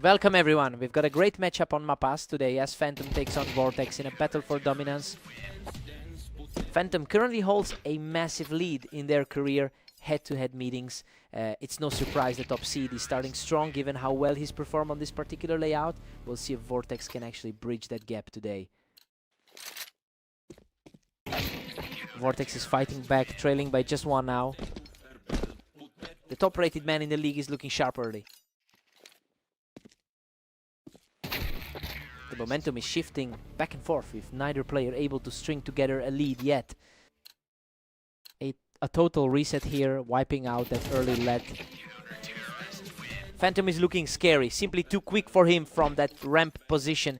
Welcome everyone, we've got a great matchup on Mapas today as Phantom takes on Vortex in a battle for dominance. Phantom currently holds a massive lead in their career head-to-head meetings. It's no surprise the top seed is starting strong given how well he's performed on this particular layout. We'll see if Vortex can actually bridge that gap today. Vortex is fighting back, trailing by just one now. The top-rated man in the league is looking sharp early. The momentum is shifting back and forth with neither player able to string together a lead yet. A total reset here, wiping out that early lead. Phantom is looking scary, simply too quick for him from that ramp position.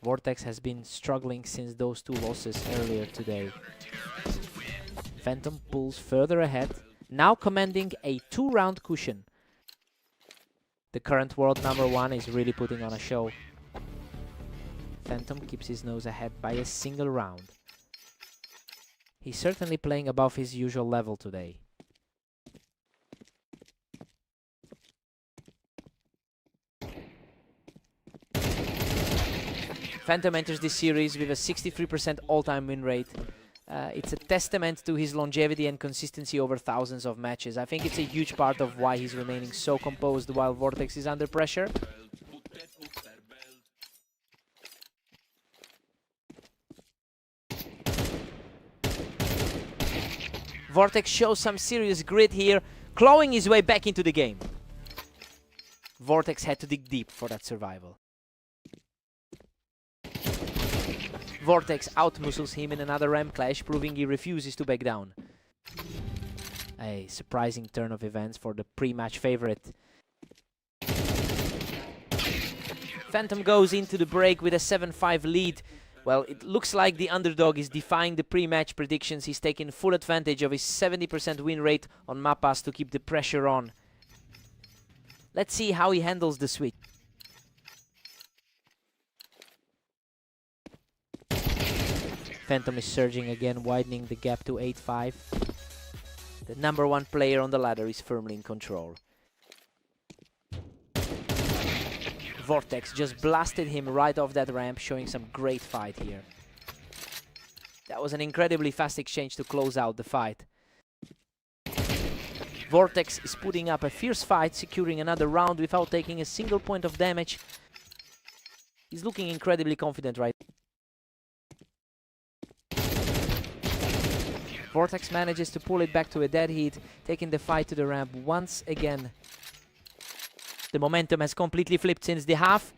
Vortex has been struggling since those two losses earlier today. Phantom pulls further ahead, now commanding a 2-round cushion. The current world #1 is really putting on a show. Phantom keeps his nose ahead by a single round. He's certainly playing above his usual level today. Phantom enters this series with a 63% all-time win rate. It's a testament to his longevity and consistency over thousands of matches. I think it's a huge part of why he's remaining so composed while Vortex is under pressure. Vortex shows some serious grit here, clawing his way back into the game. Vortex had to dig deep for that survival. Vortex outmuscles him in another ramp clash, proving he refuses to back down. A surprising turn of events for the pre-match favorite. Phantom goes into the break with a 7-5 lead. Well, it looks like the underdog is defying the pre-match predictions. He's taken full advantage of his 70% win rate on Mapas to keep the pressure on. Let's see how he handles the switch. Phantom is surging again, widening the gap to 8-5. The #1 player on the ladder is firmly in control. Vortex just blasted him right off that ramp, showing some great fight here. That was an incredibly fast exchange to close out the fight. Vortex is putting up a fierce fight, securing another round without taking a single point of damage. He's looking incredibly confident right now. Vortex manages to pull it back to a dead heat, taking the fight to the ramp once again. The momentum has completely flipped since the half.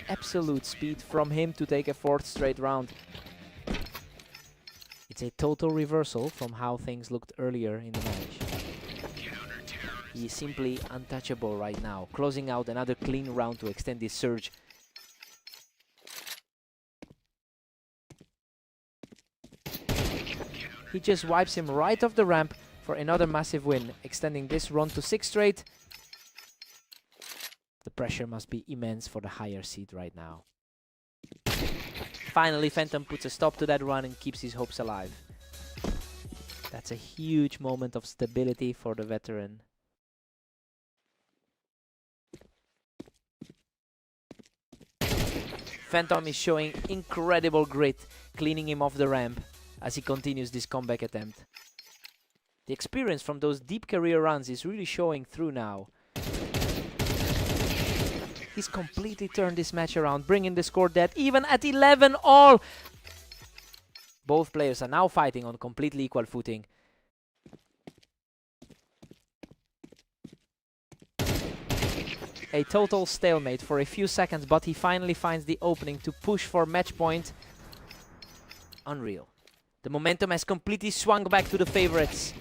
Absolute speed from him to take a 4th straight round. It's a total reversal from how things looked earlier in the match. He is simply untouchable right now, closing out another clean round to extend his surge. He just wipes him right off the ramp for another massive win, extending this run to 6 straight. The pressure must be immense for the higher seed right now. Finally, Phantom puts a stop to that run and keeps his hopes alive. That's a huge moment of stability for the veteran. Phantom is showing incredible grit, cleaning him off the ramp as he continues this comeback attempt. The experience from those deep career runs is really showing through now. He's completely turned this match around, bringing the score dead even at 11-all. Both players are now fighting on completely equal footing. A total stalemate for a few seconds, but he finally finds the opening to push for match point. Unreal. The momentum has completely swung back to the favorites.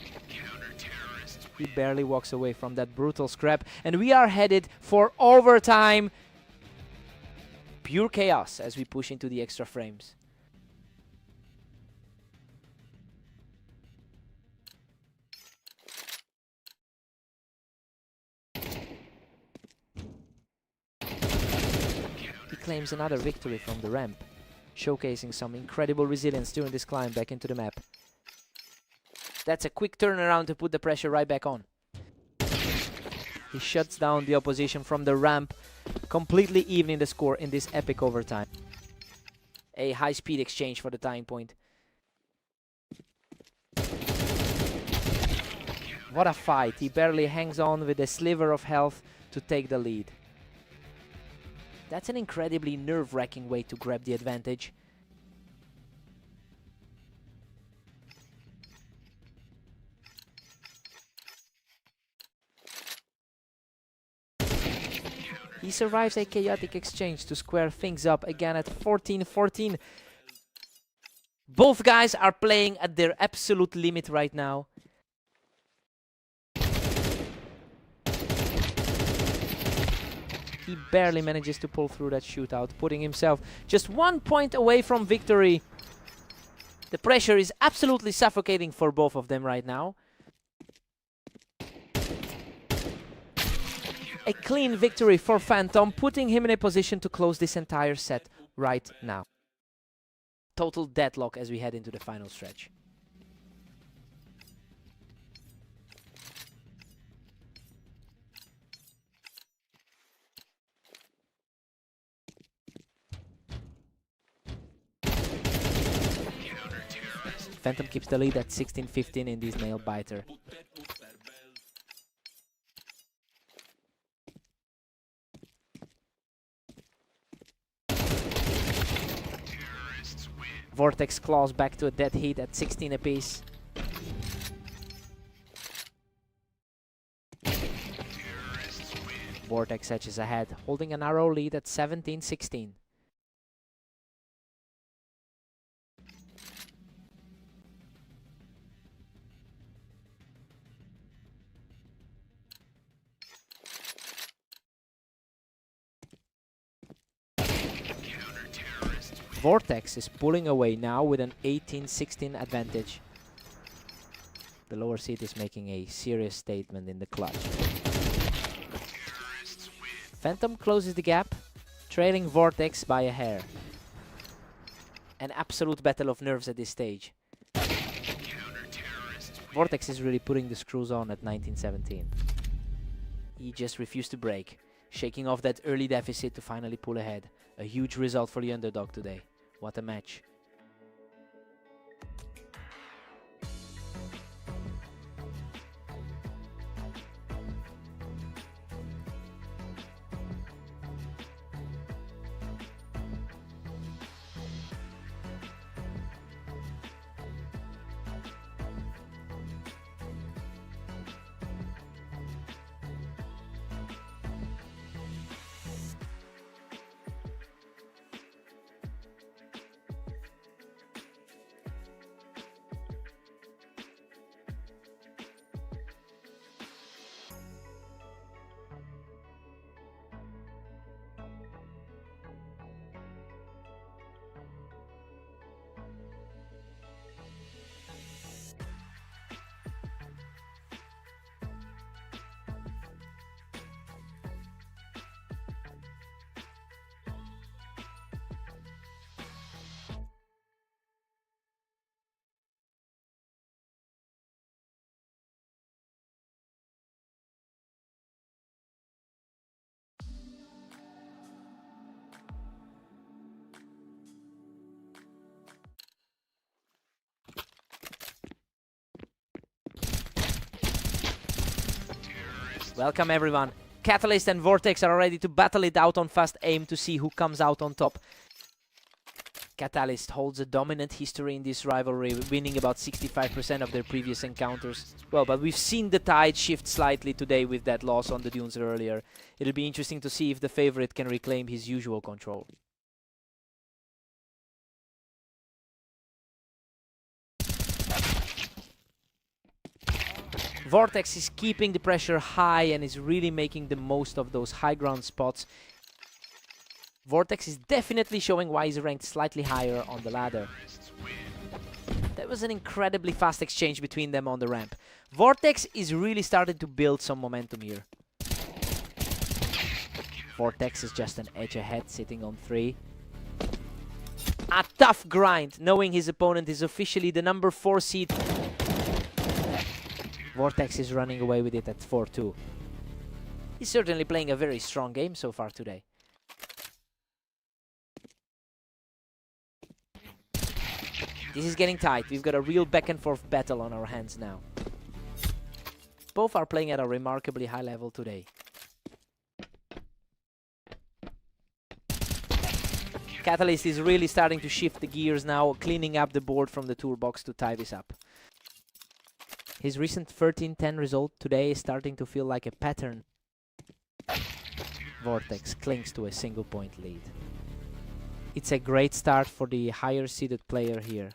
He barely walks away from that brutal scrap, and we are headed for overtime. Pure chaos as we push into the extra frames. He claims another victory from the ramp, showcasing some incredible resilience during this climb back into the map. That's a quick turnaround to put the pressure right back on. He shuts down the opposition from the ramp, completely evening the score in this epic overtime. A high-speed exchange for the tying point. What a fight. He barely hangs on with a sliver of health to take the lead. That's an incredibly nerve-wracking way to grab the advantage. He survives a chaotic exchange to square things up again at 14-14. Both guys are playing at their absolute limit right now. He barely manages to pull through that shootout, putting himself just 1 point away from victory. The pressure is absolutely suffocating for both of them right now. A clean victory for Phantom, putting him in a position to close this entire set right now. Total deadlock as we head into the final stretch. Phantom keeps the lead at 16-15 in this nail biter. Vortex claws back to a dead heat at 16 apiece. Vortex edges ahead, holding a narrow lead at 17-16. Vortex is pulling away now with an 18-16 advantage. The lower seed is making a serious statement in the clutch. Phantom closes the gap, trailing Vortex by a hair. An absolute battle of nerves at this stage. Vortex is really putting the screws on at 19-17. He just refused to break, shaking off that early deficit to finally pull ahead. A huge result for the underdog today. What a match. Welcome everyone. Catalyst and Vortex are ready to battle it out on fast aim to see who comes out on top. Catalyst holds a dominant history in this rivalry, winning about 65% of their previous encounters. Well, but we've seen the tide shift slightly today with that loss on the dunes earlier. It'll be interesting to see if the favorite can reclaim his usual control. Vortex is keeping the pressure high and is really making the most of those high ground spots. Vortex is definitely showing why he's ranked slightly higher on the ladder. That was an incredibly fast exchange between them on the ramp. Vortex is really starting to build some momentum here. Vortex is just an edge ahead, sitting on 3. A tough grind, knowing his opponent is officially the number 4 seed. Vortex is running away with it at 4-2. He's certainly playing a very strong game so far today. This is getting tight. We've got a real back and forth battle on our hands now. Both are playing at a remarkably high level today. Catalyst is really starting to shift the gears now, cleaning up the board from the toolbox to tie this up. His recent 13-10 result today is starting to feel like a pattern. Vortex clings to a single point lead. It's a great start for the higher seeded player here.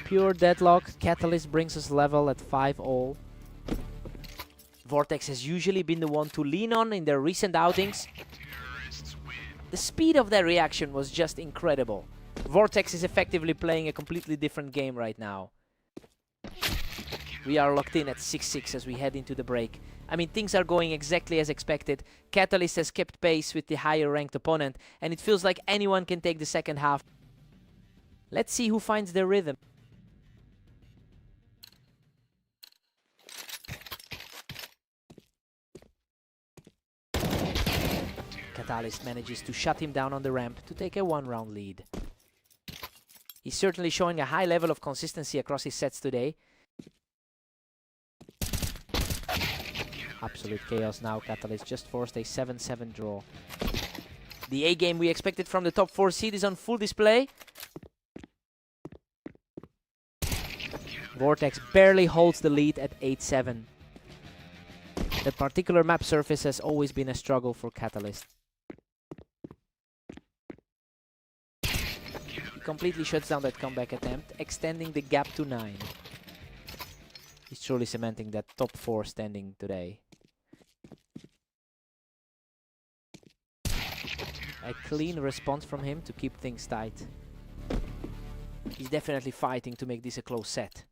Pure deadlock. Catalyst brings us level at 5-all. Vortex has usually been the one to lean on in their recent outings. The speed of their reaction was just incredible. Vortex is effectively playing a completely different game right now. We are locked in at 6-6 as we head into the break. I mean, things are going exactly as expected. Catalyst has kept pace with the higher ranked opponent, and it feels like anyone can take the second half. Let's see who finds their rhythm. Catalyst manages to shut him down on the ramp to take a one-round lead. He's certainly showing a high level of consistency across his sets today. Absolute chaos now. Catalyst just forced a 7-7 draw. The A-game we expected from the top 4 seed is on full display. Vortex barely holds the lead at 8-7. That particular map surface has always been a struggle for Catalyst. He completely shuts down that comeback attempt, extending the gap to 9. He's truly cementing that top 4 standing today. A clean response from him to keep things tight. He's definitely fighting to make this a close set.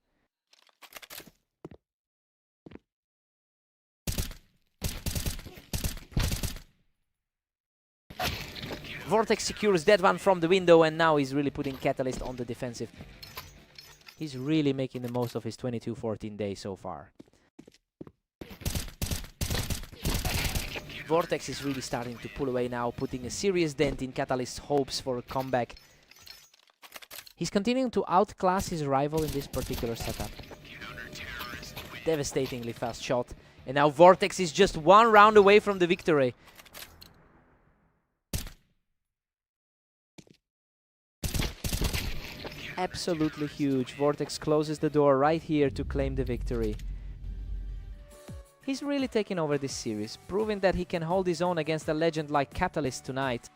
Vortex secures that one from the window, and now he's really putting Catalyst on the defensive. He's really making the most of his 22-14 day so far. Vortex is really starting to pull away now, putting a serious dent in Catalyst's hopes for a comeback. He's continuing to outclass his rival in this particular setup. Devastatingly fast shot. And now Vortex is just one round away from the victory. Absolutely huge. Vortex closes the door right here to claim the victory. He's really taking over this series, proving that he can hold his own against a legend like Catalyst tonight.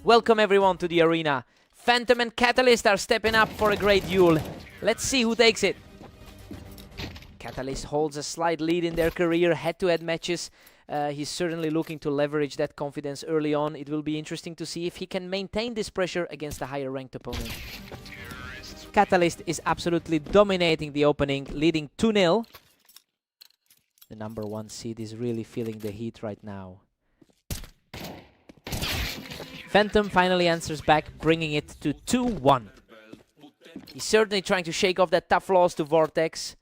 Welcome everyone to the arena. Phantom and Catalyst are stepping up for a great duel. Let's see who takes it. Catalyst holds a slight lead in their career head-to-head matches. He's certainly looking to leverage that confidence early on. It will be interesting to see if he can maintain this pressure against a higher ranked opponent. Catalyst is absolutely dominating the opening, leading 2-0. The number 1 seed is really feeling the heat right now. Phantom finally answers back, bringing it to 2-1. He's certainly trying to shake off that tough loss to Vortex.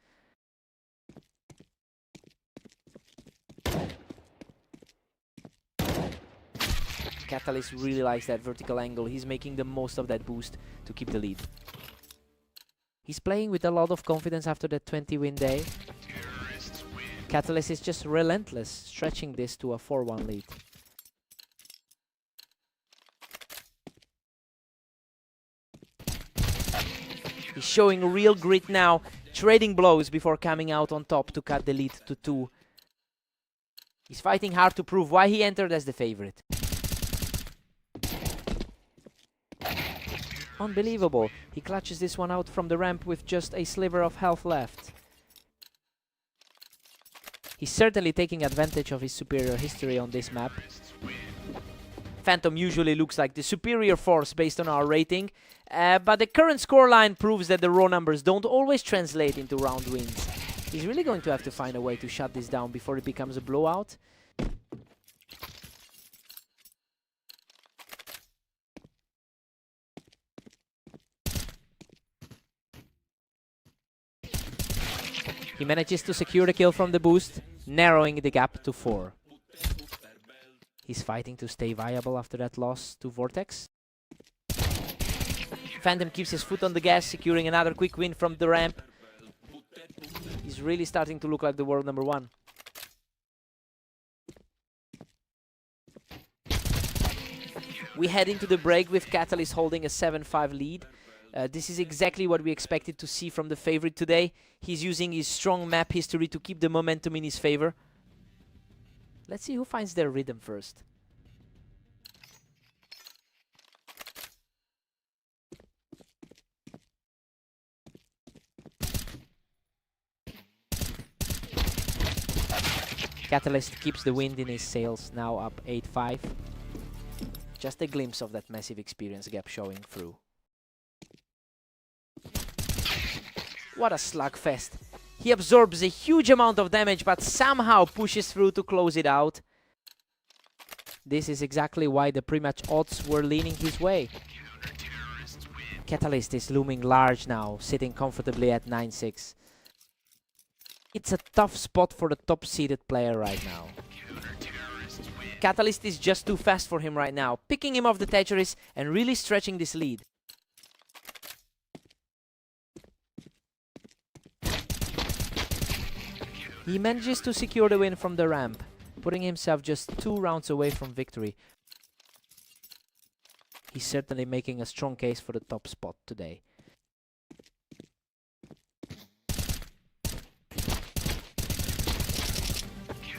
Catalyst really likes that vertical angle. He's making the most of that boost to keep the lead. He's playing with a lot of confidence after that 20-win day. Catalyst is just relentless, stretching this to a 4-1 lead. He's showing real grit now, trading blows before coming out on top to cut the lead to 2. He's fighting hard to prove why he entered as the favorite. Unbelievable. He clutches this one out from the ramp with just a sliver of health left. He's certainly taking advantage of his superior history on this map. Phantom usually looks like the superior force based on our rating, but the current scoreline proves that the raw numbers don't always translate into round wins. He's really going to have to find a way to shut this down before it becomes a blowout. He manages to secure the kill from the boost, narrowing the gap to 4. He's fighting to stay viable after that loss to Vortex. Phantom keeps his foot on the gas, securing another quick win from the ramp. He's really starting to look like the world number 1. We head into the break with Catalyst holding a 7-5 lead. This is exactly what we expected to see from the favorite today. He's using his strong map history to keep the momentum in his favor. Let's see who finds their rhythm first. Catalyst keeps the wind in his sails, now up 8-5. Just a glimpse of that massive experience gap showing through. What a slugfest. He absorbs a huge amount of damage, but somehow pushes through to close it out. This is exactly why the pre-match odds were leaning his way. Catalyst is looming large now, sitting comfortably at 9-6. It's a tough spot for the top-seeded player right now. Catalyst is just too fast for him right now, picking him off the Thatcheris and really stretching this lead. He manages to secure the win from the ramp, putting himself just 2 rounds away from victory. He's certainly making a strong case for the top spot today.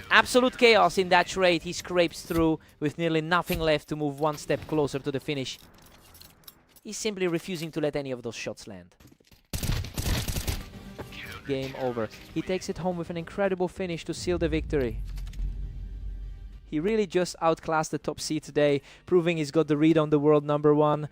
Absolute chaos in that charade. He scrapes through with nearly nothing left to move 1 step closer to the finish. He's simply refusing to let any of those shots land. Game over. He takes it home with an incredible finish to seal the victory. He really just outclassed the top seed today, proving he's got the read on the world number 1.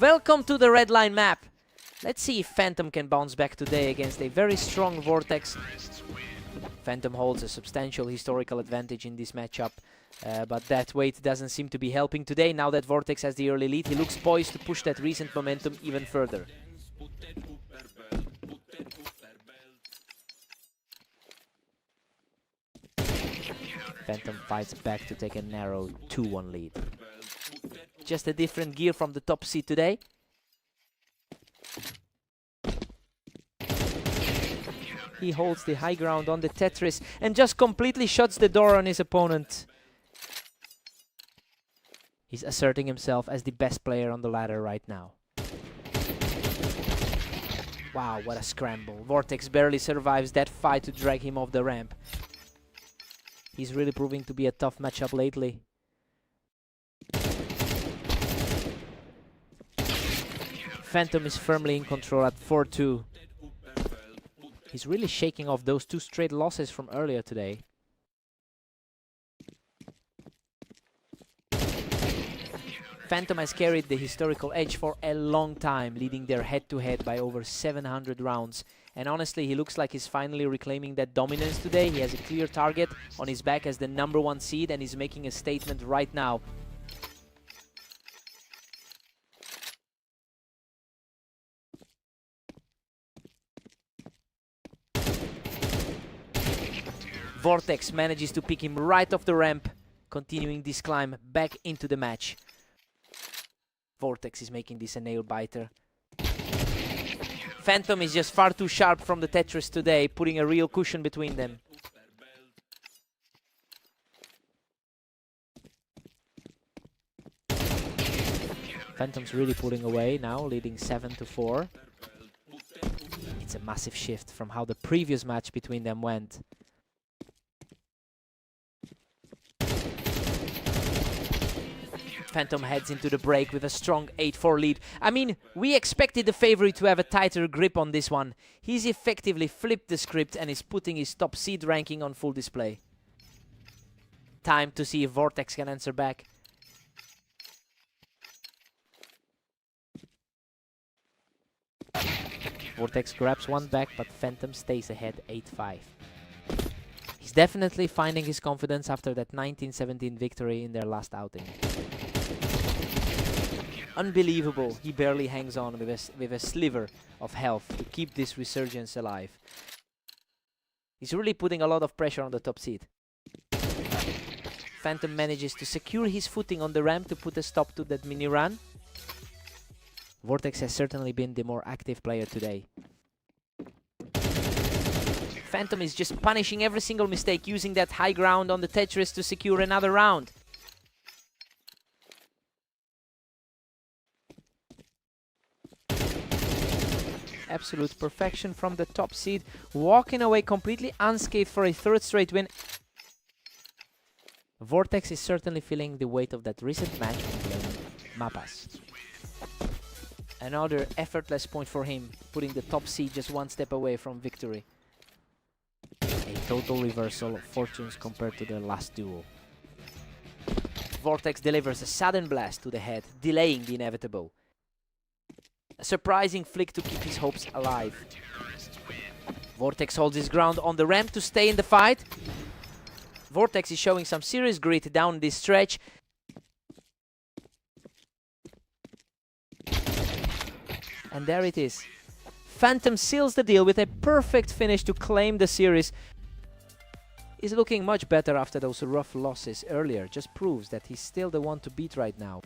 Welcome to the red line map. Let's see if Phantom can bounce back today against a very strong Vortex. Phantom holds a substantial historical advantage in this matchup, but that weight doesn't seem to be helping today. Now that Vortex has the early lead, he looks poised to push that recent momentum even further. Phantom fights back to take a narrow 2-1 lead. Just a different gear from the top seed today. He holds the high ground on the Tetris and just completely shuts the door on his opponent. He's asserting himself as the best player on the ladder right now. Wow, what a scramble. Vortex barely survives that fight to drag him off the ramp. He's really proving to be a tough matchup lately. Phantom is firmly in control at 4-2. He's really shaking off those 2 straight losses from earlier today. Phantom has carried the historical edge for a long time, leading their head-to-head by over 700 rounds. And honestly, he looks like he's finally reclaiming that dominance today. He has a clear target on his back as the #1 seed, and he's making a statement right now. Vortex manages to pick him right off the ramp, continuing this climb back into the match. Vortex is making this a nail-biter. Phantom is just far too sharp from the Tetris today, putting a real cushion between them. Phantom's really pulling away now, leading 7-4. It's a massive shift from how the previous match between them went. Phantom heads into the break with a strong 8-4 lead. I mean, we expected the favorite to have a tighter grip on this one. He's effectively flipped the script and is putting his top seed ranking on full display. Time to see if Vortex can answer back. Vortex grabs one back, but Phantom stays ahead 8-5. He's definitely finding his confidence after that 1917 victory in their last outing. Unbelievable, he barely hangs on with a sliver of health to keep this resurgence alive. He's really putting a lot of pressure on the top seed. Phantom manages to secure his footing on the ramp to put a stop to that mini run. Vortex has certainly been the more active player today. Phantom is just punishing every single mistake, using that high ground on the Tetris to secure another round. Absolute perfection from the top seed, walking away completely unscathed for a 3rd straight win. Vortex is certainly feeling the weight of that recent match when playing Mapas. Another effortless point for him, putting the top seed just 1 step away from victory. A total reversal of fortunes compared to their last duel. Vortex delivers a sudden blast to the head, delaying the inevitable. A surprising flick to keep his hopes alive. Vortex holds his ground on the ramp to stay in the fight. Vortex is showing some serious grit down this stretch. And there it is. Phantom seals the deal with a perfect finish to claim the series. He's looking much better after those rough losses earlier. Just proves that he's still the one to beat right now.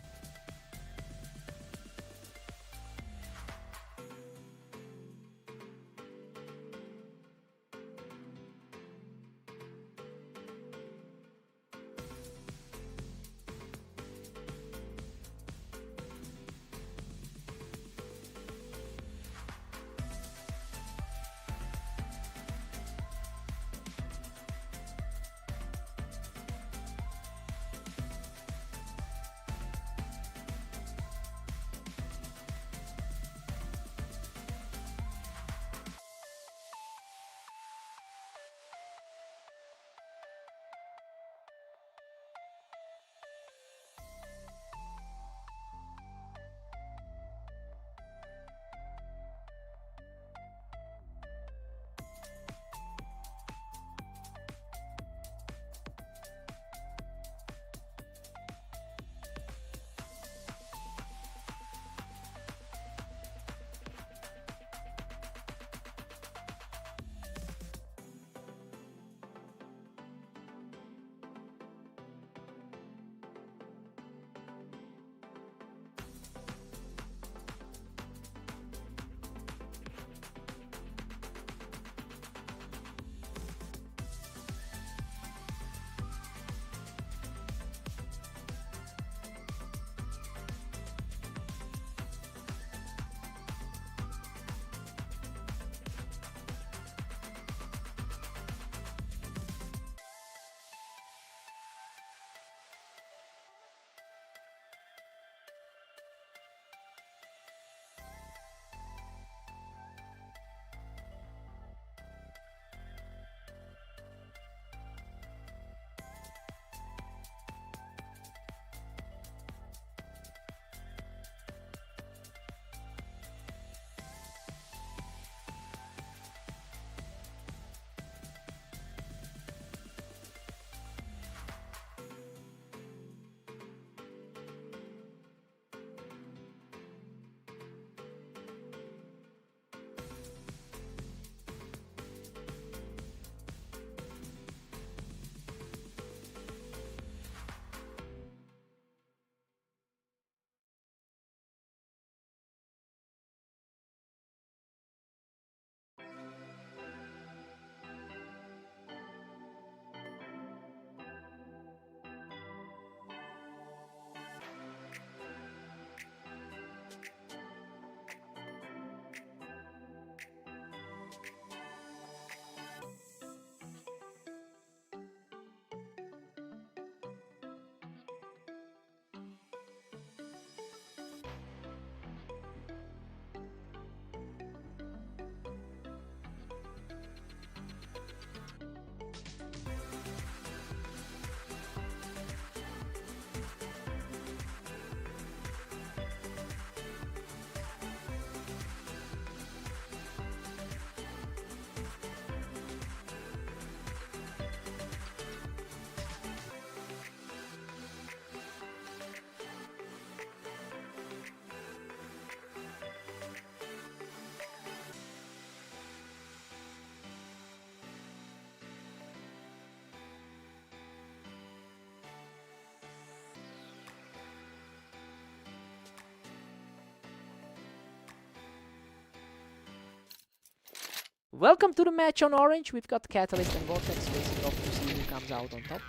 Welcome to the match on orange. We've got Catalyst and Vortex facing off to see who comes out on top.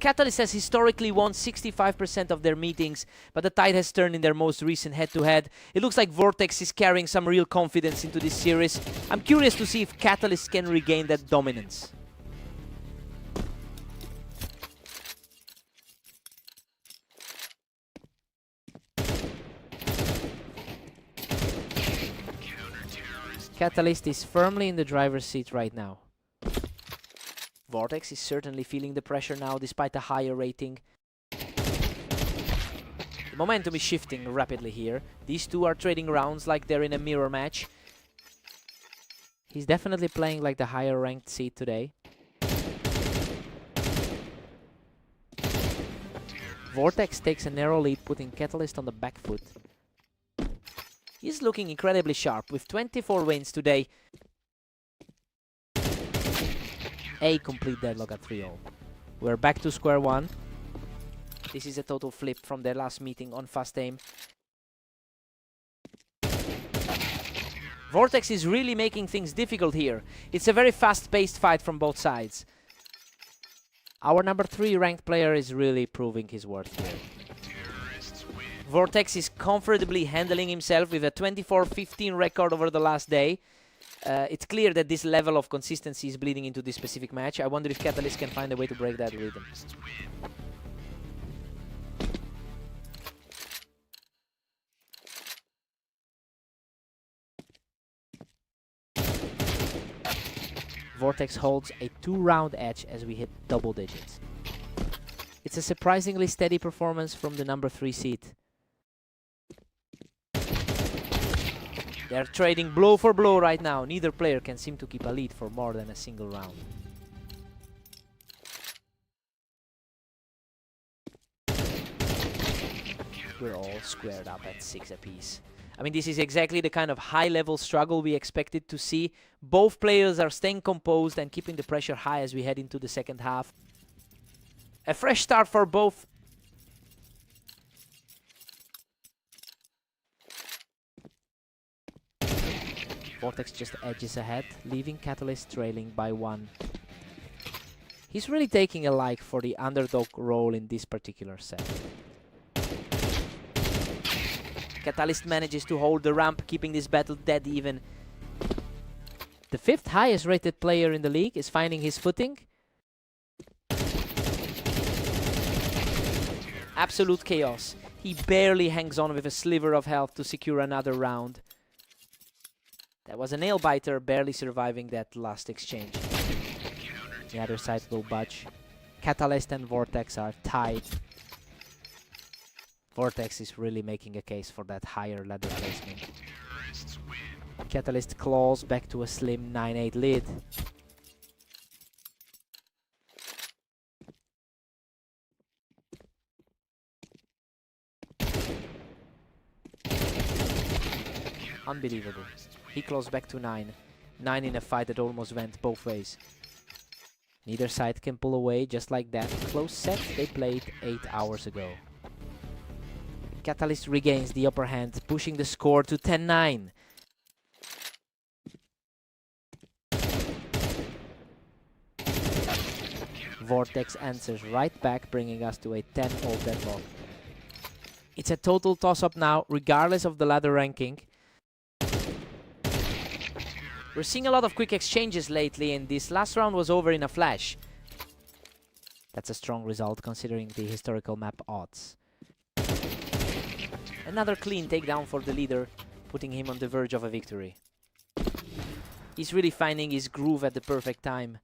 Catalyst has historically won 65% of their meetings, but the tide has turned in their most recent head-to-head. It looks like Vortex is carrying some real confidence into this series. I'm curious to see if Catalyst can regain that dominance. Catalyst is firmly in the driver's seat right now. Vortex is certainly feeling the pressure now despite a higher rating. The momentum is shifting rapidly here. These two are trading rounds like they're in a mirror match. He's definitely playing like the higher ranked seed today. Vortex takes a narrow lead, putting Catalyst on the back foot. He's looking incredibly sharp with 24 wins today. A complete deadlock at 3-0. We're back to square one. This is a total flip from their last meeting on fast aim. Vortex is really making things difficult here. It's a very fast-paced fight from both sides. Our number 3 ranked player is really proving his worth here. Vortex is comfortably handling himself with a 24-15 record over the last day. It's clear that this level of consistency is bleeding into this specific match. I wonder if Catalyst can find a way to break that rhythm. Vortex holds a 2-round edge as we hit double digits. It's a surprisingly steady performance from the number 3 seed. They're trading blow for blow right now. Neither player can seem to keep a lead for more than a single round. We're all squared up at 6 apiece. I mean, this is exactly the kind of high-level struggle we expected to see. Both players are staying composed and keeping the pressure high as we head into the second half. A fresh start for both. Vortex just edges ahead, leaving Catalyst trailing by 1. He's really taking a like for the underdog role in this particular set. Catalyst manages to hold the ramp, keeping this battle dead even. The 5th highest rated player in the league is finding his footing. Absolute chaos. He barely hangs on with a sliver of health to secure another round. That was a nail-biter, barely surviving that last exchange. The other side will budge. Catalyst and Vortex are tied. Vortex is really making a case for that higher ladder placement. Catalyst claws back to a slim 9-8 lead. Unbelievable. He claws back to 9. 9 in a fight that almost went both ways. Neither side can pull away just like that. Close set they played 8 hours ago. Catalyst regains the upper hand, pushing the score to 10-9. Vortex answers right back, bringing us to a 10-all deadlock. It's a total toss-up now, regardless of the ladder ranking. We're seeing a lot of quick exchanges lately, and this last round was over in a flash. That's a strong result considering the historical map odds. Another clean takedown for the leader, putting him on the verge of a victory. He's really finding his groove at the perfect time.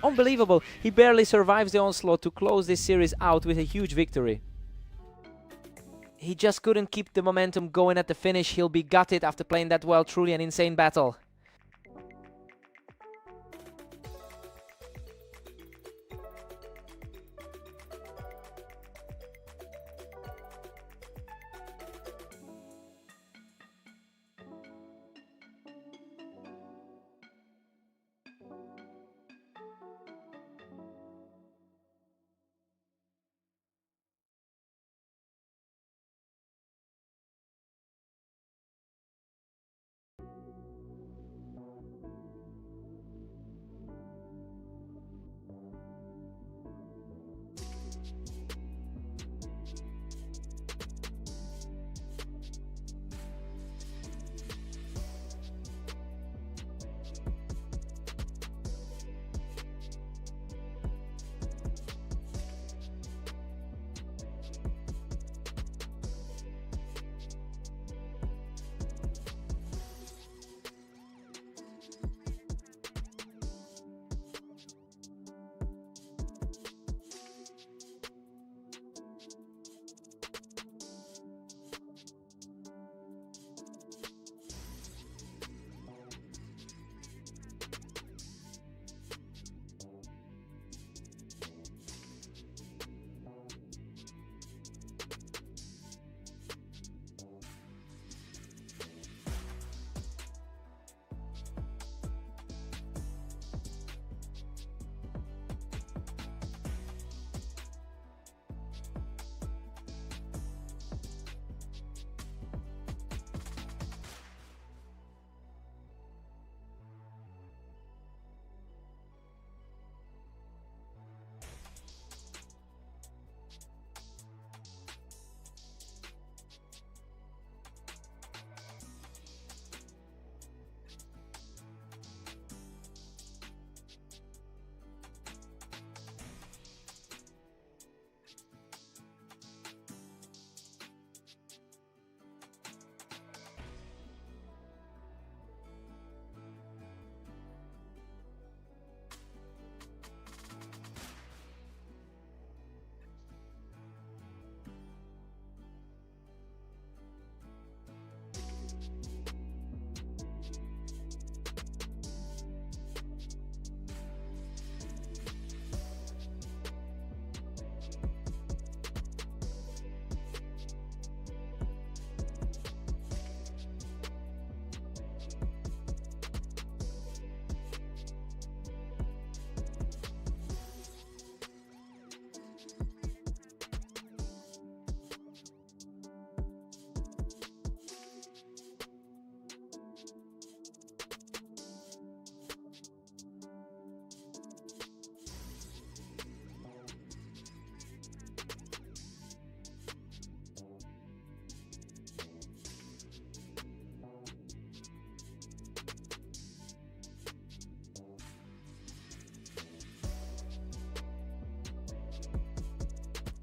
Unbelievable! He barely survives the onslaught to close this series out with a huge victory. He just couldn't keep the momentum going at the finish. He'll be gutted after playing that well. Truly an insane battle.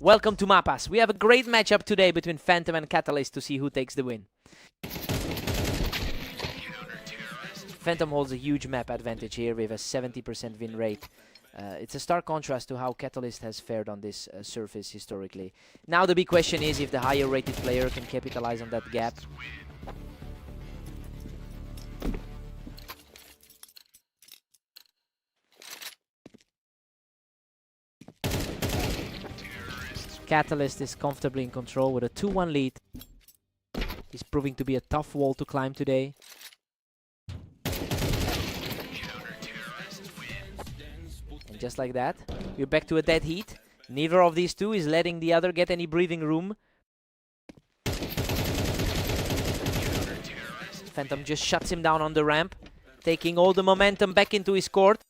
Welcome to Mapas. We have a great matchup today between Phantom and Catalyst to see who takes the win. Phantom holds a huge map advantage here with a 70% win rate. It's a stark contrast to how Catalyst has fared on this surface historically. Now the big question is if the higher rated player can capitalize on that gap. Catalyst is comfortably in control with a 2-1 lead. He's proving to be a tough wall to climb today. And just like that, we're back to a dead heat. Neither of these two is letting the other get any breathing room. Phantom just shuts him down on the ramp, taking all the momentum back into his court.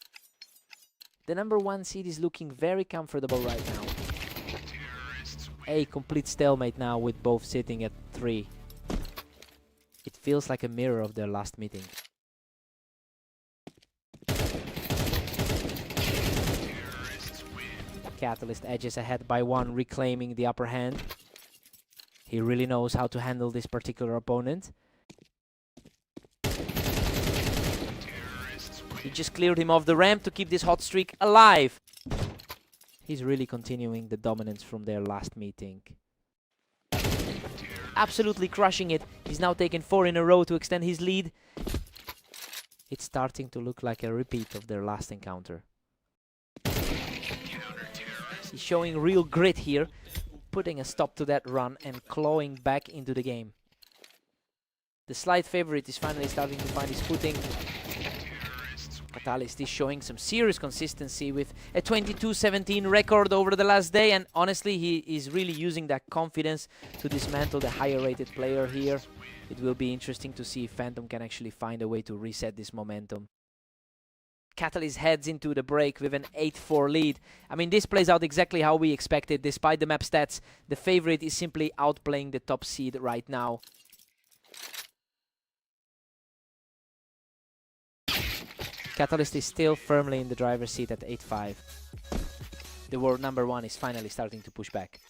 The #1 seed is looking very comfortable right now. A complete stalemate now with both sitting at 3. It feels like a mirror of their last meeting. Catalyst edges ahead by 1, reclaiming the upper hand. He really knows how to handle this particular opponent. He just cleared him off the ramp to keep this hot streak alive. He's really continuing the dominance from their last meeting. Absolutely crushing it. He's now taken 4 in a row to extend his lead. It's starting to look like a repeat of their last encounter. He's showing real grit here, putting a stop to that run and clawing back into the game. The slight favorite is finally starting to find his footing. Catalyst is showing some serious consistency with a 22-17 record over the last day, and honestly he is really using that confidence to dismantle the higher rated player here. It will be interesting to see if Phantom can actually find a way to reset this momentum. Catalyst heads into the break with an 8-4 lead. I mean, this plays out exactly how we expected. Despite the map stats, the favorite is simply outplaying the top seed right now. Catalyst is still firmly in the driver's seat at 8-5. The world #1 is finally starting to push back.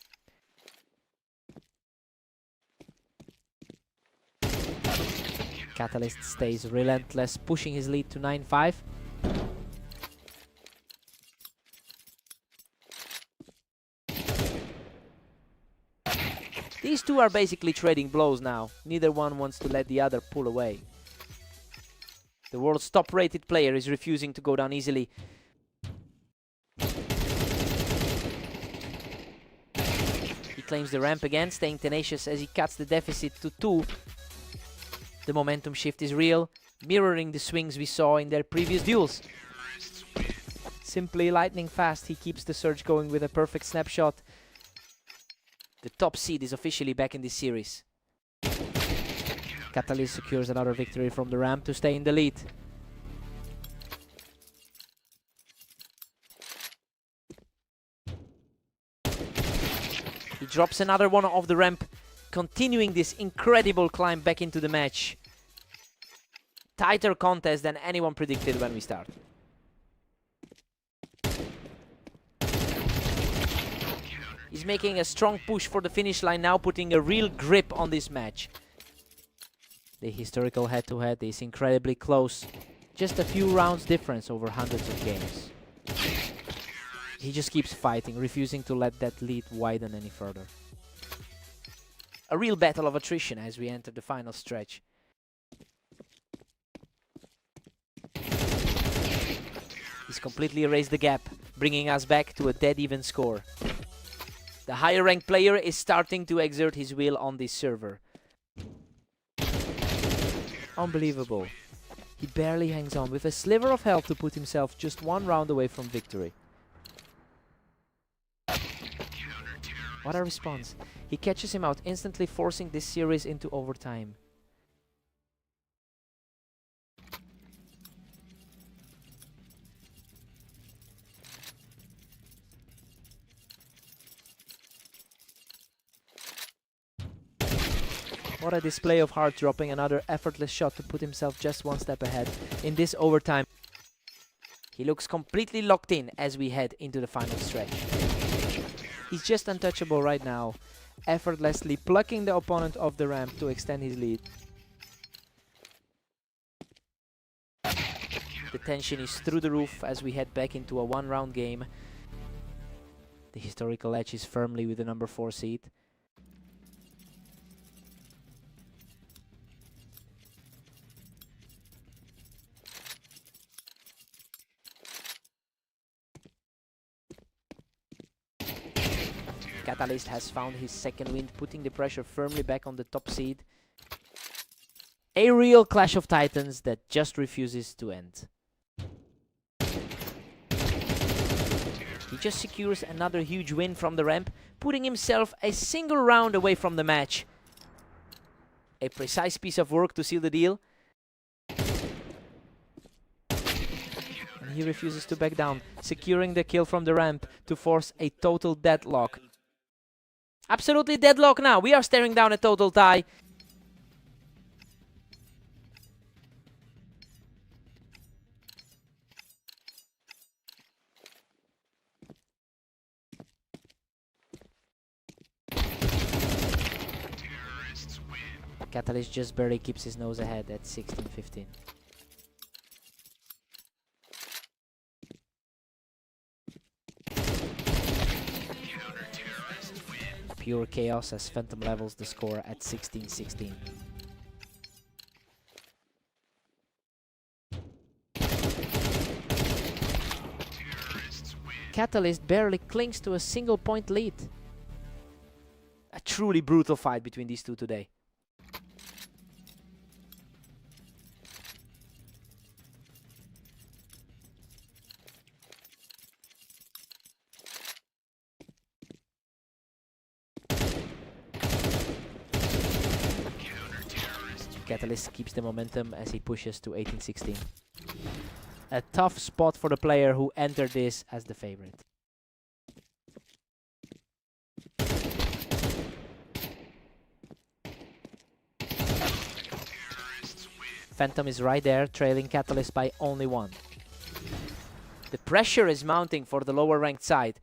Catalyst stays relentless, pushing his lead to 9-5. These two are basically trading blows now. Neither one wants to let the other pull away. The world's top-rated player is refusing to go down easily. He claims the ramp again, staying tenacious as he cuts the deficit to 2. The momentum shift is real, mirroring the swings we saw in their previous duels. Simply lightning fast, he keeps the surge going with a perfect snapshot. The top seed is officially back in this series. Catalyst secures another victory from the ramp to stay in the lead. He drops another one off the ramp, continuing this incredible climb back into the match. Tighter contest than anyone predicted when we start. He's making a strong push for the finish line now, putting a real grip on this match. The historical head-to-head is incredibly close. Just a few rounds difference over hundreds of games. He just keeps fighting, refusing to let that lead widen any further. A real battle of attrition as we enter the final stretch. He's completely erased the gap, bringing us back to a dead-even score. The higher-ranked player is starting to exert his will on this server. Unbelievable. He barely hangs on with a sliver of health to put himself just 1 round away from victory. What a response. He catches him out, instantly forcing this series into overtime. What a display of heart, dropping another effortless shot to put himself just 1 step ahead in this overtime. He looks completely locked in as we head into the final stretch. He's just untouchable right now, effortlessly plucking the opponent off the ramp to extend his lead. The tension is through the roof as we head back into a one-round game. The historical edge is firmly with the number 4 seed. Catalyst has found his second wind, putting the pressure firmly back on the top seed. A real clash of titans that just refuses to end. He just secures another huge win from the ramp, putting himself a single round away from the match. A precise piece of work to seal the deal. And he refuses to back down, securing the kill from the ramp to force a total deadlock. Absolutely deadlock now. We are staring down a total tie. Catalyst just barely keeps his nose ahead at 16-15. Pure chaos as Phantom levels the score at 16-16. Catalyst barely clings to a single point lead. A truly brutal fight between these two today. Catalyst keeps the momentum as he pushes to 18-16. A tough spot for the player who entered this as the favorite. Phantom is right there, trailing Catalyst by only 1. The pressure is mounting for the lower ranked side.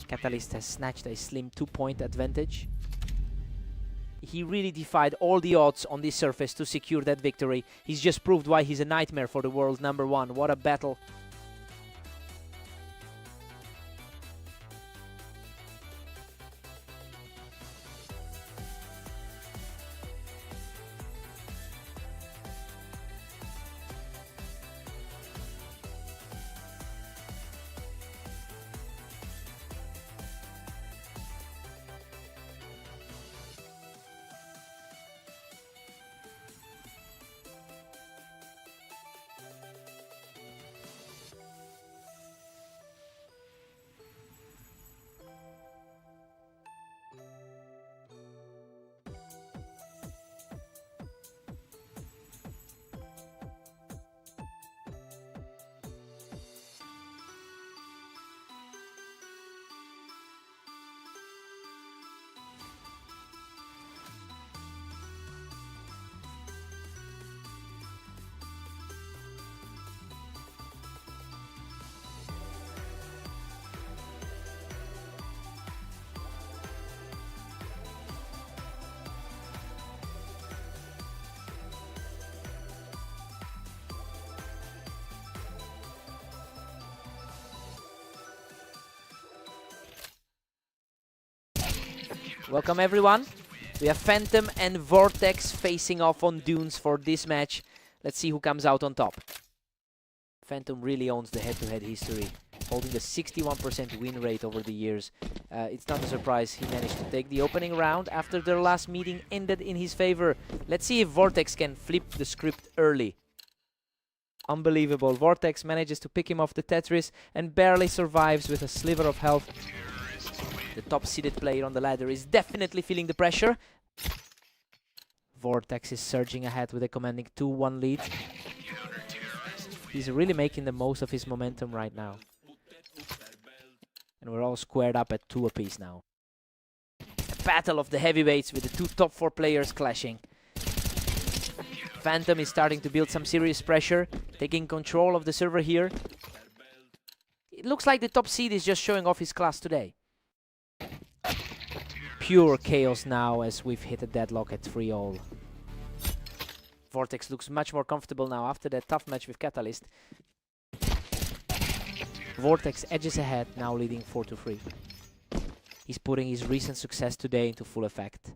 Catalyst has snatched a slim 2-point advantage. He really defied all the odds on this surface to secure that victory. He's just proved why he's a nightmare for the world number 1. What a battle. Welcome everyone. We have Phantom and Vortex facing off on Dunes for this match. Let's see who comes out on top. Phantom really owns the head-to-head history, holding a 61% win rate over the years. It's not a surprise he managed to take the opening round after their last meeting ended in his favor. Let's see if Vortex can flip the script early. Unbelievable. Vortex manages to pick him off the Tetris and barely survives with a sliver of health. The top-seeded player on the ladder is definitely feeling the pressure. Vortex is surging ahead with a commanding 2-1 lead. He's really making the most of his momentum right now. And we're all squared up at 2 apiece now. A battle of the heavyweights with the 2 top 4 players clashing. Phantom is starting to build some serious pressure, taking control of the server here. It looks like the top seed is just showing off his class today. Pure chaos now as we've hit a deadlock at 3-all. Vortex looks much more comfortable now after that tough match with Catalyst. Vortex edges ahead, now leading 4-3. He's putting his recent success today into full effect.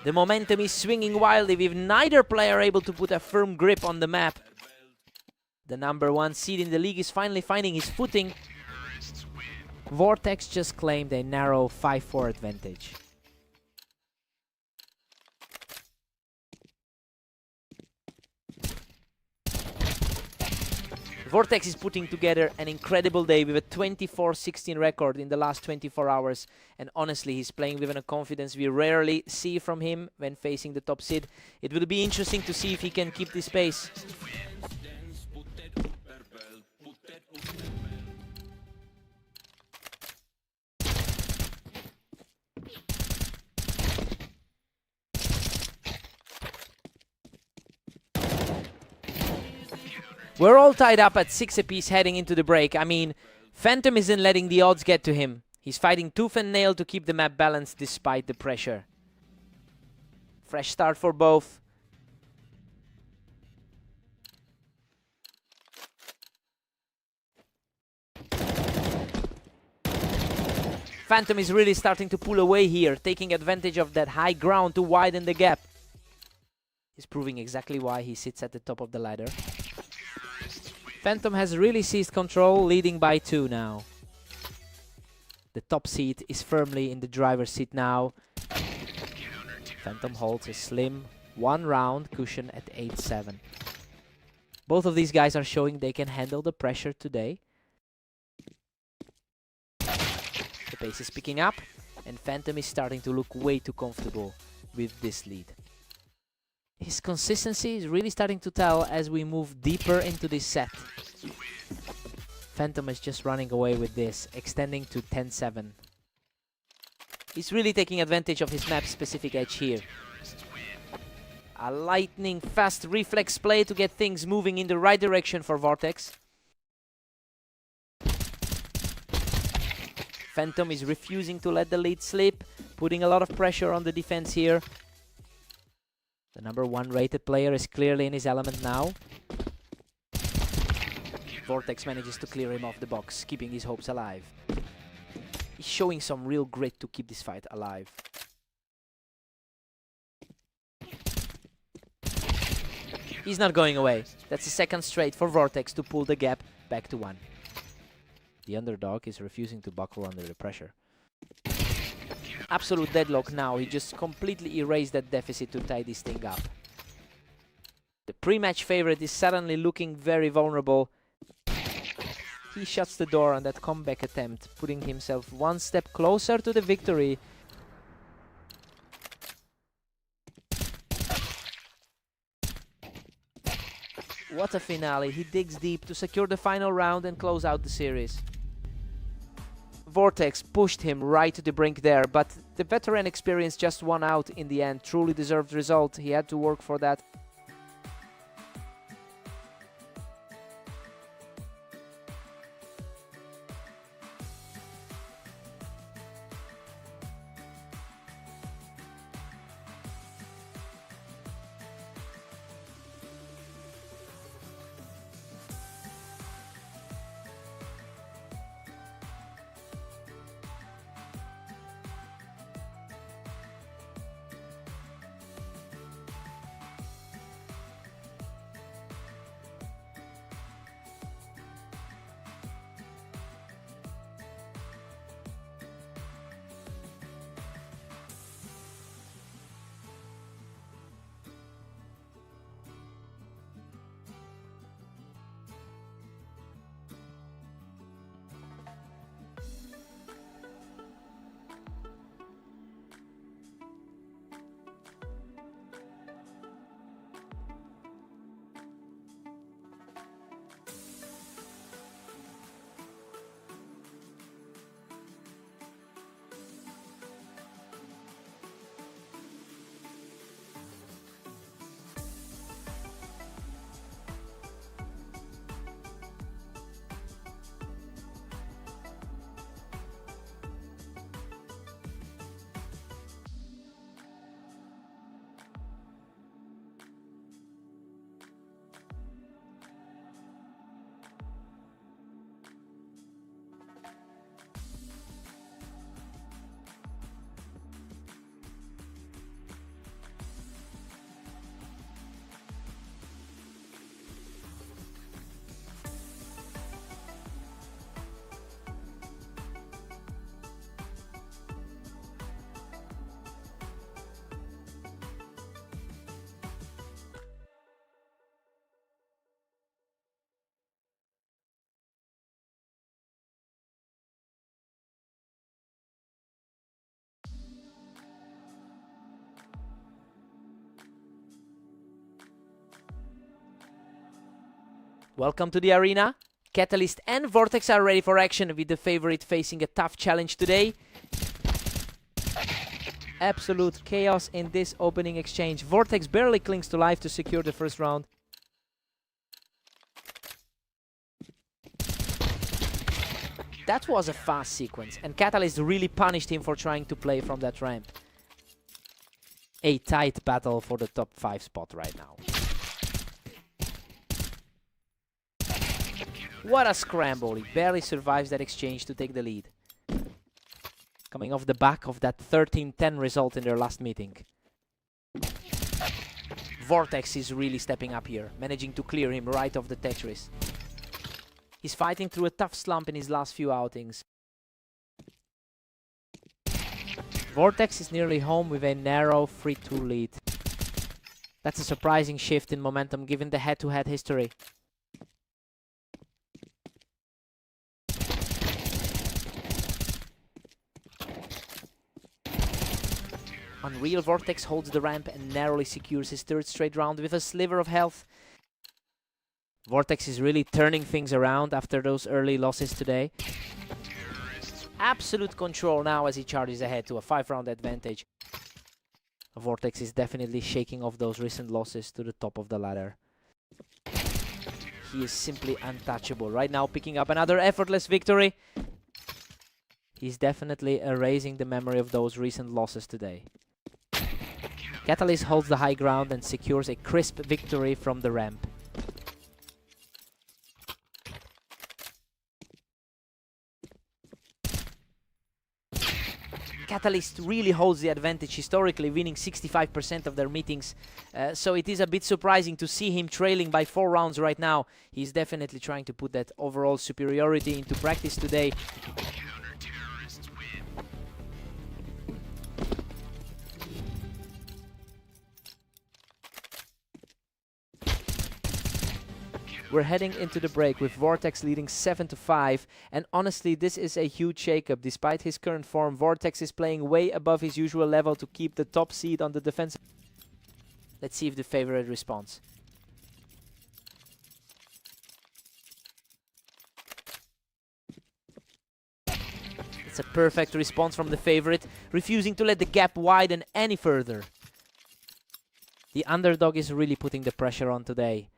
The momentum is swinging wildly with neither player able to put a firm grip on the map. The number 1 seed in the league is finally finding his footing. Vortex just claimed a narrow 5-4 advantage. Vortex is putting together an incredible day with a 24-16 record in the last 24 hours. And honestly, he's playing with a confidence we rarely see from him when facing the top seed. It will be interesting to see if he can keep this pace. We're all tied up at 6 apiece heading into the break. I mean, Phantom isn't letting the odds get to him. He's fighting tooth and nail to keep the map balanced despite the pressure. Fresh start for both. Phantom is really starting to pull away here, taking advantage of that high ground to widen the gap. He's proving exactly why he sits at the top of the ladder. Phantom has really seized control, leading by 2 now. The top seat is firmly in the driver's seat now. Phantom holds a slim 1-round cushion at 8-7. Both of these guys are showing they can handle the pressure today. The pace is picking up, and Phantom is starting to look way too comfortable with this lead. His consistency is really starting to tell as we move deeper into this set. Phantom is just running away with this, extending to 10-7. He's really taking advantage of his map-specific edge here. A lightning fast reflex play to get things moving in the right direction for Vortex. Phantom is refusing to let the lead slip, putting a lot of pressure on the defense here. The number 1 rated player is clearly in his element now. Vortex manages to clear him off the box, keeping his hopes alive. He's showing some real grit to keep this fight alive. He's not going away. That's the second straight for Vortex to pull the gap back to 1. The underdog is refusing to buckle under the pressure. Absolute deadlock now. He just completely erased that deficit to tie this thing up. The pre-match favorite is suddenly looking very vulnerable. He shuts the door on that comeback attempt, putting himself one step closer to the victory. What a finale. He digs deep to secure the final round and close out the series. Vortex pushed him right to the brink there, but the veteran experience just won out in the end. Truly deserved result. He had to work for that. Welcome to the arena. Catalyst and Vortex are ready for action, with the favorite facing a tough challenge today. Absolute chaos in this opening exchange. Vortex barely clings to life to secure the first round. That was a fast sequence, and Catalyst really punished him for trying to play from that ramp. A tight battle for the top 5 spot right now. What a scramble. He barely survives that exchange to take the lead. Coming off the back of that 13-10 result in their last meeting. Vortex is really stepping up here, managing to clear him right off the Tetris. He's fighting through a tough slump in his last few outings. Vortex is nearly home with a narrow 3-2 lead. That's a surprising shift in momentum given the head-to-head history. Unreal Vortex holds the ramp and narrowly secures his third straight round with a sliver of health. Vortex is really turning things around after those early losses today. Absolute control now as he charges ahead to a 5-round advantage. Vortex is definitely shaking off those recent losses to the top of the ladder. He is simply untouchable right now, picking up another effortless victory. He's definitely erasing the memory of those recent losses today. Catalyst holds the high ground and secures a crisp victory from the ramp. Catalyst really holds the advantage historically, winning 65% of their meetings. So it is a bit surprising to see him trailing by 4 rounds right now. He's definitely trying to put that overall superiority into practice today. We're heading into the break with Vortex leading 7-5, and honestly this is a huge shakeup. Despite his current form, Vortex is playing way above his usual level to keep the top seed on the defense. Let's see if the favorite responds. It's a perfect response from the favorite, refusing to let the gap widen any further. The underdog is really putting the pressure on today.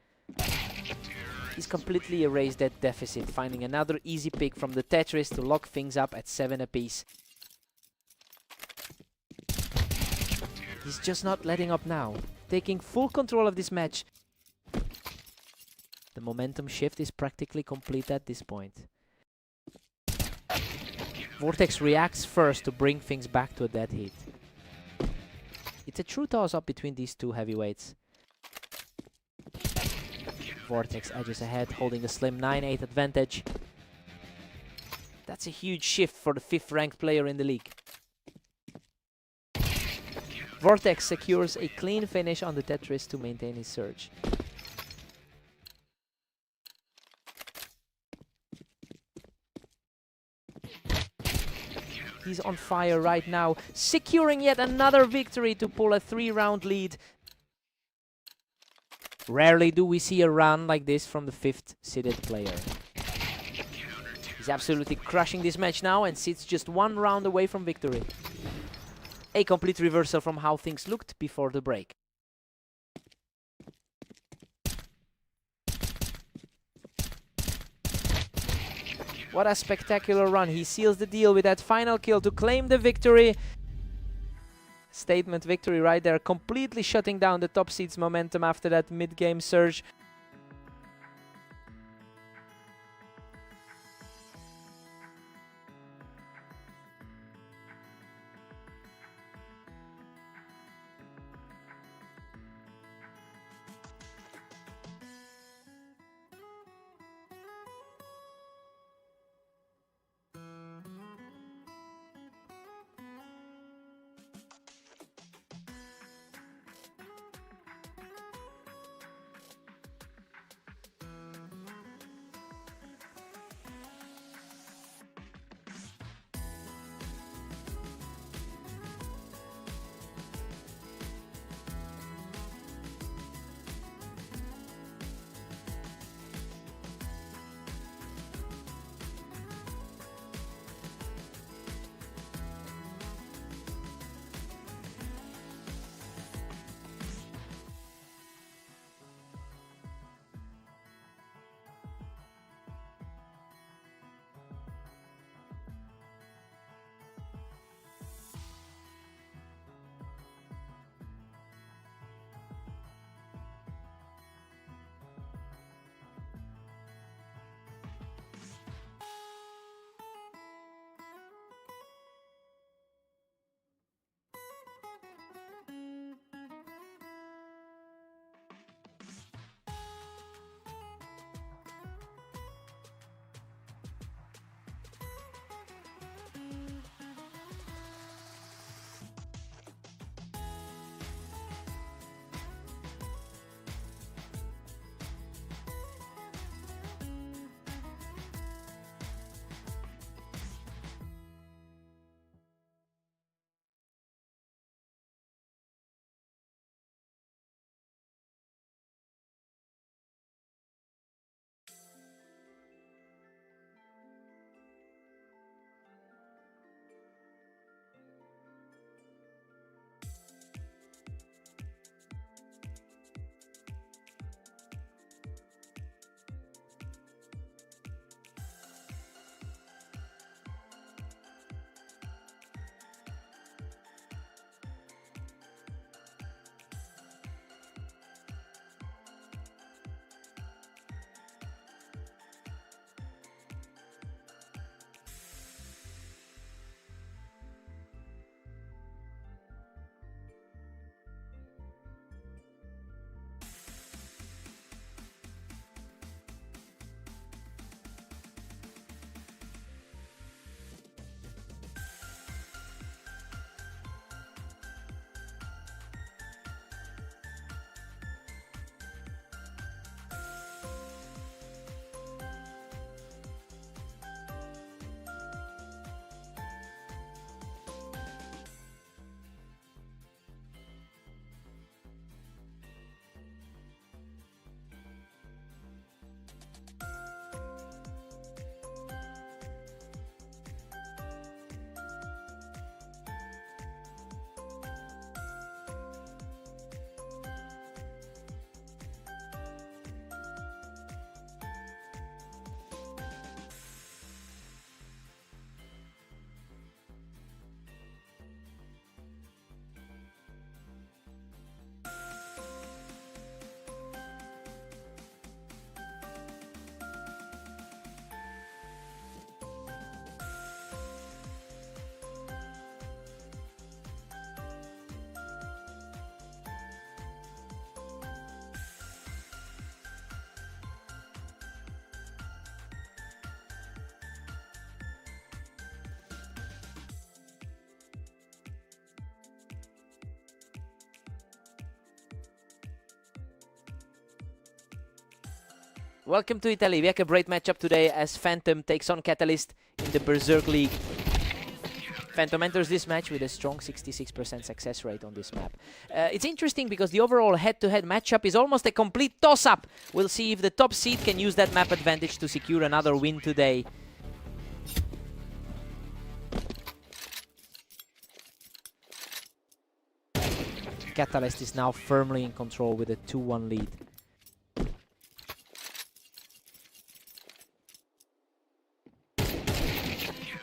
He's completely erased that deficit, finding another easy pick from the Tetris to lock things up at 7 apiece. He's just not letting up now, taking full control of this match. The momentum shift is practically complete at this point. Vortex reacts first to bring things back to a dead heat. It's a true toss-up between these two heavyweights. Vortex edges ahead, holding a slim 9-8 advantage. That's a huge shift for the 5th ranked player in the league. Vortex secures a clean finish on the Tetris to maintain his surge. He's on fire right now, securing yet another victory to pull a 3-round lead. Rarely do we see a run like this from the 5th seeded player. He's absolutely crushing this match now and sits just 1 round away from victory. A complete reversal from how things looked before the break. What a spectacular run. He seals the deal with that final kill to claim the victory. Statement victory right there, completely shutting down the top seed's momentum after that mid-game surge. Welcome to Italy. We have a great matchup today as Phantom takes on Catalyst in the Berserk League. Phantom enters this match with a strong 66% success rate on this map. It's interesting because the overall head-to-head matchup is almost a complete toss-up. We'll see if the top seed can use that map advantage to secure another win today. Catalyst is now firmly in control with a 2-1 lead.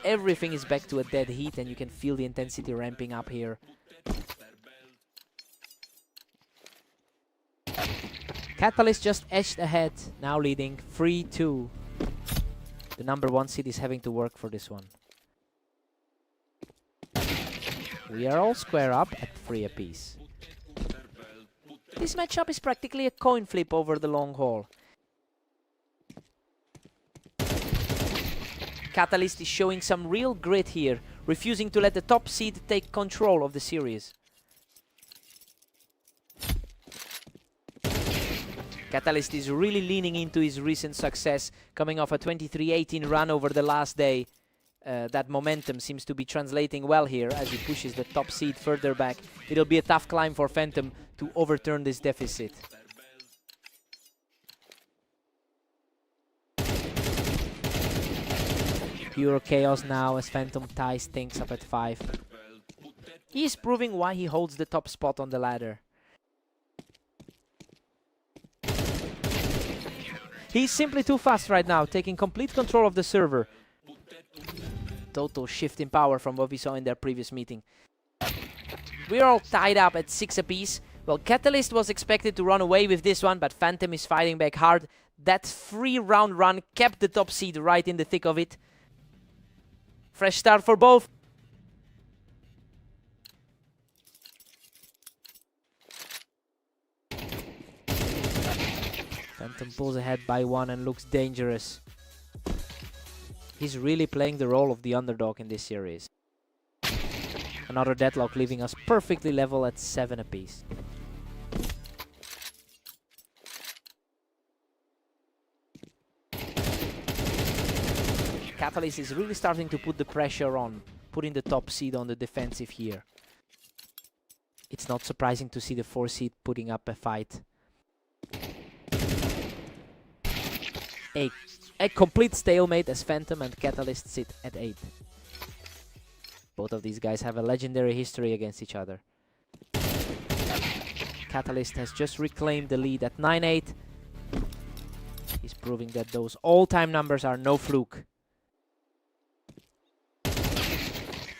Everything is back to a dead heat and you can feel the intensity ramping up here. Catalyst just edged ahead, now leading 3-2. The number 1 seed is having to work for this one. We are all square up at 3 apiece. This matchup is practically a coin flip over the long haul. Catalyst is showing some real grit here, refusing to let the top seed take control of the series. Catalyst is really leaning into his recent success, coming off a 23-18 run over the last day. That momentum seems to be translating well here as he pushes the top seed further back. It'll be a tough climb for Phantom to overturn this deficit. Pure chaos now as Phantom ties things up at 5. He is proving why he holds the top spot on the ladder. He's simply too fast right now, taking complete control of the server. Total shift in power from what we saw in their previous meeting. We're all tied up at 6 apiece. Well, Catalyst was expected to run away with this one, but Phantom is fighting back hard. That 3-round run kept the top seed right in the thick of it. Fresh start for both. Phantom pulls ahead by 1 and looks dangerous. He's really playing the role of the underdog in this series. Another deadlock leaving us perfectly level at 7 apiece. Catalyst is really starting to put the pressure on, putting the top seed on the defensive here. It's not surprising to see the 4 seed putting up a fight. A complete stalemate as Phantom and Catalyst sit at 8. Both of these guys have a legendary history against each other. Catalyst has just reclaimed the lead at 9-8. He's proving that those all-time numbers are no fluke.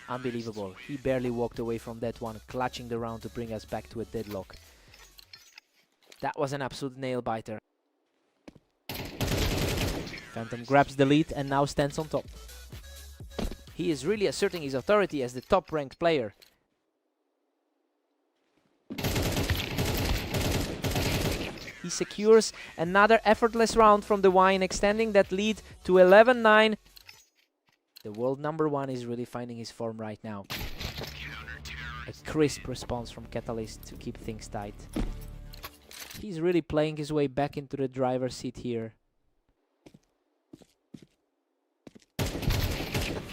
Unbelievable. He barely walked away from that one, clutching the round to bring us back to a deadlock. That was an absolute nail-biter. Phantom grabs the lead and now stands on top. He is really asserting his authority as the top-ranked player. He secures another effortless round from the Wine, extending that lead to 11-9. The world number 1 is really finding his form right now. A crisp response from Catalyst to keep things tight. He's really playing his way back into the driver's seat here.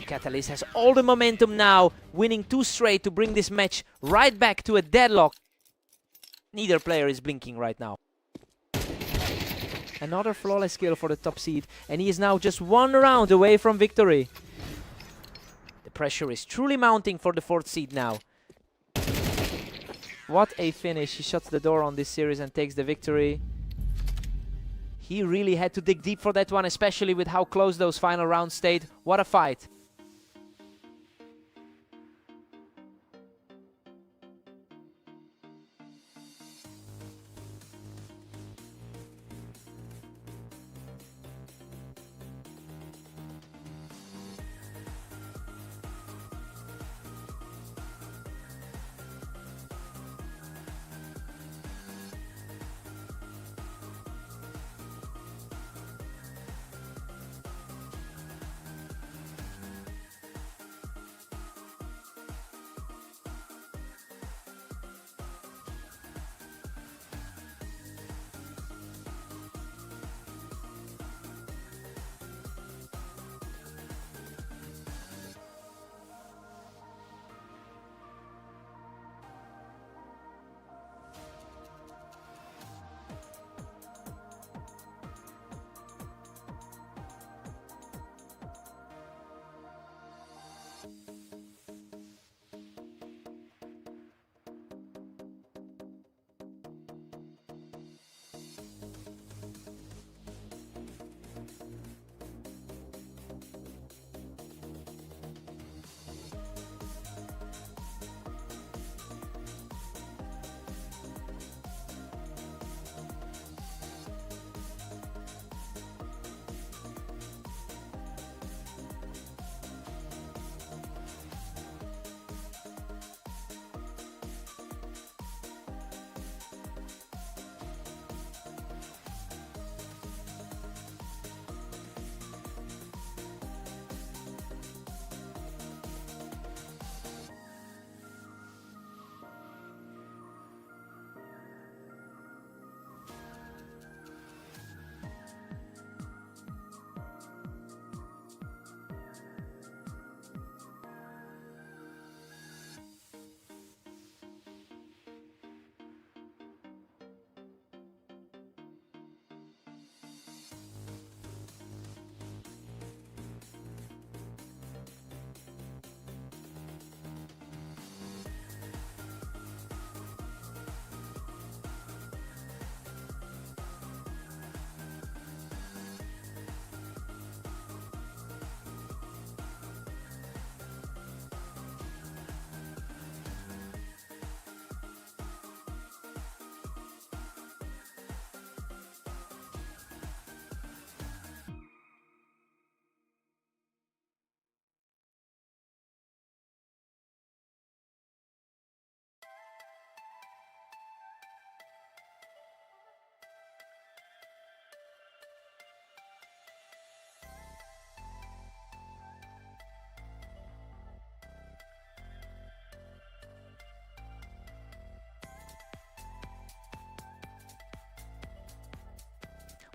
Catalyst has all the momentum now, winning 2 straight to bring this match right back to a deadlock. Neither player is blinking right now. Another flawless kill for the top seed, and he is now just 1 round away from victory. The pressure is truly mounting for the 4th seed now. What a finish. He shuts the door on this series and takes the victory. He really had to dig deep for that one, especially with how close those final rounds stayed. What a fight.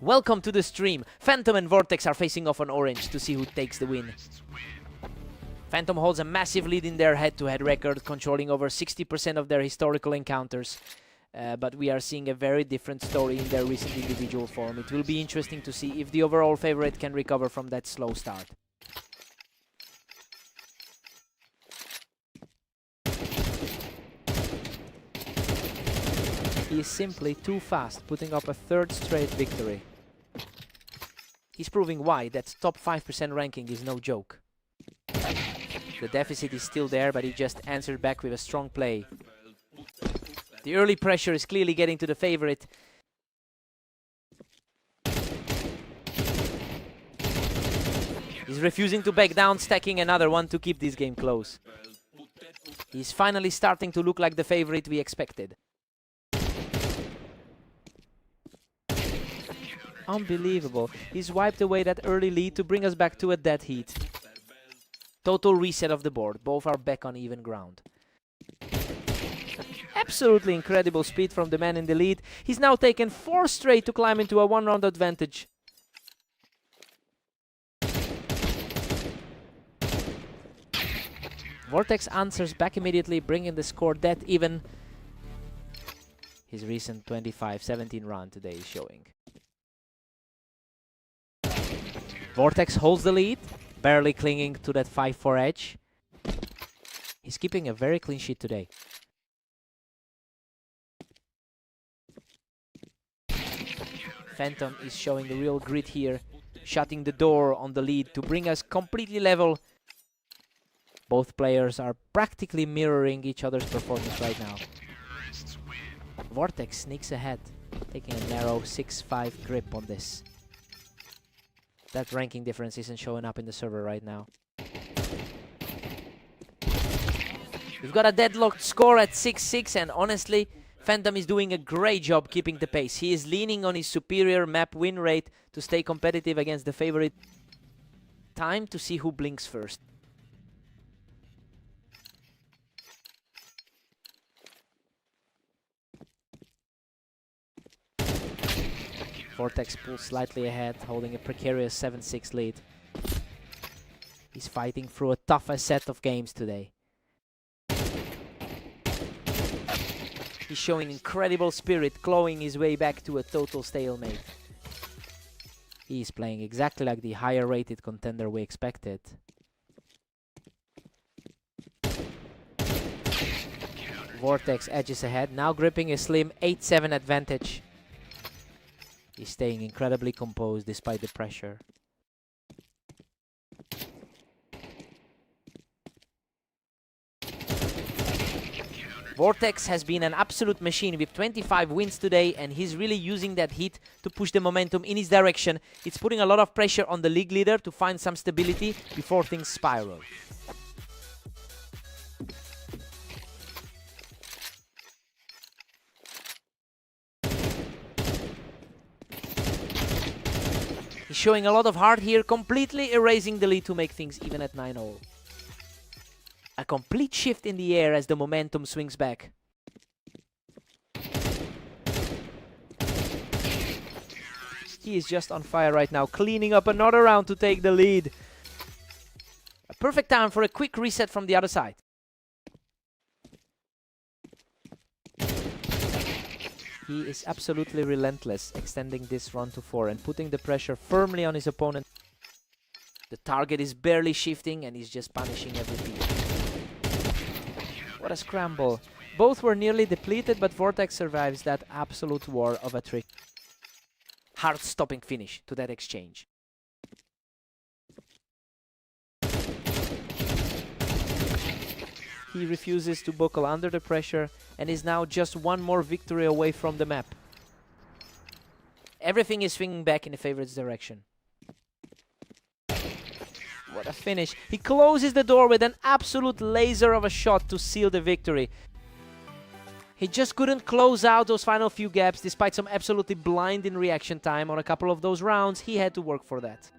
Welcome to the stream. Phantom and Vortex are facing off on orange to see who takes the win. Phantom holds a massive lead in their head-to-head record, controlling over 60% of their historical encounters. But we are seeing a very different story in their recent individual form. It will be interesting to see if the overall favorite can recover from that slow start. He is simply too fast, putting up a third straight victory. He's proving why that top 5% ranking is no joke. The deficit is still there, but he just answered back with a strong play. The early pressure is clearly getting to the favorite. He's refusing to back down, stacking another one to keep this game close. He's finally starting to look like the favorite we expected. Unbelievable. He's wiped away that early lead to bring us back to a dead heat. Total reset of the board. Both are back on even ground. Absolutely incredible speed from the man in the lead. He's now taken 4 straight to climb into a 1-round advantage. Vortex answers back immediately, bringing the score dead even. His recent 25-17 run today is showing. Vortex holds the lead, barely clinging to that 5-4 edge. He's keeping a very clean sheet today. Phantom is showing the real grit here, shutting the door on the lead to bring us completely level. Both players are practically mirroring each other's performance right now. Vortex sneaks ahead, taking a narrow 6-5 grip on this. That ranking difference isn't showing up in the server right now. We've got a deadlocked score at 6-6, and honestly, Phantom is doing a great job keeping the pace. He is leaning on his superior map win rate to stay competitive against the favorite. Time to see who blinks first. Vortex pulls slightly ahead, holding a precarious 7-6 lead. He's fighting through a tougher set of games today. He's showing incredible spirit, clawing his way back to a total stalemate. He's playing exactly like the higher rated contender we expected. Vortex edges ahead, now gripping a slim 8-7 advantage. He's staying incredibly composed despite the pressure. Vortex has been an absolute machine with 25 wins today, and he's really using that heat to push the momentum in his direction. It's putting a lot of pressure on the league leader to find some stability before things spiral. He's showing a lot of heart here, completely erasing the lead to make things even at 9-0. A complete shift in the air as the momentum swings back. He is just on fire right now, cleaning up another round to take the lead. A perfect time for a quick reset from the other side. He is absolutely relentless, extending this run to 4 and putting the pressure firmly on his opponent. The target is barely shifting and he's just punishing every piece. What a scramble. Both were nearly depleted, but Vortex survives that absolute war of a trick. Heart-stopping finish to that exchange. He refuses to buckle under the pressure and is now just one more victory away from the map. Everything is swinging back in the favorite's direction. What a finish. He closes the door with an absolute laser of a shot to seal the victory. He just couldn't close out those final few gaps despite some absolutely blinding reaction time on a couple of those rounds. He had to work for that.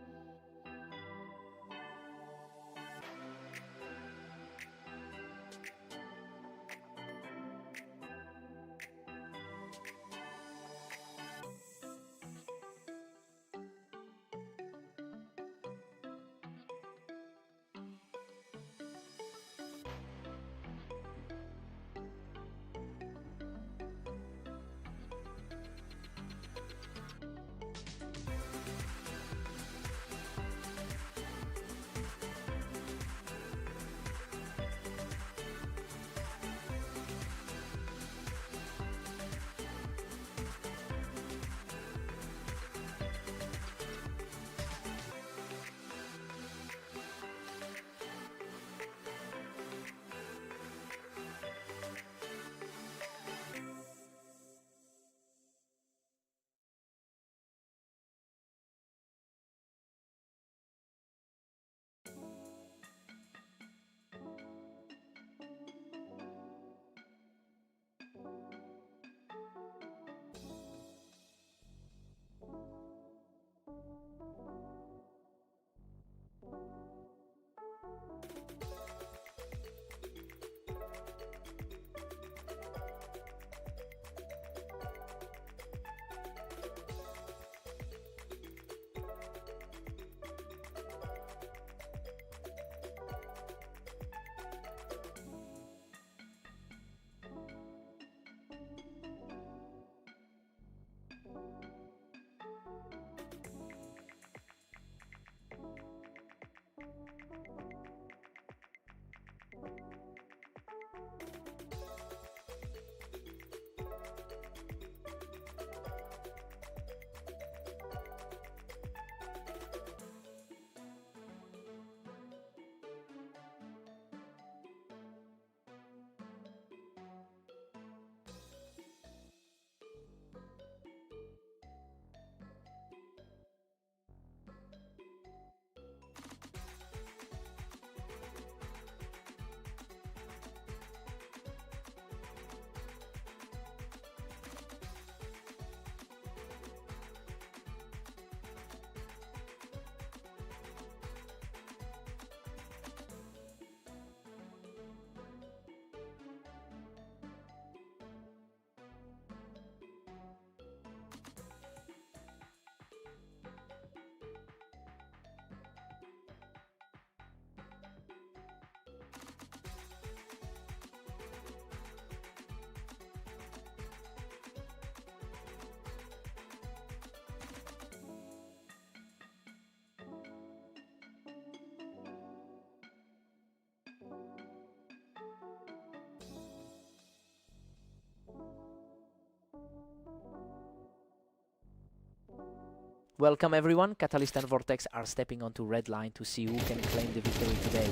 Welcome everyone, Catalyst and Vortex are stepping onto red line to see who can claim the victory today.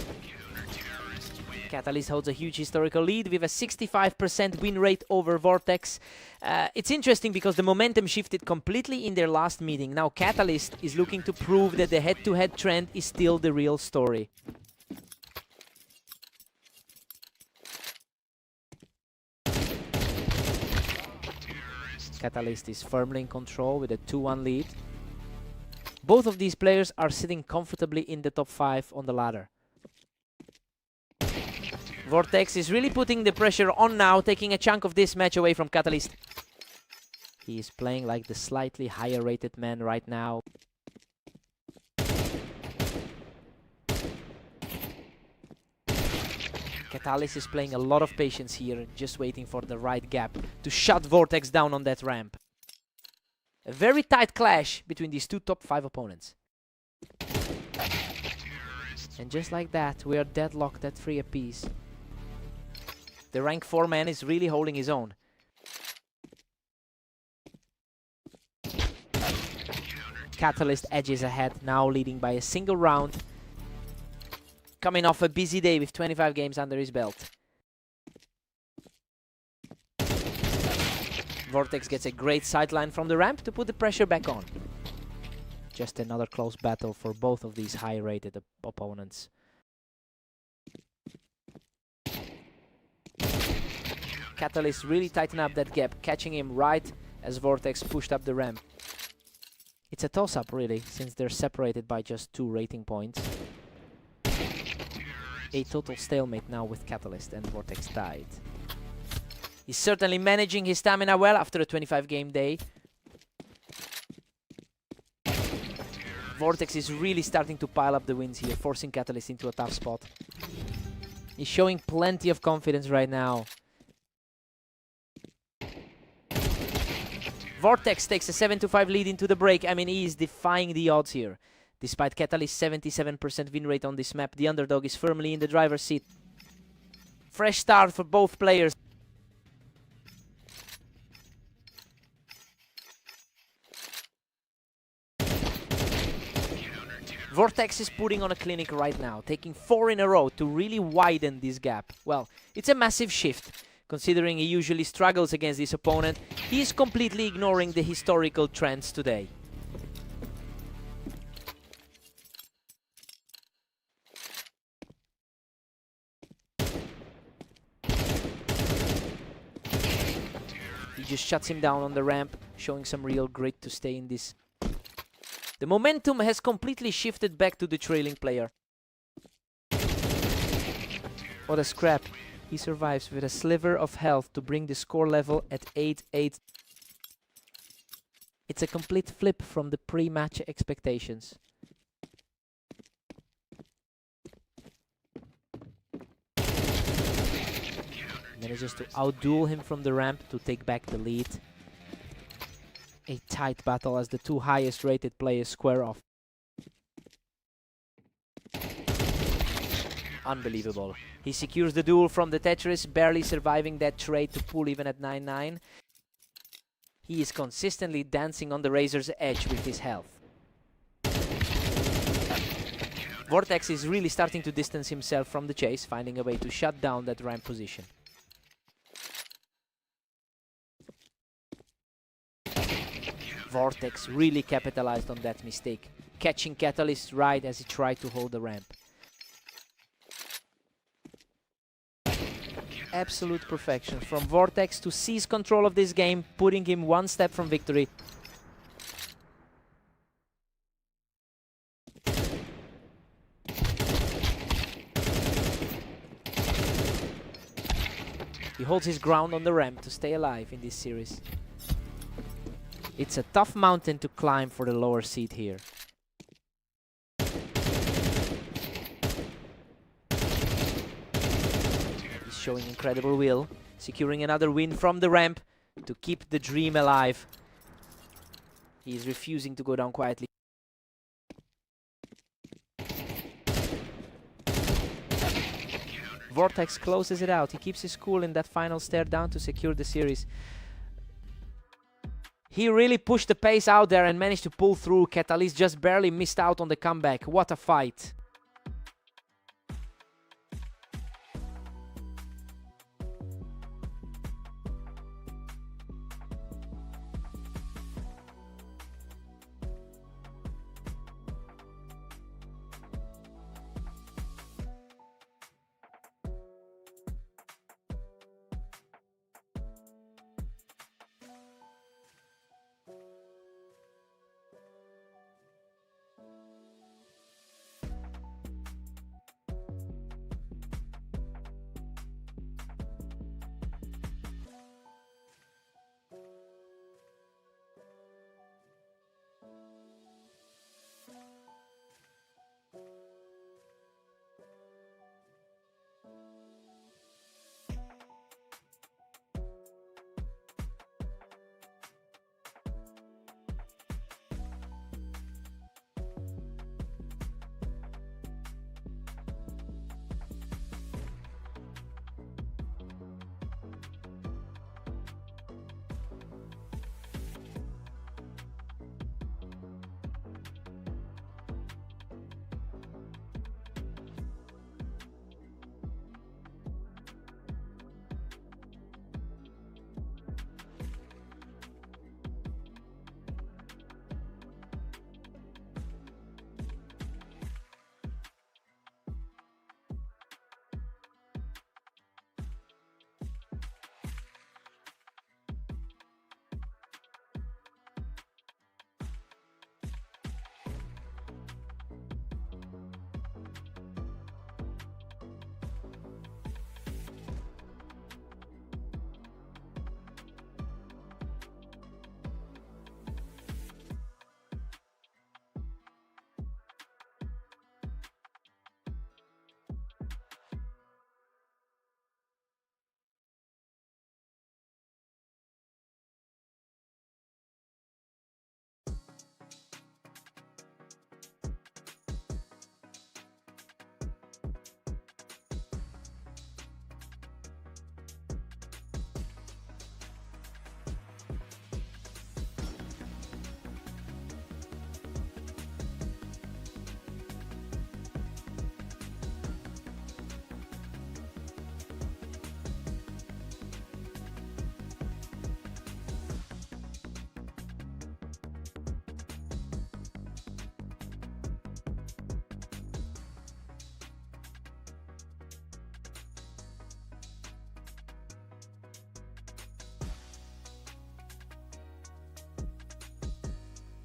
Catalyst holds a huge historical lead with a 65% win rate over Vortex. It's interesting because the momentum shifted completely in their last meeting. Now Catalyst is looking to prove that the head-to-head trend is still the real story. Catalyst is firmly in control with a 2-1 lead. Both of these players are sitting comfortably in the top 5 on the ladder. Vortex is really putting the pressure on now, taking a chunk of this match away from Catalyst. He is playing like the slightly higher rated man right now. Catalyst is playing a lot of patience here, just waiting for the right gap to shut Vortex down on that ramp. A very tight clash between these two top 5 opponents. And just like that, we are deadlocked at 3 apiece. The rank 4 man is really holding his own. Catalyst edges ahead, now leading by a single round. Coming off a busy day with 25 games under his belt. Vortex gets a great sideline from the ramp to put the pressure back on. Just another close battle for both of these high-rated opponents. Catalyst really tightened up that gap, catching him right as Vortex pushed up the ramp. It's a toss-up really, since they're separated by just 2 rating points. A total stalemate now with Catalyst and Vortex tied. He's certainly managing his stamina well after a 25-game day. Vortex is really starting to pile up the wins here, forcing Catalyst into a tough spot. He's showing plenty of confidence right now. Vortex takes a 7-5 lead into the break. I mean, he is defying the odds here. Despite Catalyst's 77% win rate on this map, the underdog is firmly in the driver's seat. Fresh start for both players. Vortex is putting on a clinic right now, taking 4 in a row to really widen this gap. Well, it's a massive shift. Considering he usually struggles against this opponent, he is completely ignoring the historical trends today. He just shuts him down on the ramp, showing some real grit to stay in this. The momentum has completely shifted back to the trailing player. What a scrap. He survives with a sliver of health to bring the score level at 8-8. It's a complete flip from the pre-match expectations. Manages to outduel him from the ramp to take back the lead. A tight battle as the 2 highest rated players square off. Unbelievable. He secures the duel from the Tetris, barely surviving that trade to pull even at 9-9. He is consistently dancing on the razor's edge with his health. Vortex is really starting to distance himself from the chase, finding a way to shut down that ramp position. Vortex really capitalized on that mistake, catching Catalyst right as he tried to hold the ramp. Absolute perfection from Vortex to seize control of this game, putting him 1 step from victory. He holds his ground on the ramp to stay alive in this series. It's a tough mountain to climb for the lower seed here. He's showing incredible will, securing another win from the ramp to keep the dream alive. He is refusing to go down quietly. Vortex closes it out. He keeps his cool in that final stare down to secure the series. He really pushed the pace out there and managed to pull through. Catalyst just barely missed out on the comeback. What a fight.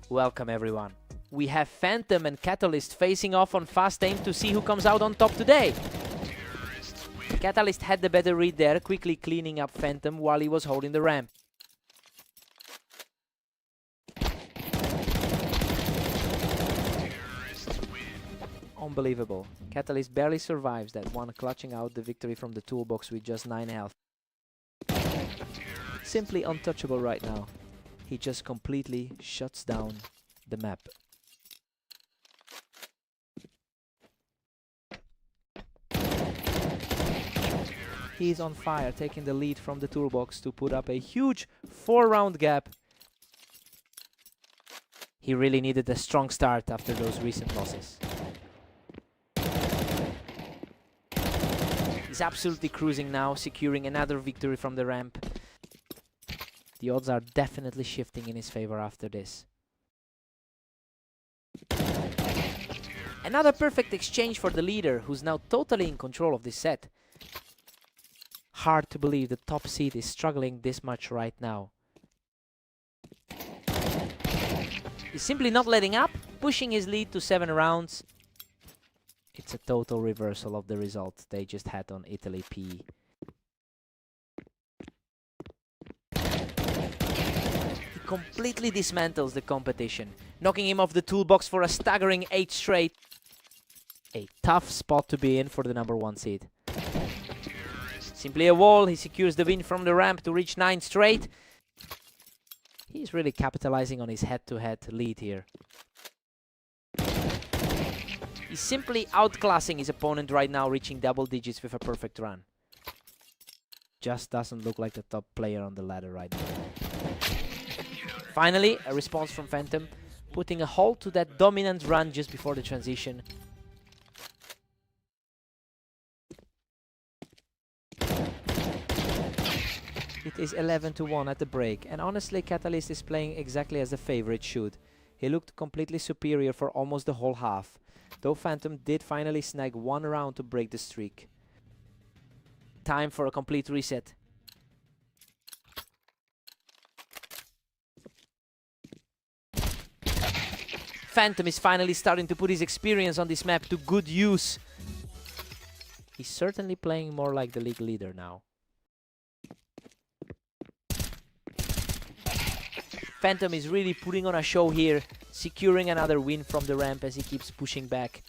Welcome everyone. We have Phantom and Catalyst facing off on fast aim to see who comes out on top today. Catalyst had the better read there, quickly cleaning up Phantom while he was holding the ramp. Unbelievable. Catalyst barely survives that one, clutching out the victory from the toolbox with just 9 health. Simply untouchable right now. He just completely shuts down the map. He's on fire, taking the lead from the toolbox to put up a huge 4-round gap. He really needed a strong start after those recent losses. He's absolutely cruising now, securing another victory from the ramp. The odds are definitely shifting in his favor after this. Another perfect exchange for the leader, who's now totally in control of this set. Hard to believe the top seed is struggling this much right now. He's simply not letting up, pushing his lead to 7 rounds. It's a total reversal of the result they just had on Italy PE. Completely dismantles the competition, knocking him off the toolbox for a staggering 8 straight. A tough spot to be in for the #1 seed. Simply a wall, he secures the win from the ramp to reach 9 straight. He's really capitalizing on his head-to-head lead here. He's simply outclassing his opponent right now, reaching double digits with a perfect run. Just doesn't look like the top player on the ladder right now. Finally, a response from Phantom, putting a halt to that dominant run just before the transition. It is 11-1 at the break, and honestly Catalyst is playing exactly as the favorite should. He looked completely superior for almost the whole half, though Phantom did finally snag one round to break the streak. Time for a complete reset. Phantom is finally starting to put his experience on this map to good use. He's certainly playing more like the league leader now. Phantom is really putting on a show here, securing another win from the ramp as he keeps pushing back.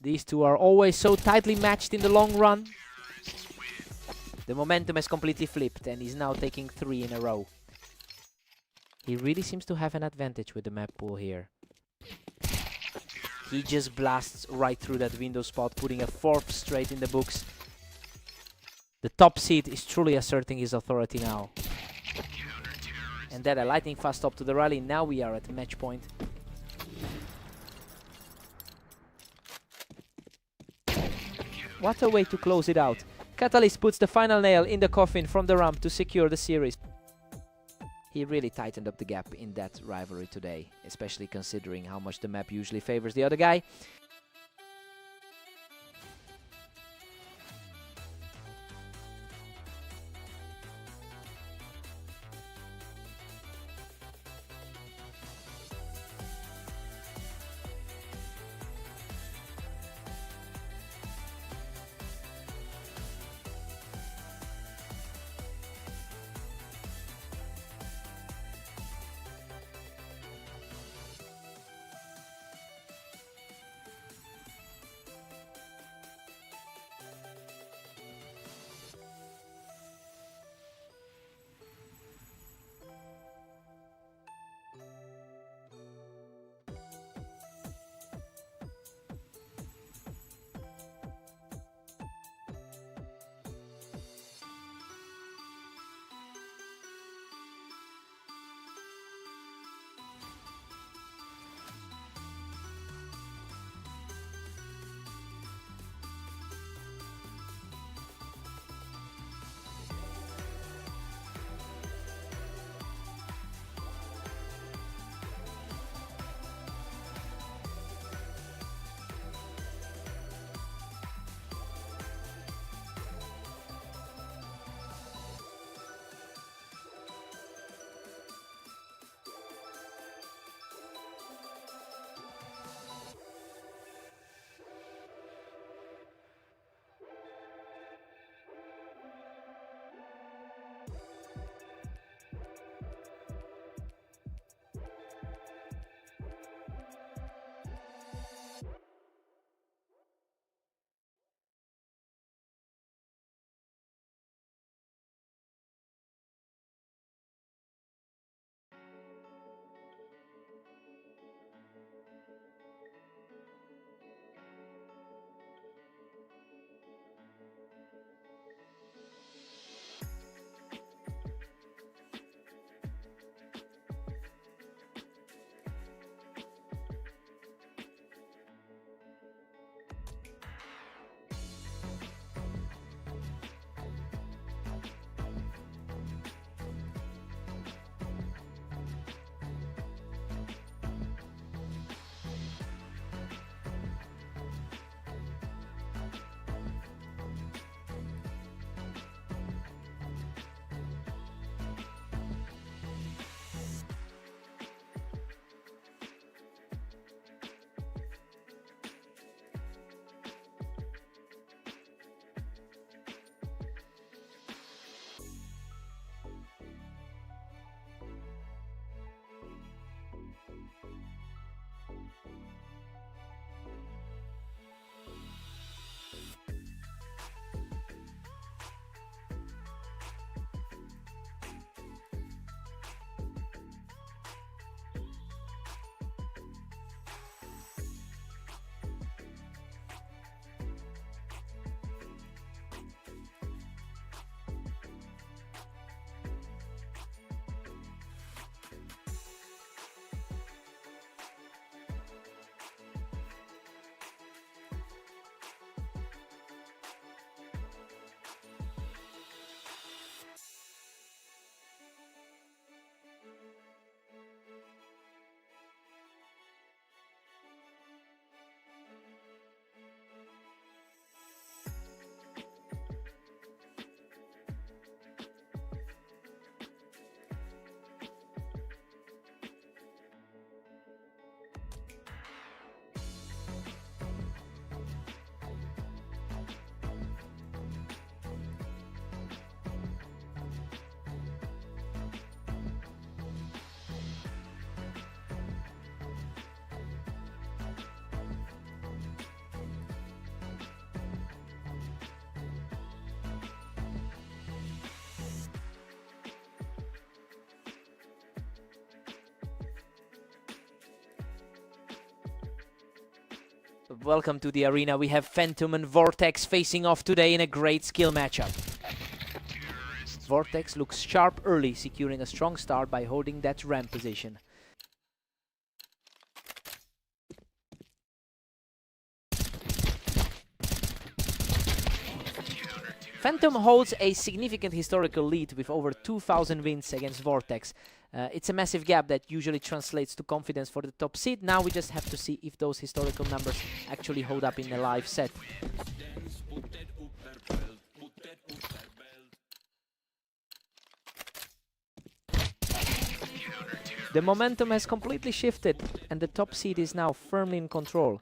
These two are always so tightly matched in the long run. The momentum has completely flipped and he's now taking 3 in a row. He really seems to have an advantage with the map pool here. He just blasts right through that window spot, putting a 4th straight in the books. The top seed is truly asserting his authority now. And that a lightning fast stop to the rally. Now we are at match point. What a way to close it out. Catalyst puts the final nail in the coffin from the ramp to secure the series. He really tightened up the gap in that rivalry today, especially considering how much the map usually favors the other guy. Welcome to the arena. We have Phantom and Vortex facing off today in a great skill matchup. Vortex looks sharp early, securing a strong start by holding that ramp position. Phantom holds a significant historical lead with over 2,000 wins against Vortex. It's a massive gap that usually translates to confidence for the top seed. Now we just have to see if those historical numbers actually hold up in a live set. The momentum has completely shifted and the top seed is now firmly in control.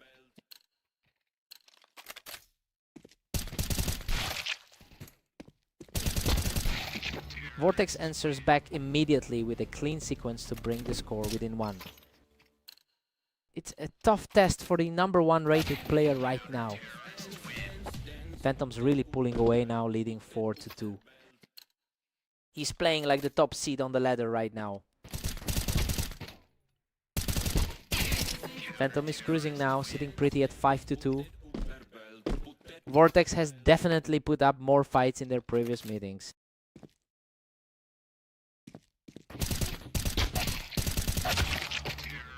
Vortex answers back immediately with a clean sequence to bring the score within one. It's a tough test for the #1 rated player right now. Phantom's really pulling away now, leading 4-2. He's playing like the top seed on the ladder right now. Phantom is cruising now, sitting pretty at 5-2. Vortex has definitely put up more fights in their previous meetings.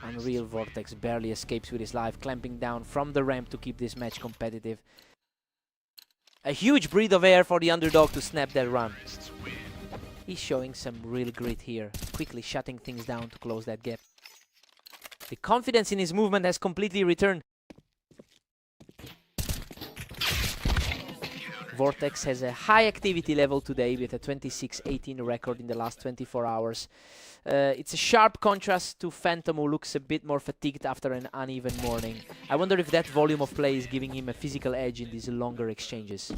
Unreal Vortex barely escapes with his life, clamping down from the ramp to keep this match competitive. A huge breath of air for the underdog to snap that run. He's showing some real grit here, quickly shutting things down to close that gap. The confidence in his movement has completely returned. Vortex has a high activity level today with a 26-18 record in the last 24 hours. It's a sharp contrast to Phantom, who looks a bit more fatigued after an uneven morning. I wonder if that volume of play is giving him a physical edge in these longer exchanges.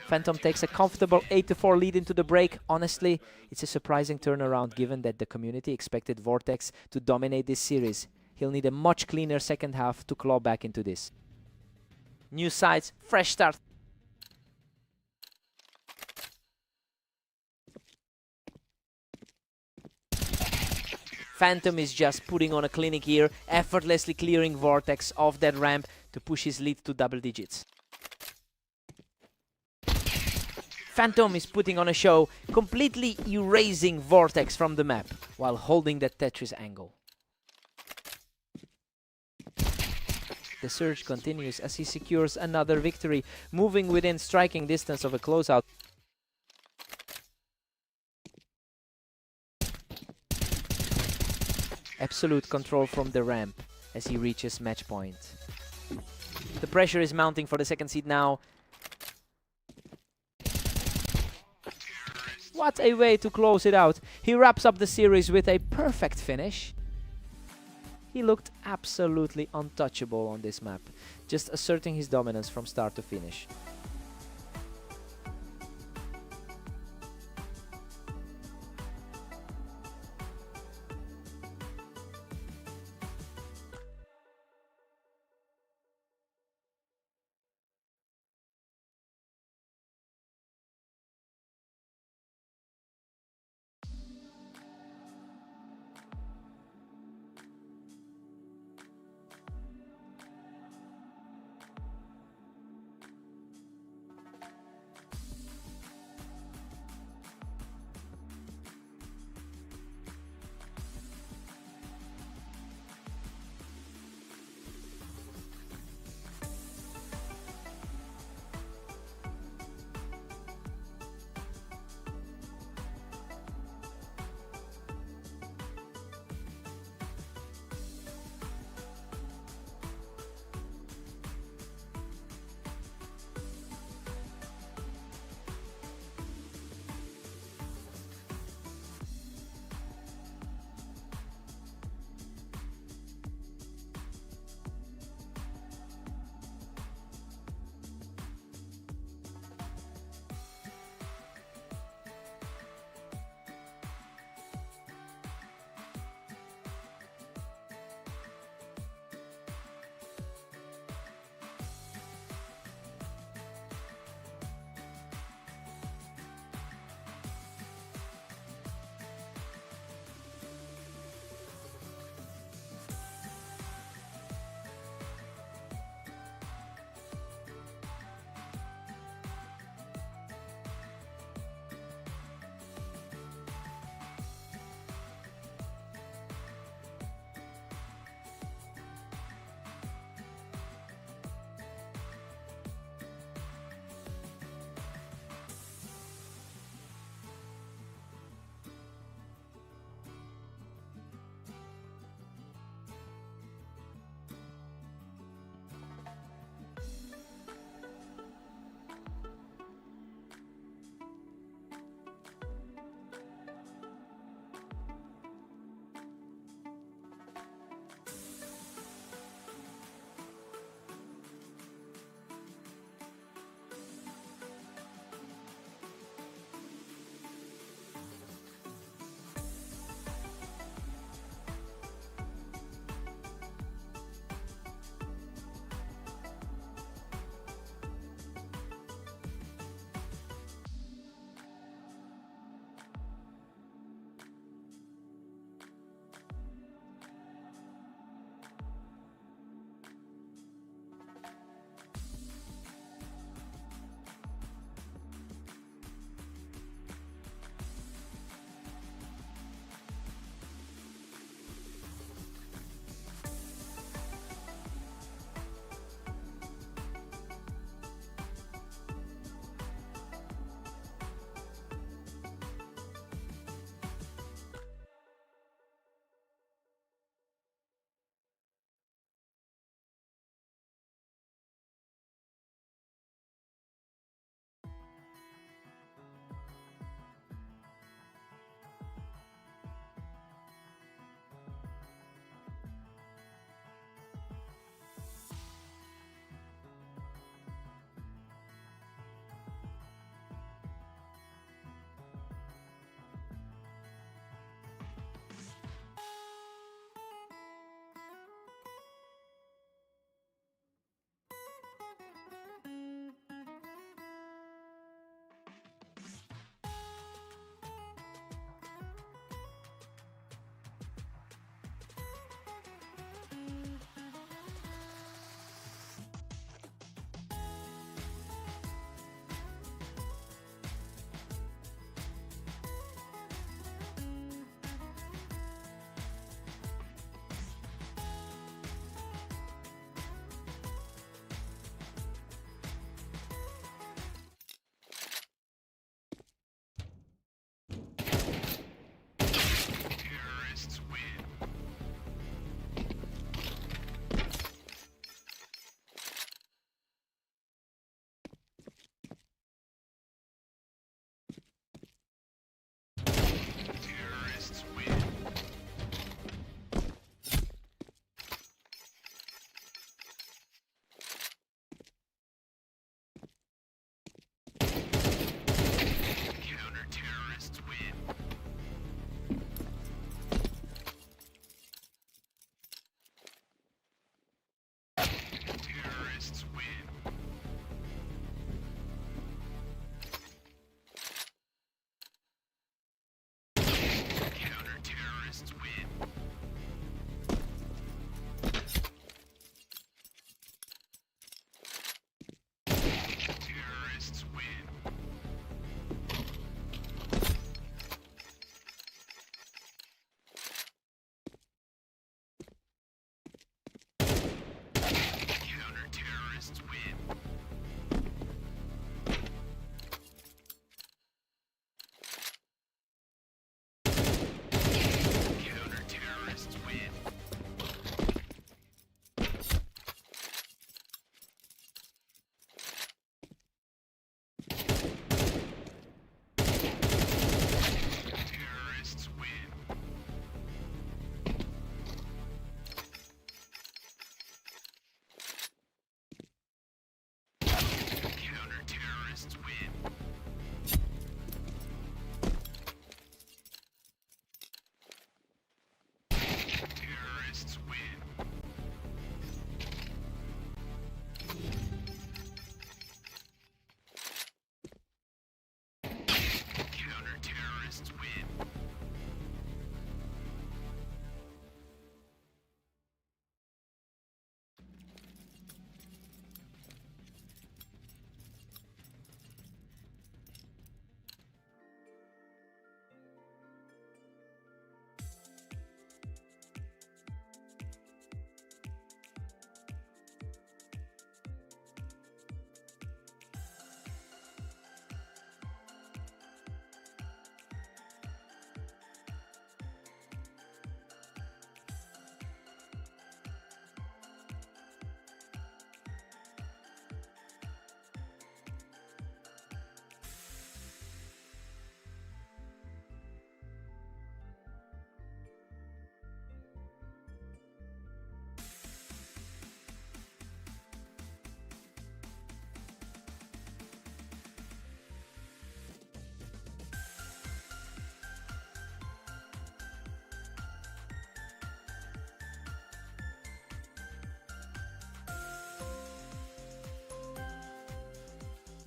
Phantom takes a comfortable 8-4 lead into the break. Honestly, it's a surprising turnaround given that the community expected Vortex to dominate this series. He'll need a much cleaner second half to claw back into this. New sides, fresh start. Phantom is just putting on a clinic here, effortlessly clearing Vortex off that ramp to push his lead to double digits. Phantom is putting on a show, completely erasing Vortex from the map while holding that Tetris angle. The surge continues as he secures another victory, moving within striking distance of a closeout. Absolute control from the ramp as he reaches match point. The pressure is mounting for the second seed now. What a way to close it out. He wraps up the series with a perfect finish. He looked absolutely untouchable on this map, just asserting his dominance from start to finish.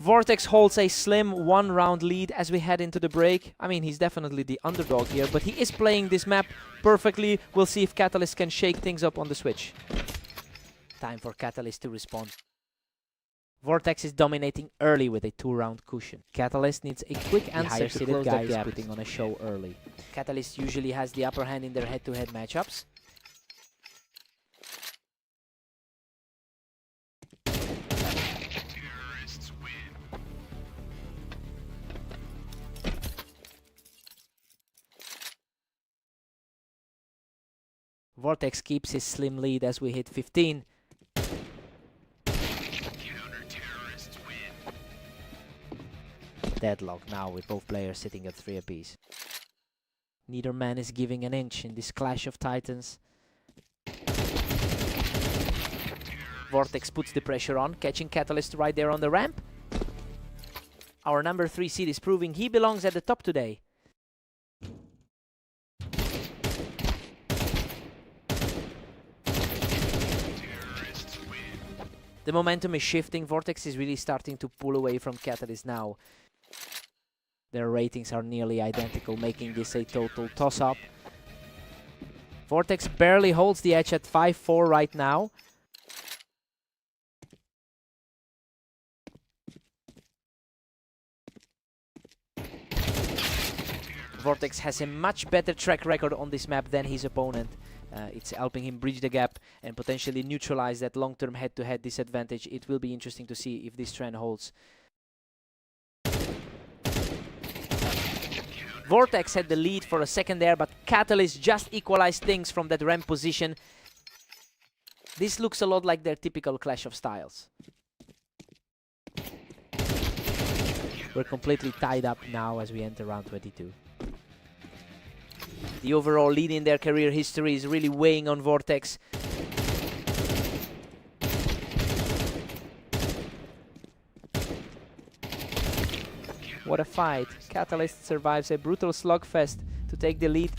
Vortex holds a slim one-round lead as we head into the break. I mean, he's definitely the underdog here, but he is playing this map perfectly. We'll see if Catalyst can shake things up on the switch. Time for Catalyst to respond. Vortex is dominating early with a 2-round cushion. Catalyst needs a quick answer to close that gap, putting on a show early. Catalyst usually has the upper hand in their head-to-head matchups. Vortex keeps his slim lead as we hit 15. Deadlock now with both players sitting at 3 apiece. Neither man is giving an inch in this clash of titans. Vortex puts the pressure on, catching Catalyst right there on the ramp. Our number 3 seed is proving he belongs at the top today. The momentum is shifting. Vortex is really starting to pull away from Catalyst now. Their ratings are nearly identical, making this a total toss-up. Vortex barely holds the edge at 5-4 right now. Vortex has a much better track record on this map than his opponent. It's helping him bridge the gap and potentially neutralize that long-term head-to-head disadvantage. It will be interesting to see if this trend holds. Vortex had the lead for a second there, but Catalyst just equalized things from that ramp position. This looks a lot like their typical clash of styles. We're completely tied up now as we enter round 22. The overall lead in their career history is really weighing on Vortex. What a fight. Catalyst survives a brutal slugfest to take the lead.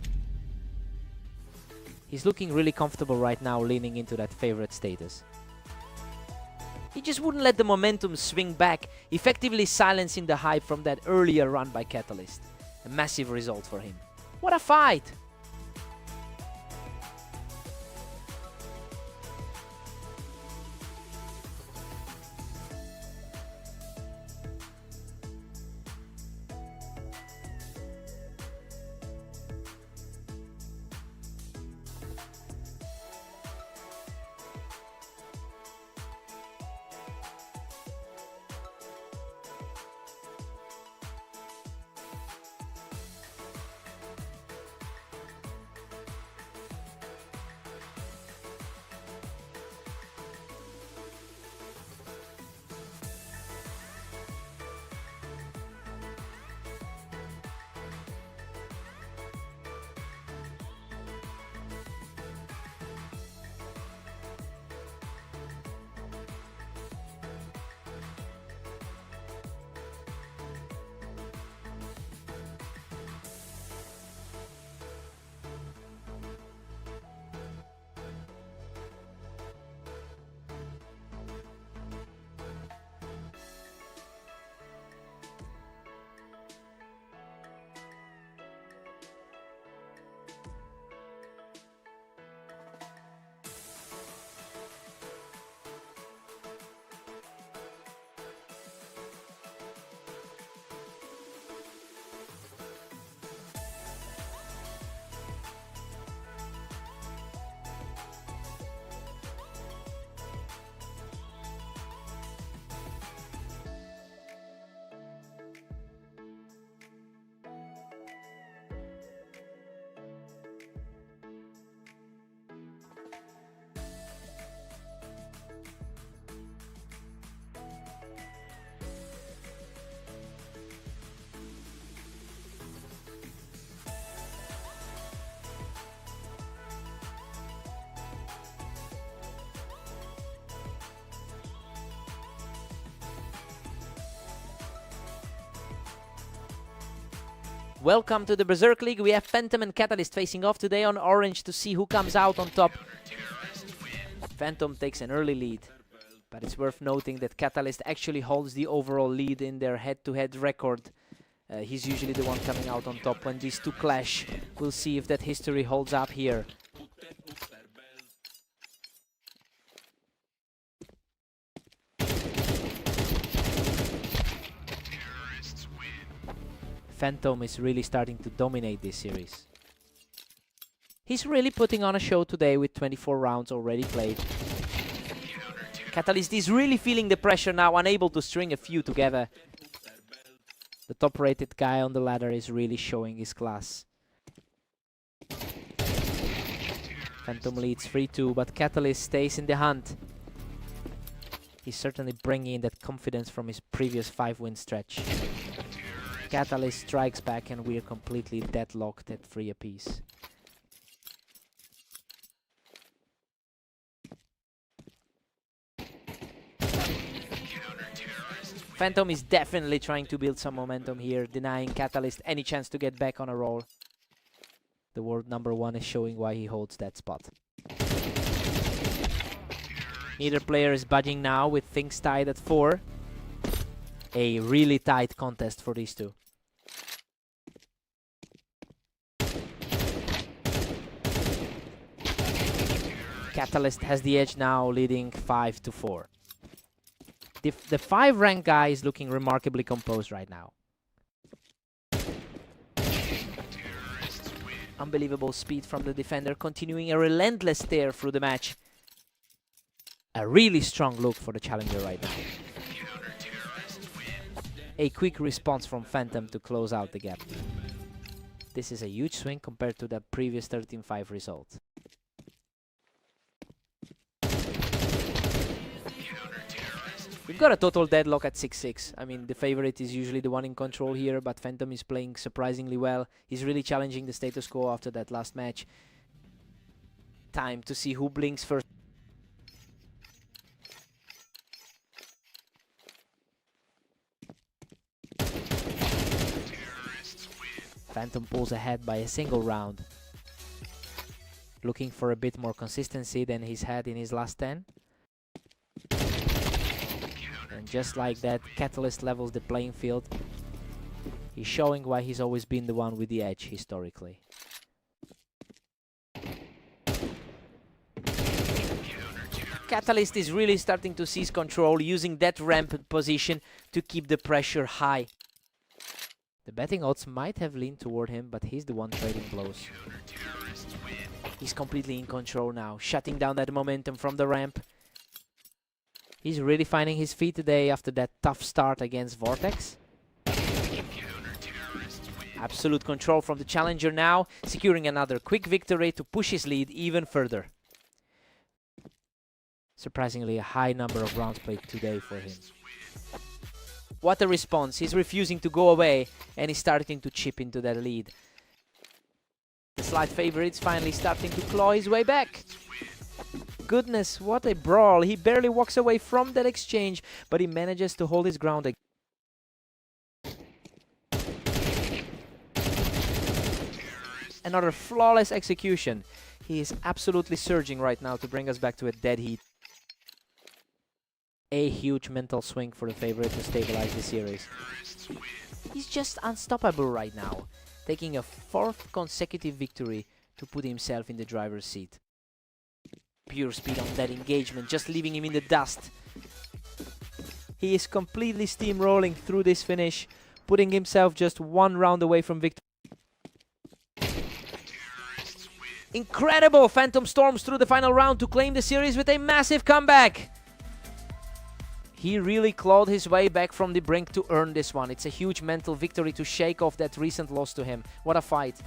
He's looking really comfortable right now, leaning into that favorite status. He just wouldn't let the momentum swing back, effectively silencing the hype from that earlier run by Catalyst. A massive result for him. What a fight! Welcome to the Berserk League. We have Phantom and Catalyst facing off today on Orange to see who comes out on top. Phantom takes an early lead. But it's worth noting that Catalyst actually holds the overall lead in their head-to-head record. He's usually the one coming out on top when these two clash. We'll see if that history holds up here. Phantom is really starting to dominate this series. He's really putting on a show today with 24 rounds already played. Catalyst is really feeling the pressure now, unable to string a few together. The top-rated guy on the ladder is really showing his class. Phantom leads 3-2, but Catalyst stays in the hunt. He's certainly bringing in that confidence from his previous 5-win stretch. Catalyst strikes back and we're completely deadlocked at 3 apiece. Phantom is definitely trying to build some momentum here, denying Catalyst any chance to get back on a roll. The world #1 is showing why he holds that spot. Neither player is budging now, with things tied at 4. A really tight contest for these two. Catalyst has the edge now, leading 5-4. The 5 rank guy is looking remarkably composed right now. Unbelievable speed from the defender, continuing a relentless stare through the match. A really strong look for the challenger right now. A quick response from Phantom to close out the gap. This is a huge swing compared to the previous 13-5 result. We've got a total deadlock at 6-6. I mean, the favorite is usually the one in control here, but Phantom is playing surprisingly well. He's really challenging the status quo after that last match. Time to see who blinks first. Phantom pulls ahead by a single round. Looking for a bit more consistency than he's had in his last 10. And just like that, Catalyst levels the playing field. He's showing why he's always been the one with the edge historically. Catalyst is really starting to seize control, using that ramp position to keep the pressure high. The betting odds might have leaned toward him, but he's the one trading blows. He's completely in control now, shutting down that momentum from the ramp. He's really finding his feet today after that tough start against Vortex. Absolute control from the challenger now, securing another quick victory to push his lead even further. Surprisingly, a high number of rounds played today for him. What a response. He's refusing to go away, and he's starting to chip into that lead. The slight favorite's finally starting to claw his way back. Goodness, what a brawl. He barely walks away from that exchange, but he manages to hold his ground again. Another flawless execution. He is absolutely surging right now to bring us back to a dead heat. A huge mental swing for the favorite to stabilize the series. He's just unstoppable right now, taking a 4th consecutive victory to put himself in the driver's seat. Pure speed on that engagement, just leaving him in the dust. He is completely steamrolling through this finish, putting himself just 1 round away from victory. Incredible! Phantom storms through the final round to claim the series with a massive comeback. He really clawed his way back from the brink to earn this one. It's a huge mental victory to shake off that recent loss to him. What a fight.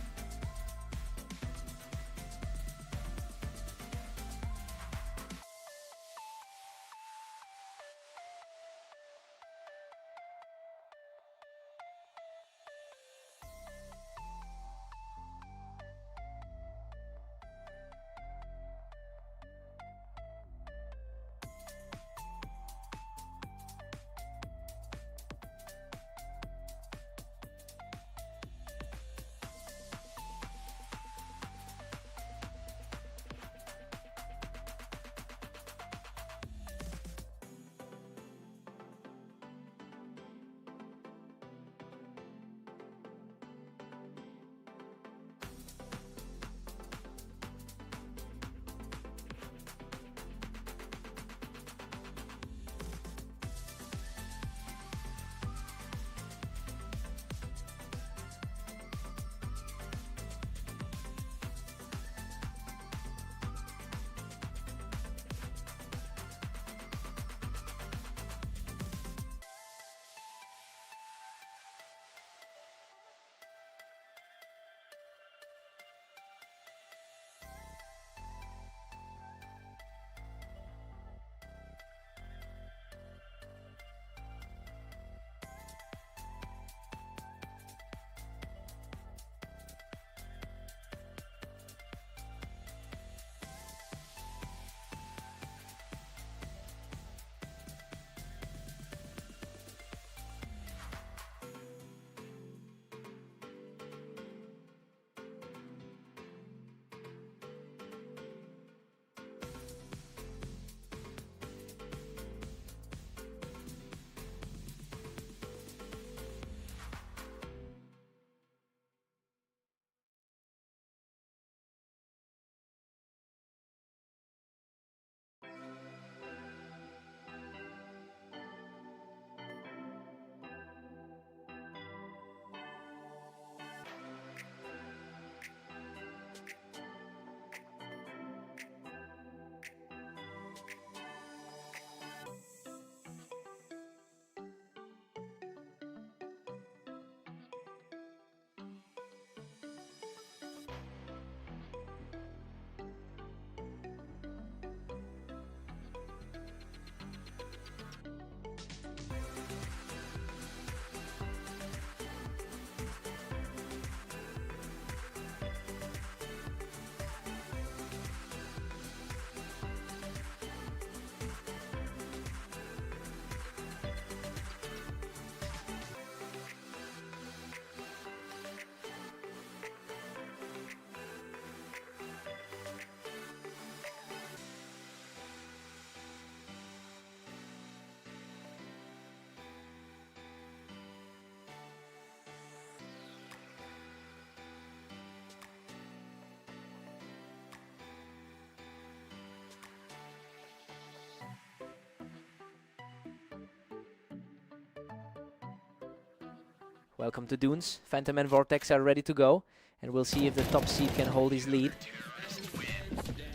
Welcome to Dunes. Phantom and Vortex are ready to go, and we'll see if the top seed can hold his lead.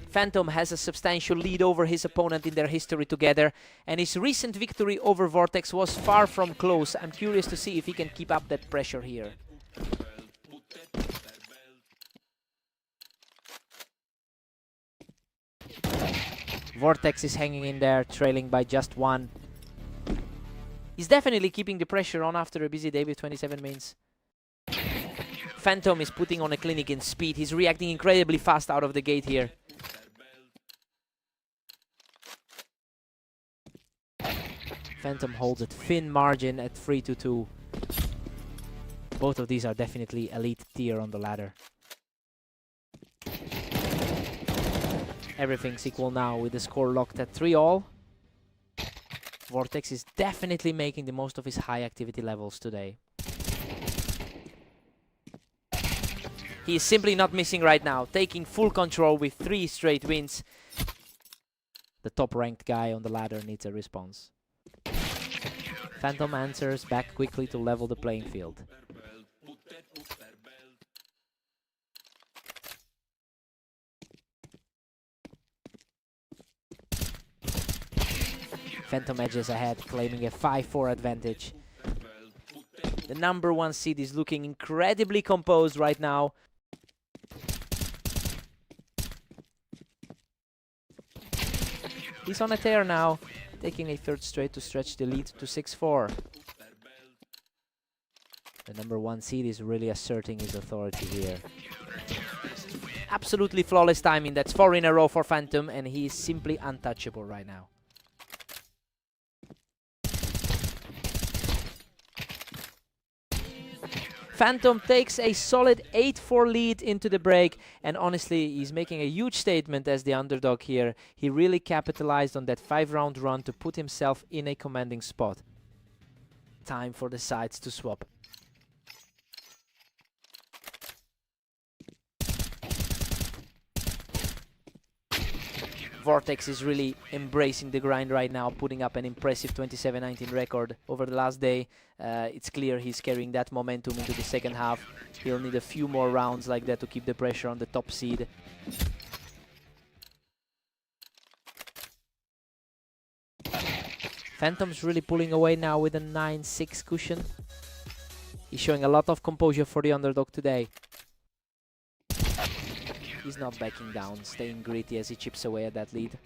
Phantom has a substantial lead over his opponent in their history together, and his recent victory over Vortex was far from close. I'm curious to see if he can keep up that pressure here. Vortex is hanging in there, trailing by just 1. He's definitely keeping the pressure on after a busy day with 27 mains. Phantom is putting on a clinic in speed. He's reacting incredibly fast out of the gate here. Phantom holds a thin margin at 3-2. Both of these are definitely elite tier on the ladder. Everything's equal now with the score locked at 3-all. Vortex is definitely making the most of his high activity levels today. He is simply not missing right now, taking full control with 3 straight wins. The top ranked guy on the ladder needs a response. Phantom answers back quickly to level the playing field. Phantom edges ahead, claiming a 5-4 advantage. The number 1 seed is looking incredibly composed right now. He's on a tear now, taking a 3rd straight to stretch the lead to 6-4. The number 1 seed is really asserting his authority here. Absolutely flawless timing. That's 4 in a row for Phantom, and he is simply untouchable right now. Phantom takes a solid 8-4 lead into the break, and honestly, he's making a huge statement as the underdog here. He really capitalized on that 5-round run to put himself in a commanding spot. Time for the sides to swap. Vortex is really embracing the grind right now, putting up an impressive 27-19 record over the last day. It's clear he's carrying that momentum into the second half. He'll need a few more rounds like that to keep the pressure on the top seed. Phantom's really pulling away now with a 9-6 cushion. He's showing a lot of composure for the underdog today. He's not backing down, staying gritty as he chips away at that lead.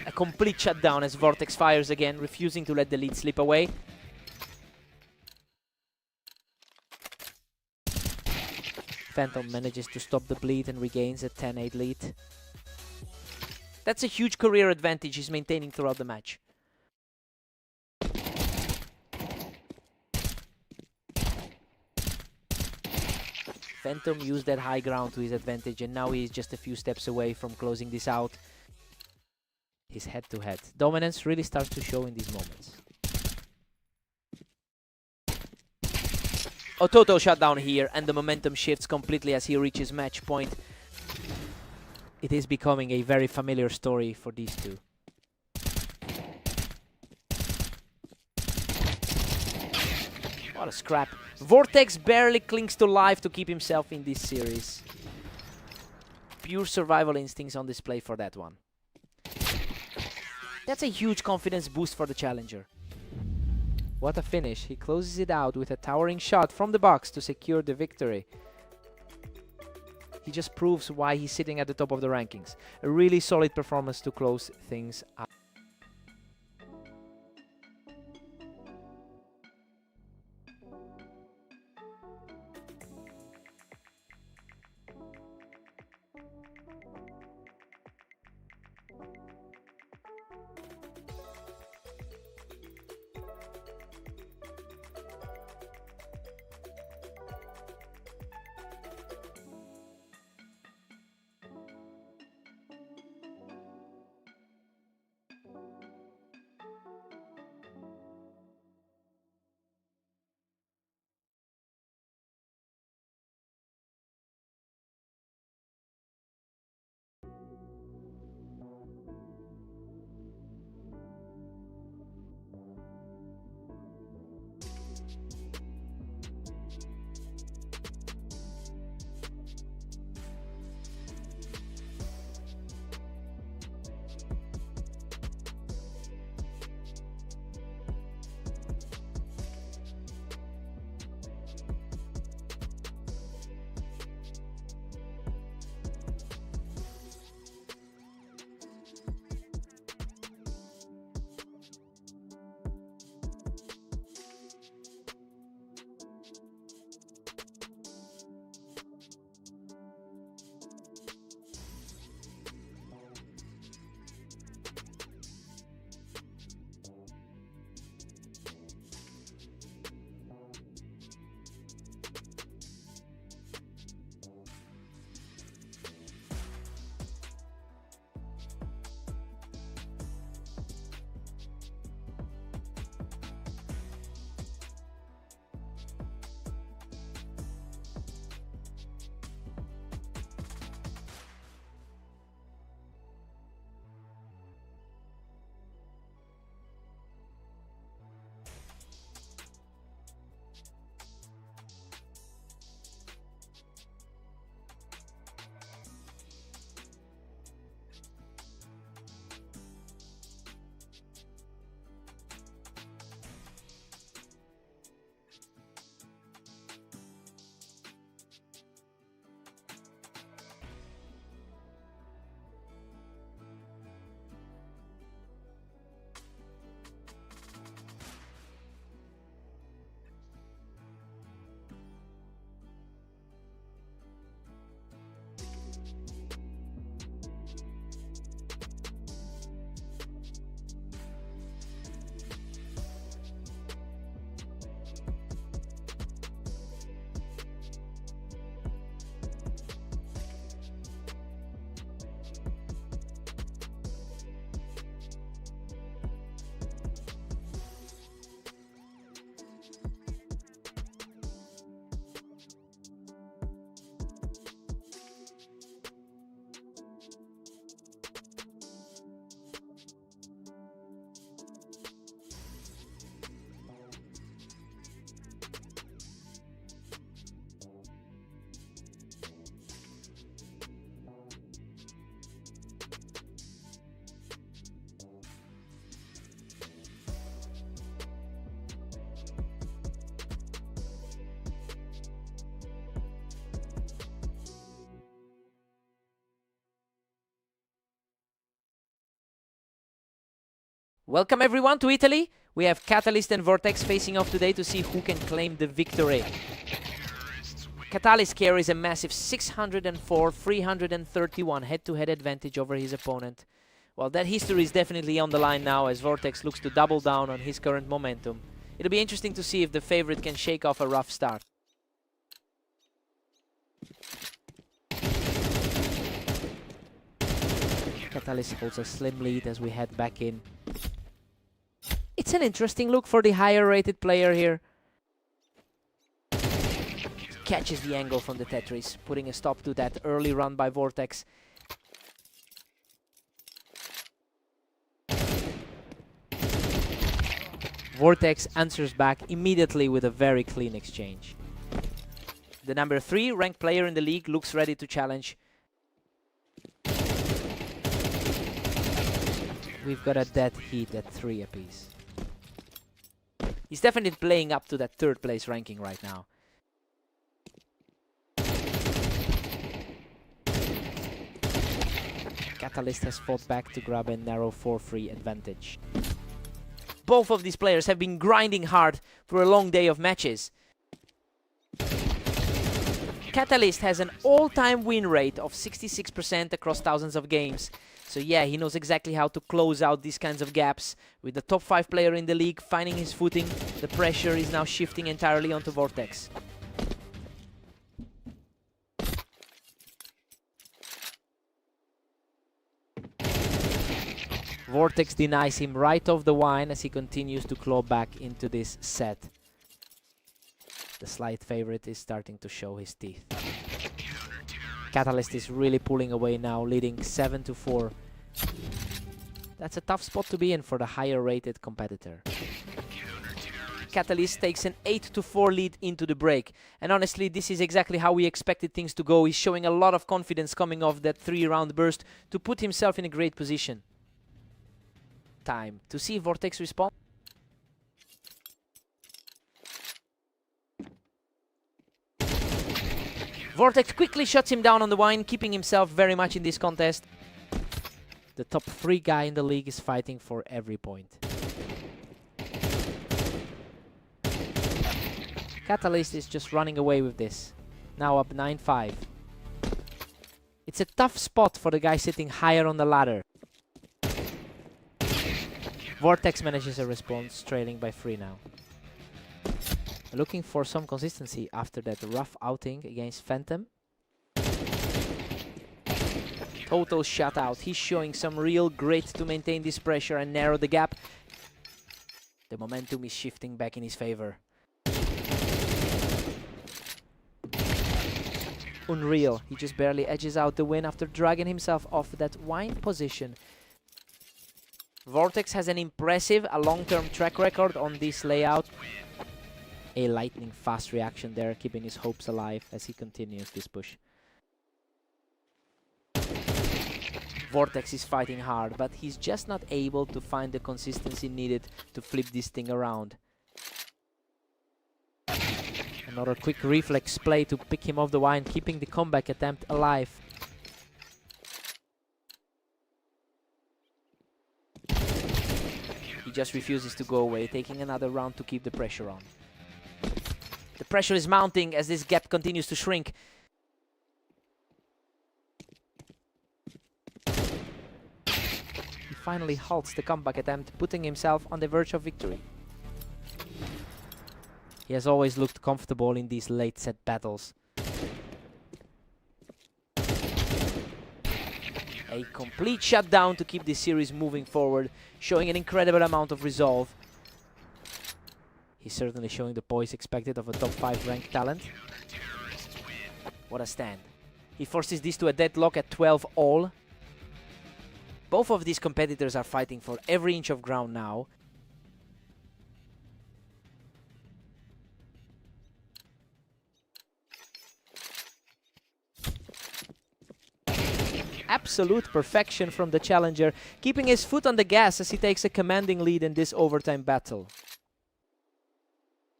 A complete shutdown as Vortex fires again, refusing to let the lead slip away. Phantom manages to stop the bleed and regains a 10-8 lead. That's a huge career advantage he's maintaining throughout the match. Phantom used that high ground to his advantage, and now he's just a few steps away from closing this out. His head-to-head dominance really starts to show in these moments. A total shutdown here, and the momentum shifts completely as he reaches match point. It is becoming a very familiar story for these two. What a scrap. Vortex barely clings to life to keep himself in this series. Pure survival instincts on display for that one. That's a huge confidence boost for the challenger. What a finish. He closes it out with a towering shot from the box to secure the victory. He just proves why he's sitting at the top of the rankings. A really solid performance to close things out. Welcome everyone to Italy. We have Catalyst and Vortex facing off today to see who can claim the victory. Catalyst carries a massive 604-331 head-to-head advantage over his opponent. Well, that history is definitely on the line now as Vortex looks to double down on his current momentum. It'll be interesting to see if the favorite can shake off a rough start. Catalyst holds a slim lead as we head back in. It's an interesting look for the higher rated player here. Catches the angle from the Tetris, putting a stop to that early run by Vortex. Vortex answers back immediately with a very clean exchange. The number 3 ranked player in the league looks ready to challenge. We've got a dead heat at 3 apiece. He's definitely playing up to that 3rd place ranking right now. Catalyst has fought back to grab a narrow 4-3 advantage. Both of these players have been grinding hard for a long day of matches. Catalyst has an all-time win rate of 66% across thousands of games. So yeah, he knows exactly how to close out these kinds of gaps. With the top 5 player in the league finding his footing, the pressure is now shifting entirely onto Vortex. Vortex denies him right off the wine as he continues to claw back into this set. The slight favorite is starting to show his teeth. Catalyst is really pulling away now, leading 7-4. That's a tough spot to be in for the higher rated competitor. Catalyst takes an 8-4 lead into the break. And honestly, this is exactly how we expected things to go. He's showing a lot of confidence coming off that 3-round burst to put himself in a great position. Time to see Vortex respond. Vortex quickly shuts him down on the wine, keeping himself very much in this contest. The top 3 guy in the league is fighting for every point. Catalyst is just running away with this. Now up 9-5. It's a tough spot for the guy sitting higher on the ladder. Vortex manages a response, trailing by 3 now. Looking for some consistency after that rough outing against Phantom. Total shutout. He's showing some real grit to maintain this pressure and narrow the gap. The momentum is shifting back in his favor. Unreal. He just barely edges out the win after dragging himself off that wine position. Vortex has an impressive, long-term track record on this layout. A lightning fast reaction there, keeping his hopes alive as he continues this push. Vortex is fighting hard, but he's just not able to find the consistency needed to flip this thing around. Another quick reflex play to pick him off the wine, keeping the comeback attempt alive. He just refuses to go away, taking another round to keep the pressure on. The pressure is mounting as this gap continues to shrink. He finally halts the comeback attempt, putting himself on the verge of victory. He has always looked comfortable in these late set battles. A complete shutdown to keep this series moving forward, showing an incredible amount of resolve. He's certainly showing the poise expected of a top 5 ranked talent. What a stand. He forces this to a deadlock at 12 all. Both of these competitors are fighting for every inch of ground now. Absolute perfection from the challenger, keeping his foot on the gas as he takes a commanding lead in this overtime battle.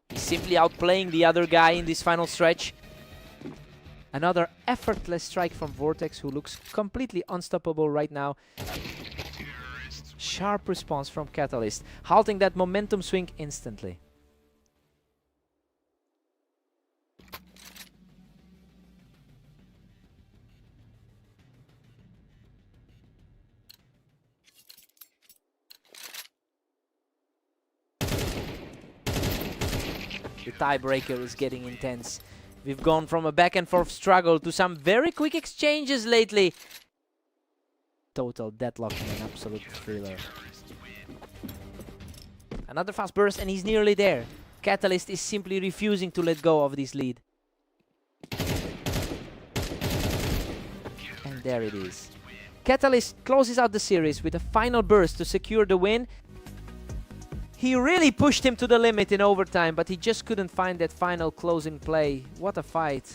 He's simply outplaying the other guy in this final stretch. Another effortless strike from Vortex, who looks completely unstoppable right now. Sharp response from Catalyst, halting that momentum swing instantly. The tiebreaker is getting intense. We've gone from a back and forth struggle to some very quick exchanges lately. Total deadlock and an absolute thriller. Another fast burst and he's nearly there. Catalyst is simply refusing to let go of this lead. And there it is. Catalyst closes out the series with a final burst to secure the win. He really pushed him to the limit in overtime, but he just couldn't find that final closing play. What a fight.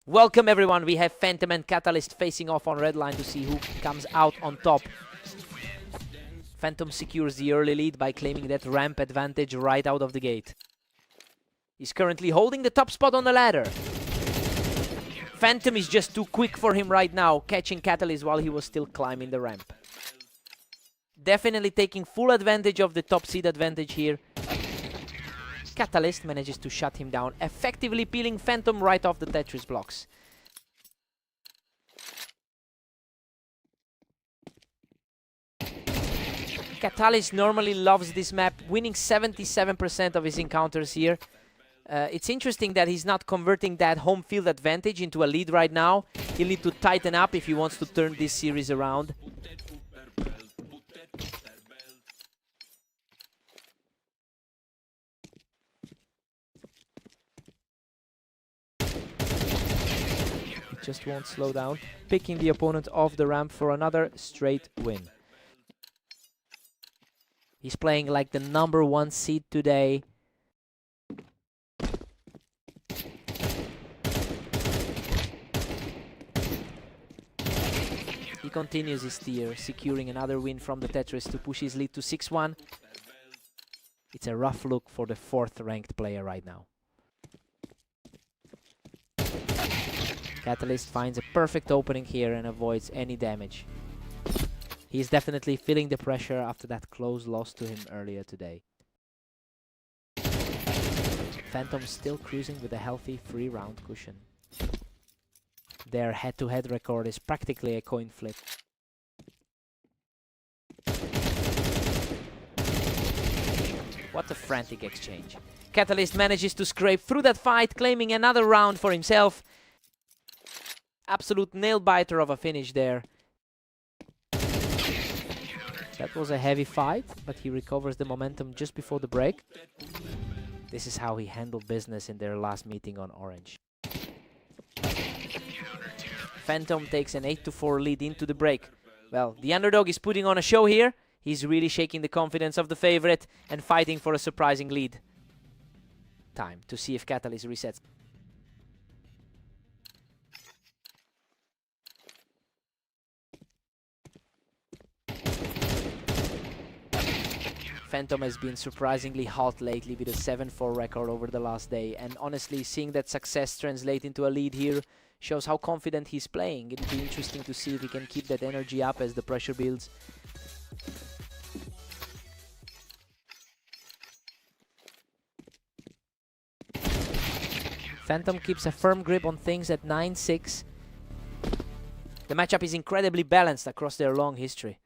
Welcome everyone, we have Phantom and Catalyst facing off on red line to see who comes out on top. Phantom secures the early lead by claiming that ramp advantage right out of the gate. He's currently holding the top spot on the ladder. Phantom is just too quick for him right now, catching Catalyst while he was still climbing the ramp. Definitely taking full advantage of the top seed advantage here. Catalyst manages to shut him down, effectively peeling Phantom right off the Tetris blocks. Catalyst normally loves this map, winning 77% of his encounters here. It's interesting that he's not converting that home field advantage into a lead right now. He'll need to tighten up if he wants to turn this series around. Just won't slow down, picking the opponent off the ramp for another straight win. He's playing like the #1 seed today. He continues his steer, securing another win from the Tetris to push his lead to 6-1. It's a rough look for the 4th ranked player right now. Catalyst finds a perfect opening here and avoids any damage. He's definitely feeling the pressure after that close loss to him earlier today. Phantom still cruising with a healthy 3-round cushion. Their head-to-head record is practically a coin flip. What a frantic exchange. Catalyst manages to scrape through that fight, claiming another round for himself. Absolute nail-biter of a finish there. That was a heavy fight, but he recovers the momentum just before the break. This is how he handled business in their last meeting on Orange. Phantom takes an 8-4 lead into the break. Well, the underdog is putting on a show here. He's really shaking the confidence of the favorite and fighting for a surprising lead. Time to see if Catalyst resets. Phantom has been surprisingly hot lately with a 7-4 record over the last day, and honestly, seeing that success translate into a lead here shows how confident he's playing. It'll be interesting to see if he can keep that energy up as the pressure builds. Phantom keeps a firm grip on things at 9-6. The matchup is incredibly balanced across their long history.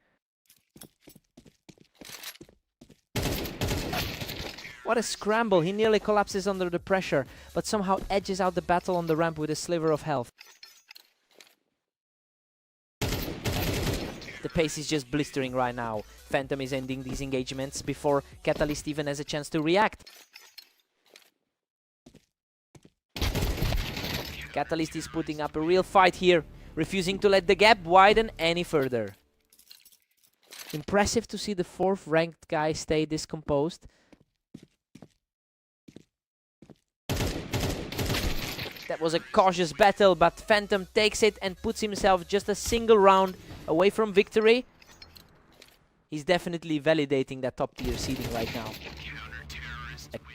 What a scramble, he nearly collapses under the pressure, but somehow edges out the battle on the ramp with a sliver of health. The pace is just blistering right now. Phantom is ending these engagements before Catalyst even has a chance to react. Catalyst is putting up a real fight here, refusing to let the gap widen any further. Impressive to see the 4th ranked guy stay this composed. That was a cautious battle, but Phantom takes it and puts himself just a single round away from victory. He's definitely validating that top tier seeding right now.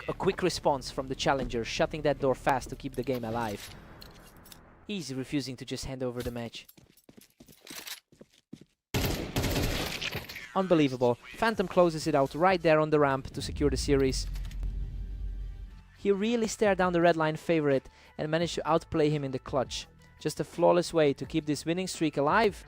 A quick response from the challenger, shutting that door fast to keep the game alive. He's refusing to just hand over the match. Unbelievable. Phantom closes it out right there on the ramp to secure the series. He really stared down the red line favorite and managed to outplay him in the clutch. Just a flawless way to keep this winning streak alive.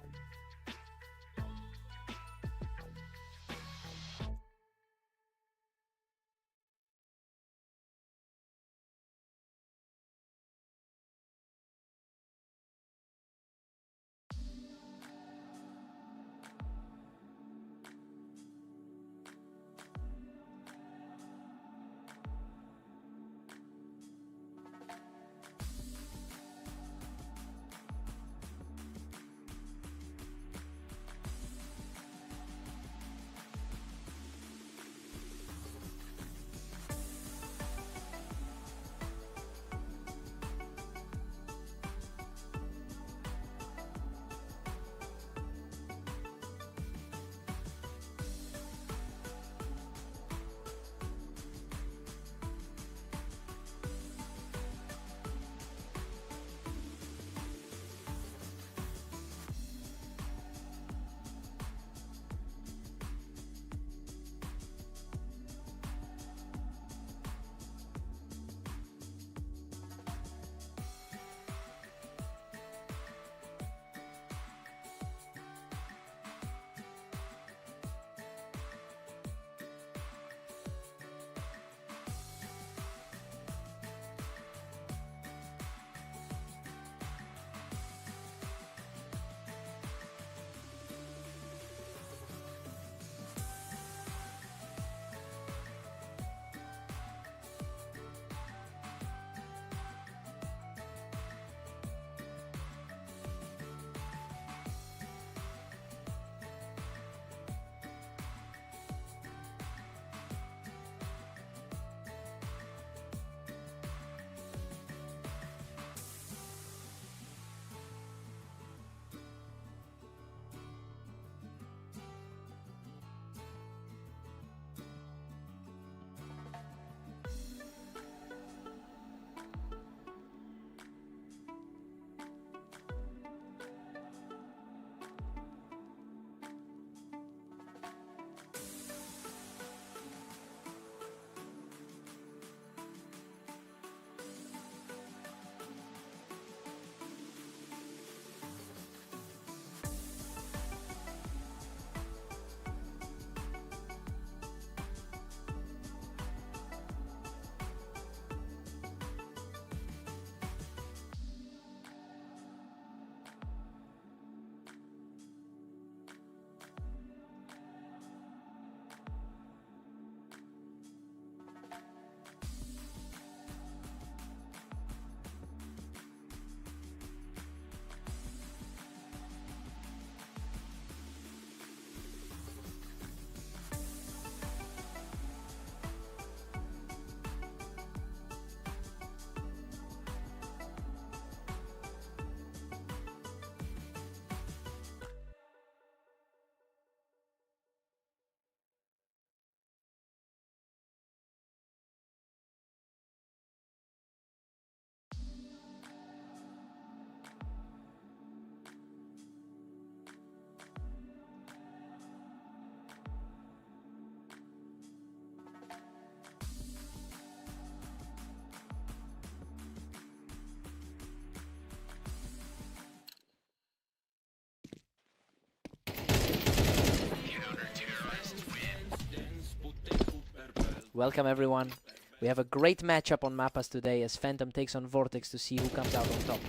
Welcome everyone. We have a great matchup on Mappas today as Phantom takes on Vortex to see who comes out on top.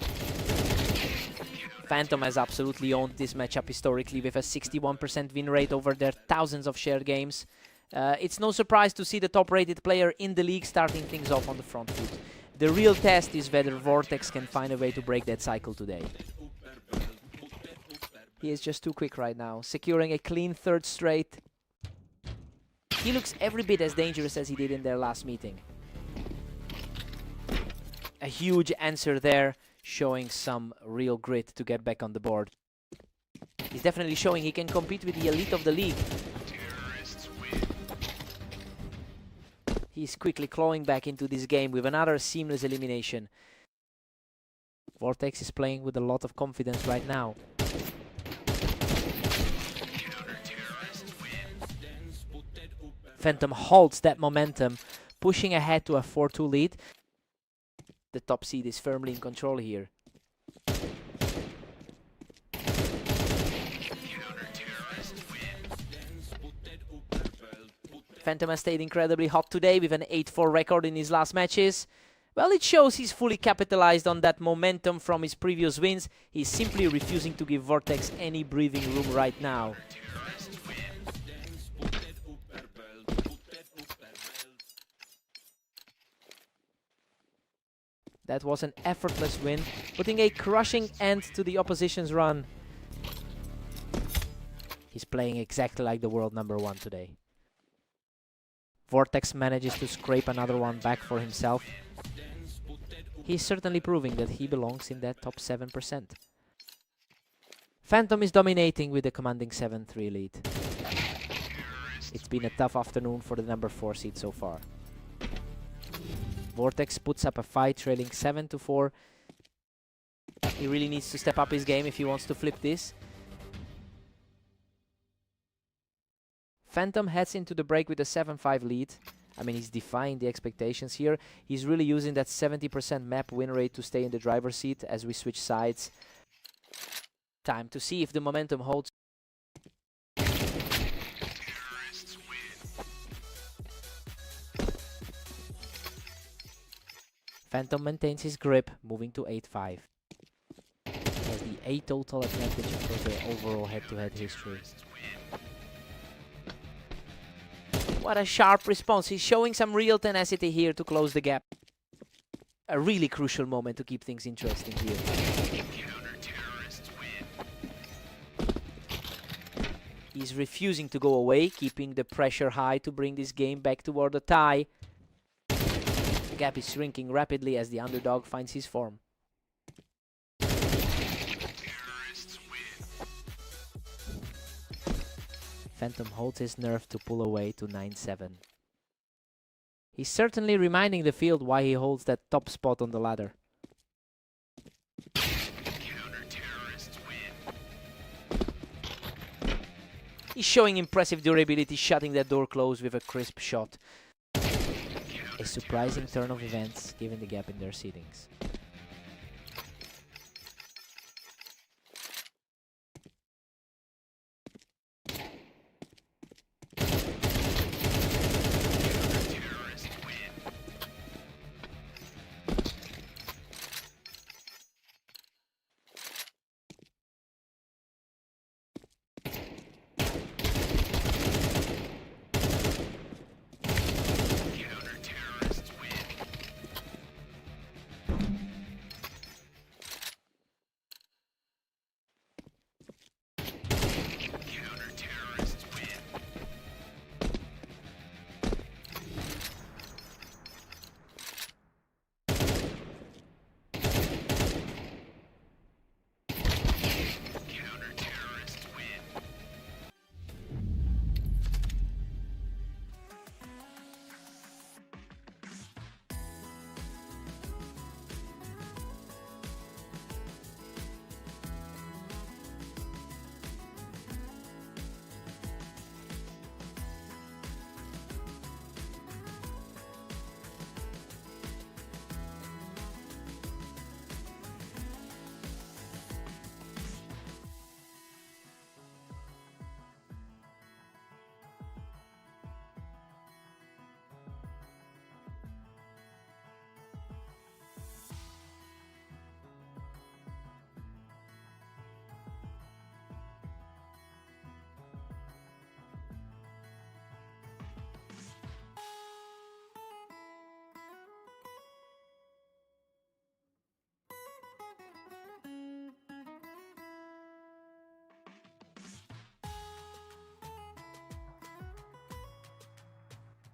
Phantom has absolutely owned this matchup historically with a 61% win rate over their thousands of shared games. It's no surprise to see the top-rated player in the league starting things off on the front foot. The real test is whether Vortex can find a way to break that cycle today. He is just too quick right now, securing a clean third straight. He looks every bit as dangerous as he did in their last meeting. A huge answer there, showing some real grit to get back on the board. He's definitely showing he can compete with the elite of the league. He's quickly clawing back into this game with another seamless elimination. Vortex is playing with a lot of confidence right now. Phantom halts that momentum, pushing ahead to a 4-2 lead. The top seed is firmly in control here. Phantom has stayed incredibly hot today with an 8-4 record in his last matches. Well, it shows he's fully capitalized on that momentum from his previous wins. He's simply refusing to give Vortex any breathing room right now. That was an effortless win, putting a crushing end to the opposition's run. He's playing exactly like the world #1 today. Vortex manages to scrape another one back for himself. He's certainly proving that he belongs in that top 7%. Phantom is dominating with a commanding 7-3 lead. It's been a tough afternoon for the #4 seed so far. Vortex puts up a fight, trailing 7-4. He really needs to step up his game if he wants to flip this. Phantom heads into the break with a 7-5 lead. I mean, he's defying the expectations here. He's really using that 70% map win rate to stay in the driver's seat as we switch sides. Time to see if the momentum holds. Phantom maintains his grip, moving to 8-5. Has the 8 total advantage across their overall head-to-head history. What a sharp response. He's showing some real tenacity here to close the gap. A really crucial moment to keep things interesting here. He's refusing to go away, keeping the pressure high to bring this game back toward a tie. The gap is shrinking rapidly as the underdog finds his form. Phantom holds his nerve to pull away to 9-7. He's certainly reminding the field why he holds that top spot on the ladder. He's showing impressive durability, shutting that door closed with a crisp shot. A surprising turn of events, given the gap in their seedings.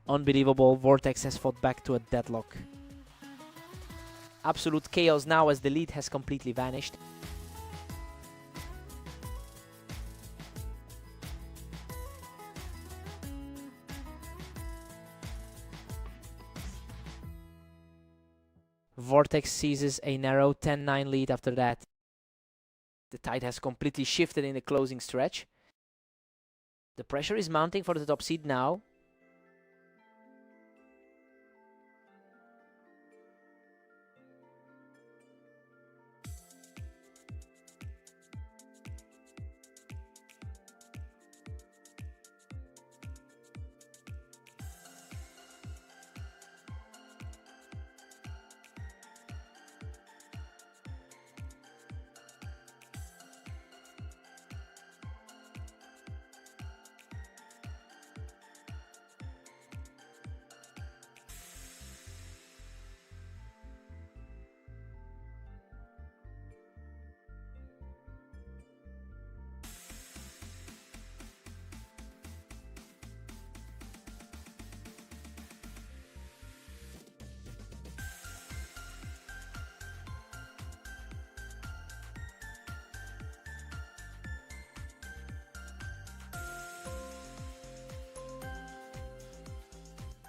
Unbelievable, Vortex has fought back to a deadlock. Absolute chaos now as the lead has completely vanished. Vortex seizes a narrow 10-9 lead after that. The tide has completely shifted in the closing stretch. The pressure is mounting for the top seed now.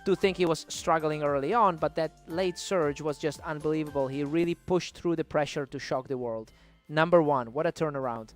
To think he was struggling early on, but that late surge was just unbelievable. He really pushed through the pressure to shock the world. Number one, what a turnaround.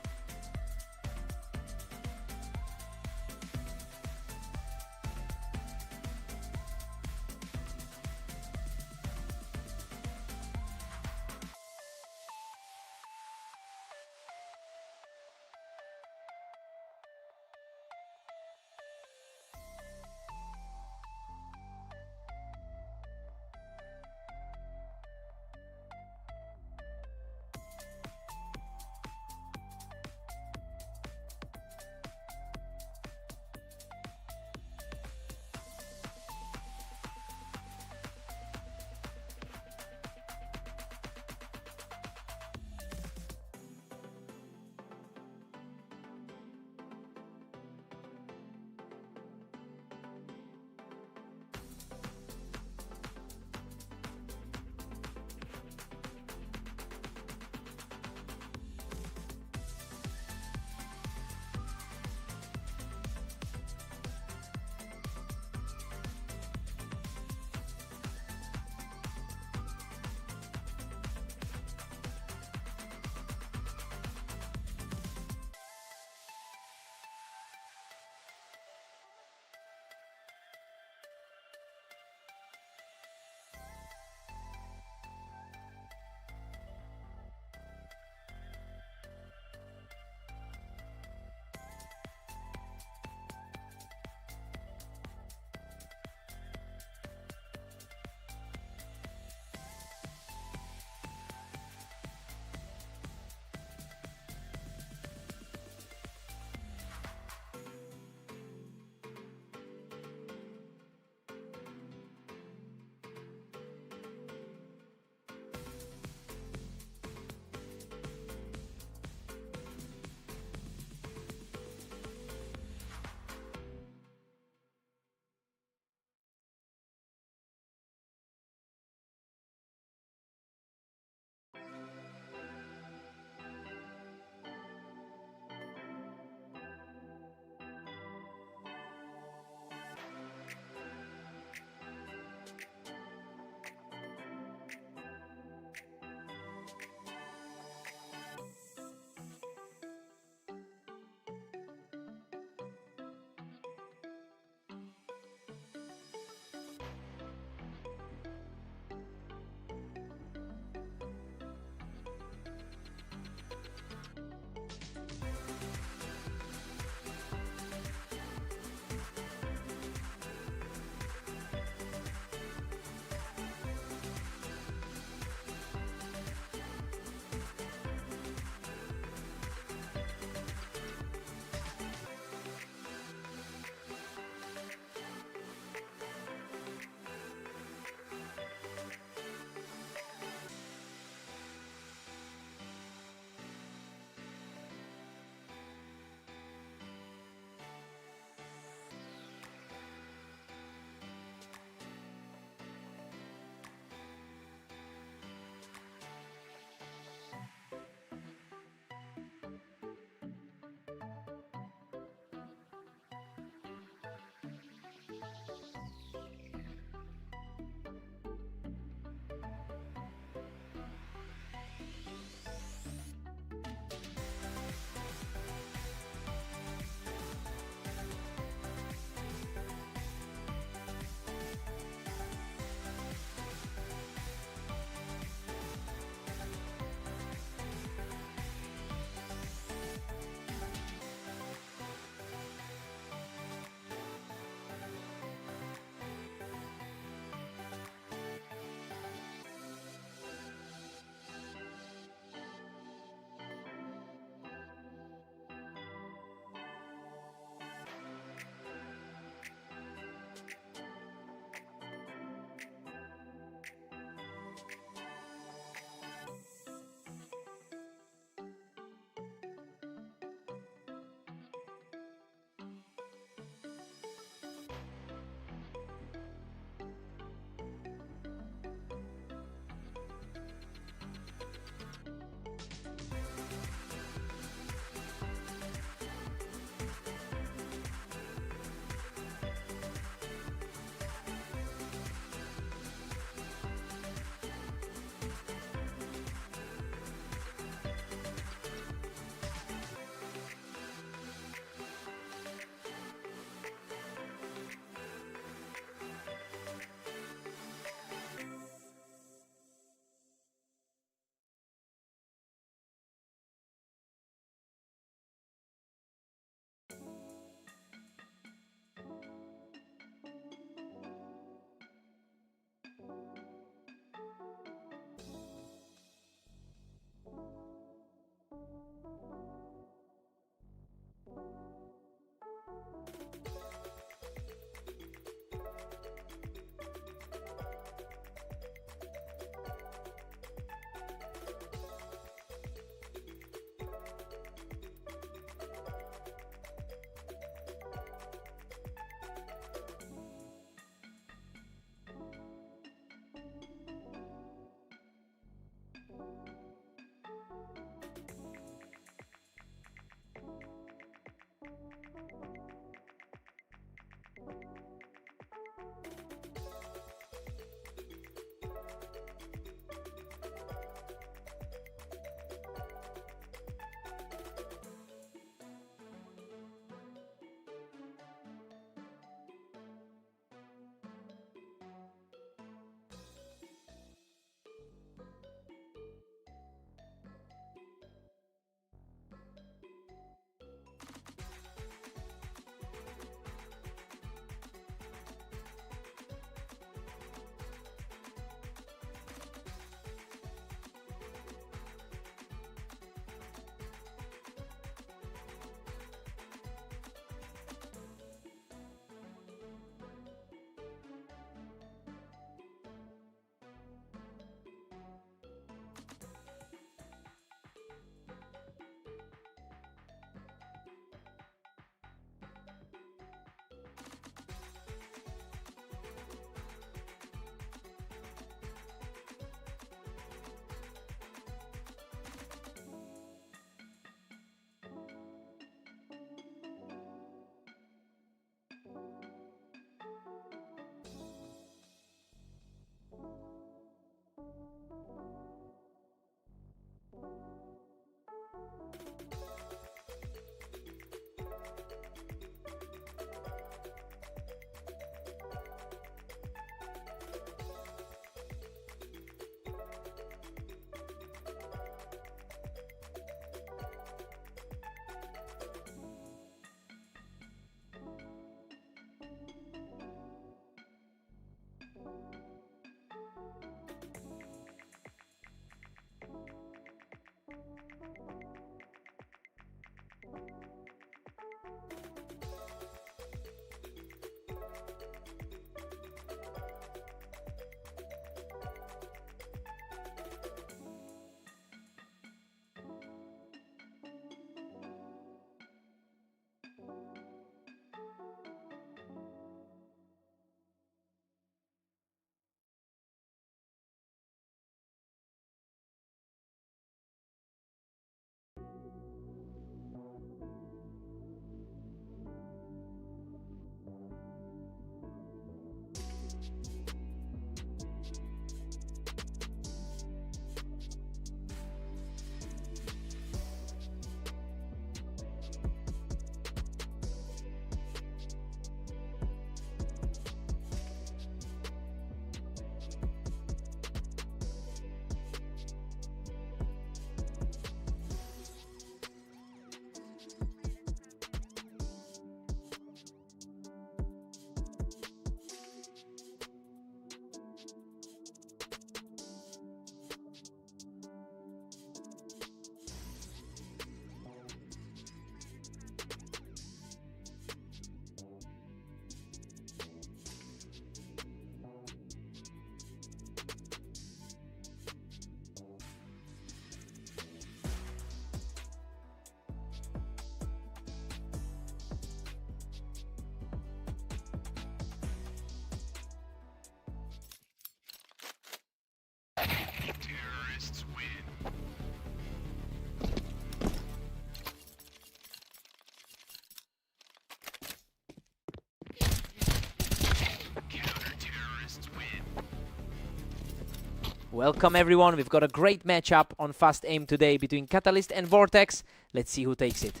Welcome everyone, we've got a great matchup on Fast Aim today between Catalyst and Vortex. Let's see who takes it.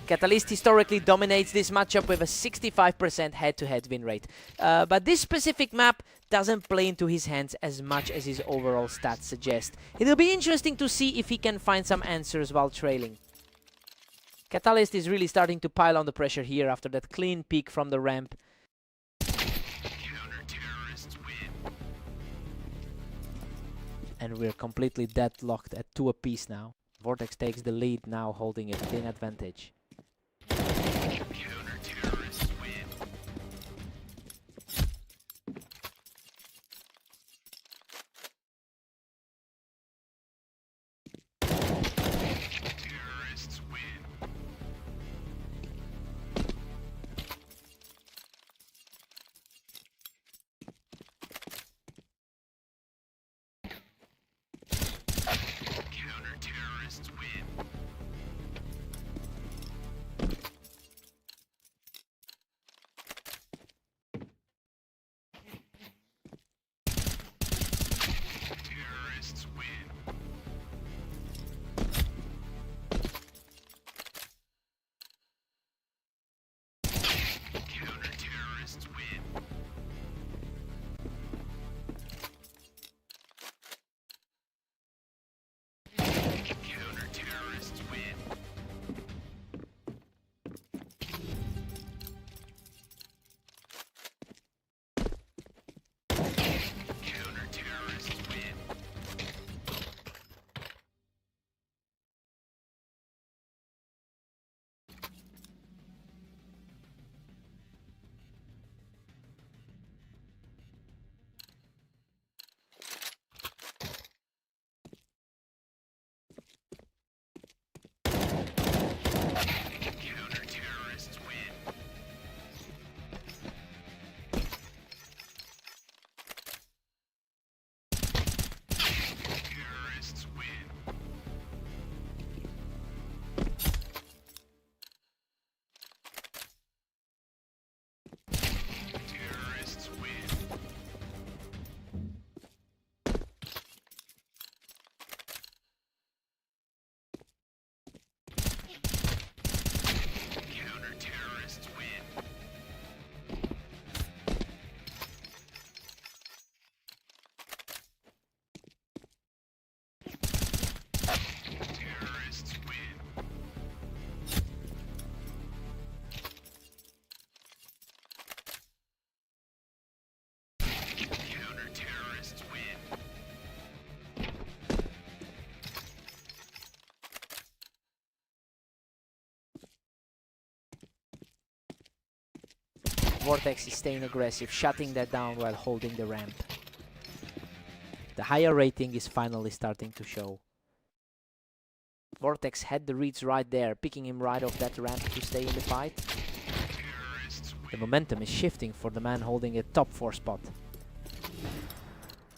Catalyst historically dominates this matchup with a 65% head-to-head win rate. But this specific map doesn't play into his hands as much as his overall stats suggest. It'll be interesting to see if he can find some answers while trailing. Catalyst is really starting to pile on the pressure here after that clean peek from the ramp. And we're completely deadlocked at 2 apiece now. Vortex takes the lead now, holding a thin advantage. Vortex is staying aggressive, shutting that down while holding the ramp. The higher rating is finally starting to show. Vortex had the reads right there, picking him right off that ramp to stay in the fight. The momentum is shifting for the man holding a top 4 spot.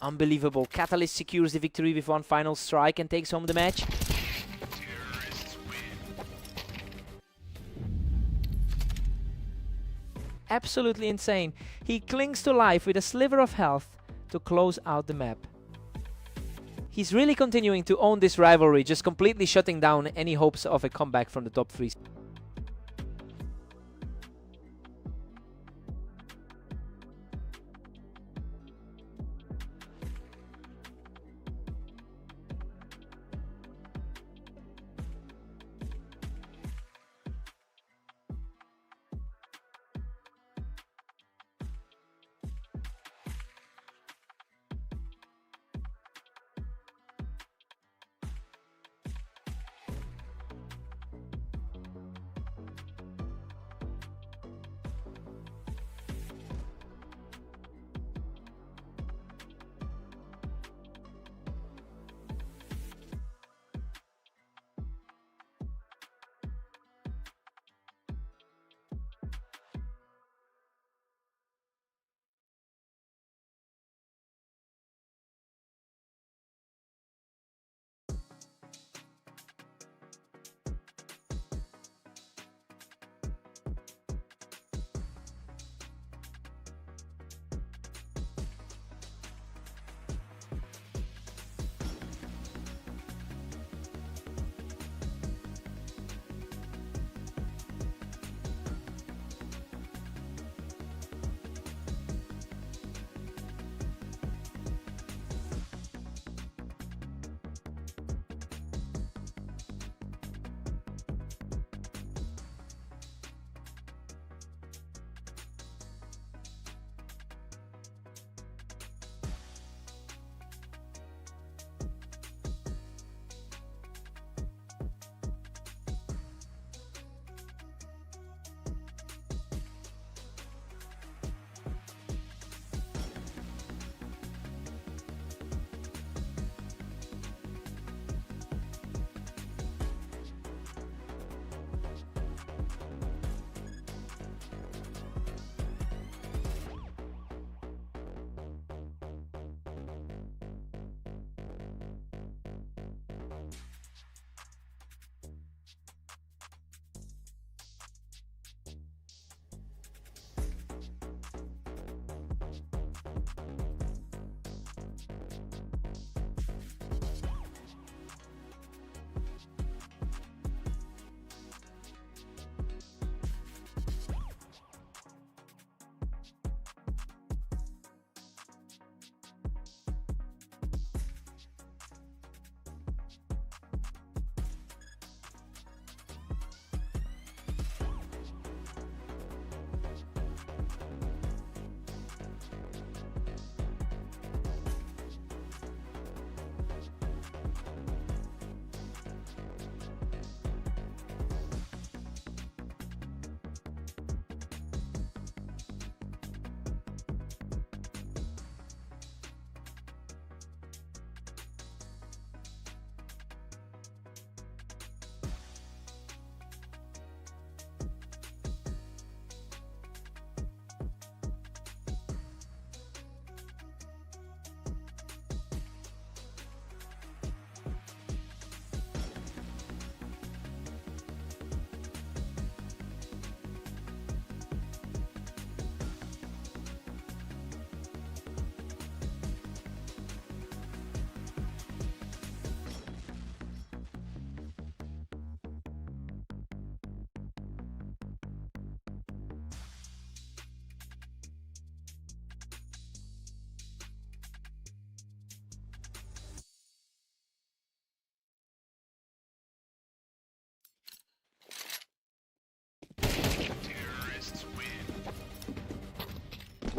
Unbelievable. Catalyst secures the victory with one final strike and takes home the match. Absolutely insane. He clings to life with a sliver of health to close out the map. He's really continuing to own this rivalry, just completely shutting down any hopes of a comeback from the top 3.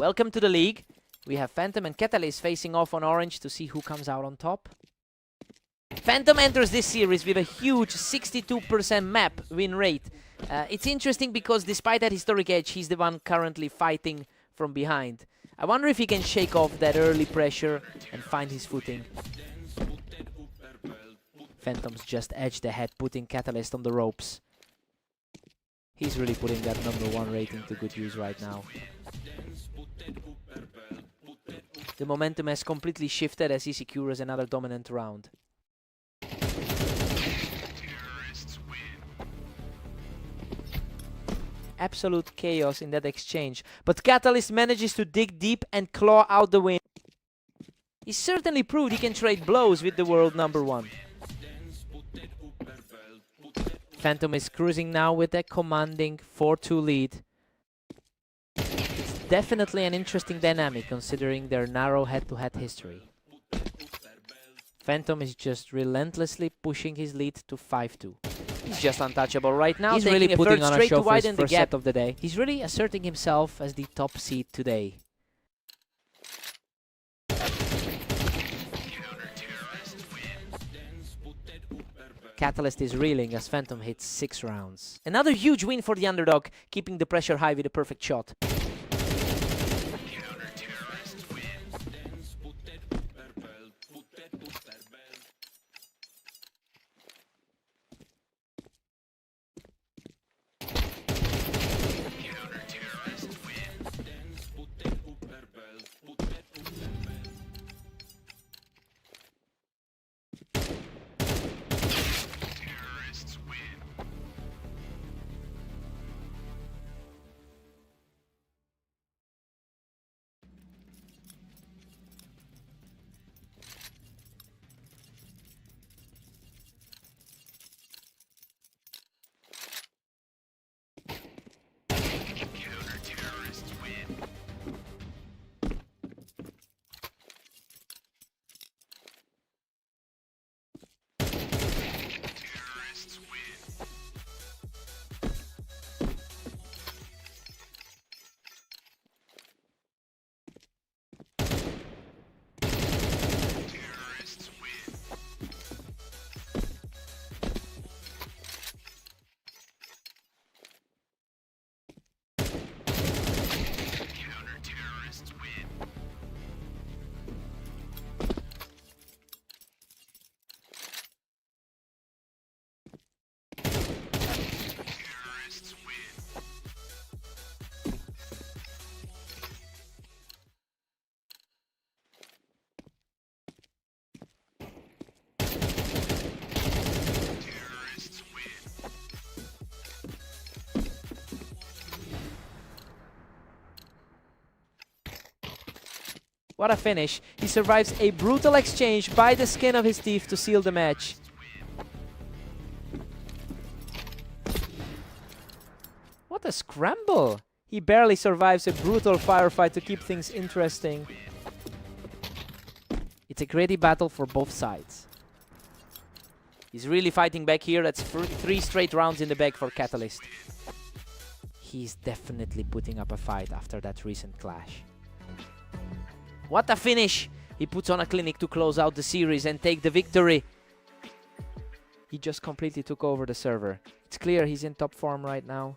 Welcome to the league. We have Phantom and Catalyst facing off on orange to see who comes out on top. Phantom enters this series with a huge 62% map win rate. It's interesting because despite that historic edge, he's the one currently fighting from behind. I wonder if he can shake off that early pressure and find his footing. Phantom's just edged ahead, putting Catalyst on the ropes. He's really putting that #1 rating to good use right now. The momentum has completely shifted as he secures another dominant round. Absolute chaos in that exchange, but Catalyst manages to dig deep and claw out the win. He certainly proved he can trade blows with the world #1. Phantom is cruising now with a commanding 4-2 lead. It's definitely an interesting dynamic considering their narrow head-to-head history. Phantom is just relentlessly pushing his lead to 5-2. He's just untouchable right now. He's really putting on a show for his first set of the day. He's really asserting himself as the top seed today. Catalyst is reeling as Phantom hits 6 rounds. Another huge win for the underdog, keeping the pressure high with a perfect shot. What a finish. He survives a brutal exchange by the skin of his teeth to seal the match. What a scramble. He barely survives a brutal firefight to keep things interesting. It's a gritty battle for both sides. He's really fighting back here. That's 3 straight rounds in the bag for Catalyst. He's definitely putting up a fight after that recent clash. What a finish! He puts on a clinic to close out the series and take the victory. He just completely took over the server. It's clear he's in top form right now.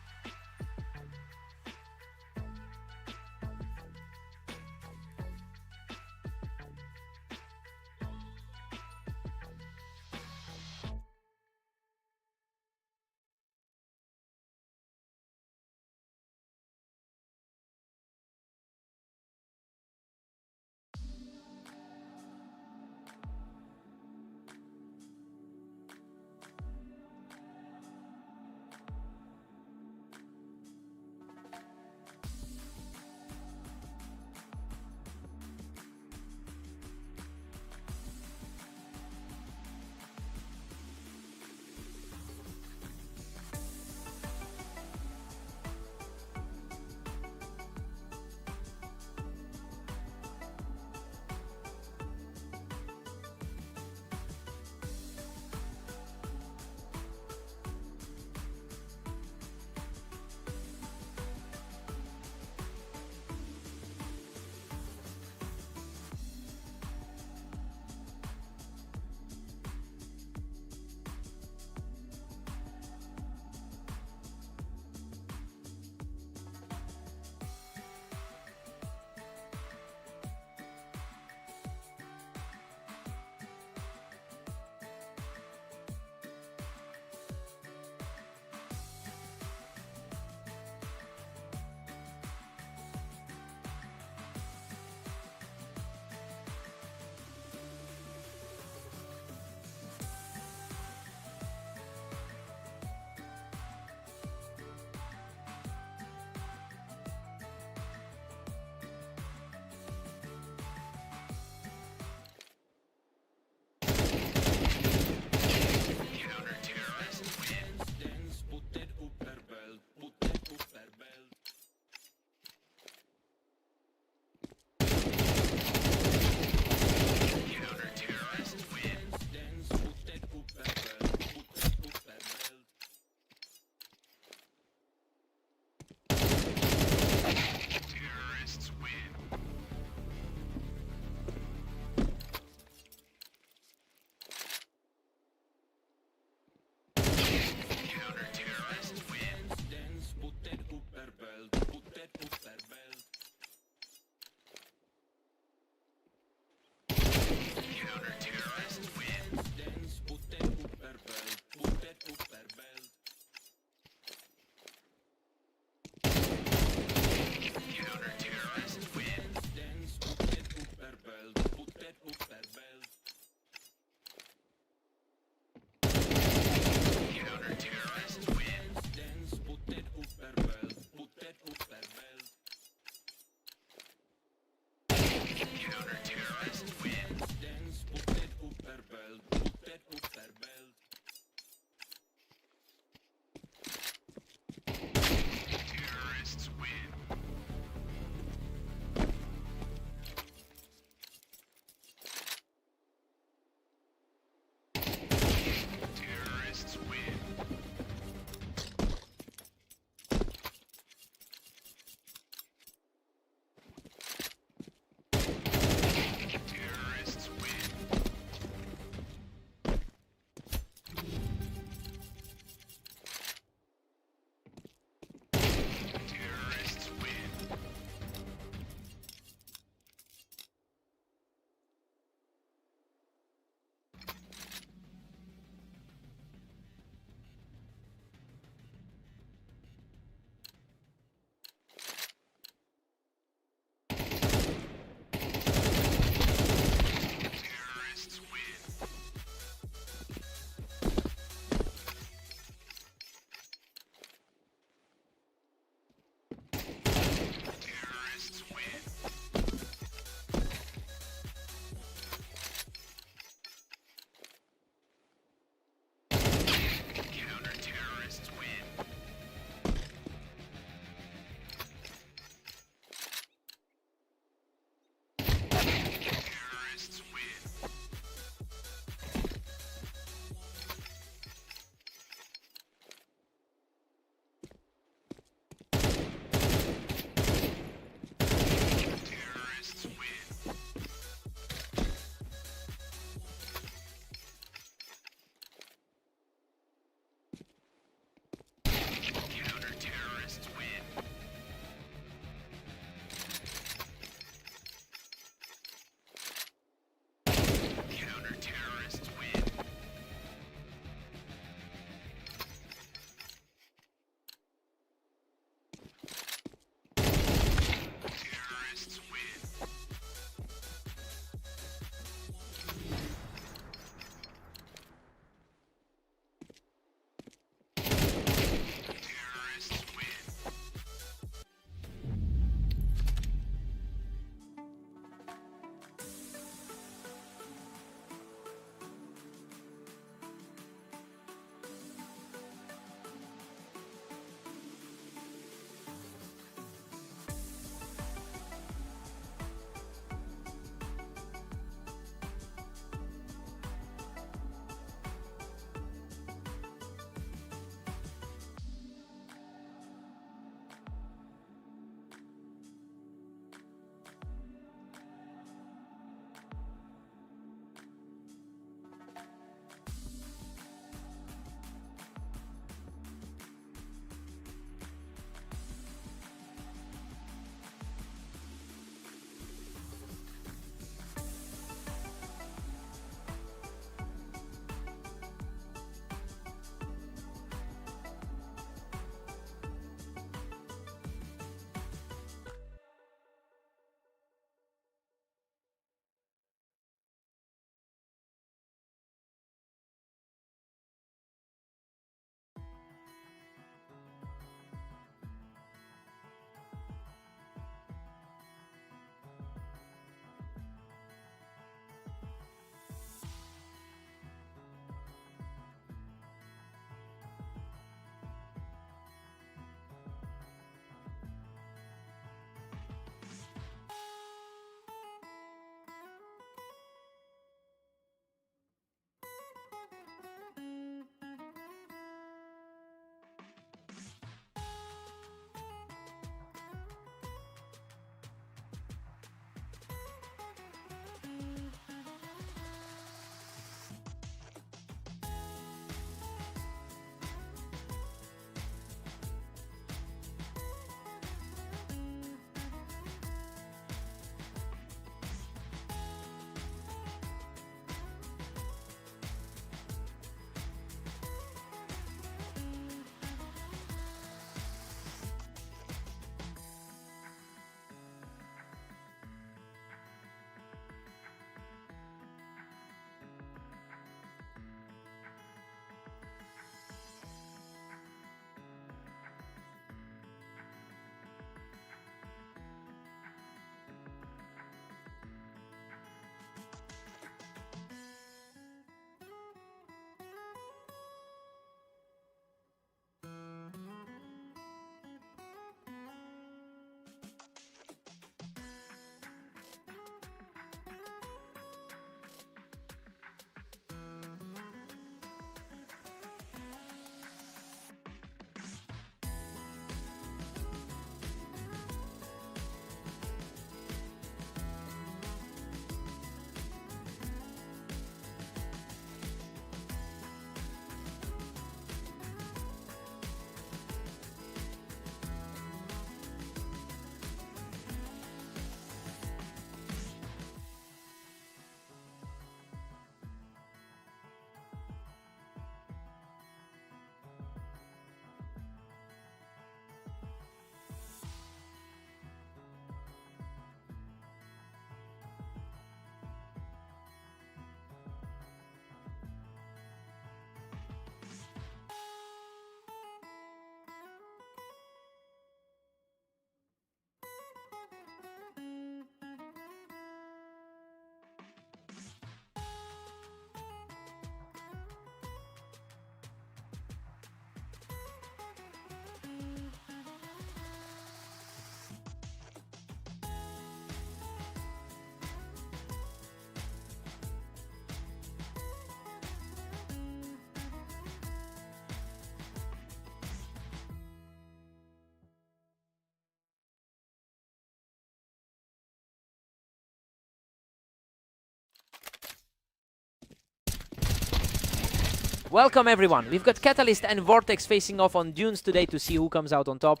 Welcome everyone. We've got Catalyst and Vortex facing off on Dunes today to see who comes out on top.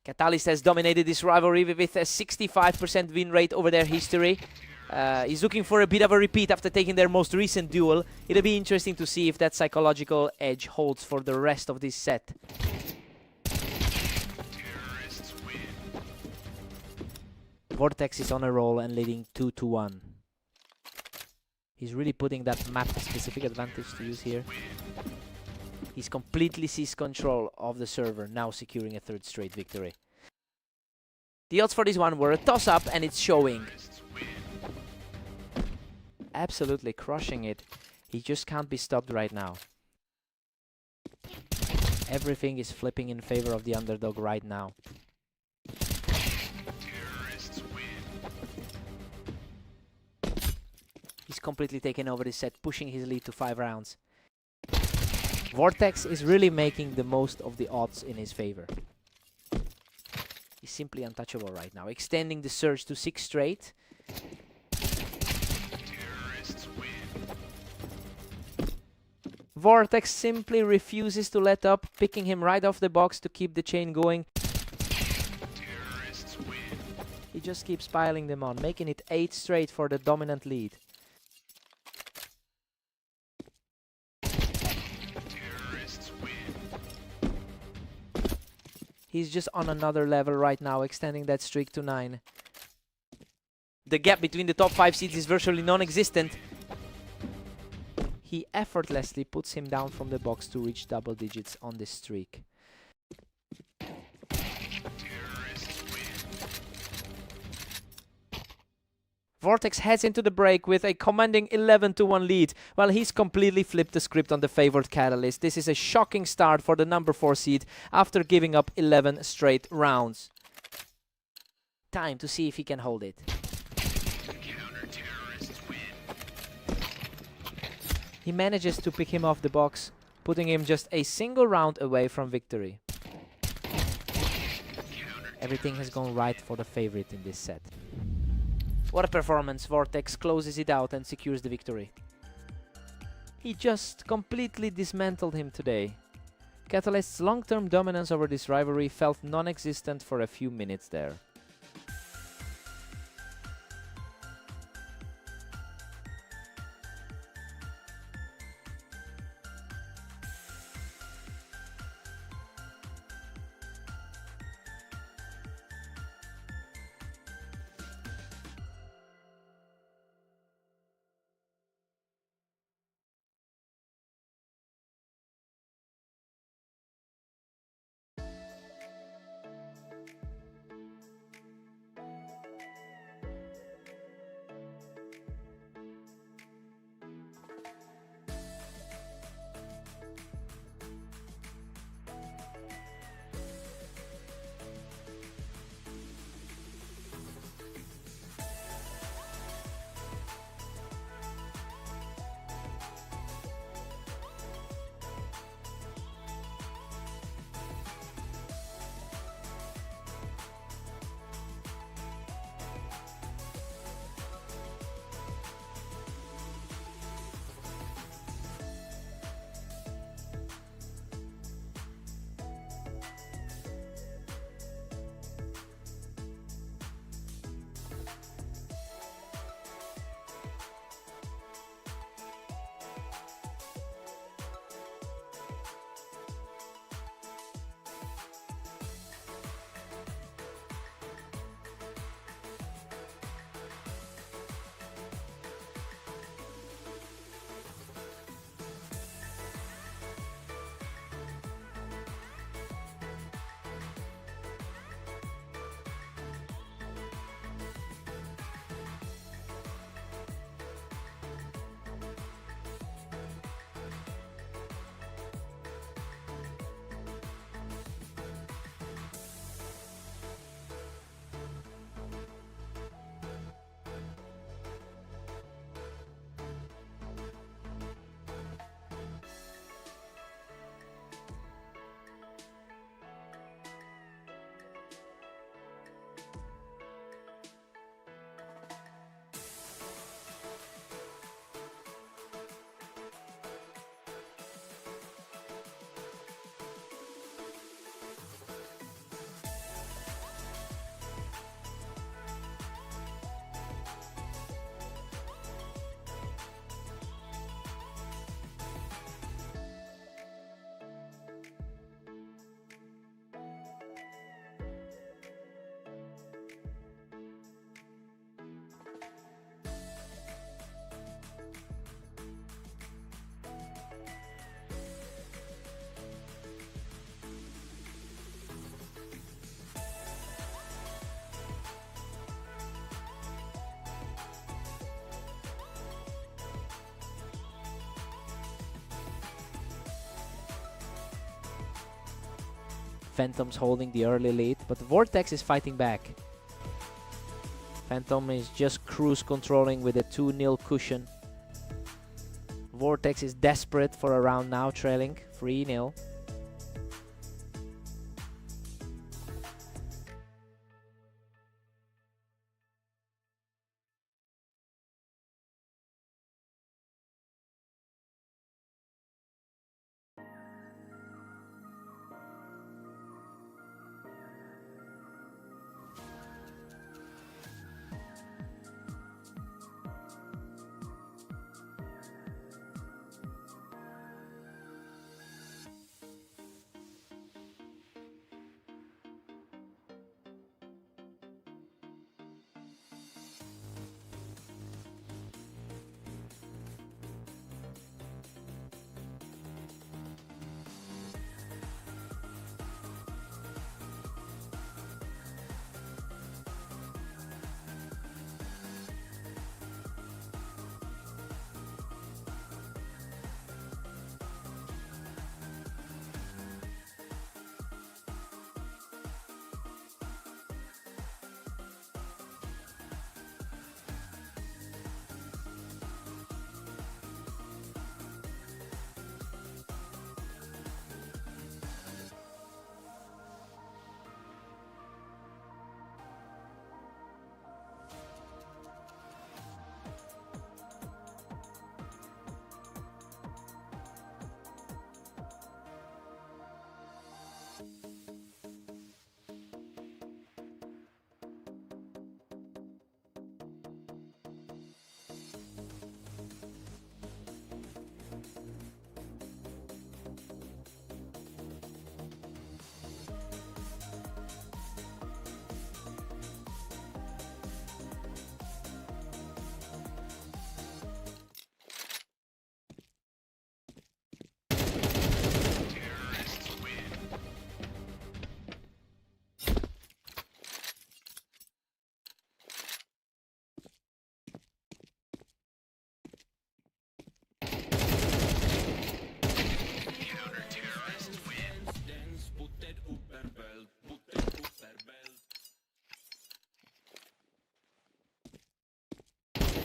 Catalyst has dominated this rivalry with a 65% win rate over their history. He's looking for a bit of a repeat after taking their most recent duel. It'll be interesting to see if that psychological edge holds for the rest of this set. Vortex is on a roll and leading 2-1. He's really putting that map-specific advantage to use here. He's completely seized control of the server, now securing a third straight victory. The odds for this one were a toss-up, and it's showing. Absolutely crushing it. He just can't be stopped right now. Everything is flipping in favor of the underdog right now. He's completely taken over this set, pushing his lead to 5 rounds. Vortex is really making the most of the odds in his favor. He's simply untouchable right now, extending the surge to 6 straight. Vortex simply refuses to let up, picking him right off the box to keep the chain going. He just keeps piling them on, making it 8 straight for the dominant lead. He's just on another level right now, extending that streak to 9. The gap between the top 5 seeds is virtually non-existent. He effortlessly puts him down from the box to reach double digits on this streak. Vortex heads into the break with a commanding 11-1 lead, while he's completely flipped the script on the favored Catalyst. This is a shocking start for the number 4 seed after giving up 11 straight rounds. Time to see if he can hold it. He manages to pick him off the box, putting him just a single round away from victory. Everything has gone right for the favorite in this set. What a performance. Vortex closes it out and secures the victory. He just completely dismantled him today. Catalyst's long-term dominance over this rivalry felt non-existent for a few minutes there. Phantom's holding the early lead, but Vortex is fighting back. Phantom is just cruise controlling with a 2-0 cushion. Vortex is desperate for a round now, trailing 3-0.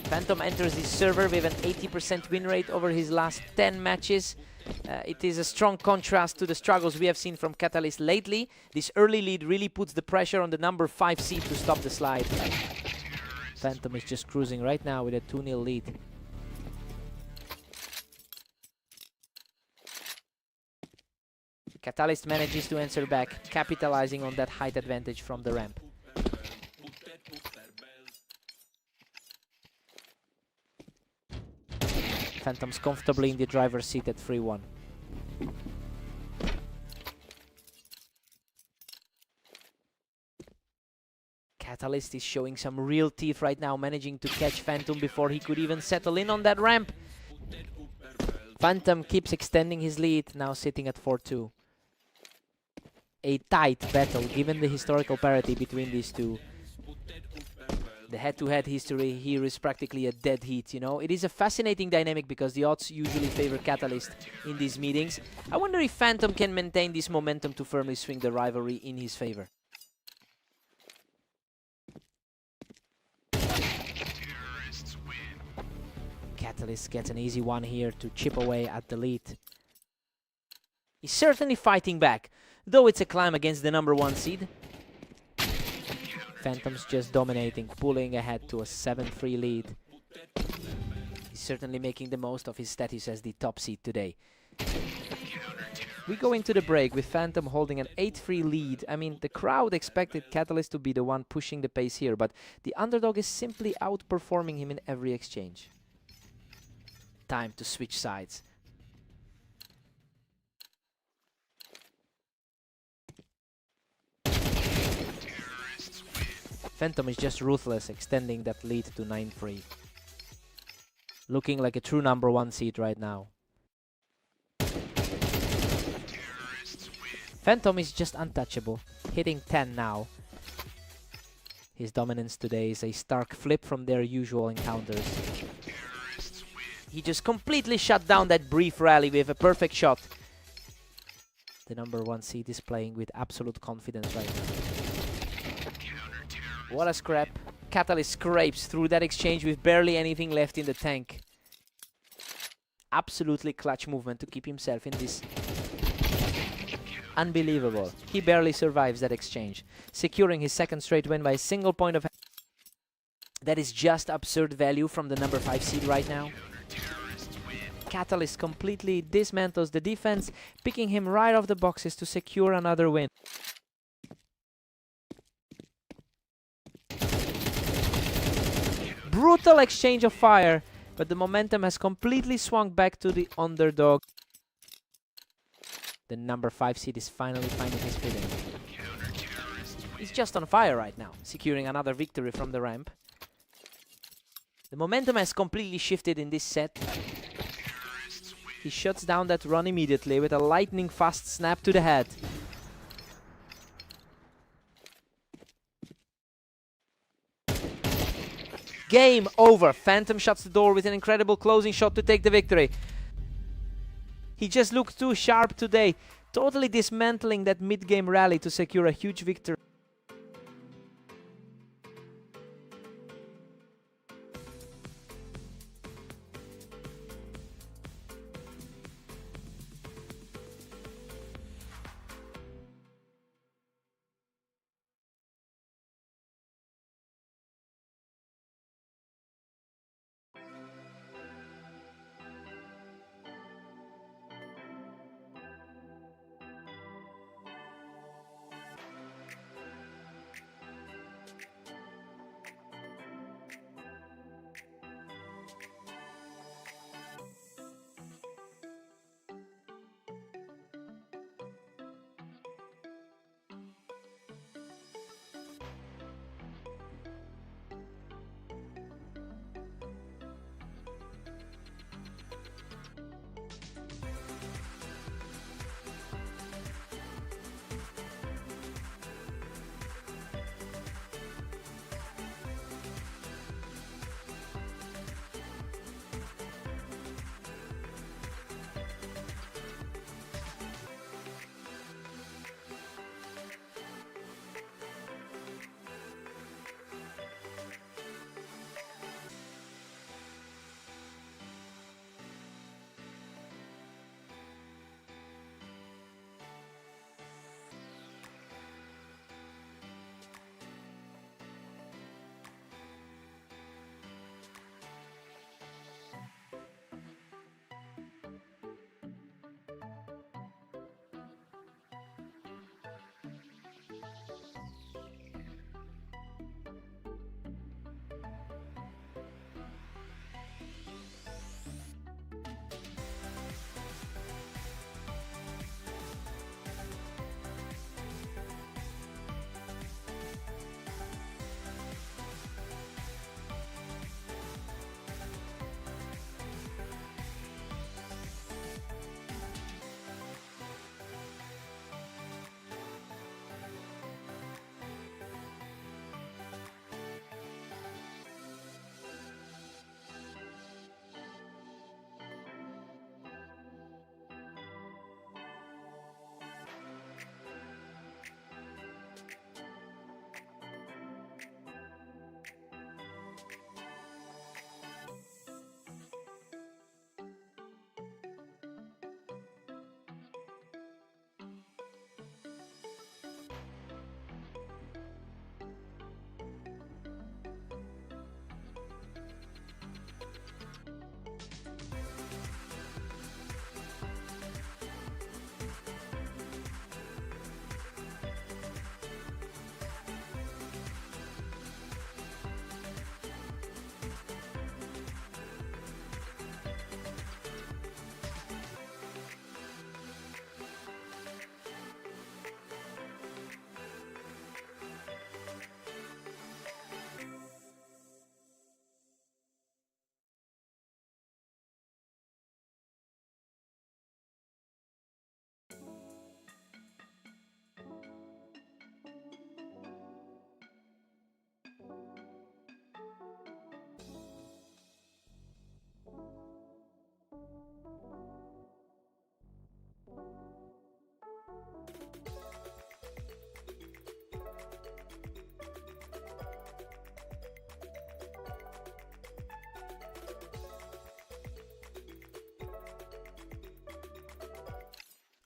Phantom enters his server with an 80% win rate over his last 10 matches. It is a strong contrast to the struggles we have seen from Catalyst lately. This early lead really puts the pressure on the number 5 seed to stop the slide. Phantom is just cruising right now with a 2-0 lead. Catalyst manages to answer back, capitalizing on that height advantage from the ramp. Phantom's comfortably in the driver's seat at 3-1. Catalyst is showing some real teeth right now, managing to catch Phantom before he could even settle in on that ramp. Phantom keeps extending his lead, now sitting at 4-2. A tight battle, given the historical parity between these two. The head-to-head history here is practically a dead heat, you know. It is a fascinating dynamic because the odds usually favor Catalyst in these meetings. I wonder if Phantom can maintain this momentum to firmly swing the rivalry in his favor. Catalyst gets an easy one here to chip away at the lead. He's certainly fighting back, though it's a climb against the number 1 seed. Phantom's just dominating, pulling ahead to a 7-3 lead. He's certainly making the most of his status as the top seed today. We go into the break with Phantom holding an 8-3 lead. I mean, the crowd expected Catalyst to be the one pushing the pace here, but the underdog is simply outperforming him in every exchange. Time to switch sides. Phantom is just ruthless, extending that lead to 9-3. Looking like a true number 1 seed right now. Phantom is just untouchable, hitting 10 now. His dominance today is a stark flip from their usual encounters. He just completely shut down that brief rally with a perfect shot. The #1 seed is playing with absolute confidence right now. What a scrap. Catalyst scrapes through that exchange with barely anything left in the tank. Absolutely clutch movement to keep himself in this. Unbelievable. He barely survives that exchange, securing his second straight win by a single point of. That is just absurd value from the #5 seed right now. Catalyst completely dismantles the defense, picking him right off the boxes to secure another win. Brutal exchange of fire, but the momentum has completely swung back to the underdog. The #5 seed is finally finding his footing. He's just on fire right now, securing another victory from the ramp. The momentum has completely shifted in this set. He shuts down that run immediately with a lightning fast snap to the head. Game over. Phantom shuts the door with an incredible closing shot to take the victory. He just looked too sharp today, totally dismantling that mid-game rally to secure a huge victory.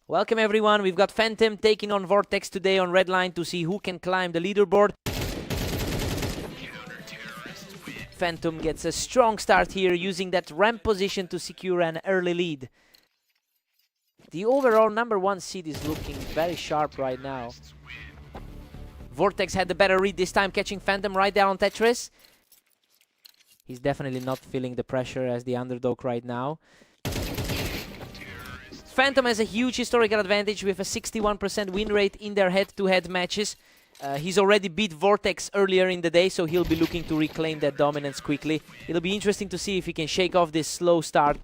Welcome everyone, we've got Phantom taking on Vortex today on Red Line to see who can climb the leaderboard. Phantom gets a strong start here using that ramp position to secure an early lead. The overall #1 seed is looking very sharp right now. Vortex had the better read this time, catching Phantom right there on Tetris. He's definitely not feeling the pressure as the underdog right now. Phantom has a huge historical advantage with a 61% win rate in their head-to-head matches. He's already beat Vortex earlier in the day, so he'll be looking to reclaim that dominance quickly. It'll be interesting to see if he can shake off this slow start.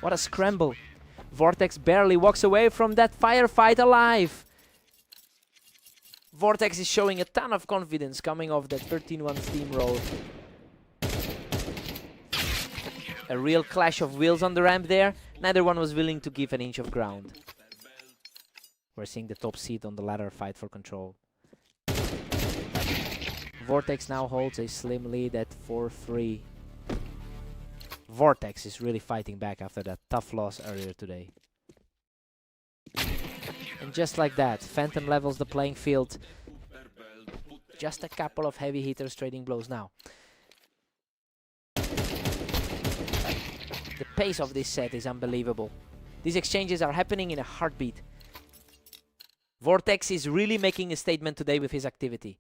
What a scramble. Vortex barely walks away from that firefight alive. Vortex is showing a ton of confidence coming off that 13-1 steamroll. A real clash of wills on the ramp there. Neither one was willing to give an inch of ground. We're seeing the top seed on the ladder fight for control. Vortex now holds a slim lead at 4-3. Vortex is really fighting back after that tough loss earlier today. And just like that, Phantom levels the playing field. Just a couple of heavy hitters trading blows now. The pace of this set is unbelievable. These exchanges are happening in a heartbeat. Vortex is really making a statement today with his activity.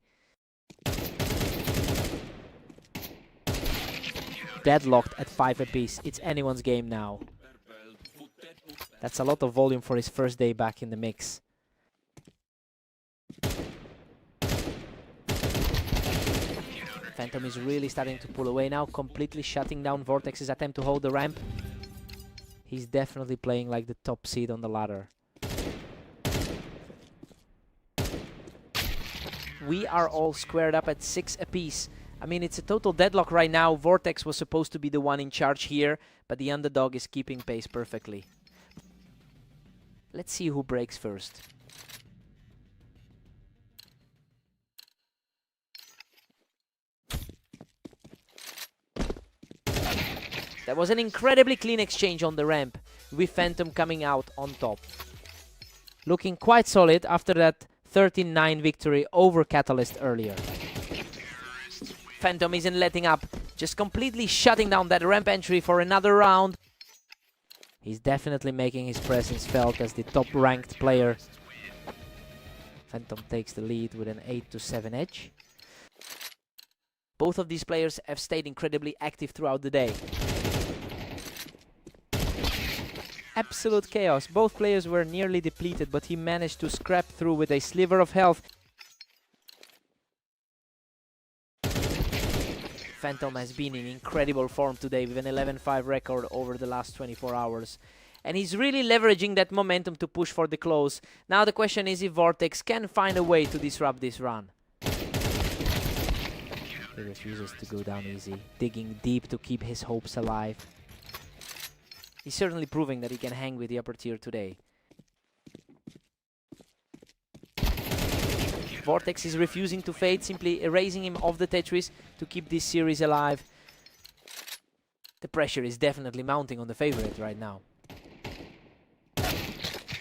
Deadlocked at 5 apiece. It's anyone's game now. That's a lot of volume for his first day back in the mix. Phantom is really starting to pull away now, completely shutting down Vortex's attempt to hold the ramp. He's definitely playing like the top seed on the ladder. We are all squared up at 6 apiece. I mean, it's a total deadlock right now. Vortex was supposed to be the one in charge here, but the underdog is keeping pace perfectly. Let's see who breaks first. That was an incredibly clean exchange on the ramp, with Phantom coming out on top. Looking quite solid after that 13-9 victory over Catalyst earlier. Phantom isn't letting up, just completely shutting down that ramp entry for another round. He's definitely making his presence felt as the top-ranked player. Phantom takes the lead with an 8-7 edge. Both of these players have stayed incredibly active throughout the day. Absolute chaos. Both players were nearly depleted, but he managed to scrap through with a sliver of health. Phantom has been in incredible form today with an 11-5 record over the last 24 hours. And he's really leveraging that momentum to push for the close. Now the question is if Vortex can find a way to disrupt this run. He refuses to go down easy, digging deep to keep his hopes alive. He's certainly proving that he can hang with the upper tier today. Vortex is refusing to fade, simply erasing him off the Tetris to keep this series alive. The pressure is definitely mounting on the favorite right now.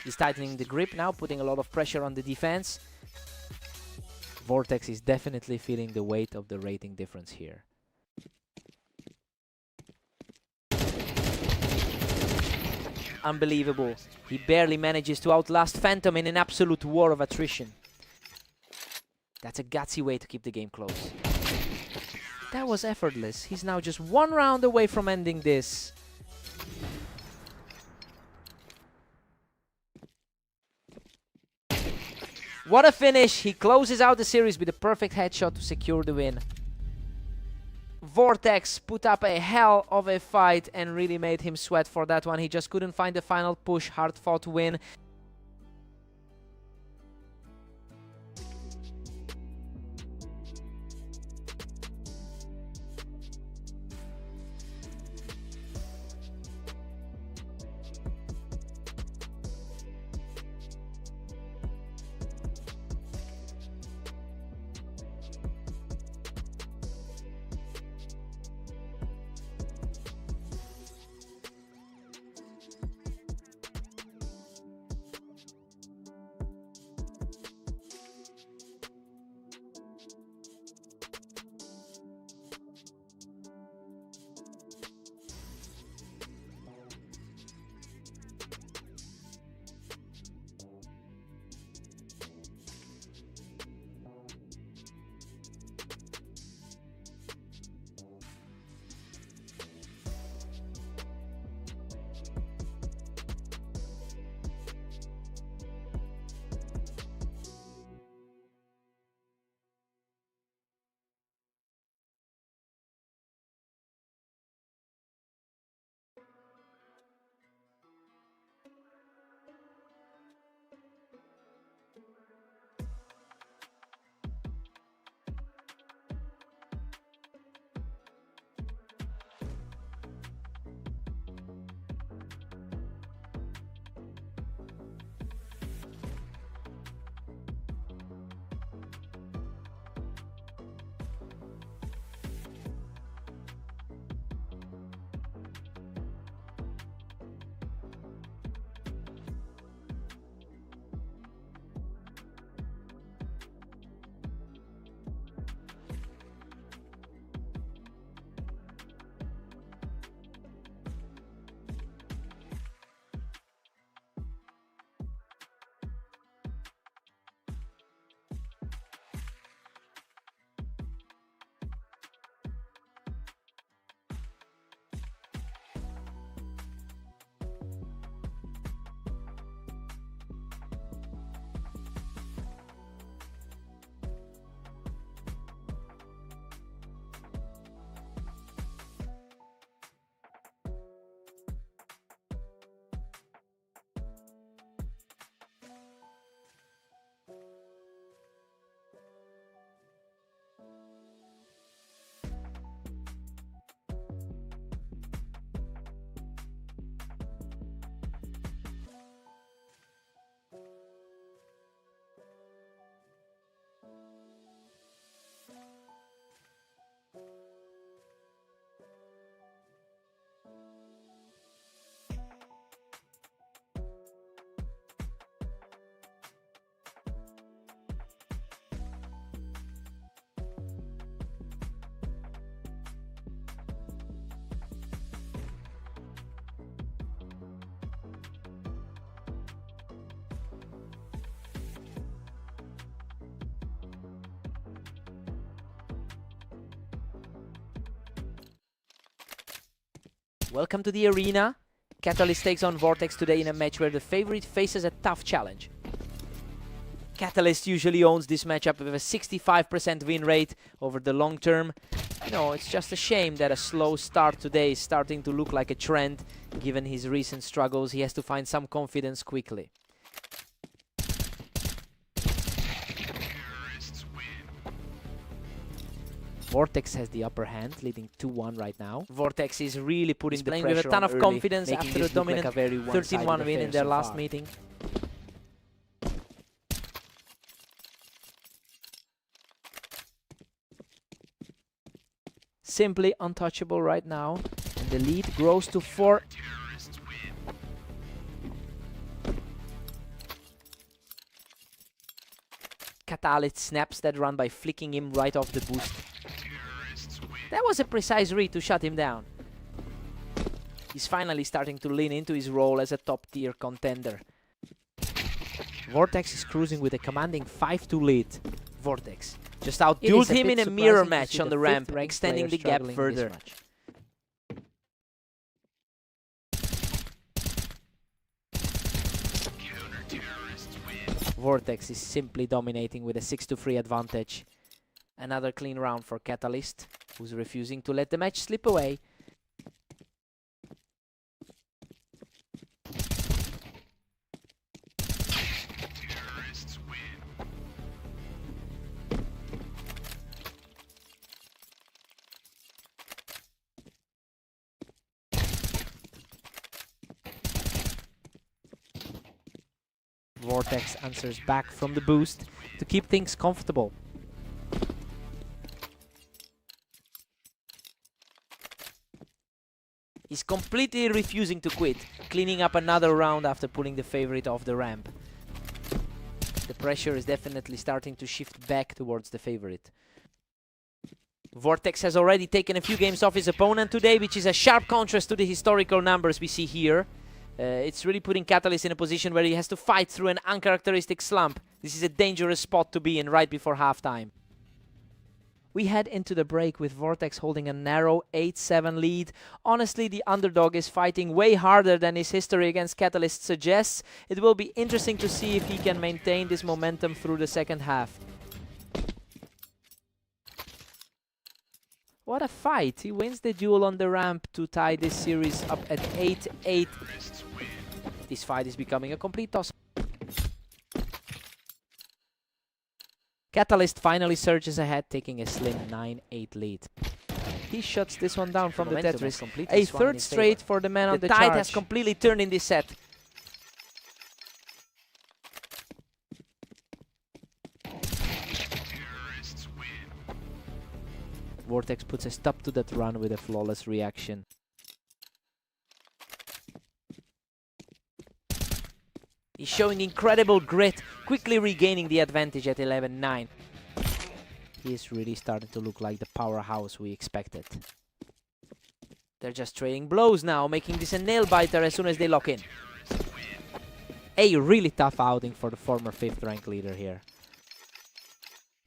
He's tightening the grip now, putting a lot of pressure on the defense. Vortex is definitely feeling the weight of the rating difference here. Unbelievable. He barely manages to outlast Phantom in an absolute war of attrition. That's a gutsy way to keep the game close. That was effortless. He's now just one round away from ending this. What a finish! He closes out the series with a perfect headshot to secure the win. Vortex put up a hell of a fight and really made him sweat for that one. He just couldn't find the final push. Hard-fought win. Welcome to the arena. Catalyst takes on Vortex today in a match where the favorite faces a tough challenge. Catalyst usually owns this matchup with a 65% win rate over the long term. You know, it's just a shame that a slow start today is starting to look like a trend. Given his recent struggles, he has to find some confidence quickly. Vortex has the upper hand, leading 2-1 right now. Vortex is really putting the pressure on with a ton of confidence after a dominant 13-1 win in their last meeting. Simply untouchable right now. And the lead grows to 4. Catalyst snaps that run by flicking him right off the boost. That was a precise read to shut him down. He's finally starting to lean into his role as a top-tier contender. Vortex is cruising with a commanding 5-2 lead. Vortex just outdueled him in a mirror match on the ramp, extending the gap further. Vortex is simply dominating with a 6-3 advantage. Another clean round for Catalyst, who's refusing to let the match slip away. Vortex answers back from the boost to keep things comfortable. He's completely refusing to quit, cleaning up another round after pulling the favorite off the ramp. The pressure is definitely starting to shift back towards the favorite. Vortex has already taken a few games off his opponent today, which is a sharp contrast to the historical numbers we see here. It's really putting Catalyst in a position where he has to fight through an uncharacteristic slump. This is a dangerous spot to be in right before halftime. We head into the break with Vortex holding a narrow 8-7 lead. Honestly, the underdog is fighting way harder than his history against Catalyst suggests. It will be interesting to see if he can maintain this momentum through the second half. What a fight! He wins the duel on the ramp to tie this series up at 8-8. This fight is becoming a complete toss. Catalyst finally surges ahead, taking a slim 9-8 lead. He shuts this one down from the Tetris. A third straight for the man on the charge. The tide has completely turned in this set. Vortex puts a stop to that run with a flawless reaction. He's showing incredible grit, quickly regaining the advantage at 11-9. He is really starting to look like the powerhouse we expected. They're just trading blows now, making this a nail-biter as soon as they lock in. A really tough outing for the former 5th rank leader here.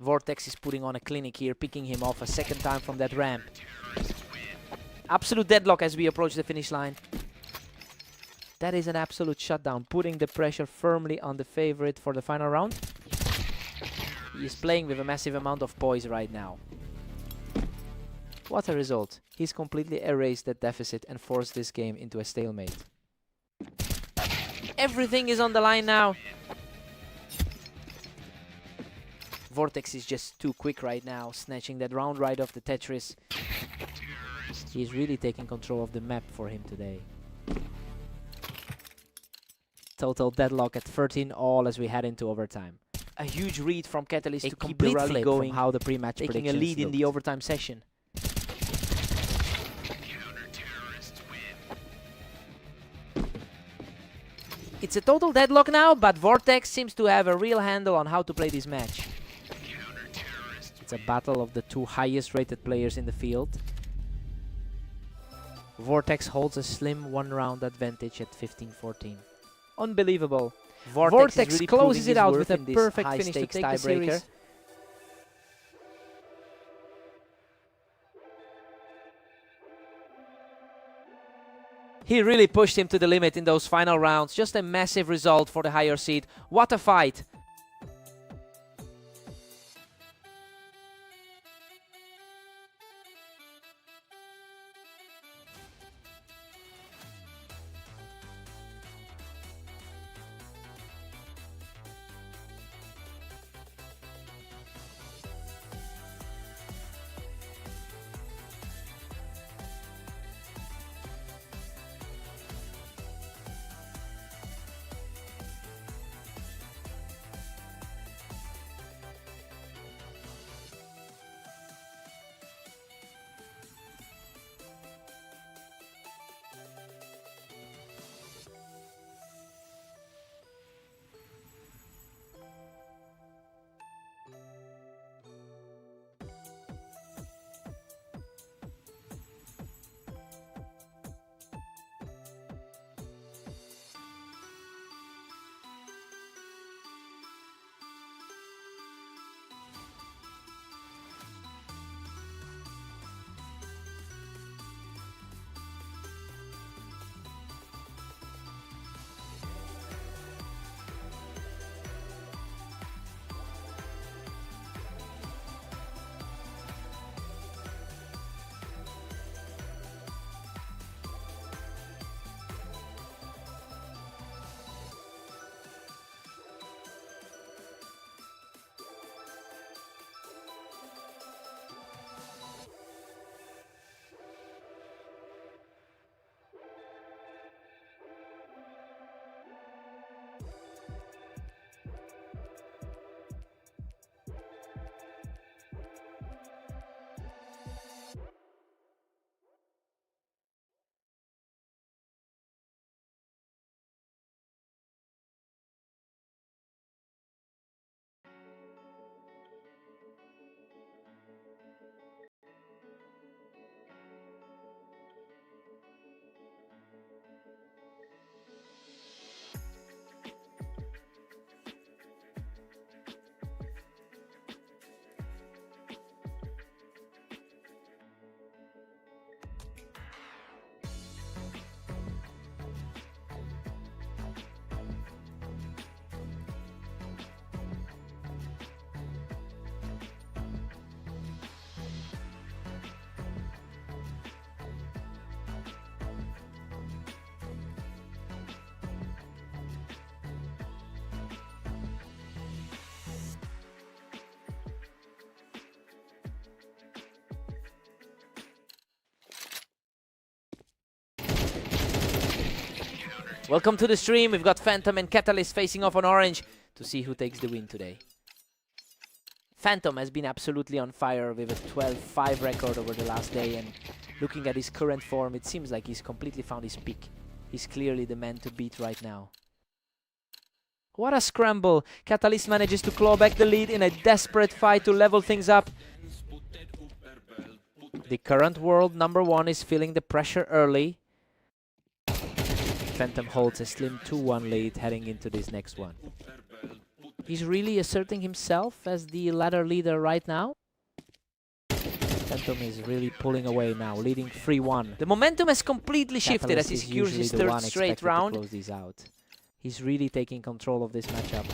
Vortex is putting on a clinic here, picking him off a second time from that ramp. Absolute deadlock as we approach the finish line. That is an absolute shutdown, putting the pressure firmly on the favorite for the final round. He is playing with a massive amount of poise right now. What a result. He's completely erased that deficit and forced this game into a stalemate. Everything is on the line now. Vortex is just too quick right now, snatching that round right off the Tetris. He's really taking control of the map for him today. Total deadlock at 13-all as we head into overtime. A huge read from Catalyst to keep the complete rally flip going, from how the pre-match taking a lead in the overtime session. It's a total deadlock now, but Vortex seems to have a real handle on how to play this match. It's a battle of the two highest rated players in the field. Vortex holds a slim one-round advantage at 15-14. Unbelievable. Vortex really closes it out with a perfect finish to take the series. He really pushed him to the limit in those final rounds. Just a massive result for the higher seed. What a fight. Welcome to the stream. We've got Phantom and Catalyst facing off on Orange to see who takes the win today. Phantom has been absolutely on fire with a 12-5 record over the last day, and looking at his current form, it seems like he's completely found his peak. He's clearly the man to beat right now. What a scramble. Catalyst manages to claw back the lead in a desperate fight to level things up. The current world #1 is feeling the pressure early. Phantom holds a slim 2-1 lead heading into this next one. He's really asserting himself as the ladder leader right now. Phantom is really pulling away now, leading 3-1. The momentum has completely shifted as he secures his third straight round. To close these out. He's really taking control of this matchup.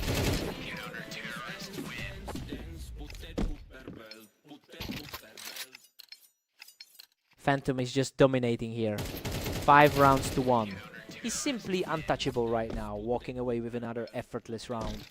Phantom is just dominating here. 5 rounds to 1. He's simply untouchable right now, walking away with another effortless round.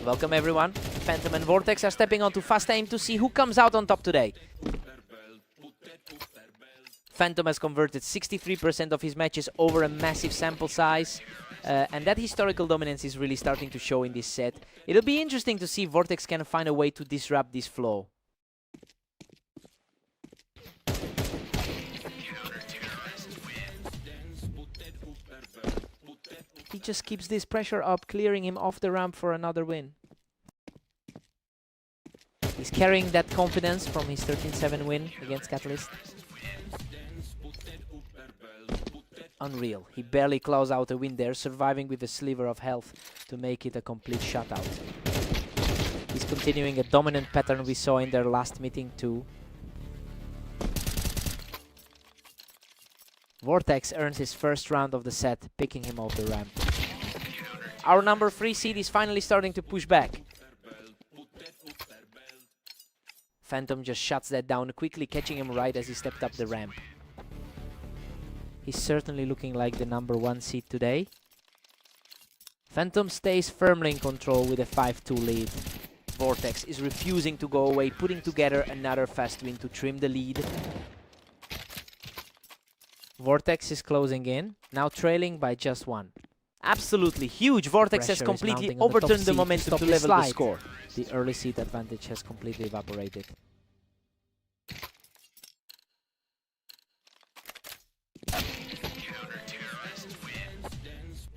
Welcome everyone. Phantom and Vortex are stepping onto fast aim to see who comes out on top today. Phantom has converted 63% of his matches over a massive sample size. And that historical dominance is really starting to show in this set. It'll be interesting to see if Vortex can find a way to disrupt this flow. He just keeps this pressure up, clearing him off the ramp for another win. He's carrying that confidence from his 13-7 win against Catalyst. Unreal. He barely closed out a win there, surviving with a sliver of health to make it a complete shutout. He's continuing a dominant pattern we saw in their last meeting too. Vortex earns his first round of the set, picking him off the ramp. Our number 3 seed is finally starting to push back. Phantom just shuts that down, quickly catching him right as he stepped up the ramp. He's certainly looking like the number 1 seed today. Phantom stays firmly in control with a 5-2 lead. Vortex is refusing to go away, putting together another fast win to trim the lead. Vortex is closing in, now trailing by just 1. Absolutely huge. Vortex has completely overturned the momentum to level the score. The early seed advantage has completely evaporated.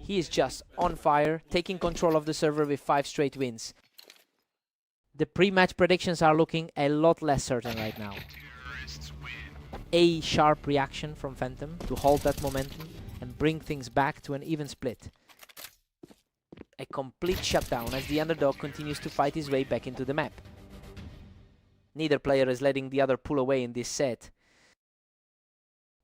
He is just on fire, taking control of the server with 5 straight wins. The pre-match predictions are looking a lot less certain right now. A sharp reaction from Phantom to halt that momentum and bring things back to an even split. A complete shutdown as the underdog continues to fight his way back into the map. Neither player is letting the other pull away in this set.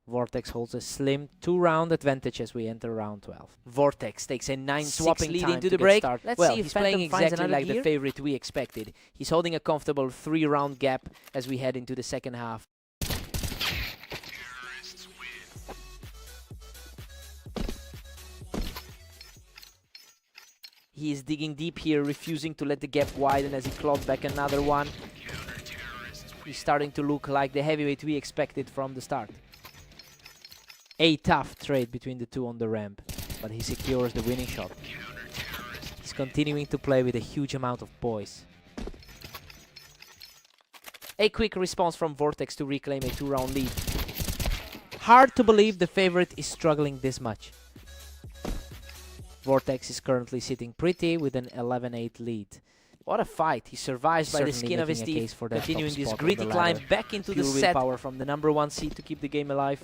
Vortex holds a slim 2-round advantage as we enter round 12. Vortex takes a 9-6 lead into the break. Let's see if he's playing exactly like the favorite we expected. He's holding a comfortable 3-round gap as we head into the second half. He is digging deep here, refusing to let the gap widen as he clawed back another one. He's starting to look like the heavyweight we expected from the start. A tough trade between the two on the ramp, but he secures the winning shot. He's continuing to play with a huge amount of poise. A quick response from Vortex to reclaim a 2-round lead. Hard to believe the favorite is struggling this much. Vortex is currently sitting pretty with an 11-8 lead. What a fight. He survives by the skin of his teeth, continuing this gritty climb back into the set. Power from the number 1 seed to keep the game alive.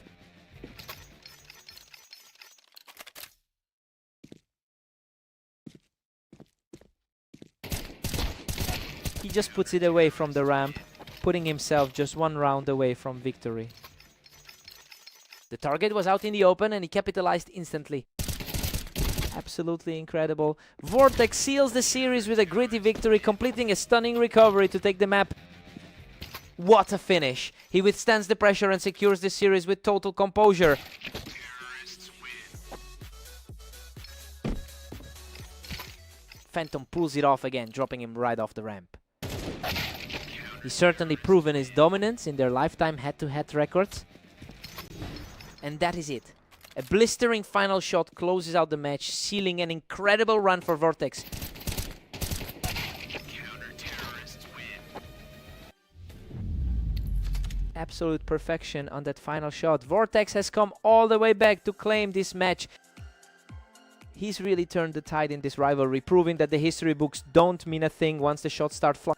He just puts it away from the ramp, putting himself just 1 round away from victory. The target was out in the open and he capitalized instantly. Absolutely incredible. Vortex seals the series with a gritty victory, completing a stunning recovery to take the map. What a finish. He withstands the pressure and secures the series with total composure. Phantom pulls it off again, dropping him right off the ramp. He's certainly proven his dominance in their lifetime head-to-head records. And that is it. A blistering final shot closes out the match, sealing an incredible run for Vortex. Absolute perfection on that final shot. Vortex has come all the way back to claim this match. He's really turned the tide in this rivalry, proving that the history books don't mean a thing once the shots start flying.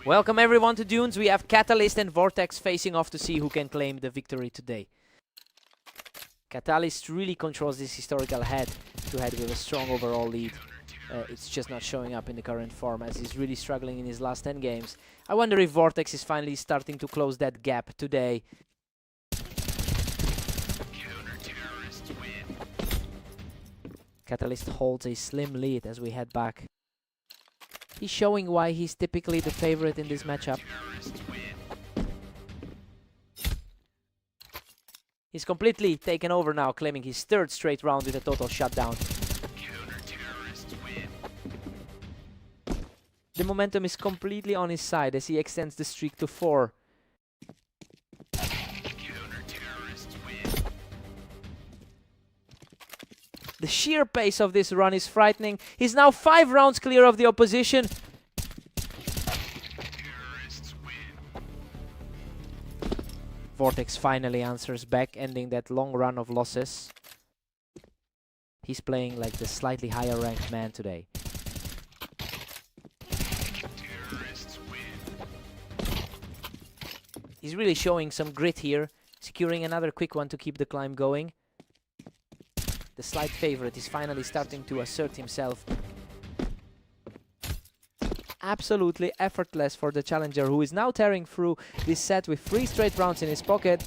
Welcome everyone to Dunes. We have Catalyst and Vortex facing off to see who can claim the victory today. Catalyst really controls this historical head-to-head with a strong overall lead. It's just not showing up in the current form as he's really struggling in his last 10 games. I wonder if Vortex is finally starting to close that gap today. Catalyst holds a slim lead as we head back. He's showing why he's typically the favorite in this matchup. He's completely taken over now, claiming his third straight round with a total shutdown. The momentum is completely on his side as he extends the streak to 4. The sheer pace of this run is frightening. He's now 5 rounds clear of the opposition. Vortex finally answers back, ending that long run of losses. He's playing like the slightly higher ranked man today. He's really showing some grit here, securing another quick one to keep the climb going. The slight favorite is finally starting to assert himself. Absolutely effortless for the challenger, who is now tearing through this set with 3 straight rounds in his pocket.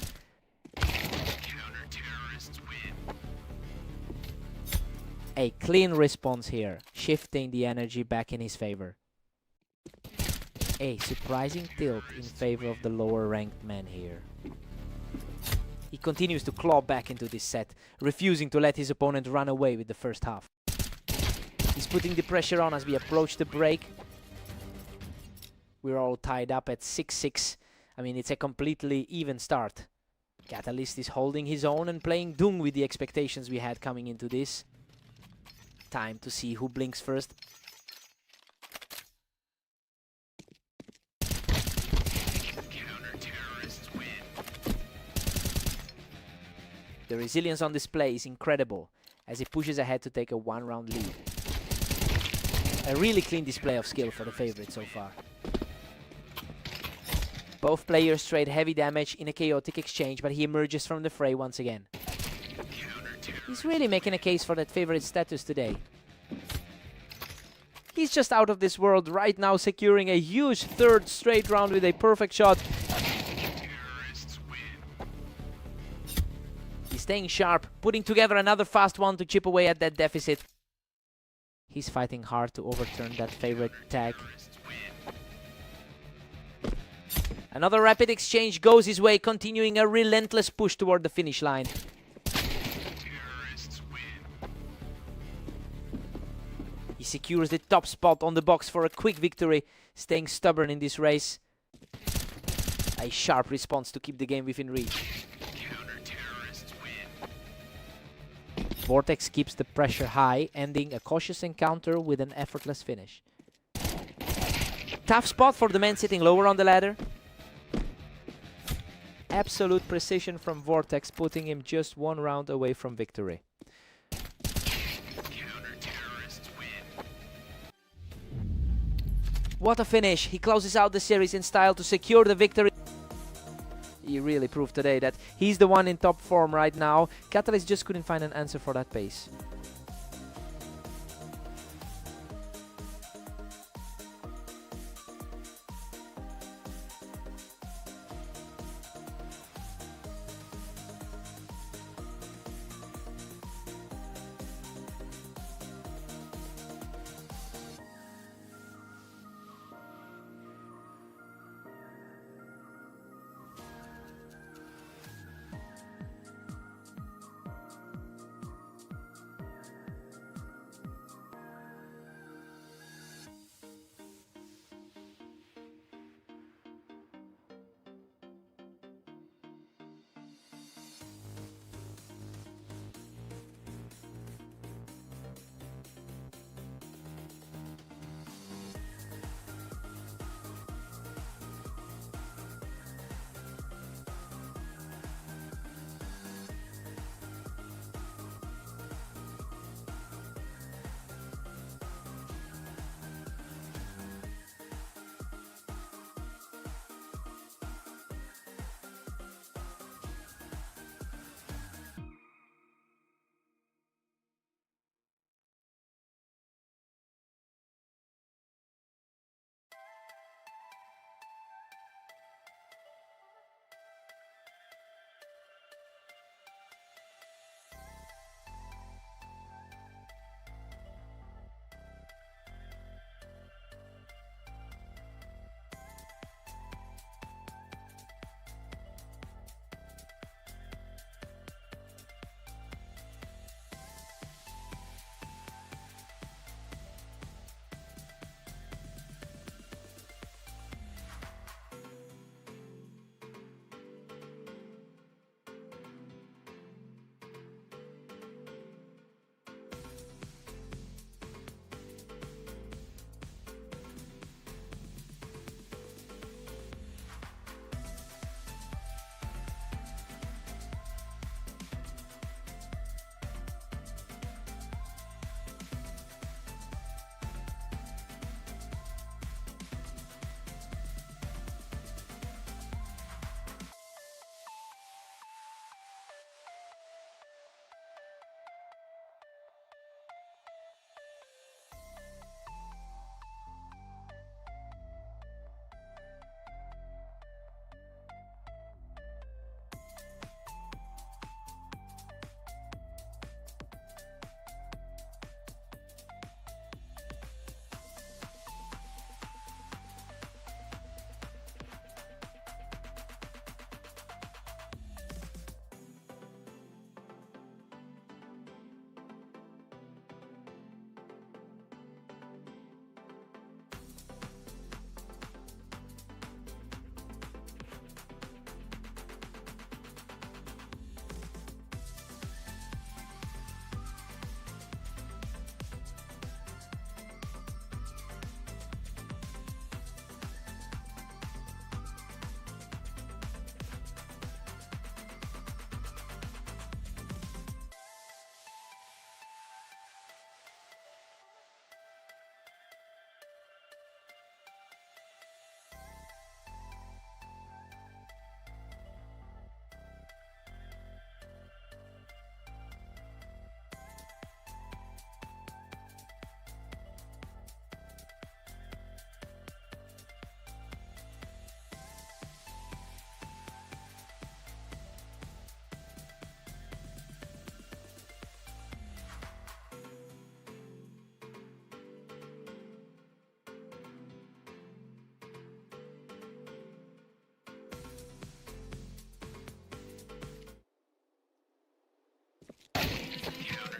A clean response here, shifting the energy back in his favor. A surprising tilt in favor of the lower ranked man here. He continues to claw back into this set, refusing to let his opponent run away with the first half. He's putting the pressure on as we approach the break. We're all tied up at 6-6. I mean, it's a completely even start. Catalyst is holding his own and playing Dung with the expectations we had coming into this. Time to see who blinks first. The resilience on display is incredible as he pushes ahead to take a 1-round lead. A really clean display of skill for the favorite so far. Both players trade heavy damage in a chaotic exchange, but he emerges from the fray once again. He's really making a case for that favorite status today. He's just out of this world right now, securing a huge 3rd straight round with a perfect shot. He's staying sharp, putting together another fast one to chip away at that deficit. He's fighting hard to overturn that favorite tag. Another rapid exchange goes his way, continuing a relentless push toward the finish line. He secures the top spot on the box for a quick victory, staying stubborn in this race. A sharp response to keep the game within reach. Vortex keeps the pressure high, ending a cautious encounter with an effortless finish. Tough spot for the man sitting lower on the ladder. Absolute precision from Vortex, putting him just 1 round away from victory. What a finish! He closes out the series in style to secure the victory. He really proved today that he's the one in top form right now. Catalyst just couldn't find an answer for that pace.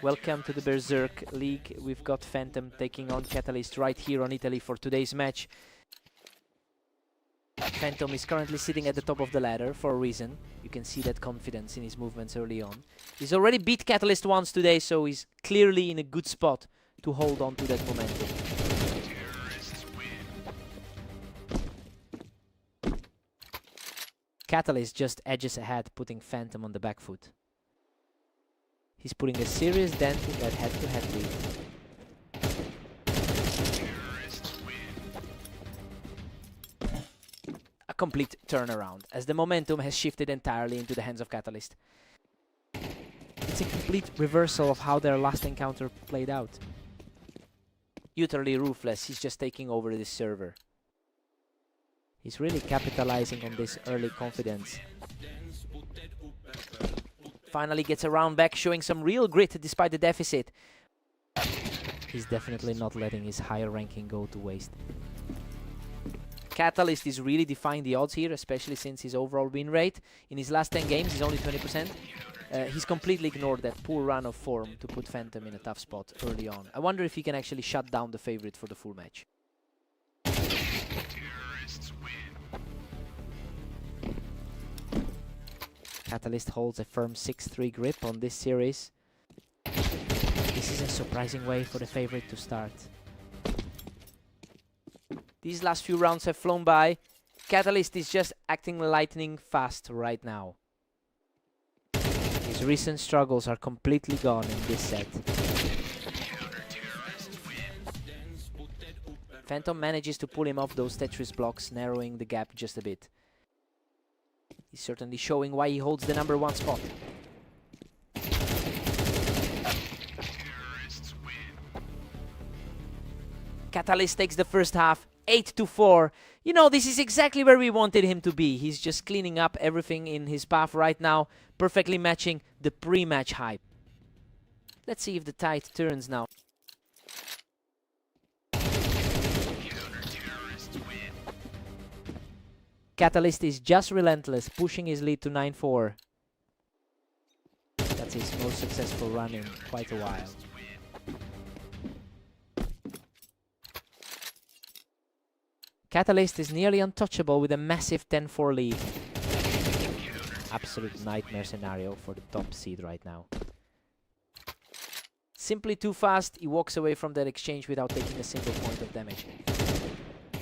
Welcome to the Berserk League. We've got Phantom taking on Catalyst right here on Italy for today's match. Phantom is currently sitting at the top of the ladder for a reason. You can see that confidence in his movements early on. He's already beat Catalyst once today, so he's clearly in a good spot to hold on to that momentum. Catalyst just edges ahead, putting Phantom on the back foot. He's putting a serious dent in that head-to-head lead. A complete turnaround, as the momentum has shifted entirely into the hands of Catalyst. It's a complete reversal of how their last encounter played out. Utterly ruthless, he's just taking over this server. He's really capitalizing on this early confidence. Finally gets a round back, showing some real grit despite the deficit. He's definitely not letting his higher ranking go to waste. Catalyst is really defying the odds here, especially since his overall win rate in his last 10 games is only 20%. He's completely ignored that poor run of form to put Phantom in a tough spot early on. I wonder if he can actually shut down the favorite for the full match. Catalyst holds a firm 6-3 grip on this series. This is a surprising way for the favorite to start. These last few rounds have flown by. Catalyst is just acting lightning fast right now. His recent struggles are completely gone in this set. Phantom manages to pull him off those Tetris blocks, narrowing the gap just a bit. He's certainly showing why he holds the #1 spot. Catalyst takes the first half, 8-4. You know, this is exactly where we wanted him to be. He's just cleaning up everything in his path right now, perfectly matching the pre-match hype. Let's see if the tide turns now. Catalyst is just relentless, pushing his lead to 9-4. That's his most successful run in quite a while. Catalyst is nearly untouchable with a massive 10-4 lead. Absolute nightmare scenario for the top seed right now. Simply too fast, he walks away from that exchange without taking a single point of damage.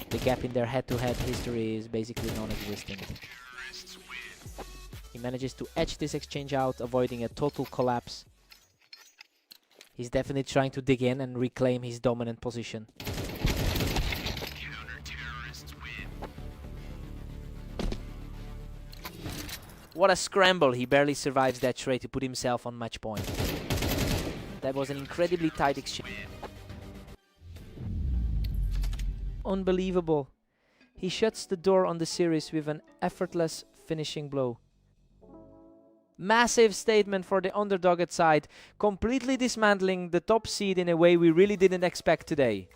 The gap in their head-to-head history is basically non-existent. He manages to edge this exchange out, avoiding a total collapse. He's definitely trying to dig in and reclaim his dominant position. What a scramble, he barely survives that trade to put himself on match point. That was an incredibly tight exchange. Unbelievable. He shuts the door on the series with an effortless finishing blow. Massive statement for the underdog side, completely dismantling the top seed in a way we really didn't expect today.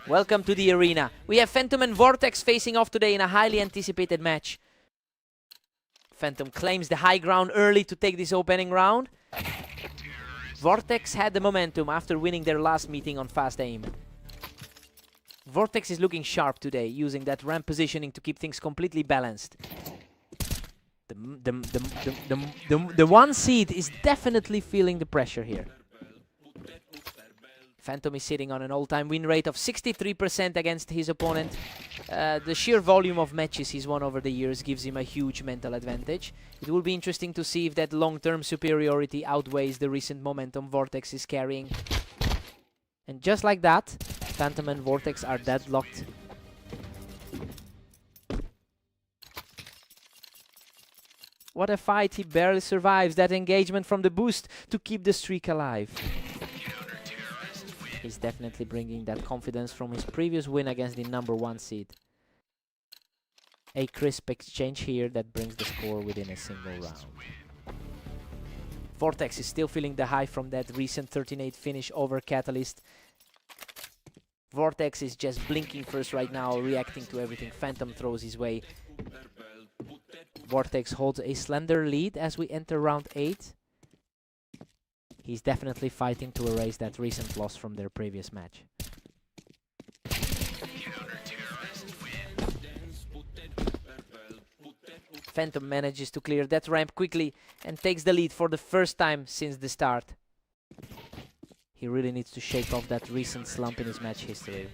Welcome to the arena. We have Phantom and Vortex facing off today in a highly anticipated match. Phantom claims the high ground early to take this opening round. Vortex had the momentum after winning their last meeting on fast aim. Vortex is looking sharp today, using that ramp positioning to keep things completely balanced. The one seed is definitely feeling the pressure here. Phantom is sitting on an all-time win rate of 63% against his opponent. The sheer volume of matches he's won over the years gives him a huge mental advantage. It will be interesting to see if that long-term superiority outweighs the recent momentum Vortex is carrying. And just like that, Phantom and Vortex are deadlocked. What a fight, he barely survives that engagement from the boost to keep the streak alive. He's definitely bringing that confidence from his previous win against the #1 seed. A crisp exchange here that brings the score within a single round. Vortex is still feeling the high from that recent 13-8 finish over Catalyst. Vortex is just blinking first right now, reacting to everything Phantom throws his way. Vortex holds a slender lead as we enter round 8. He's definitely fighting to erase that recent loss from their previous match. Phantom manages to clear that ramp quickly and takes the lead for the first time since the start. He really needs to shake off that recent slump in his match history.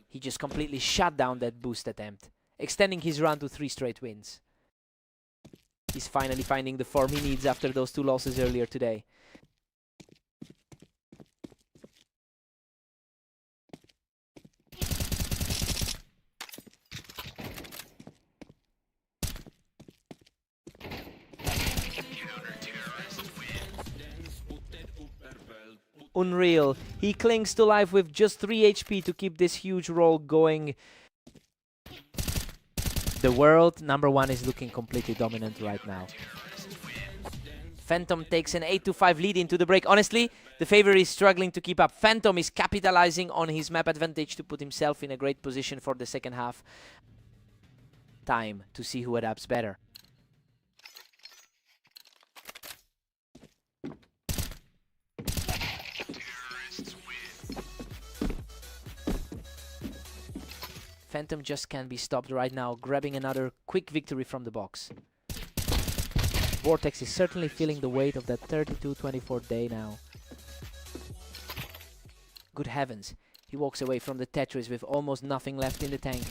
He just completely shut down that boost attempt, extending his run to 3 straight wins. He's finally finding the form he needs after those 2 losses earlier today. Unreal. He clings to life with just 3 HP to keep this huge roll going. The world #1 is looking completely dominant right now. Phantom takes an 8-5 lead into the break. Honestly, the favorite is struggling to keep up. Phantom is capitalizing on his map advantage to put himself in a great position for the second half. Time to see who adapts better. Phantom just can't be stopped right now, grabbing another quick victory from the box. Vortex is certainly feeling the weight of that 32-24 day now. Good heavens, he walks away from the Tetris with almost nothing left in the tank.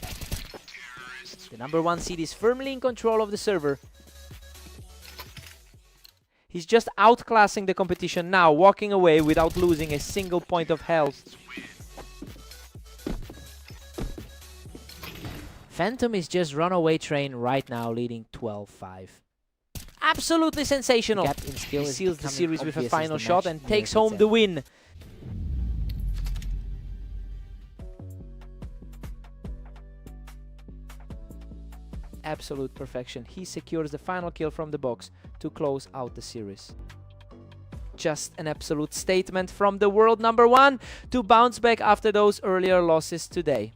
The #1 seed is firmly in control of the server. He's just outclassing the competition now, walking away without losing a single point of health. Phantom is just runaway train right now, leading 12-5. Absolutely sensational. Gap in skill he is seals the becoming series with a obvious as final the shot match and nears takes its home the end. win. Absolute perfection. He secures the final kill from the box to close out the series. Just an absolute statement from the world #1 to bounce back after those earlier losses today.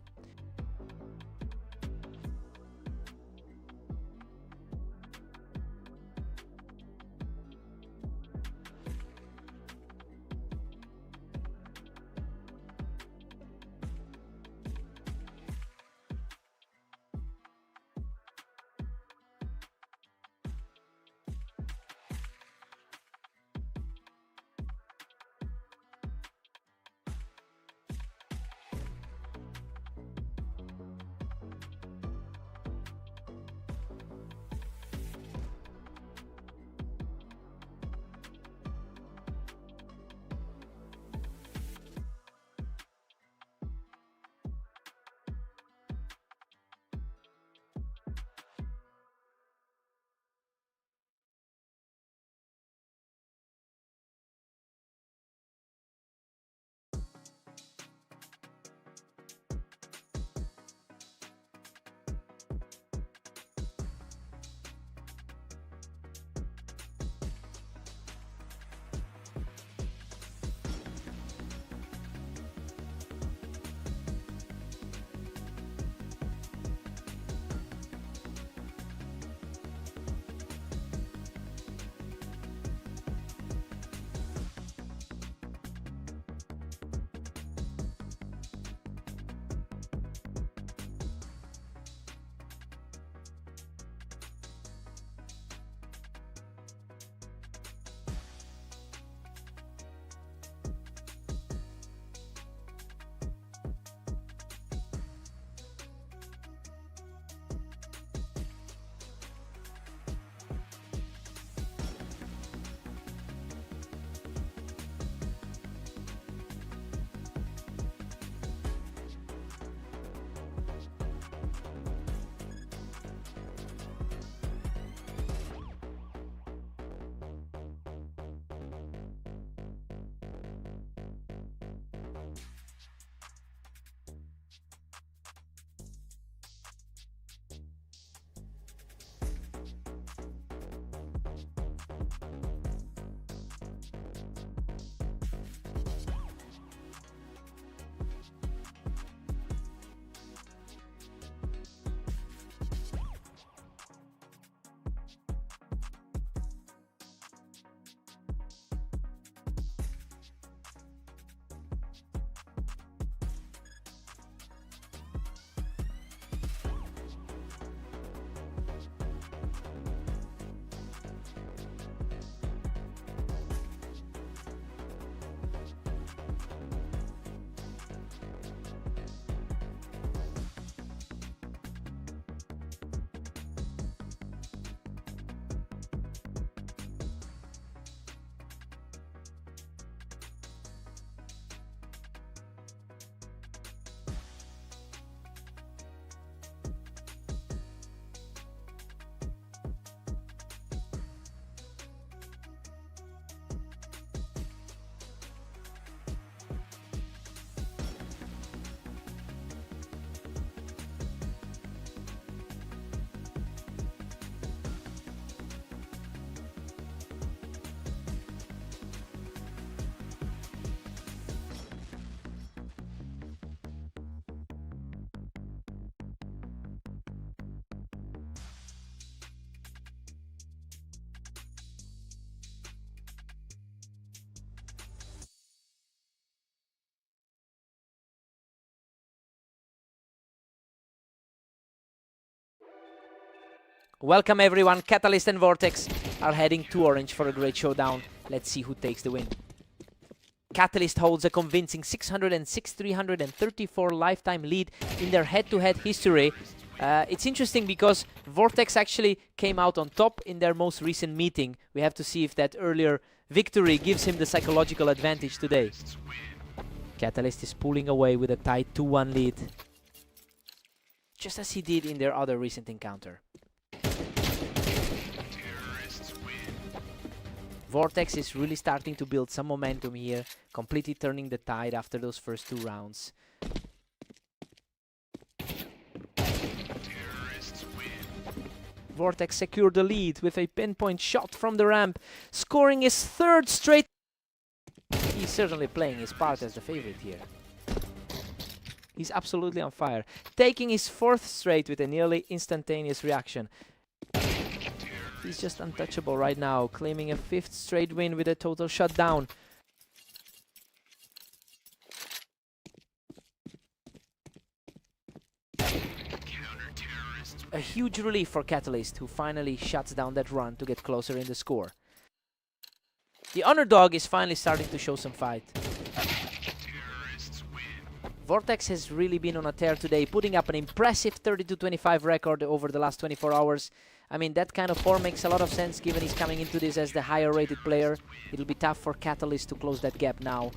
Welcome everyone, Catalyst and Vortex are heading to Orange for a great showdown. Let's see who takes the win. Catalyst holds a convincing 606-334 lifetime lead in their head-to-head history. It's interesting because Vortex actually came out on top in their most recent meeting. We have to see if that earlier victory gives him the psychological advantage today. Catalyst is pulling away with a tight 2-1 lead, just as he did in their other recent encounter. Vortex is really starting to build some momentum here, completely turning the tide after those first 2 rounds. Vortex secured the lead with a pinpoint shot from the ramp, scoring his 3rd straight. He's certainly playing his part as the favorite here. He's absolutely on fire, taking his 4th straight with a nearly instantaneous reaction. He's just untouchable right now, claiming a 5th straight win with a total shutdown. A huge relief for Catalyst, who finally shuts down that run to get closer in the score. The underdog is finally starting to show some fight. Vortex has really been on a tear today, putting up an impressive 32-25 record over the last 24 hours. I mean, that kind of form makes a lot of sense given he's coming into this as the higher rated player. It'll be tough for Catalyst to close that gap now.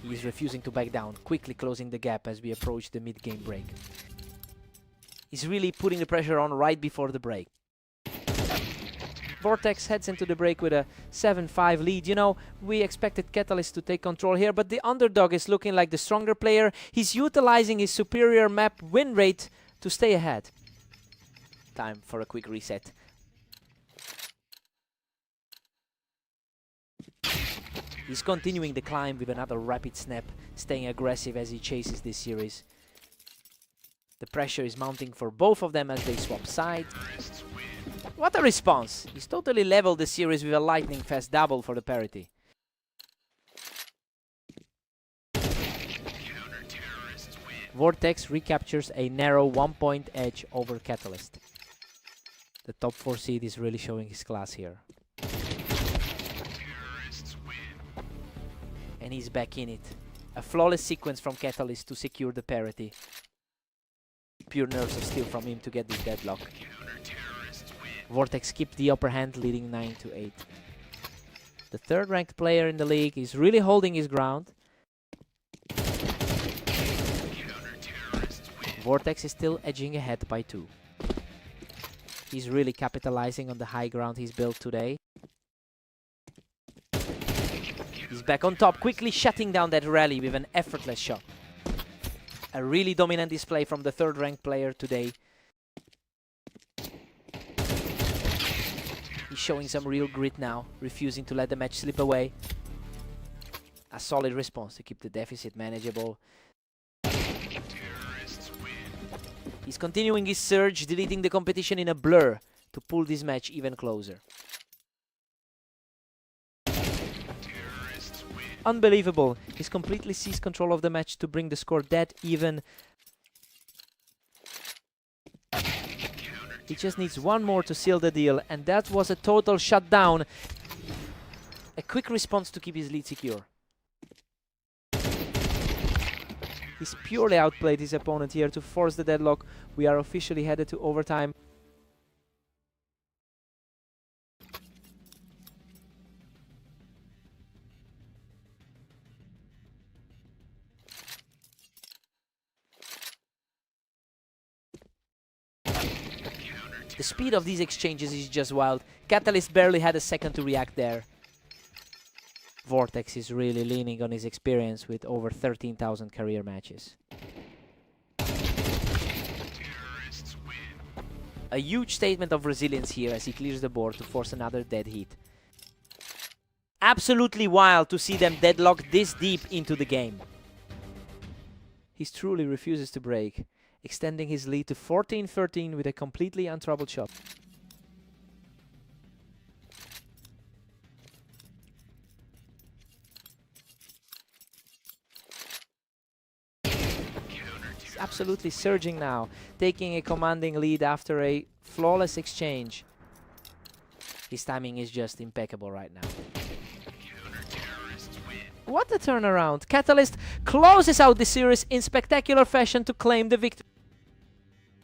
He's refusing to back down, quickly closing the gap as we approach the mid-game break. He's really putting the pressure on right before the break. Vortex heads into the break with a 7-5 lead. You know, we expected Catalyst to take control here, but the underdog is looking like the stronger player. He's utilizing his superior map win rate to stay ahead. Time for a quick reset. He's continuing the climb with another rapid snap, staying aggressive as he chases this series. The pressure is mounting for both of them as they swap sides. What a response! He's totally leveled the series with a lightning fast double for the parity. Vortex recaptures a narrow 1-point edge over Catalyst. The top 4 seed is really showing his class here. And he's back in it. A flawless sequence from Catalyst to secure the parity. Pure nerves of steel from him to get this deadlock. Vortex kept the upper hand, leading 9-8. The 3rd ranked player in the league is really holding his ground. Vortex is still edging ahead by 2. He's really capitalizing on the high ground he's built today. He's back on top, quickly shutting down that rally with an effortless shot. A really dominant display from the 3rd ranked player today. showing some real grit now, refusing to let the match slip away. A solid response to keep the deficit manageable. He's continuing his surge, deleting the competition in a blur to pull this match even closer. Unbelievable. He's completely seized control of the match to bring the score dead even. He just needs one more to seal the deal, and that was a total shutdown. A quick response to keep his lead secure. He's purely outplayed his opponent here to force the deadlock. We are officially headed to overtime. The speed of these exchanges is just wild. Catalyst barely had a second to react there. Vortex is really leaning on his experience with over 13,000 career matches. A huge statement of resilience here as he clears the board to force another dead heat. Absolutely wild to see them deadlock this deep into the game. He truly refuses to break, extending his lead to 14-13 with a completely untroubled shot. He's absolutely surging now, taking a commanding lead after a flawless exchange. His timing is just impeccable right now. What a turnaround! Catalyst closes out the series in spectacular fashion to claim the victory.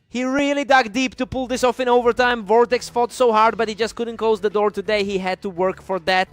He really dug deep to pull this off in overtime. Vortex fought so hard, but he just couldn't close the door today. He had to work for that.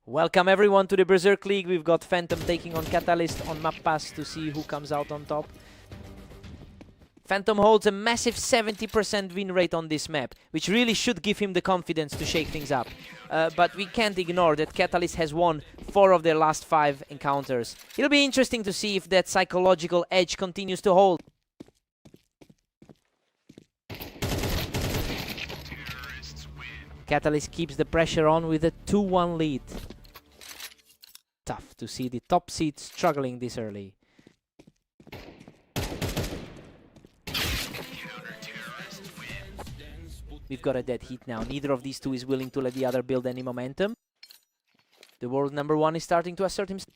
Welcome everyone to the Berserk League. We've got Phantom taking on Catalyst on map pass to see who comes out on top. Phantom holds a massive 70% win rate on this map, which really should give him the confidence to shake things up. But we can't ignore that Catalyst has won 4 of their last 5 encounters. It'll be interesting to see if that psychological edge continues to hold. Catalyst keeps the pressure on with a 2-1 lead. Tough to see the top seed struggling this early. We've got a dead heat now. Neither of these two is willing to let the other build any momentum. The world number 1 is starting to assert himself.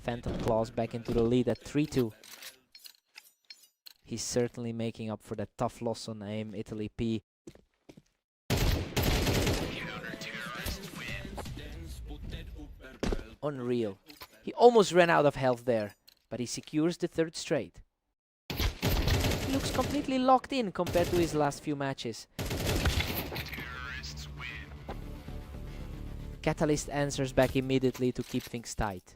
Phantom claws back into the lead at 3-2. He's certainly making up for that tough loss on AIM Italy P. Unreal. He almost ran out of health there, but he secures the 3rd straight. He looks completely locked in compared to his last few matches. Catalyst answers back immediately to keep things tight.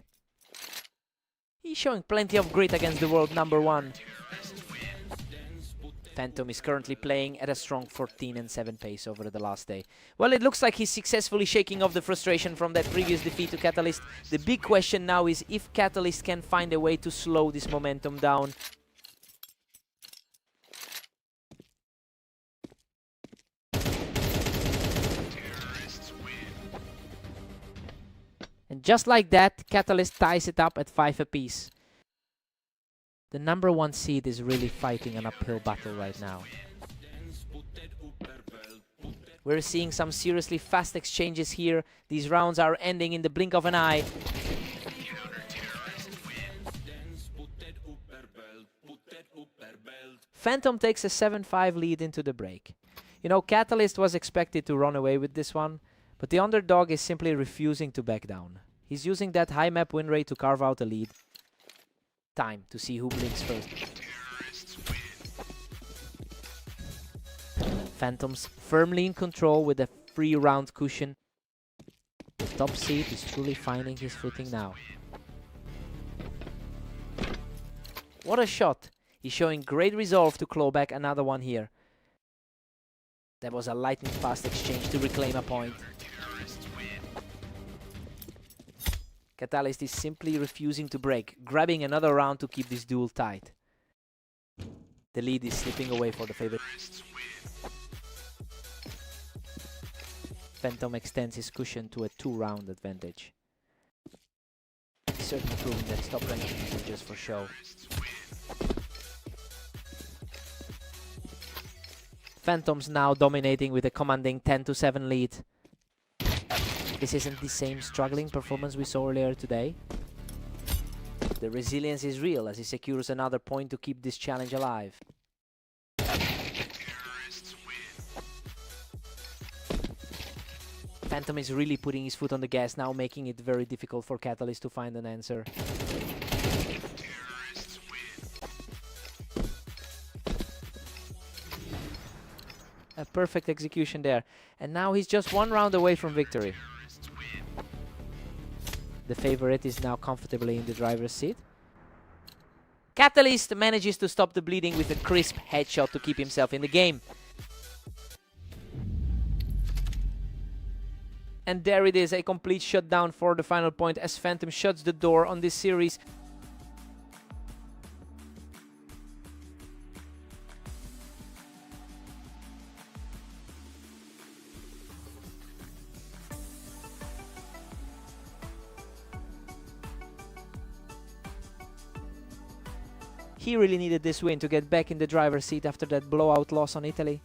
He's showing plenty of grit against the world number 1. Phantom is currently playing at a strong 14-7 pace over the last day. Well, it looks like he's successfully shaking off the frustration from that previous defeat to Catalyst. The big question now is if Catalyst can find a way to slow this momentum down. And just like that, Catalyst ties it up at 5 apiece. The number 1 seed is really fighting an uphill battle right now. We're seeing some seriously fast exchanges here. These rounds are ending in the blink of an eye. Phantom takes a 7-5 lead into the break. You know, Catalyst was expected to run away with this one, but the underdog is simply refusing to back down. He's using that high map win rate to carve out a lead. Time to see who blinks first. Phantom's firmly in control with a free round cushion. The top seed is truly finding his footing now. What a shot! He's showing great resolve to claw back another one here. That was a lightning fast exchange to reclaim a point. Catalyst is simply refusing to break, grabbing another round to keep this duel tight. The lead is slipping away for the favorite. Phantom extends his cushion to a 2-round advantage. He's certainly proving that top ranking isn't just for show. Phantom's now dominating with a commanding 10-7 lead. This isn't the same struggling performance we saw earlier today. The resilience is real as he secures another point to keep this challenge alive. Phantom is really putting his foot on the gas now, making it very difficult for Catalyst to find an answer. A perfect execution there. And now he's just 1 round away from victory. The favorite is now comfortably in the driver's seat. Catalyst manages to stop the bleeding with a crisp headshot to keep himself in the game. And there it is, a complete shutdown for the final point as Phantom shuts the door on this series. He really needed this win to get back in the driver's seat after that blowout loss on Italy.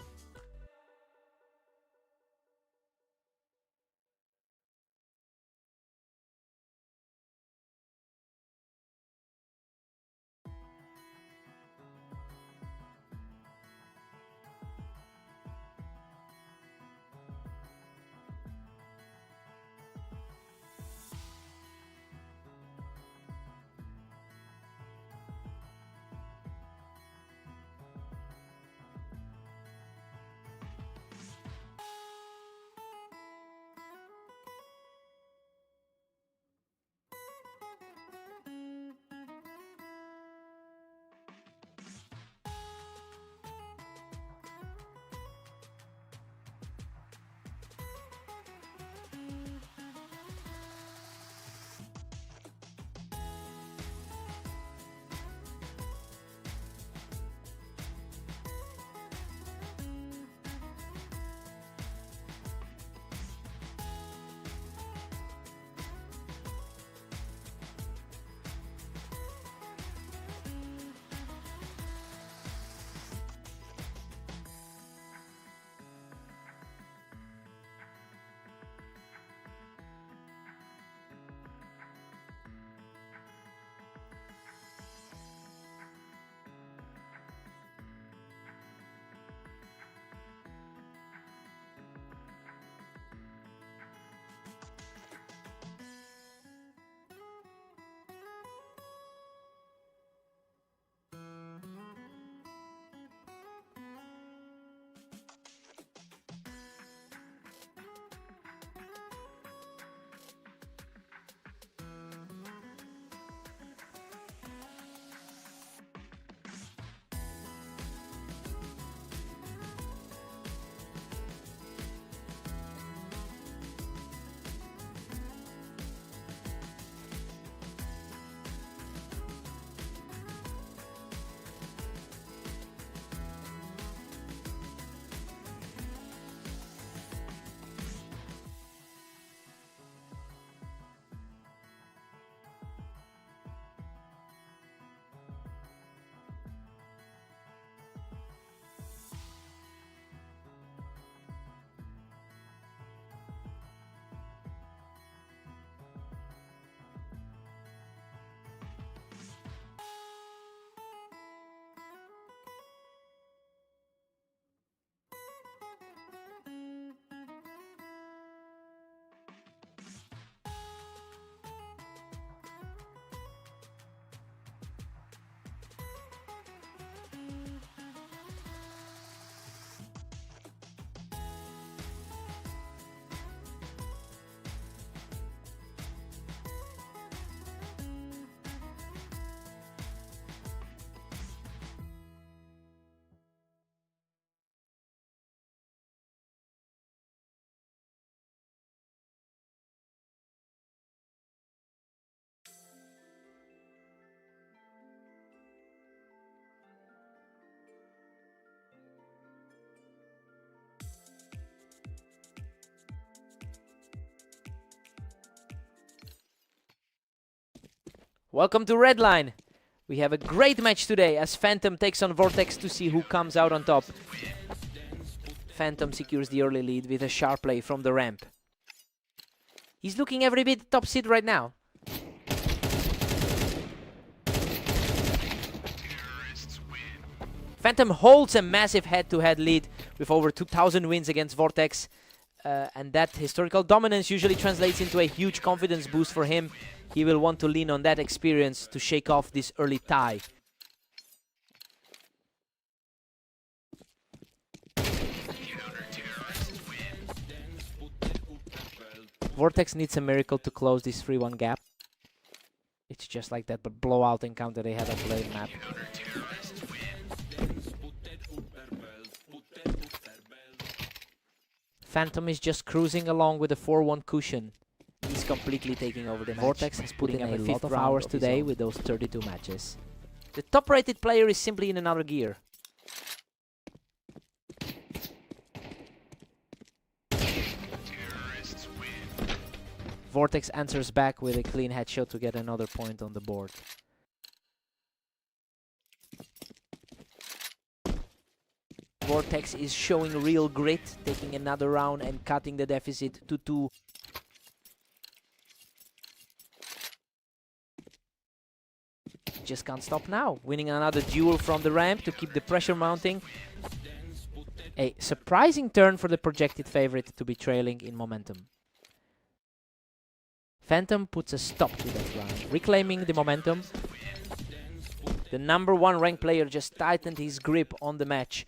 Welcome to Redline. We have a great match today as Phantom takes on Vortex to see who comes out on top. Phantom secures the early lead with a sharp play from the ramp. He's looking every bit top seed right now. Phantom holds a massive head-to-head lead with over 2,000 wins against Vortex. And that historical dominance usually translates into a huge confidence boost for him. He will want to lean on that experience to shake off this early tie. Vortex needs a miracle to close this 3-1 gap. It's just like that, but blowout encounter they had on Blade map. Phantom is just cruising along with a 4-1 cushion. He's completely taking over the match. Vortex has put in a lot of hours today with those 32 matches. The top-rated player is simply in another gear. Vortex answers back with a clean headshot to get another point on the board. Vortex is showing real grit, taking another round and cutting the deficit to 2. Just can't stop now, winning another duel from the ramp to keep the pressure mounting. A surprising turn for the projected favorite to be trailing in momentum. Phantom puts a stop to that round, reclaiming the momentum. The #1 ranked player just tightened his grip on the match.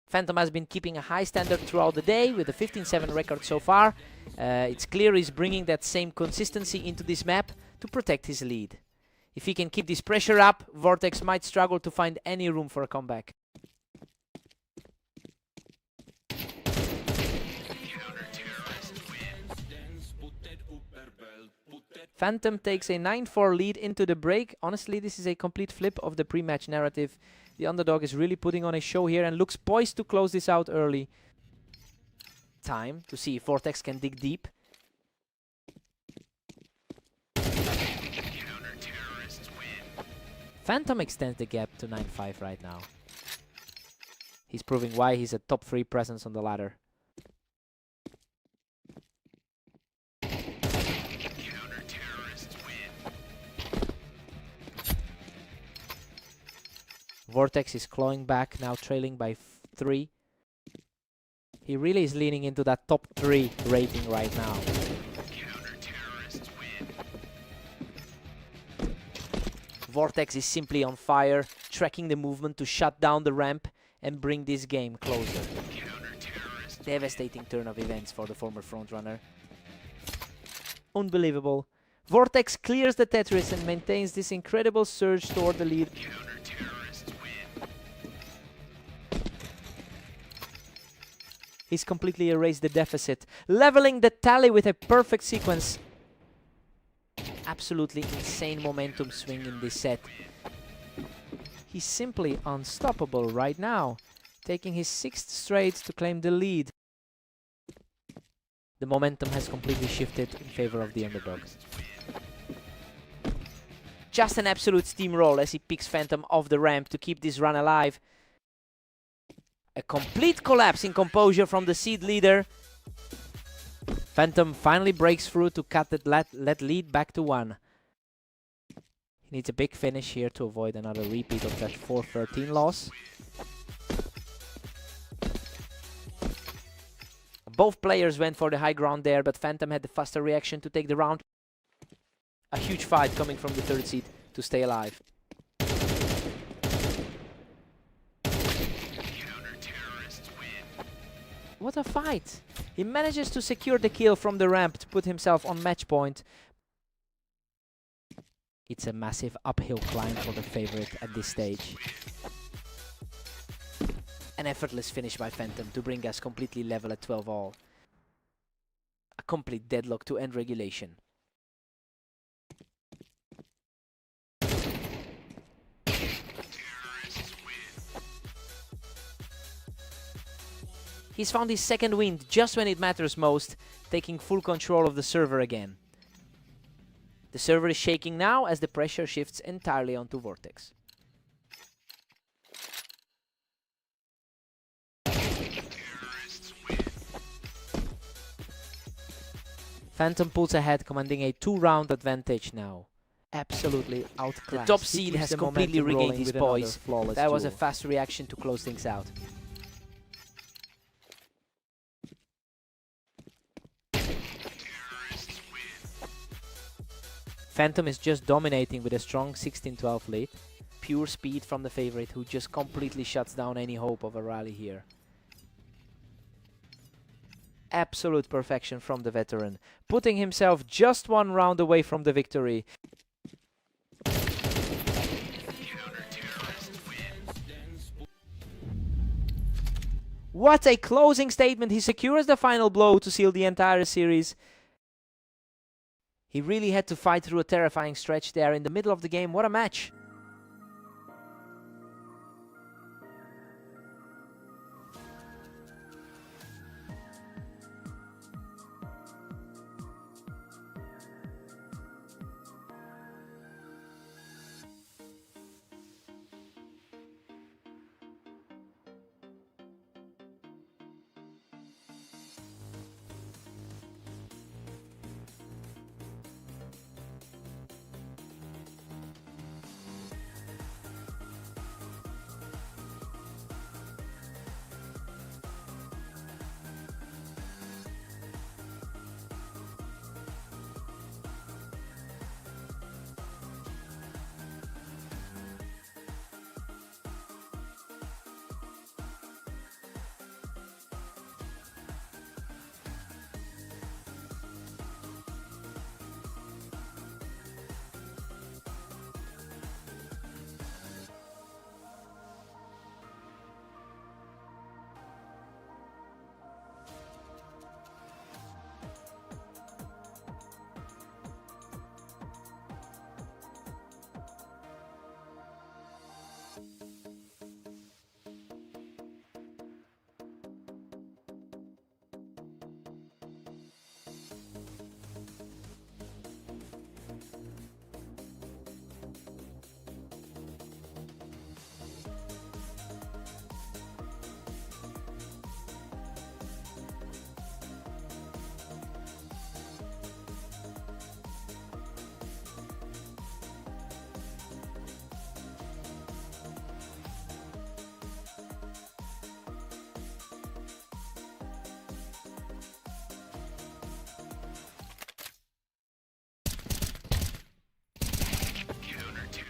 Phantom has been keeping a high standard throughout the day with a 15-7 record so far. It's clear he's bringing that same consistency into this map to protect his lead. If he can keep this pressure up, Vortex might struggle to find any room for a comeback. Phantom takes a 9-4 lead into the break. Honestly, this is a complete flip of the pre-match narrative. The underdog is really putting on a show here and looks poised to close this out early. Time to see if Vortex can dig deep. Phantom extends the gap to 9-5 right now. He's proving why he's a top 3 presence on the ladder. Vortex is clawing back, now trailing by 3. He really is leaning into that top 3 rating right now. Vortex is simply on fire, tracking the movement to shut down the ramp and bring this game closer. Devastating turn of events for the former frontrunner. Unbelievable. Vortex clears the Tetris and maintains this incredible surge toward the lead. He's completely erased the deficit, leveling the tally with a perfect sequence. Absolutely insane momentum swing in this set. He's simply unstoppable right now, taking his 6th straight to claim the lead. The momentum has completely shifted in favor of the underdog. Just an absolute steamroll as he picks Phantom off the ramp to keep this run alive. A complete collapse in composure from the seed leader. Phantom finally breaks through to cut that lead back to 1. He needs a big finish here to avoid another repeat of that 4-13 loss. Both players went for the high ground there, but Phantom had the faster reaction to take the round. A huge fight coming from the 3rd seed to stay alive. What a fight! He manages to secure the kill from the ramp to put himself on match point. It's a massive uphill climb for the favorite at this stage. An effortless finish by Phantom to bring us completely level at 12 all. A complete deadlock to end regulation. He's found his 2nd win just when it matters most, taking full control of the server again. The server is shaking now as the pressure shifts entirely onto Vortex. Phantom pulls ahead, commanding a 2-round advantage now. Absolutely outclassed. The top seed has completely regained his poise. That was a fast reaction to close things out. Phantom is just dominating with a strong 16-12 lead. Pure speed from the favorite, who just completely shuts down any hope of a rally here. Absolute perfection from the veteran, putting himself just 1 round away from the victory. What a closing statement! He secures the final blow to seal the entire series. He really had to fight through a terrifying stretch there in the middle of the game. What a match!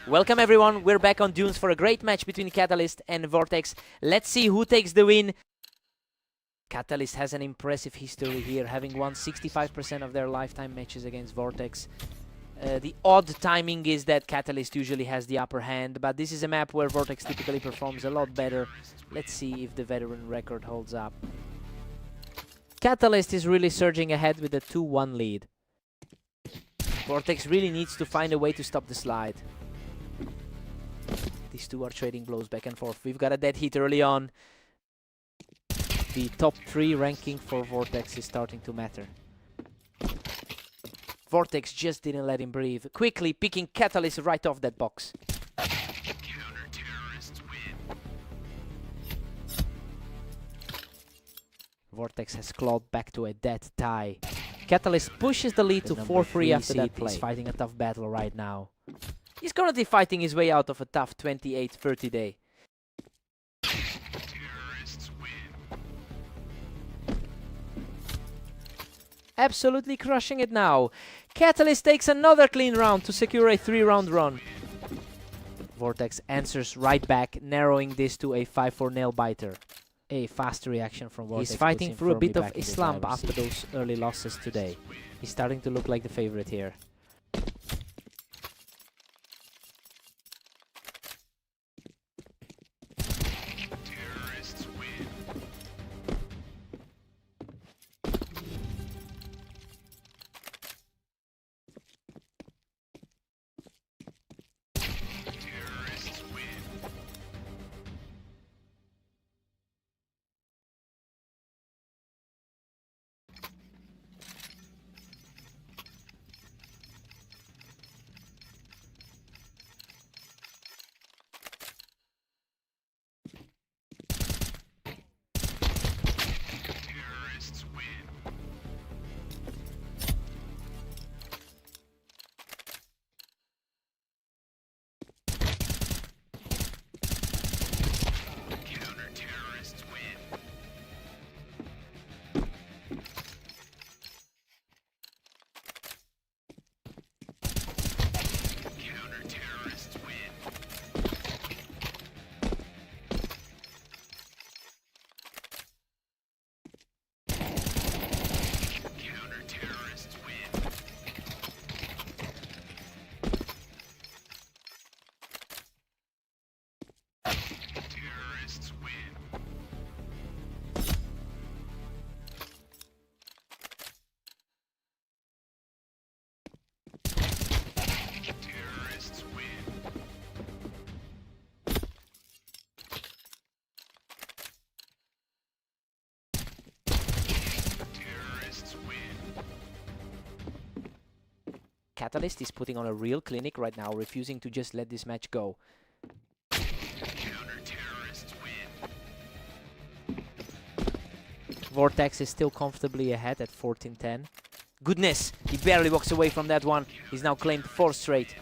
Welcome everyone, we're back on Dunes for a great match between Catalyst and Vortex. Let's see who takes the win. Catalyst has an impressive history here, having won 65% of their lifetime matches against Vortex. The odd timing is that Catalyst usually has the upper hand, but this is a map where Vortex typically performs a lot better. Let's see if the veteran record holds up. Catalyst is really surging ahead with a 2-1 lead. Vortex really needs to find a way to stop the slide. These two are trading blows back and forth. We've got a dead heat early on. The top 3 ranking for Vortex is starting to matter. Vortex just didn't let him breathe. Quickly picking Catalyst right off that box. Vortex has clawed back to a dead tie. Catalyst pushes the lead to 4-3 after that play. He's fighting a tough battle right now. He's currently fighting his way out of a tough 28-30 day. Absolutely crushing it now. Catalyst takes another clean round to secure a 3-round run. Vortex answers right back, narrowing this to a 5-4 nail-biter. A fast reaction from Vortex. He's fighting through a bit of a slump after those early losses today. He's starting to look like the favorite here. Catalyst is putting on a real clinic right now, refusing to just let this match go. Vortex is still comfortably ahead at 14-10. Goodness, he barely walks away from that one. He's now claimed 4 straight.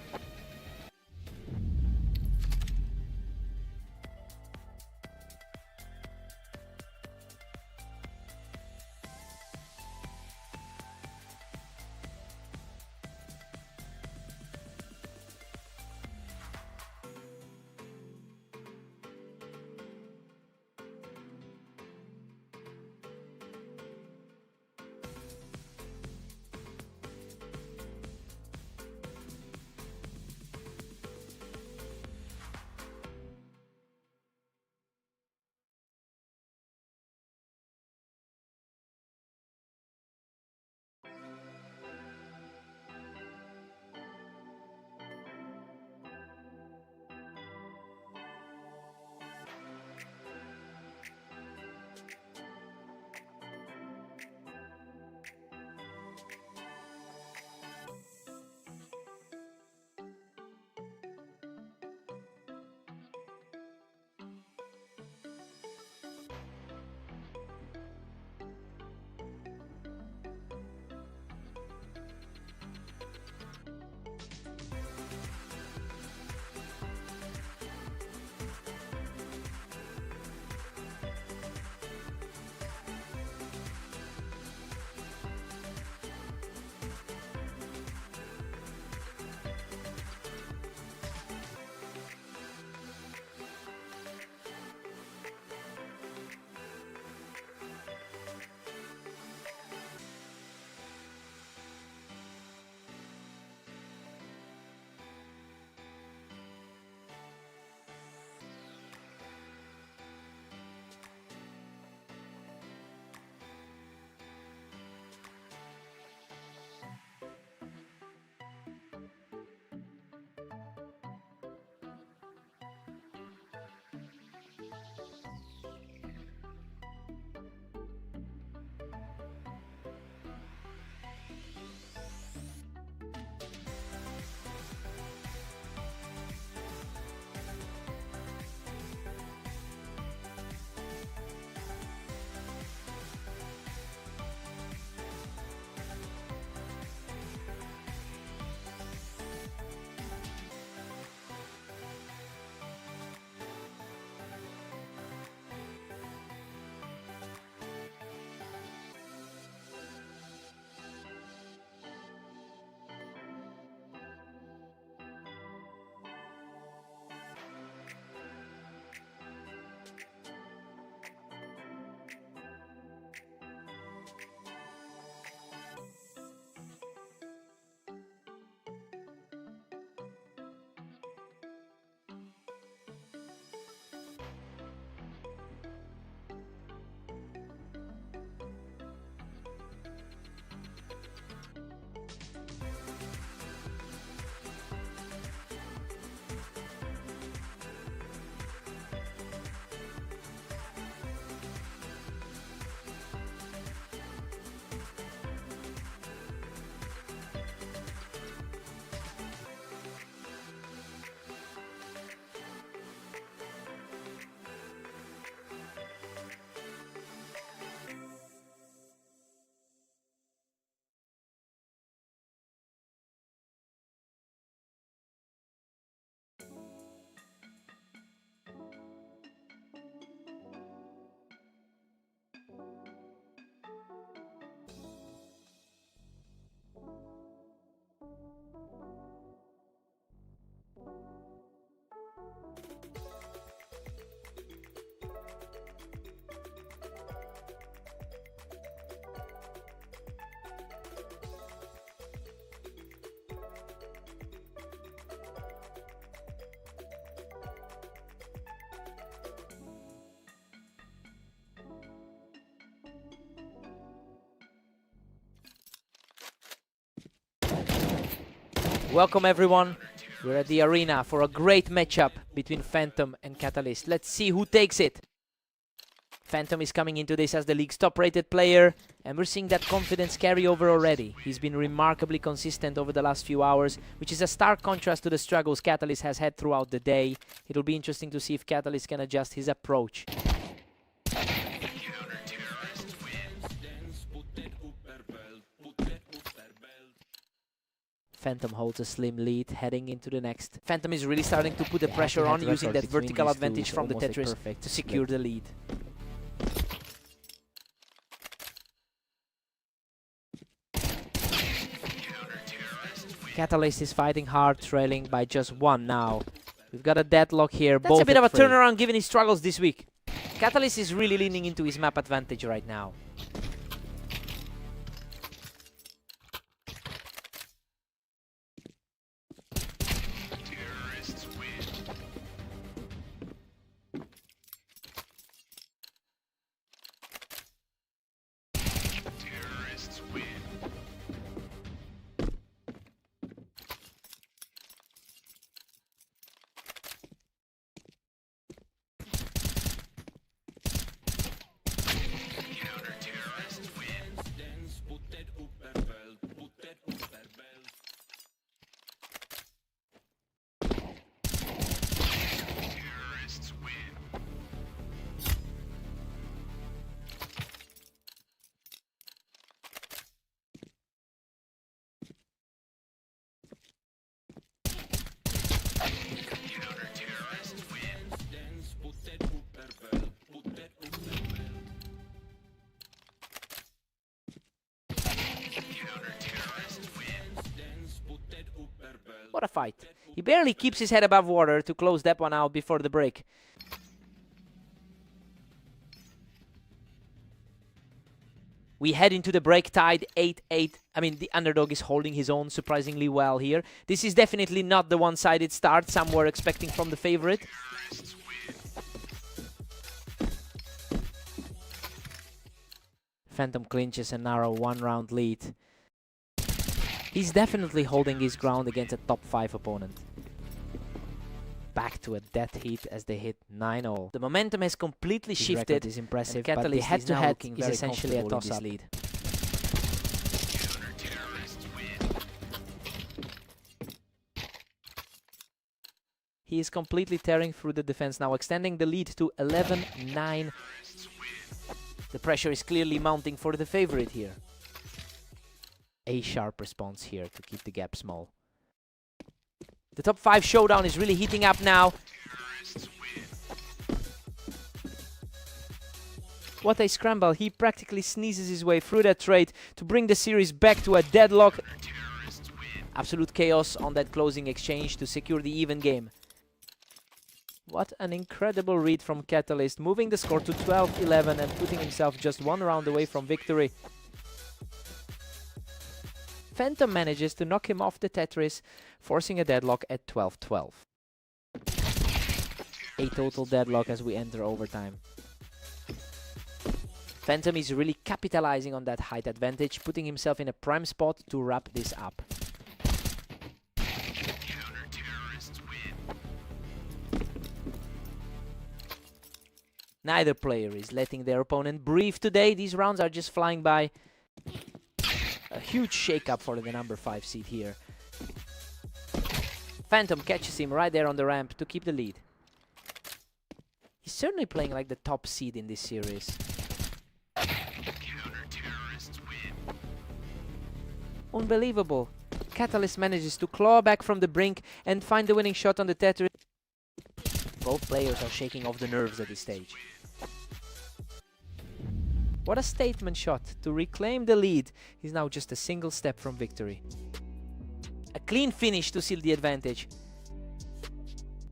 Welcome everyone. We're at the arena for a great matchup between Phantom and Catalyst. Let's see who takes it. Phantom is coming into this as the league's top-rated player, and we're seeing that confidence carry over already. He's been remarkably consistent over the last few hours, which is a stark contrast to the struggles Catalyst has had throughout the day. It'll be interesting to see if Catalyst can adjust his approach. Phantom holds a slim lead heading into the next. Phantom is really starting to put the pressure on, using that vertical advantage from the Tetris to secure the lead. Catalyst is fighting hard, trailing by just 1 now. We've got a deadlock here. That's a bit of a turnaround given his struggles this week. Catalyst is really leaning into his map advantage right now. What a fight. He barely keeps his head above water to close that one out before the break. We head into the break tied 8-8. I mean, the underdog is holding his own surprisingly well here. This is definitely not the one-sided start some were expecting from the favorite. Phantom clinches a narrow 1-round lead. He's definitely holding his ground against a top 5 opponent. Back to a dead heat as they hit 9-0. The momentum has completely shifted. Is impressive, but the head-to-head is essentially a toss-up lead. He is completely tearing through the defense now, extending the lead to 11-9. The pressure is clearly mounting for the favorite here. A sharp response here to keep the gap small. The top 5 showdown is really heating up now. What a scramble. He practically sneezes his way through that trade to bring the series back to a deadlock. Absolute chaos on that closing exchange to secure the even game. What an incredible read from Catalyst, moving the score to 12-11 and putting himself just 1 round away from victory. Phantom manages to knock him off the Tetris, forcing a deadlock at 12-12. A total deadlock as we enter overtime. Phantom is really capitalizing on that height advantage, putting himself in a prime spot to wrap this up. Neither player is letting their opponent breathe today. These rounds are just flying by. A huge shake-up for the number 5 seed here. Phantom catches him right there on the ramp to keep the lead. He's certainly playing like the top seed in this series. Unbelievable. Catalyst manages to claw back from the brink and find the winning shot on the Tetris. Both players are shaking off the nerves at this stage. What a statement shot to reclaim the lead. He's now just a single step from victory. A clean finish to seal the advantage.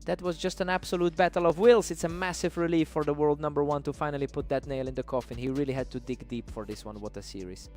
That was just an absolute battle of wills. It's a massive relief for the world number 1 to finally put that nail in the coffin. He really had to dig deep for this one. What a series.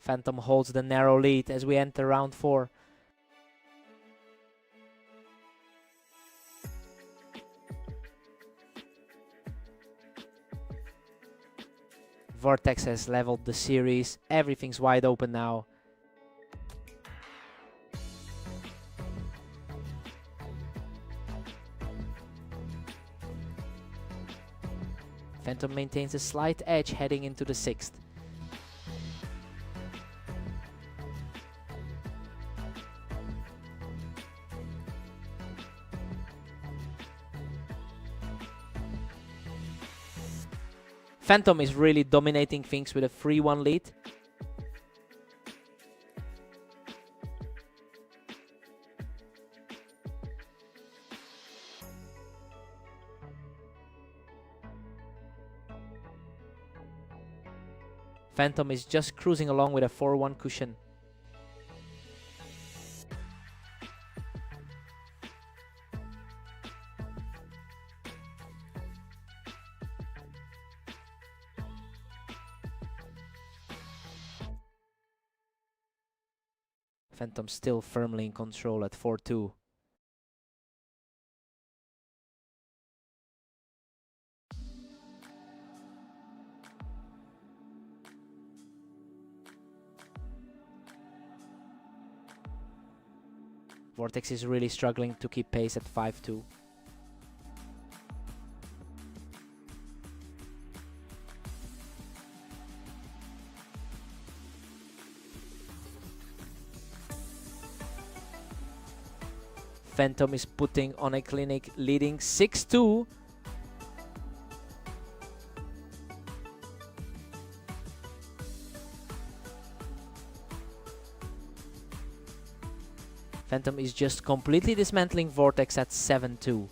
Phantom holds the narrow lead as we enter round 4. Vortex has leveled the series. Everything's wide open now. Phantom maintains a slight edge heading into the 6th. Phantom is really dominating things with a 3-1 lead. Phantom is just cruising along with a 4-1 cushion. Phantom still firmly in control at 4-2. Vortex is really struggling to keep pace at 5-2. Phantom is putting on a clinic, leading 6-2. Phantom is just completely dismantling Vortex at 7-2.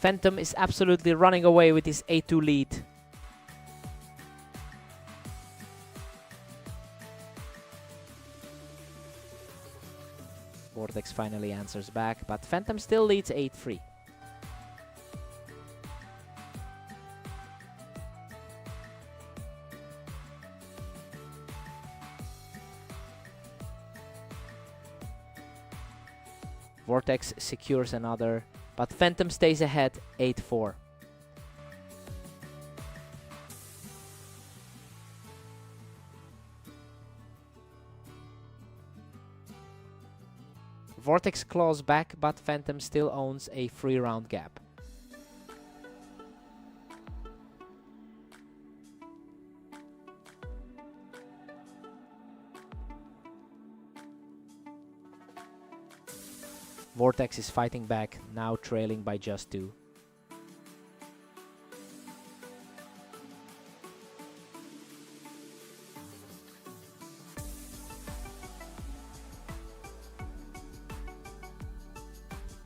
Phantom is absolutely running away with his 8-2 lead. Vortex finally answers back, but Phantom still leads 8-3. Vortex secures another, but Phantom stays ahead 8-4. Vortex claws back, but Phantom still owns a 3-round gap. Vortex is fighting back, now trailing by just 2.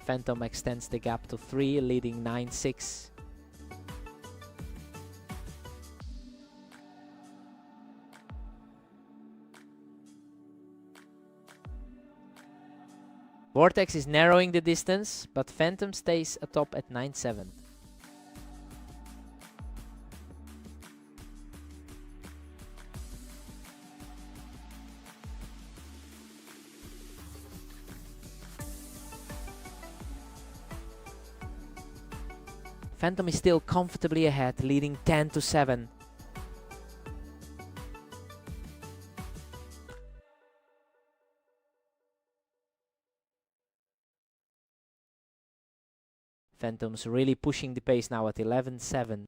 Phantom extends the gap to 3, leading 9-6. Vortex is narrowing the distance, but Phantom stays atop at 9-7. Phantom is still comfortably ahead, leading 10-7. Phantom's really pushing the pace now at 11-7.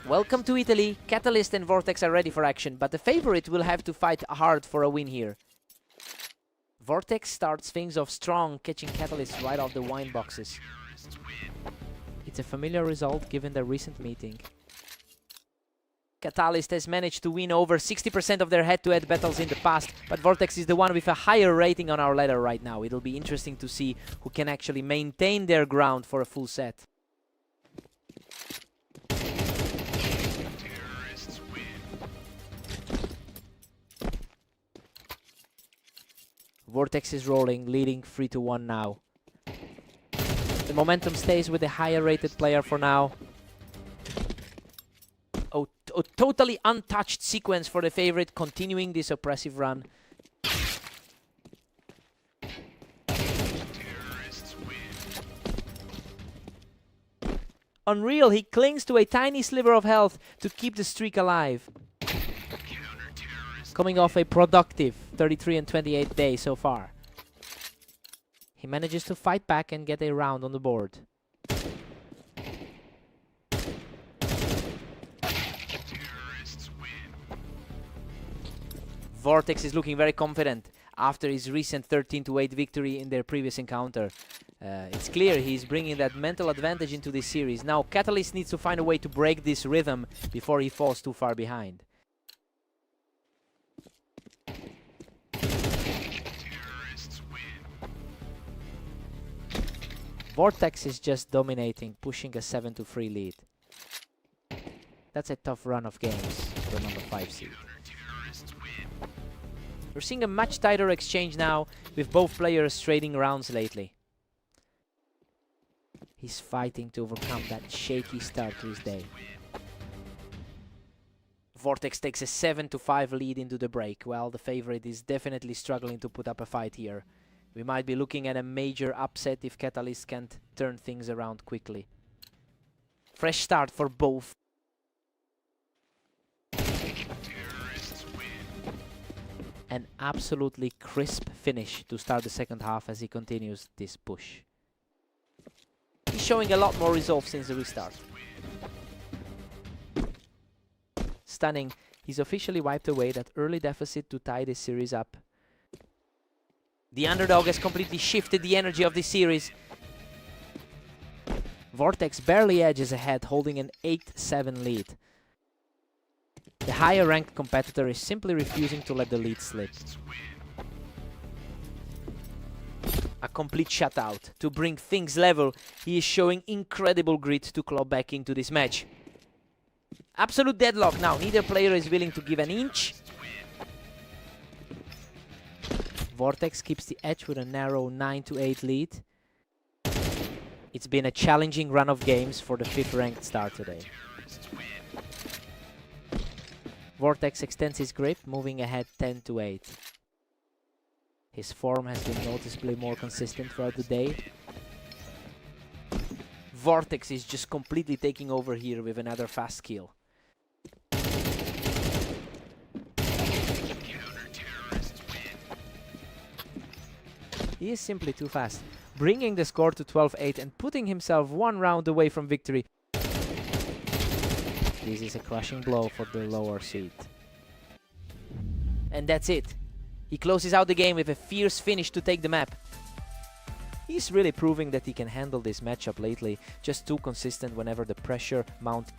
Welcome to Italy. Catalyst and Vortex are ready for action, but the favorite will have to fight hard for a win here. Vortex starts things off strong, catching Catalyst right off the wine boxes. It's a familiar result given the recent meeting. Catalyst has managed to win over 60% of their head-to-head battles in the past, but Vortex is the one with a higher rating on our ladder right now. It'll be interesting to see who can actually maintain their ground for a full set. Vortex is rolling, leading 3-1 now. The momentum stays with the higher rated player for now. A totally untouched sequence for the favorite, continuing this oppressive run. Unreal, he clings to a tiny sliver of health to keep the streak alive. Coming off a productive 33 and 28 day so far. He manages to fight back and get a round on the board. Vortex is looking very confident after his recent 13-8 victory in their previous encounter. It's clear he's bringing that mental advantage into this series. Now Catalyst needs to find a way to break this rhythm before he falls too far behind. Vortex is just dominating, pushing a 7-3 lead. That's a tough run of games for the number 5 seed. We're seeing a much tighter exchange now, with both players trading rounds lately. He's fighting to overcome that shaky start to his day. Vortex takes a 7-5 lead into the break, while the favorite is definitely struggling to put up a fight here. We might be looking at a major upset if Catalyst can't turn things around quickly. Fresh start for both. An absolutely crisp finish to start the second half as he continues this push. He's showing a lot more resolve since the restart. Stunning, he's officially wiped away that early deficit to tie this series up. The underdog has completely shifted the energy of this series. Vortex barely edges ahead, holding an 8-7 lead. The higher ranked competitor is simply refusing to let the lead slip. A complete shutout. To bring things level, he is showing incredible grit to claw back into this match. Absolute deadlock now. Neither player is willing to give an inch. Vortex keeps the edge with a narrow 9-8 lead. It's been a challenging run of games for the 5th ranked star today. Vortex extends his grip, moving ahead 10-8. His form has been noticeably more consistent throughout the day. Vortex is just completely taking over here with another fast kill. He is simply too fast, bringing the score to 12-8 and putting himself one round away from victory. This is a crushing blow for the lower seed. And that's it. He closes out the game with a fierce finish to take the map. He's really proving that he can handle this matchup lately, just too consistent whenever the pressure mounts.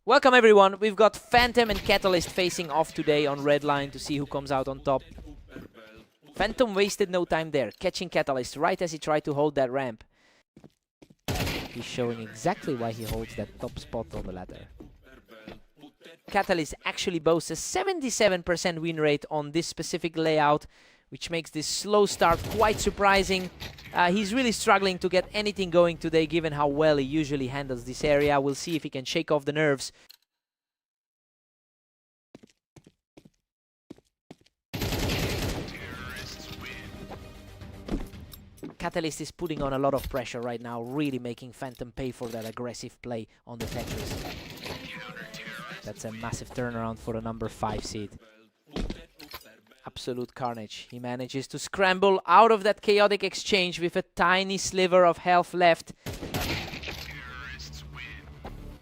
Welcome everyone, we've got Phantom and Catalyst facing off today on red line to see who comes out on top. Phantom wasted no time there, catching Catalyst right as he tried to hold that ramp. He's showing exactly why he holds that top spot on the ladder. Catalyst actually boasts a 77% win rate on this specific layout, which makes this slow start quite surprising. He's really struggling to get anything going today, given how well he usually handles this area. We'll see if he can shake off the nerves. Catalyst is putting on a lot of pressure right now, really making Phantom pay for that aggressive play on the Tetris. That's a massive turnaround for the number 5 seed. Absolute carnage. He manages to scramble out of that chaotic exchange with a tiny sliver of health left.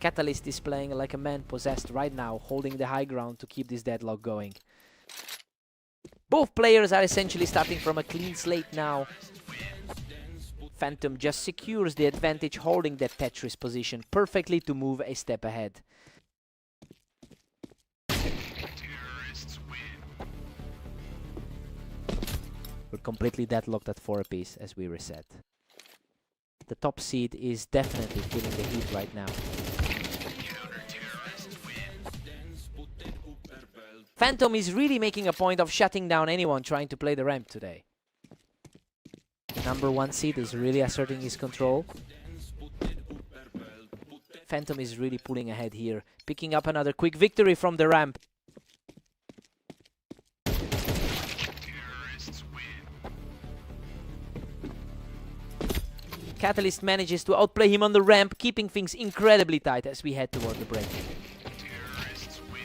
Catalyst is playing like a man possessed right now, holding the high ground to keep this deadlock going. Both players are essentially starting from a clean slate now. Phantom just secures the advantage, holding that Tetris position perfectly to move a step ahead. We're completely deadlocked at 4 apiece as we reset. The top seed is definitely feeling the heat right now. Phantom is really making a point of shutting down anyone trying to play the ramp today. The number 1 seed is really asserting his control. Phantom is really pulling ahead here, picking up another quick victory from the ramp. Catalyst manages to outplay him on the ramp, keeping things incredibly tight as we head toward the break.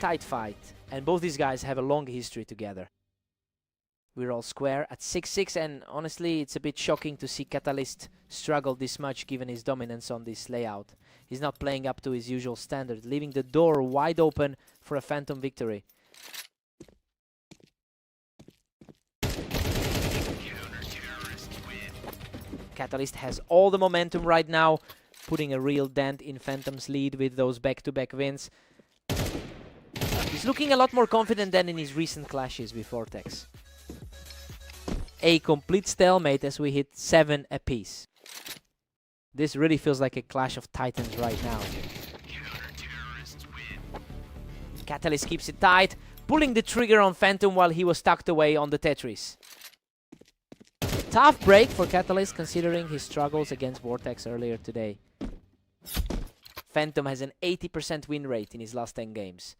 Tight fight, and both these guys have a long history together. We're all square at 6-6, and honestly, it's a bit shocking to see Catalyst struggle this much given his dominance on this layout. He's not playing up to his usual standard, leaving the door wide open for a Phantom victory. Catalyst has all the momentum right now, putting a real dent in Phantom's lead with those back-to-back wins. He's looking a lot more confident than in his recent clashes with Vortex. A complete stalemate as we hit 7 apiece. This really feels like a clash of titans right now. Catalyst keeps it tight, pulling the trigger on Phantom while he was tucked away on the Tetris. Tough break for Catalyst considering his struggles against Vortex earlier today. Phantom has an 80% win rate in his last 10 games.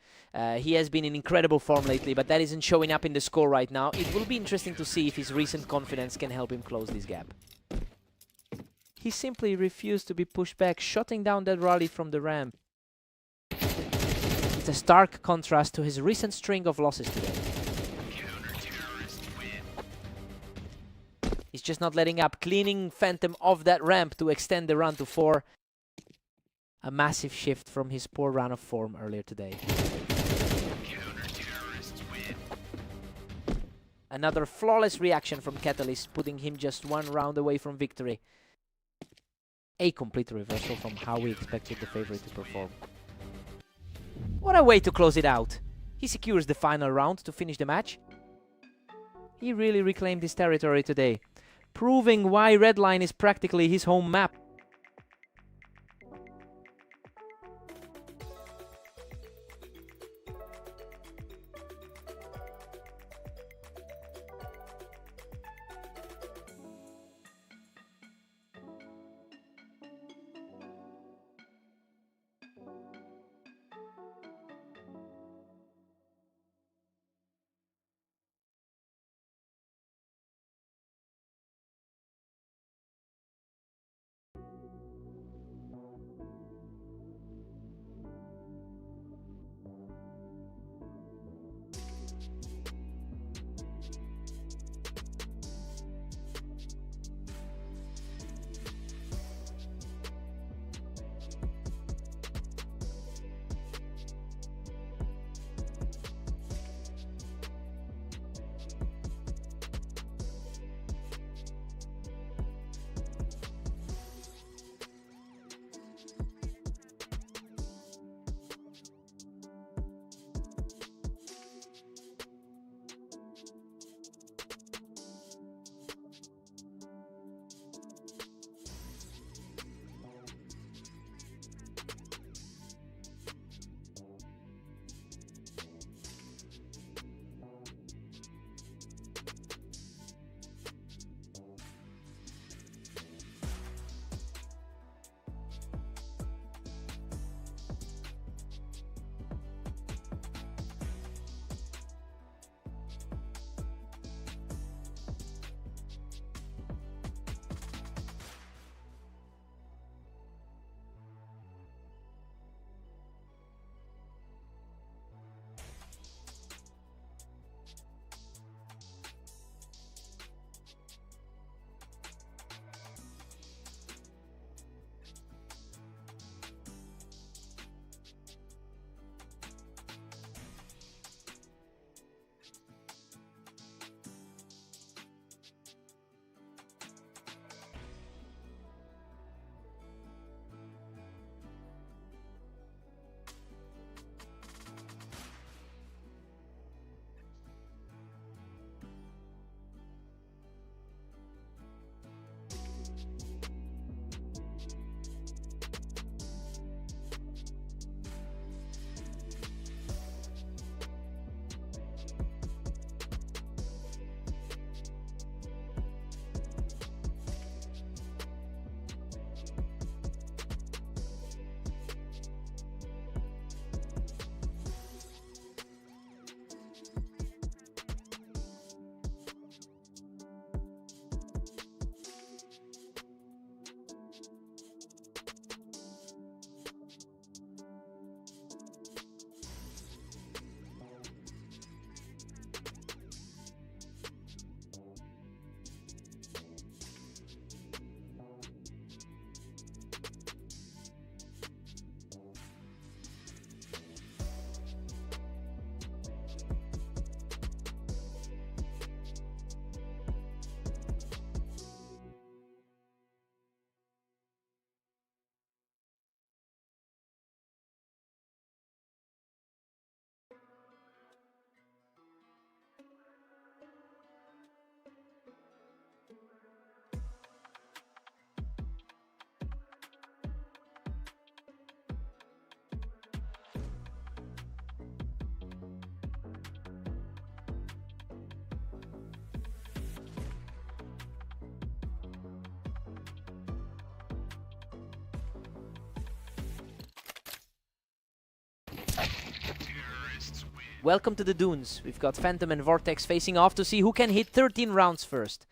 He has been in incredible form lately, but that isn't showing up in the score right now. It will be interesting to see if his recent confidence can help him close this gap. He simply refused to be pushed back, shutting down that rally from the ramp. It's a stark contrast to his recent string of losses today. He's just not letting up, cleaning Phantom off that ramp to extend the run to 4. A massive shift from his poor run of form earlier today. Another flawless reaction from Catalyst, putting him just 1 round away from victory. A complete reversal from how we expected the favorite to perform. What a way to close it out. He secures the final round to finish the match. He really reclaimed his territory today, proving why Redline is practically his home map. Welcome to the Dunes. We've got Phantom and Vortex facing off to see who can hit 13 rounds first.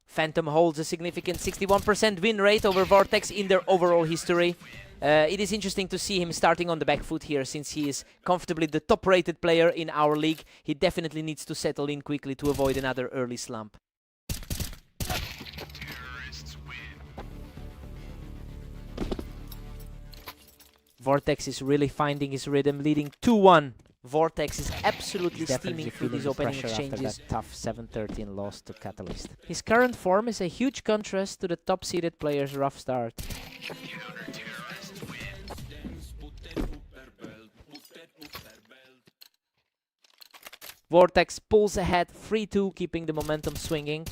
Phantom holds a significant 61% win rate over Vortex in their overall history. It is interesting to see him starting on the back foot here, since he is comfortably the top-rated player in our league. He definitely needs to settle in quickly to avoid another early slump. Vortex is really finding his rhythm, leading 2-1. Vortex is absolutely steaming through these opening exchanges. After that tough 7-13 loss to Catalyst. His current form is a huge contrast to the top-seeded player's rough start. Vortex pulls ahead 3-2, keeping the momentum swinging.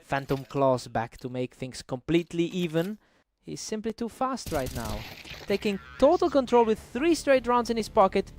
Phantom claws back to make things completely even. He's simply too fast right now. Taking total control with 3 straight rounds in his pocket.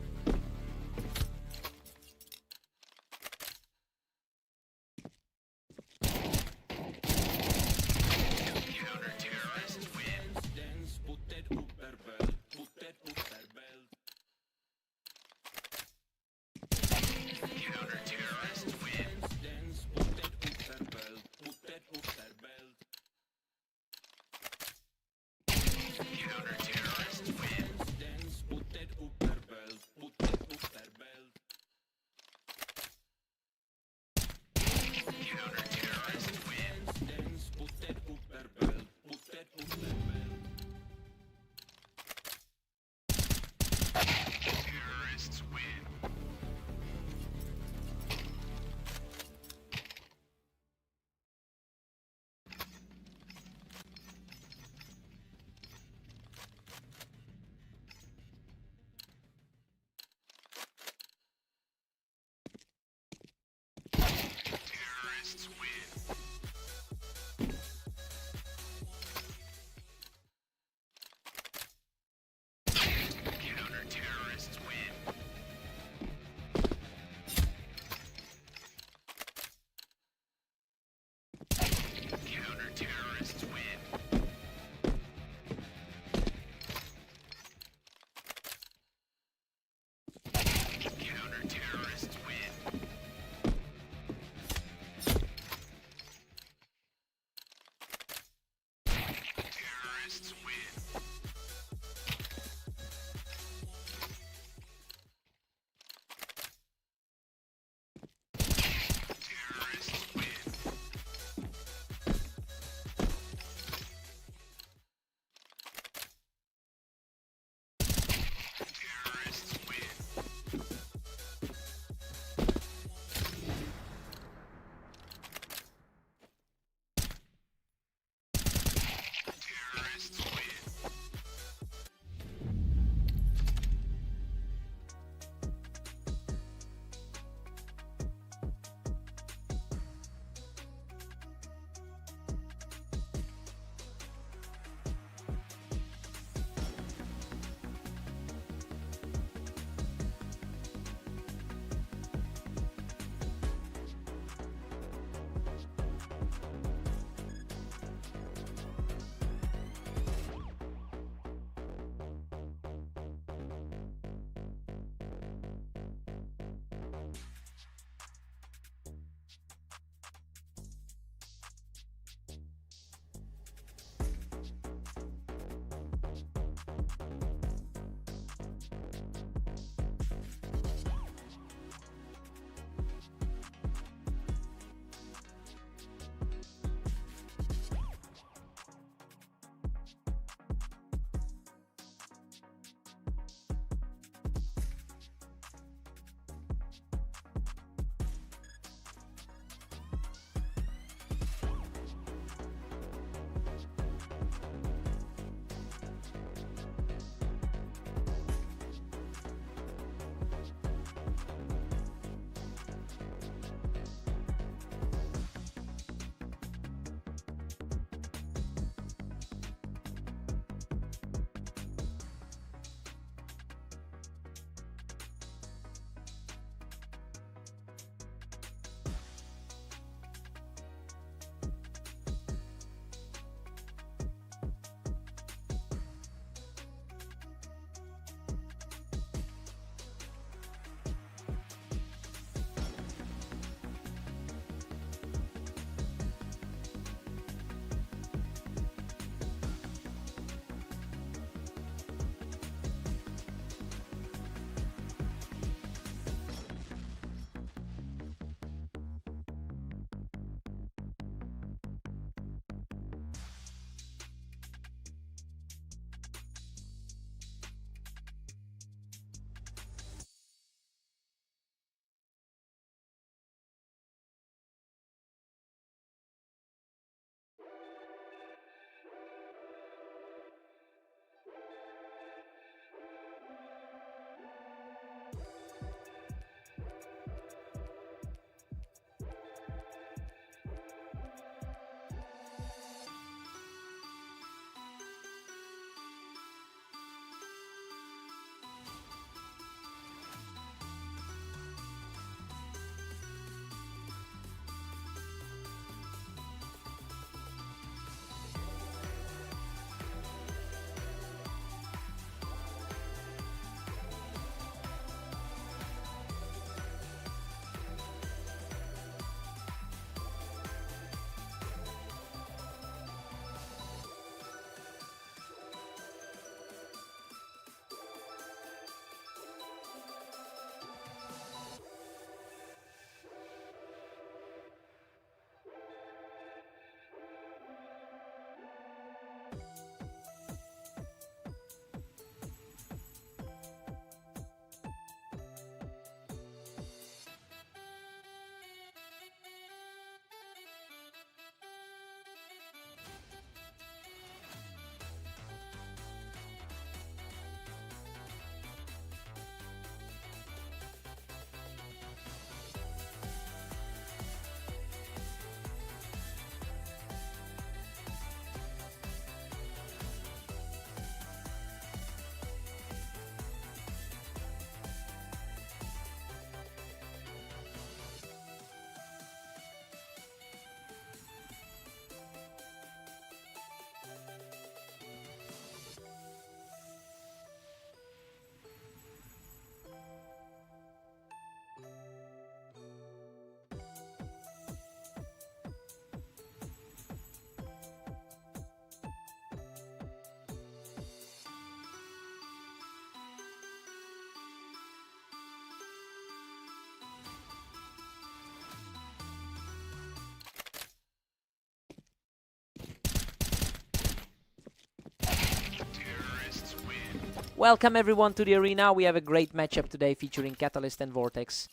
Welcome everyone to the arena. We have a great matchup today featuring Catalyst and Vortex.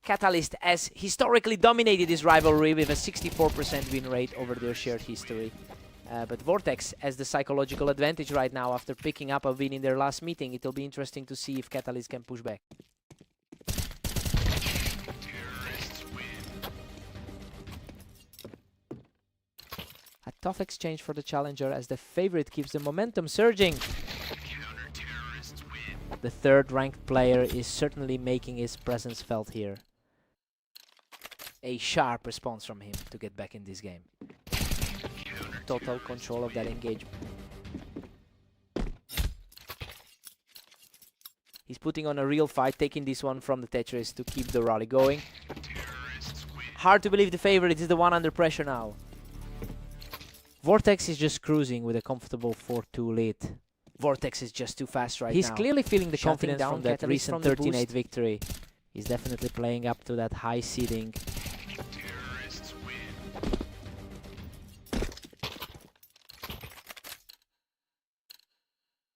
Catalyst has historically dominated this rivalry with a 64% win rate over their shared history. But Vortex has the psychological advantage right now after picking up a win in their last meeting. It'll be interesting to see if Catalyst can push back. A tough exchange for the challenger as the favorite keeps the momentum surging. The third ranked player is certainly making his presence felt here. A sharp response from him to get back in this game. Total control of that engagement. He's putting on a real fight, taking this one from the Tetris to keep the rally going. Hard to believe the favorite is the one under pressure now. Vortex is just cruising with a comfortable 4-2 lead. Vortex is just too fast right now. He's clearly feeling the confidence from that recent 13-8 victory. He's definitely playing up to that high seeding.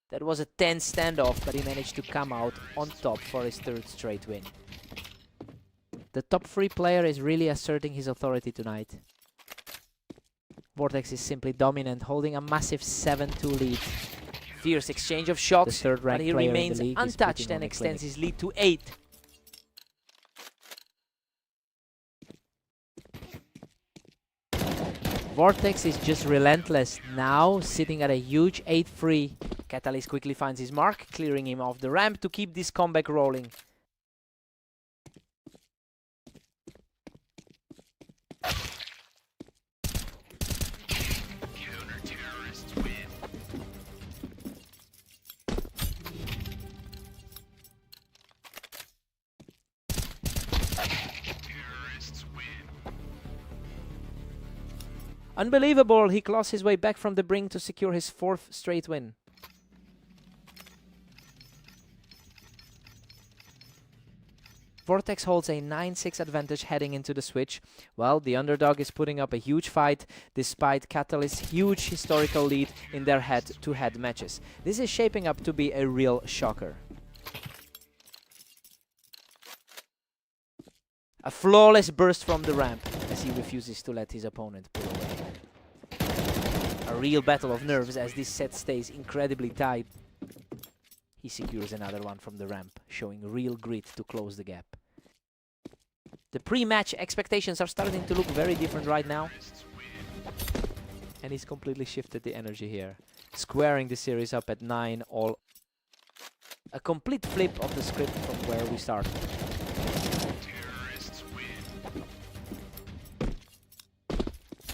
That was a tense standoff, but he managed to come out on top for his third straight win. The top 3 player is really asserting his authority tonight. Vortex is simply dominant, holding a massive 7-2 lead. Fierce exchange of shots, but he remains untouched and extends his lead to 8. Vortex is just relentless, now sitting at a huge 8-3. Catalyst quickly finds his mark, clearing him off the ramp to keep this comeback rolling. Unbelievable, he claws his way back from the brink to secure his 4th straight win. Vortex holds a 9-6 advantage heading into the switch, while the underdog is putting up a huge fight despite Catalyst's huge historical lead in their head-to-head matches. This is shaping up to be a real shocker. A flawless burst from the ramp as he refuses to let his opponent pull away. A real battle of nerves as this set stays incredibly tight. He secures another one from the ramp, showing real grit to close the gap. The pre-match expectations are starting to look very different right now. And he's completely shifted the energy here, squaring the series up at 9 all. A complete flip of the script from where we started.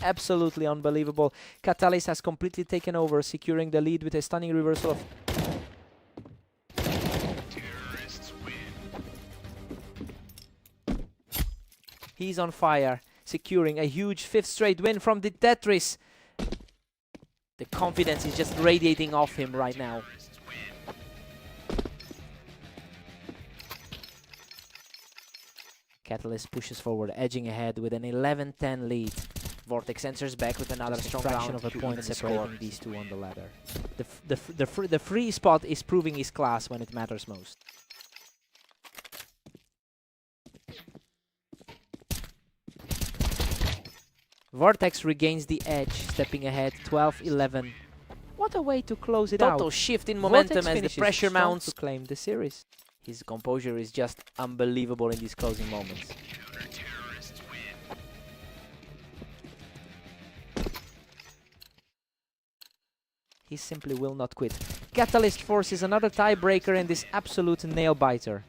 Absolutely unbelievable. Catalyst has completely taken over, securing the lead with a stunning reversal of... He's on fire, securing a huge 5th straight win from the Tetris. The confidence is just radiating off him right now. Catalyst pushes forward, edging ahead with an 11-10 lead. Vortex enters back with another strong fraction of a point separating these two on the ladder. The free spot is proving his class when it matters most. Vortex regains the edge, stepping ahead 12-11. What a way to close it out. Total shift in momentum as the pressure mounts to claim the series. His composure is just unbelievable in these closing moments. He simply will not quit. Catalyst forces another tiebreaker in this absolute nail-biter.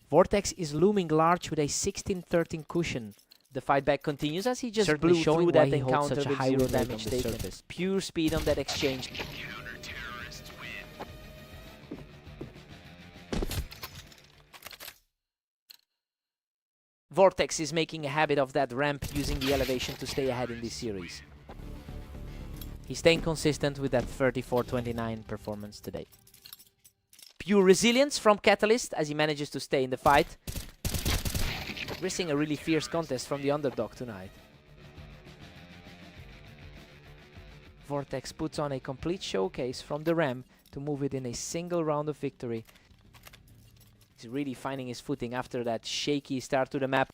Vortex is looming large with a 16-13 cushion. The fight back continues as he just blew through that encounter with zero damage taken. Pure speed on that exchange. Vortex is making a habit of that ramp, using the elevation to stay ahead in this series. He's staying consistent with that 34-29 performance today. Pure resilience from Catalyst as he manages to stay in the fight. We're seeing a really fierce contest from the underdog tonight. Vortex puts on a complete showcase from the ramp to move it in a single round of victory. He's really finding his footing after that shaky start to the map.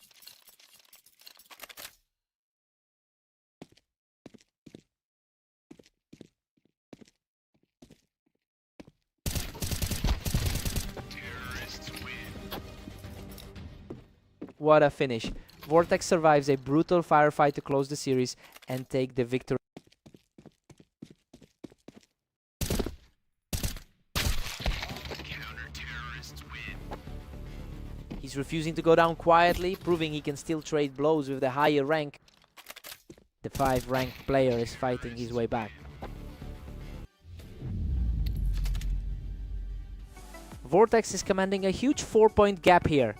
What a finish. Vortex survives a brutal firefight to close the series and take the victory. He's refusing to go down quietly, proving he can still trade blows with the higher rank. The 5 ranked player is fighting his way back. Vortex is commanding a huge 4-point gap here.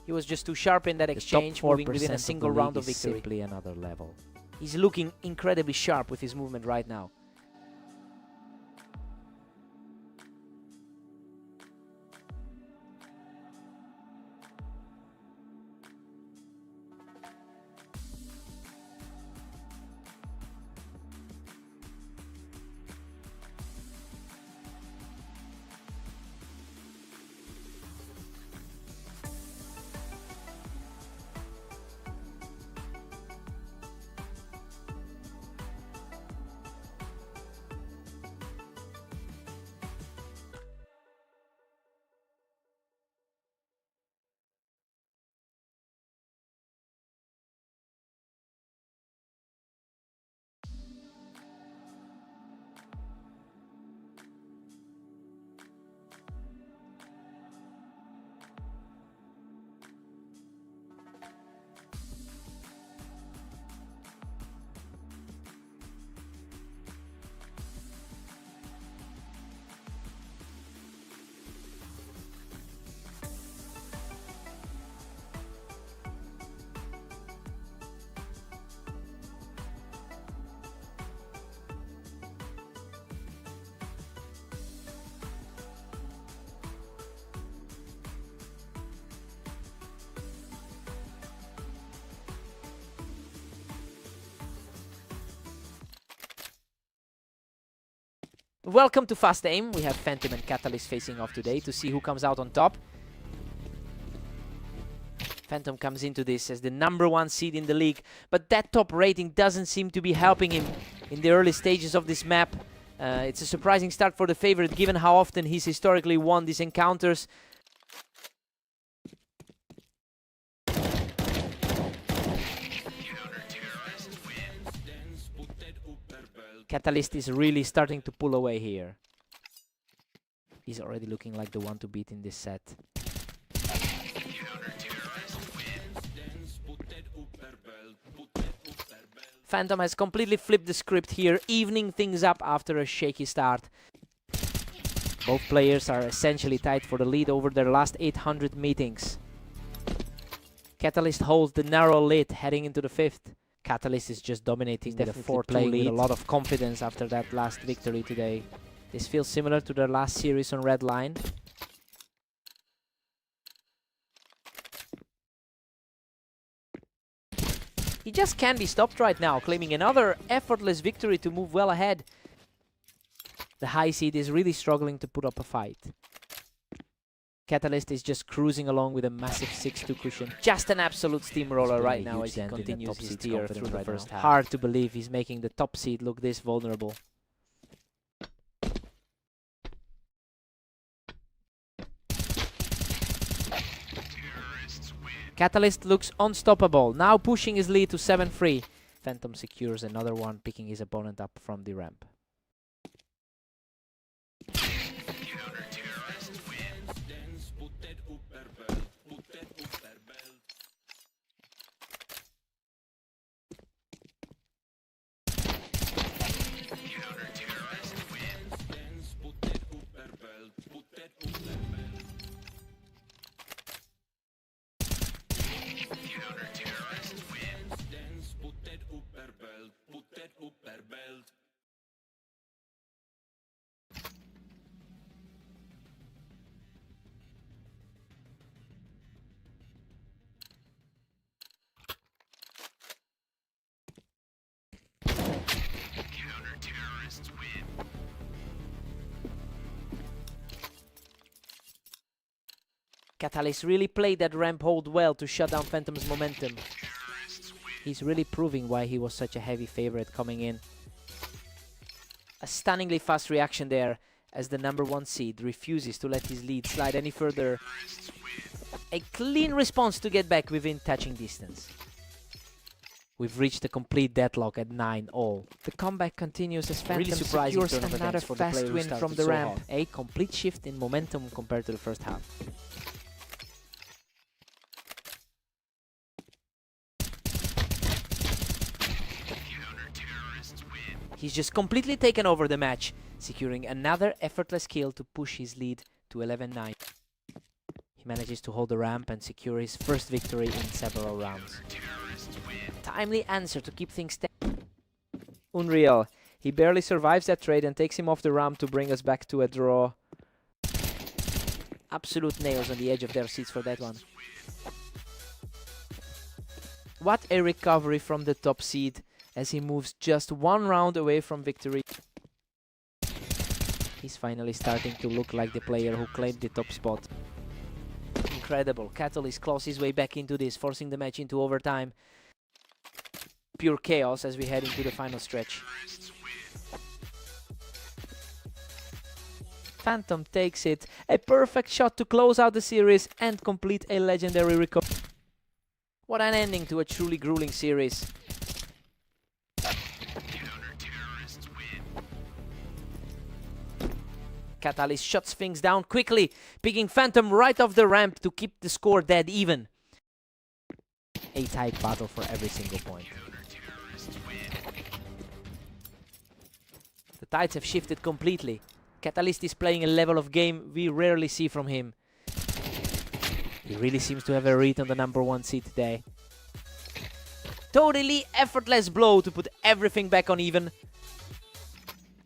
He was just too sharp in that exchange, moving within a single round of victory. Simply another level. He's looking incredibly sharp with his movement right now. Welcome to Fast Aim. We have Phantom and Catalyst facing off today to see who comes out on top. Phantom comes into this as the #1 seed in the league, but that top rating doesn't seem to be helping him in the early stages of this map. It's a surprising start for the favorite, given how often he's historically won these encounters. Catalyst is really starting to pull away here. He's already looking like the one to beat in this set. Phantom has completely flipped the script here, evening things up after a shaky start. Both players are essentially tied for the lead over their last 800 meetings. Catalyst holds the narrow lead heading into the 5th. Catalyst is just dominating the 4-2 lead with a lot of confidence after that last victory today. This feels similar to their last series on Red Line. He just can't be stopped right now, claiming another effortless victory to move well ahead. The high seed is really struggling to put up a fight. Catalyst is just cruising along with a massive 6-2 cushion. Just an absolute steamroller right now as he continues his steer through the first half. Hard to believe he's making the top seed look this vulnerable. Catalyst looks unstoppable, now pushing his lead to 7-3. Phantom secures another one, picking his opponent up from the ramp. Catalyst really played that ramp hold well to shut down Phantom's momentum. He's really proving why he was such a heavy favorite coming in. A stunningly fast reaction there as the #1 seed refuses to let his lead slide any further. A clean response to get back within touching distance. We've reached a complete deadlock at 9-all. The comeback continues as Phantom Really surprising secures turn of another events for the fast player who win started from the so ramp. hot. A complete shift in momentum compared to the first half. He's just completely taken over the match, securing another effortless kill to push his lead to 11-9. He manages to hold the ramp and secure his first victory in several rounds. Timely answer to keep things unreal. He barely survives that trade and takes him off the ramp to bring us back to a draw. Absolute nails on the edge of their seats for that one. What a recovery from the top seed as he moves just one round away from victory. He's finally starting to look like the player who claimed the top spot. Incredible. Catalyst claws his way back into this, forcing the match into overtime. Pure chaos as we head into the final stretch. Phantom takes it. A perfect shot to close out the series and complete a legendary recovery. What an ending to a truly grueling series. Catalyst shuts things down quickly, picking Phantom right off the ramp to keep the score dead even. A tight battle for every single point. The tides have shifted completely. Catalyst is playing a level of game we rarely see from him. He really seems to have a read on the #1 seed today. Totally effortless blow to put everything back on even.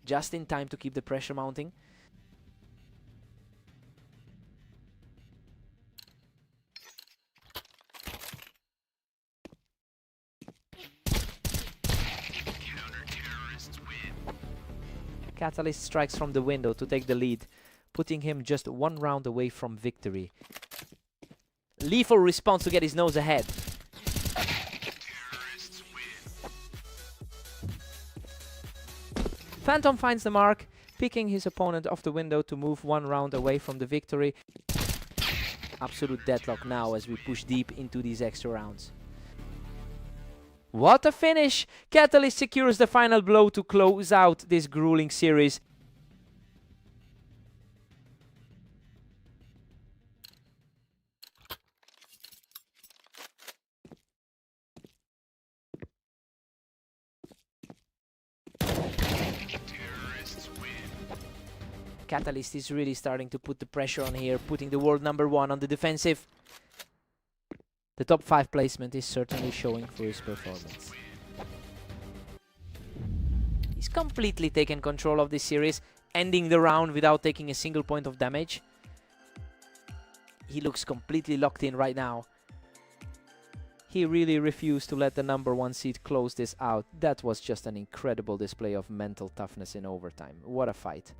Just in time to keep the pressure mounting. Catalyst strikes from the window to take the lead, putting him just one round away from victory. Lethal response to get his nose ahead. Phantom finds the mark, picking his opponent off the window to move one round away from the victory. Absolute deadlock now as we push deep into these extra rounds. What a finish! Catalyst secures the final blow to close out this grueling series. Catalyst is really starting to put the pressure on here, putting the world #1 on the defensive. The top 5 placement is certainly showing for his performance. He's completely taken control of this series, ending the round without taking a single point of damage. He looks completely locked in right now. He really refused to let the #1 seed close this out. That was just an incredible display of mental toughness in overtime. What a fight.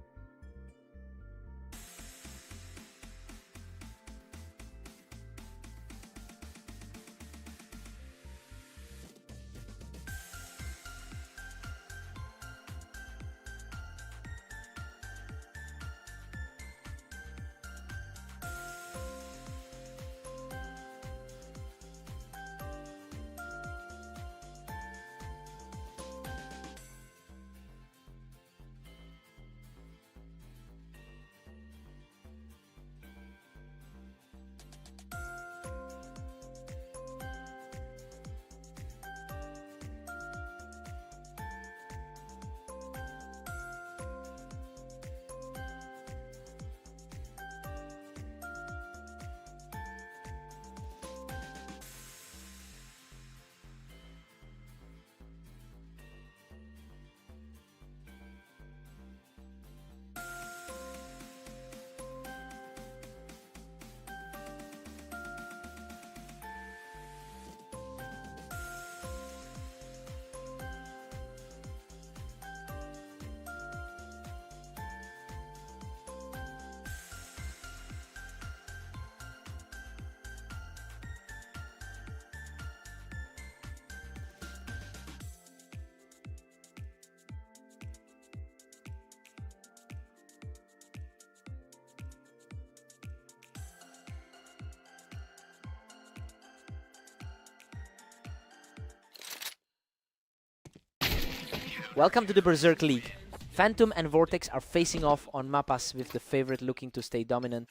Welcome to the Berserk League. Phantom and Vortex are facing off on mapas with the favorite looking to stay dominant.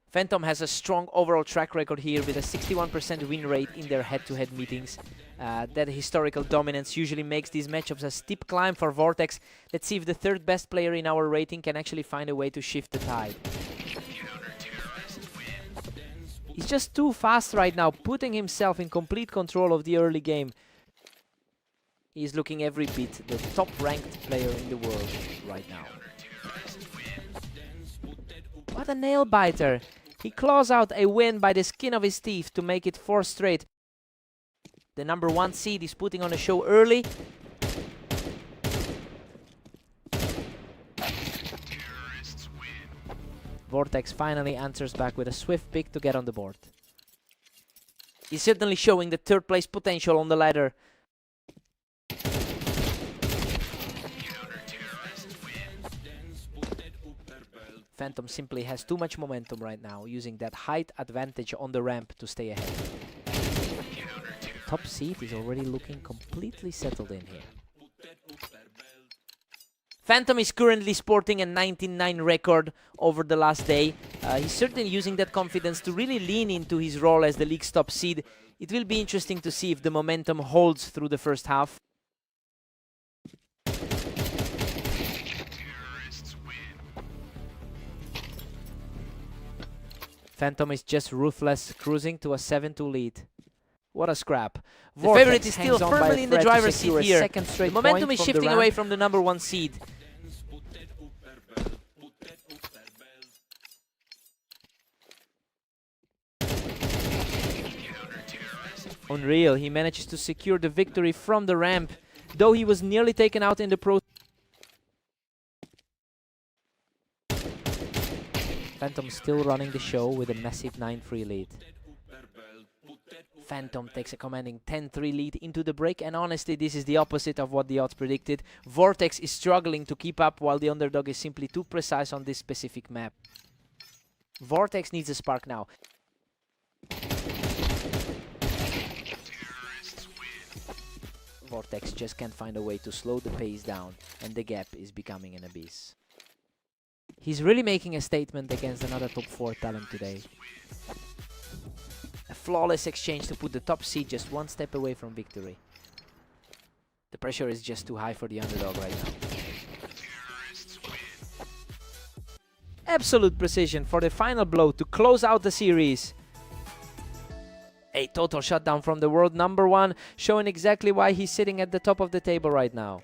Phantom has a strong overall track record here with a 61% win rate in their head-to-head meetings. That historical dominance usually makes these matchups a steep climb for Vortex. Let's see if the third best player in our rating can actually find a way to shift the tide. He's just too fast right now, putting himself in complete control of the early game. He's looking every bit the top-ranked player in the world right now. What a nail-biter! He claws out a win by the skin of his teeth to make it 4 straight. The #1 seed is putting on a show early. Vortex finally answers back with a swift pick to get on the board. He's certainly showing the third place potential on the ladder. Phantom simply has too much momentum right now, using that height advantage on the ramp to stay ahead. The top seed is already looking completely settled in here. Phantom is currently sporting a 19-9 record over the last day. He's certainly using that confidence to really lean into his role as the league's top seed. It will be interesting to see if the momentum holds through the first half. Phantom is just ruthless, cruising to a 7-2 lead. What a scrap. The favorite is still firmly in the driver's seat here. The momentum is shifting away from the #1 seed. Unreal, he manages to secure the victory from the ramp, though he was nearly taken out in the pro. Phantom still running the show with a massive 9-3 lead. Phantom takes a commanding 10-3 lead into the break, and honestly this is the opposite of what the odds predicted. Vortex is struggling to keep up while the underdog is simply too precise on this specific map. Vortex needs a spark now. Vortex just can't find a way to slow the pace down, and the gap is becoming an abyss. He's really making a statement against another top 4 talent today. A flawless exchange to put the top seed just 1 step away from victory. The pressure is just too high for the underdog right now. Absolute precision for the final blow to close out the series. A total shutdown from the world #1, showing exactly why he's sitting at the top of the table right now.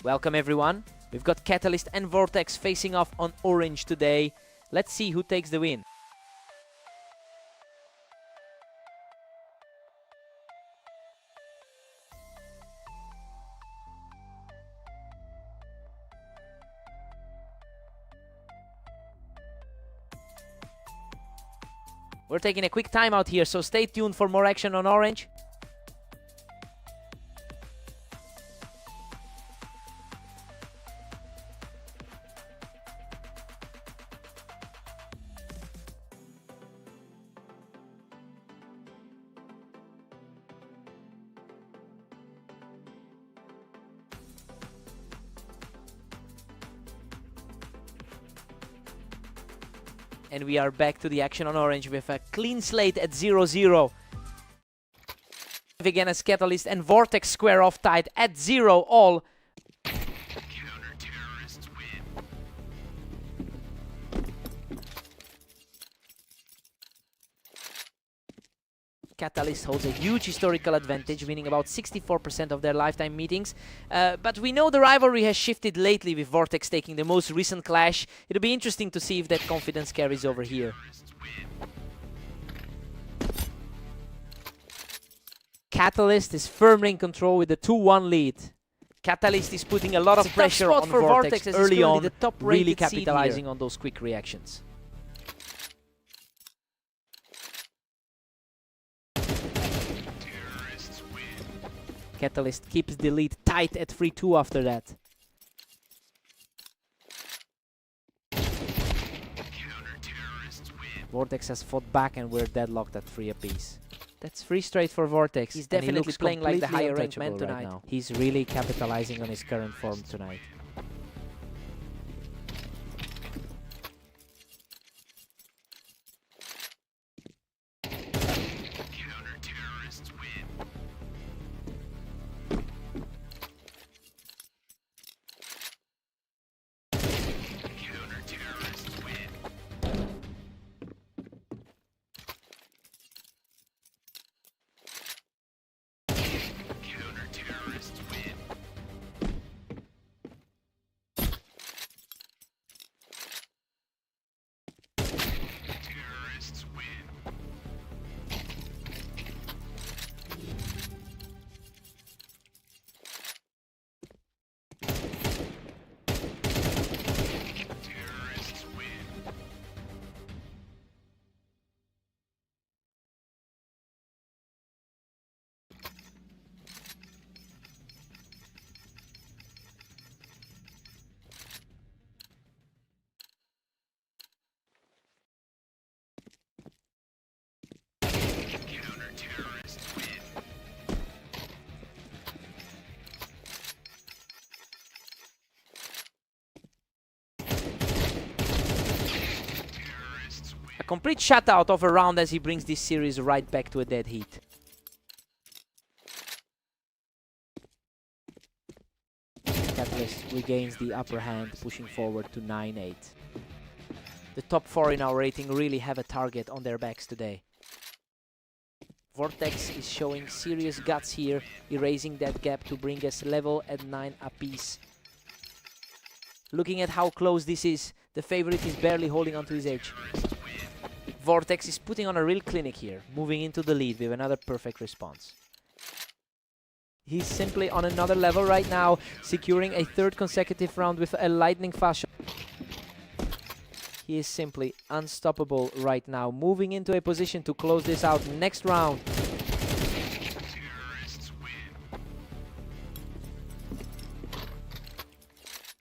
Welcome everyone. We've got Catalyst and Vortex facing off on orange today. Let's see who takes the win. We're taking a quick timeout here, so stay tuned for more action on orange. And we are back to the action on orange with a clean slate at 0-0. Again as Catalyst and Vortex square off tied at 0 all. Catalyst holds a huge historical advantage, winning about 64% of their lifetime meetings. But we know the rivalry has shifted lately, with Vortex taking the most recent clash. It'll be interesting to see if that confidence carries over here. Catalyst is firmly in control with the 2-1 lead. Catalyst is putting a lot of pressure on Vortex early on, really capitalizing on those quick reactions. Catalyst keeps the lead tight at 3-2 after that. Vortex has fought back and we're deadlocked at 3 apiece. That's 3 straight for Vortex. He's definitely playing like the higher ranked man tonight. Right, he's really capitalizing on his current form tonight. A complete shutout of a round as he brings this series right back to a dead heat. Catalyst regains the upper hand, pushing forward to 9-8. The top 4 in our rating really have a target on their backs today. Vortex is showing serious guts here, erasing that gap to bring us level at 9 apiece. Looking at how close this is, the favorite is barely holding onto his edge. Vortex is putting on a real clinic here, moving into the lead with another perfect response. He's simply on another level right now, securing a 3rd consecutive round with a lightning fast shot. He is simply unstoppable right now, moving into a position to close this out next round.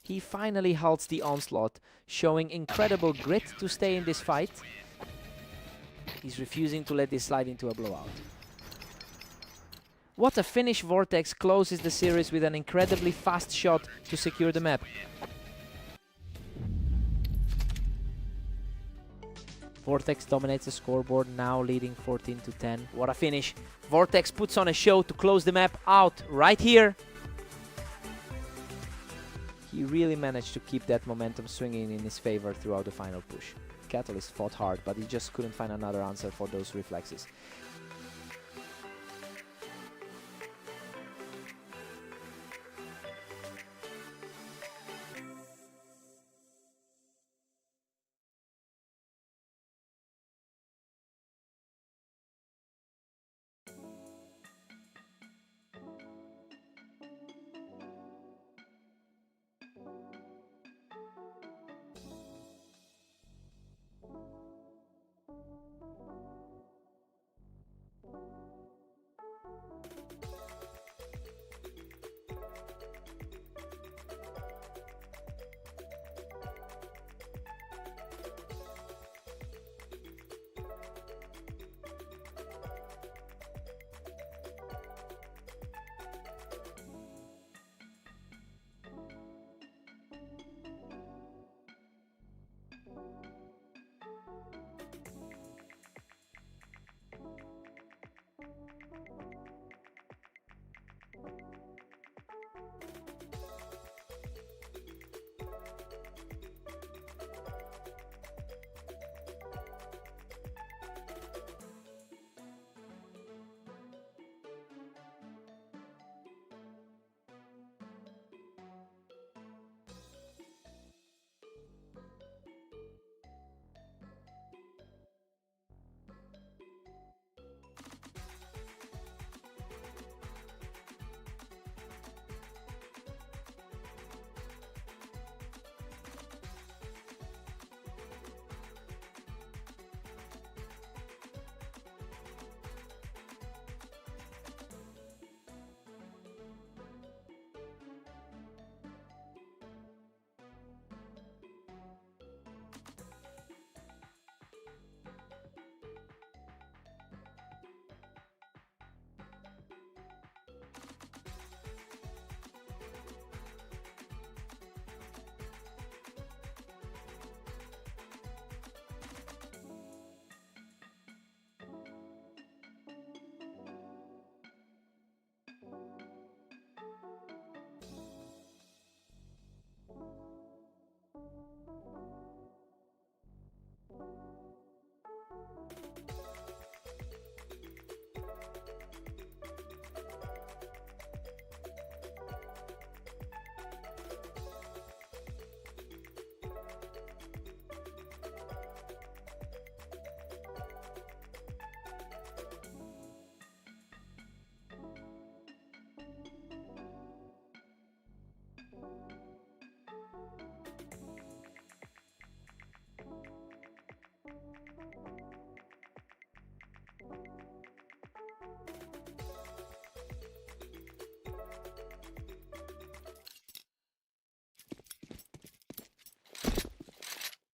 He finally halts the onslaught, showing incredible grit to stay in this fight. He's refusing to let this slide into a blowout. What a finish! Vortex closes the series with an incredibly fast shot to secure the map. Vortex dominates the scoreboard, now leading 14-10. What a finish! Vortex puts on a show to close the map out right here. He really managed to keep that momentum swinging in his favor throughout the final push. Catalyst fought hard, but he just couldn't find another answer for those reflexes.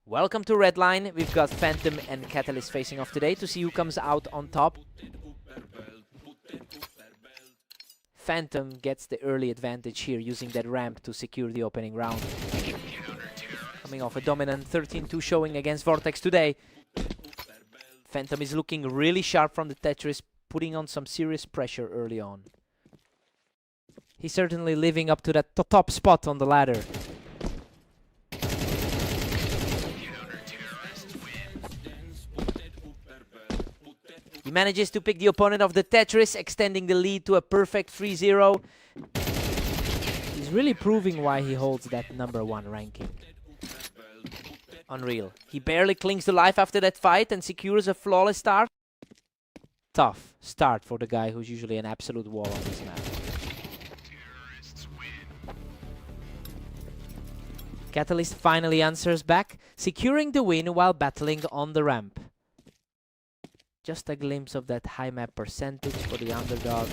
Welcome to Red Line. We've got Phantom and Catalyst facing off today to see who comes out on top. Phantom gets the early advantage here, using that ramp to secure the opening round. Coming off a dominant 13-2 showing against Vortex today. Phantom is looking really sharp from the Tetris, putting on some serious pressure early on. He's certainly living up to that top spot on the ladder. He manages to pick the opponent of the Tetris, extending the lead to a perfect 3-0. He's really proving why he holds that #1 ranking. Unreal. He barely clings to life after that fight and secures a flawless start. Tough start for the guy who's usually an absolute wall on this map. Catalyst finally answers back, securing the win while battling on the ramp. Just a glimpse of that high map percentage for the underdog.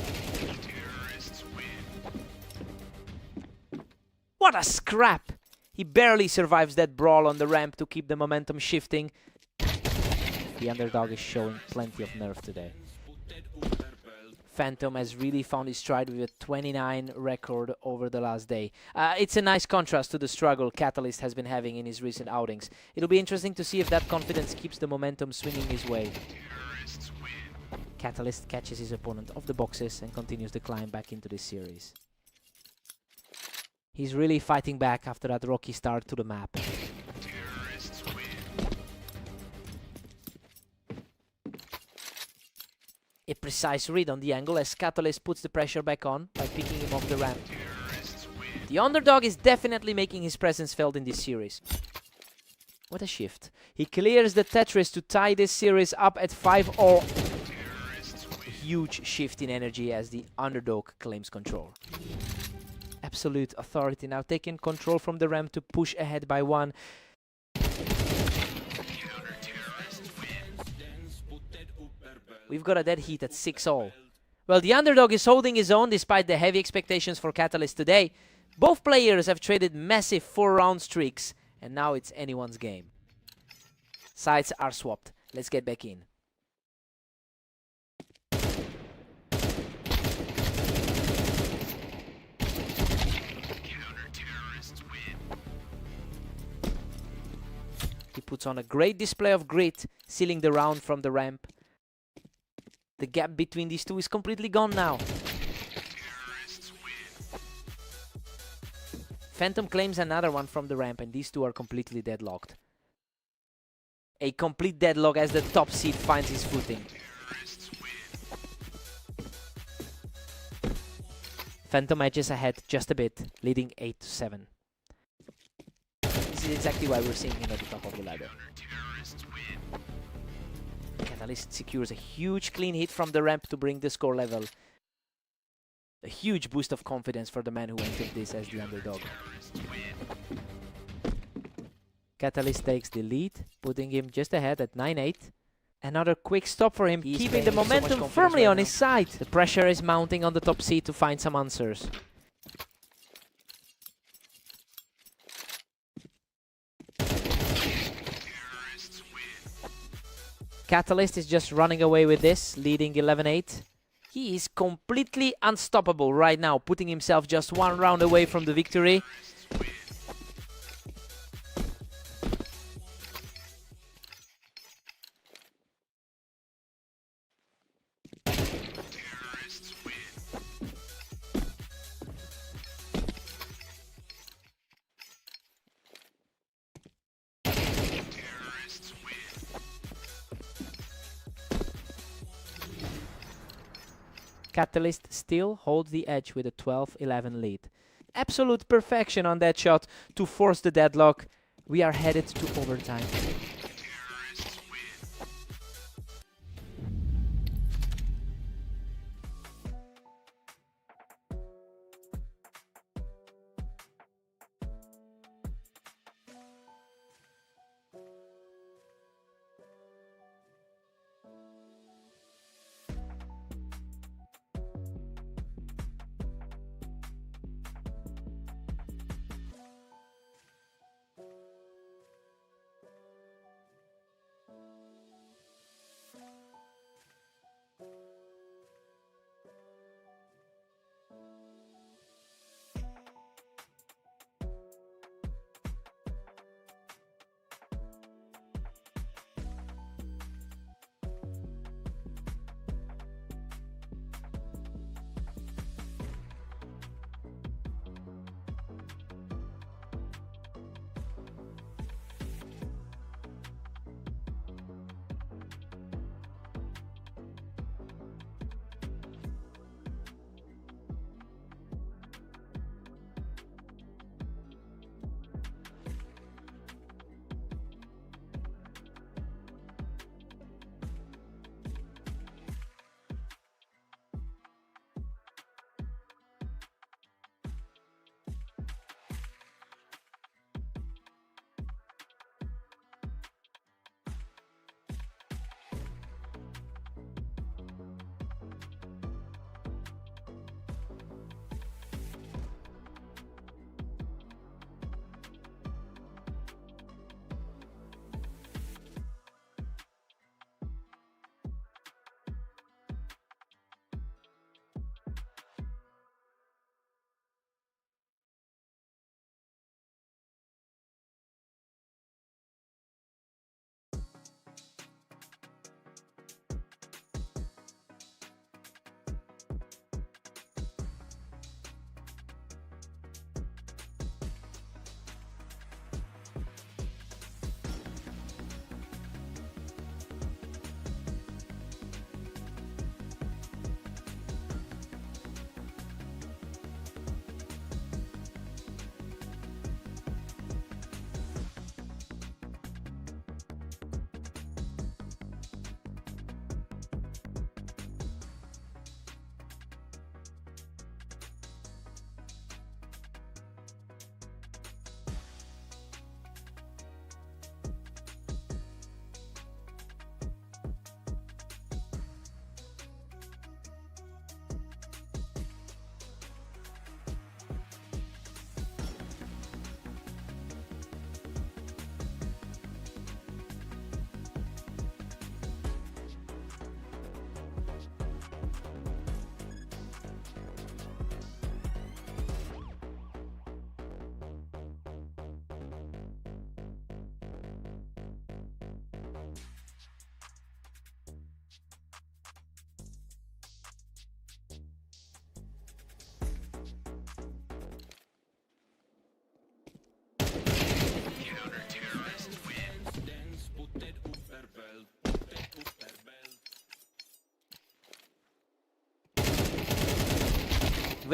What a scrap! He barely survives that brawl on the ramp to keep the momentum shifting. The underdog is showing plenty of nerve today. Phantom has really found his stride with a 29 record over the last day. It's a nice contrast to the struggle Catalyst has been having in his recent outings. It'll be interesting to see if that confidence keeps the momentum swinging his way. Catalyst catches his opponent off the boxes and continues the climb back into this series. He's really fighting back after that rocky start to the map. A precise read on the angle as Catalyst puts the pressure back on by picking him off the ramp. The underdog is definitely making his presence felt in this series. What a shift. He clears the Tetris to tie this series up at 5-0. Huge shift in energy as the underdog claims control. Absolute authority now taking control from the ramp to push ahead by 1. We've got a dead heat at 6-0. Well, the underdog is holding his own despite the heavy expectations for Catalyst today. Both players have traded massive 4-round streaks, and now it's anyone's game. Sides are swapped. Let's get back in. He puts on a great display of grit, sealing the round from the ramp. The gap between these two is completely gone now. Phantom claims another one from the ramp, and these two are completely deadlocked. A complete deadlock as the top seed finds his footing. Phantom edges ahead just a bit, leading 8-7. This is exactly why we're seeing him at the top of the ladder. Catalyst secures a huge clean hit from the ramp to bring the score level. A huge boost of confidence for the man who entered this as the underdog. Catalyst takes the lead, putting him just ahead at 9-8. Another quick stop for him, keeping the momentum firmly on his side. The pressure is mounting on the top seed to find some answers. Catalyst is just running away with this, leading 11-8. He is completely unstoppable right now, putting himself just 1 round away from the victory. Catalyst still holds the edge with a 12-11 lead. Absolute perfection on that shot to force the deadlock. We are headed to overtime.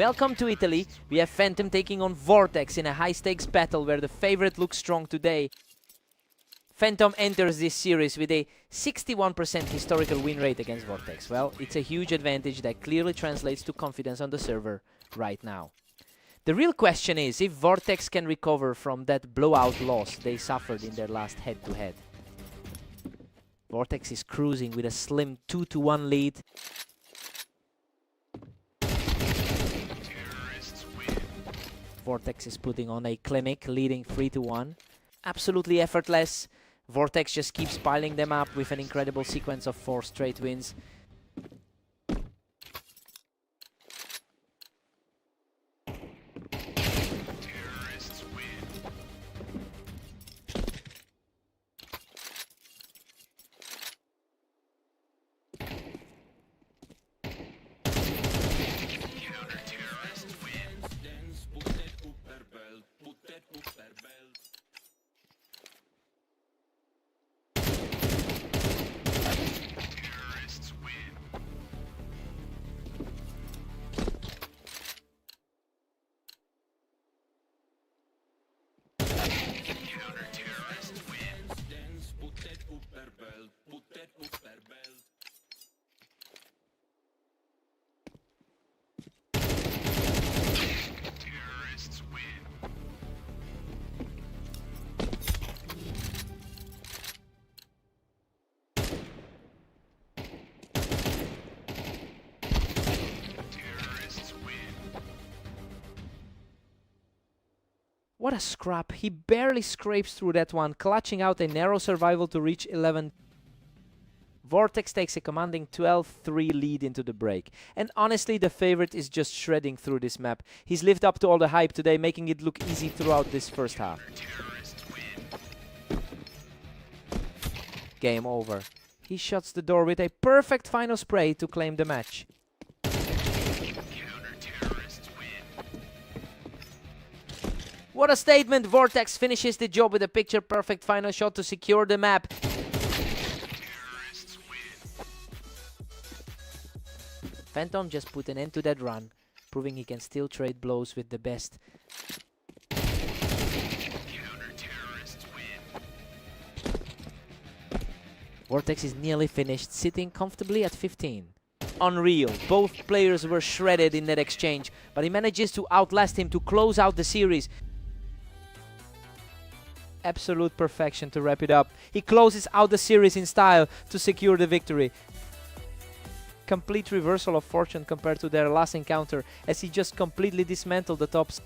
Welcome to Italy. We have Phantom taking on Vortex in a high-stakes battle where the favorite looks strong today. Phantom enters this series with a 61% historical win rate against Vortex. Well, it's a huge advantage that clearly translates to confidence on the server right now. The real question is if Vortex can recover from that blowout loss they suffered in their last head-to-head. Vortex is cruising with a slim 2-1 lead. Vortex is putting on a clinic, leading 3-1. Absolutely effortless. Vortex just keeps piling them up with an incredible sequence of 4 straight wins. What a scrap. He barely scrapes through that one, clutching out a narrow survival to reach 11. Vortex takes a commanding 12-3 lead into the break. And honestly, the favorite is just shredding through this map. He's lived up to all the hype today, making it look easy throughout this first half. Game over. He shuts the door with a perfect final spray to claim the match. What a statement! Vortex finishes the job with a picture-perfect final shot to secure the map. Phantom just put an end to that run, proving he can still trade blows with the best. Vortex is nearly finished, sitting comfortably at 15. Unreal. Both players were shredded in that exchange, but he manages to outlast him to close out the series. Absolute perfection to wrap it up. He closes out the series in style to secure the victory. Complete reversal of fortune compared to their last encounter, as he just completely dismantled the tops.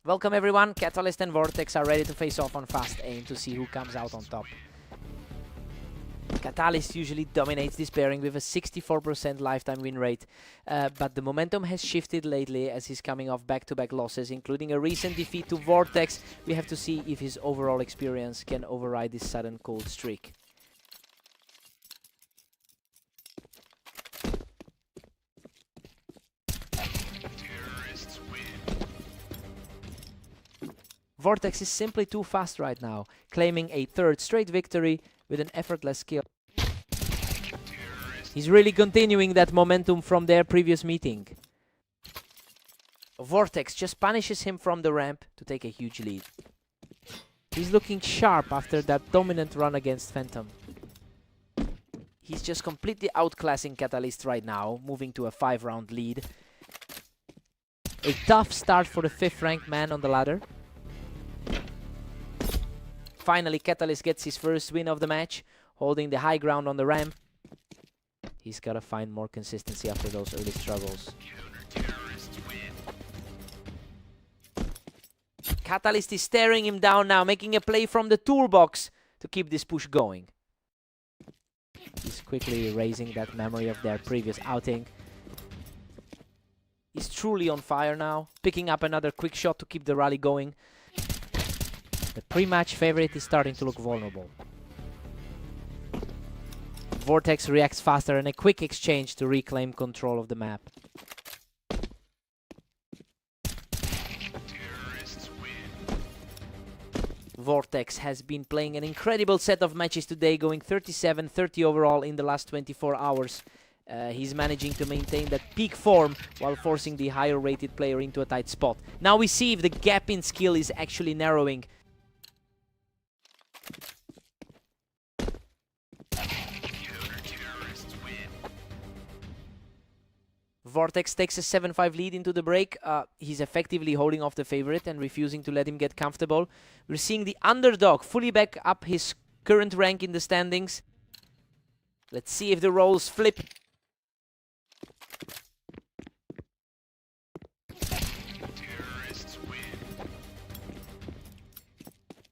Welcome everyone, Catalyst and Vortex are ready to face off on fast aim to see who comes out on top. Catalyst usually dominates this pairing with a 64% lifetime win rate, but the momentum has shifted lately as he's coming off back-to-back losses, including a recent defeat to Vortex. We have to see if his overall experience can override this sudden cold streak. Vortex is simply too fast right now, claiming a third straight victory with an effortless kill. He's really continuing that momentum from their previous meeting. Vortex just punishes him from the ramp to take a huge lead. He's looking sharp after that dominant run against Phantom. He's just completely outclassing Catalyst right now, moving to a 5-round lead. A tough start for the 5th ranked man on the ladder. Finally, Catalyst gets his first win of the match, holding the high ground on the ramp. He's got to find more consistency after those early struggles. Catalyst is staring him down now, making a play from the toolbox to keep this push going. He's quickly erasing that memory of their previous outing. He's truly on fire now, picking up another quick shot to keep the rally going. The pre-match favorite is starting to look vulnerable. Vortex reacts faster and a quick exchange to reclaim control of the map. Vortex has been playing an incredible set of matches today, going 37-30 overall in the last 24 hours. He's managing to maintain that peak form while forcing the higher rated player into a tight spot. Now we see if the gap in skill is actually narrowing. Vortex takes a 7-5 lead into the break. He's effectively holding off the favorite and refusing to let him get comfortable. We're seeing the underdog fully back up his current rank in the standings. Let's see if the roles flip.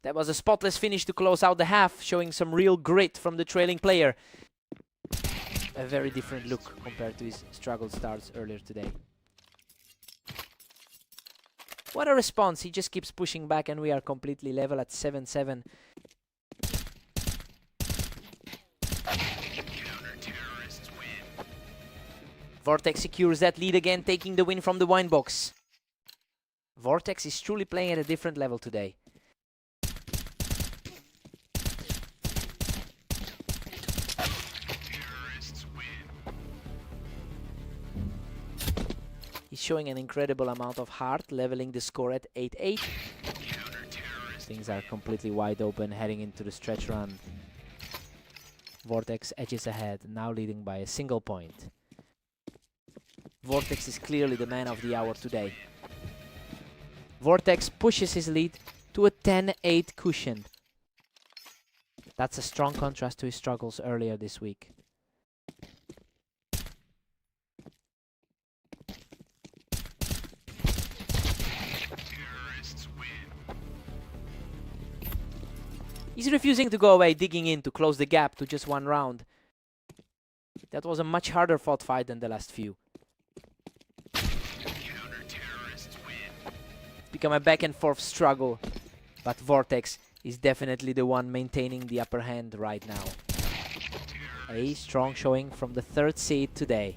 That was a spotless finish to close out the half, showing some real grit from the trailing player. A very different look compared to his struggled starts earlier today. What a response, he just keeps pushing back and we are completely level at 7-7. Vortex secures that lead again, taking the win from the wine box. Vortex is truly playing at a different level today. He's showing an incredible amount of heart, leveling the score at 8-8. Things are completely wide open heading into the stretch run. Vortex edges ahead, now leading by a single point. Vortex is clearly the man of the hour today. Vortex pushes his lead to a 10-8 cushion. That's a strong contrast to his struggles earlier this week. He's refusing to go away, digging in to close the gap to just one round. That was a much harder fought fight than the last few. It's become a back and forth struggle, but Vortex is definitely the one maintaining the upper hand right now. A strong showing from the 3rd seed today.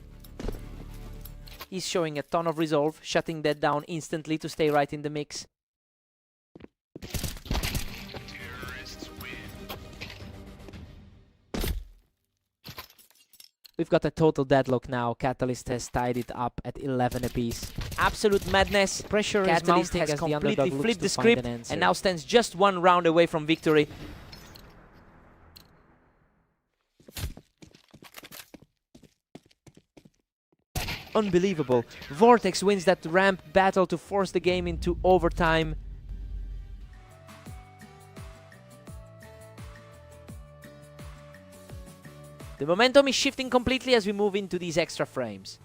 He's showing a ton of resolve, shutting that down instantly to stay right in the mix. We've got a total deadlock now. Catalyst has tied it up at 11 apiece. Absolute madness. Pressure Catalyst has completely flipped the script and now stands just one round away from victory. Unbelievable. Vortex wins that ramp battle to force the game into overtime. The momentum is shifting completely as we move into these extra frames.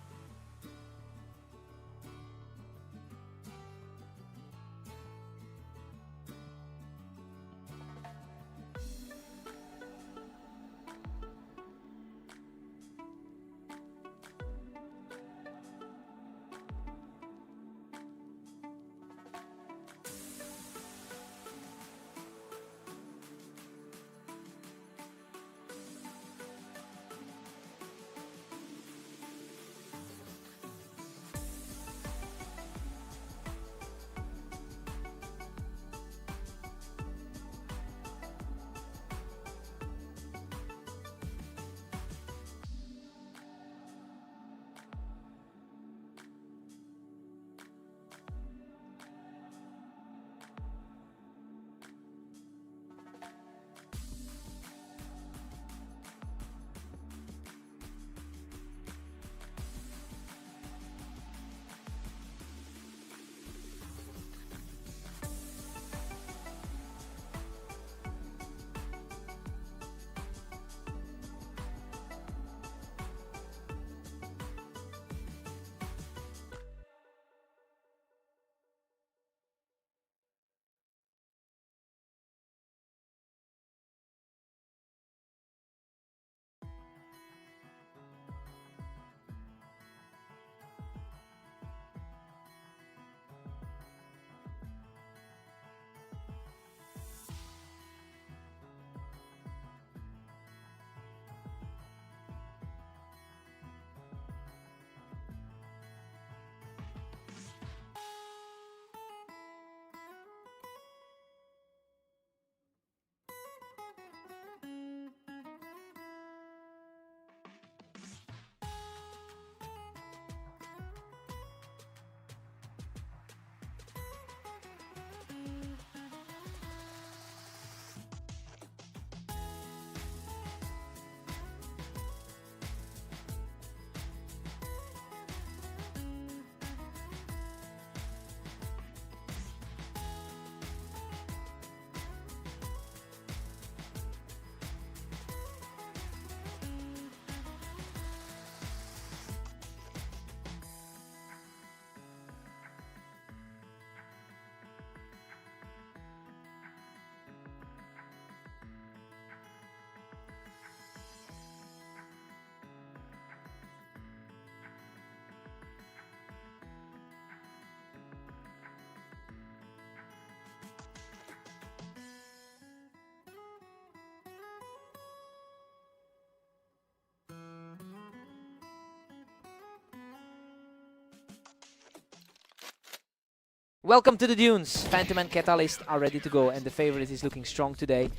Welcome to the Dunes. Phantom and Catalyst are ready to go, and the favorite is looking strong today.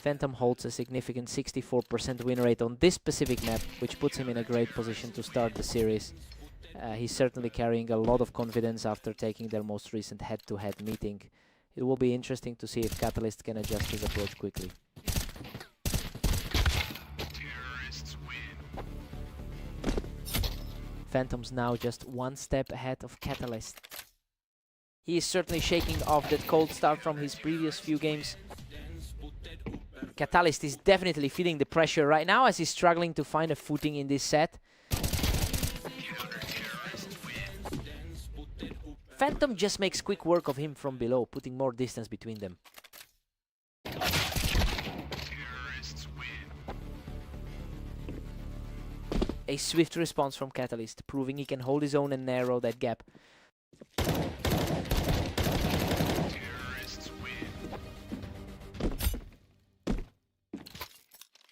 Phantom holds a significant 64% win rate on this specific map, which puts him in a great position to start the series. He's certainly carrying a lot of confidence after taking their most recent head-to-head meeting. It will be interesting to see if Catalyst can adjust his approach quickly. Phantom's now just one step ahead of Catalyst. He is certainly shaking off that cold start from his previous few games. Catalyst is definitely feeling the pressure right now as he's struggling to find a footing in this set. Phantom just makes quick work of him from below, putting more distance between them. A swift response from Catalyst, proving he can hold his own and narrow that gap.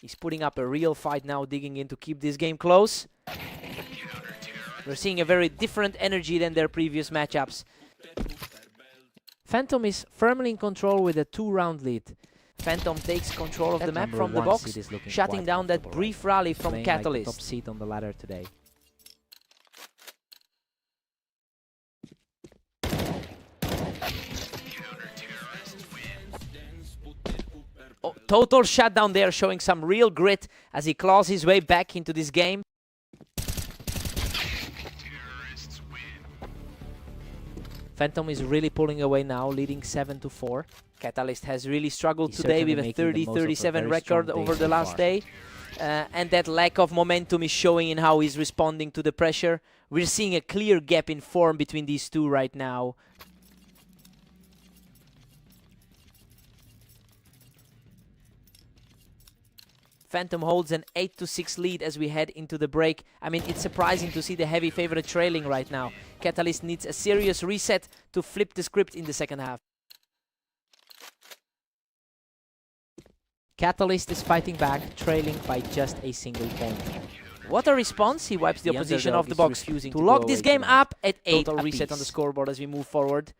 He's putting up a real fight now, digging in to keep this game close. We're seeing a very different energy than their previous matchups. Phantom is firmly in control with a 2-round lead. Phantom takes control of the map from the box, shutting down that brief rally from Catalyst. Like the top seat on the ladder today. Oh, total shutdown there, showing some real grit as he claws his way back into this game. Phantom is really pulling away now, leading 7-4. Catalyst has really struggled today with a 30-37 record over the last day. And that lack of momentum is showing in how he's responding to the pressure. We're seeing a clear gap in form between these two right now. Phantom holds an 8-6 lead as we head into the break. I mean, it's surprising to see the heavy favorite trailing right now. Catalyst needs a serious reset to flip the script in the second half. Catalyst is fighting back, trailing by just a single point. What a response! He wipes the opposition off the box to lock this game up at 8. Total reset on the scoreboard as we move forward.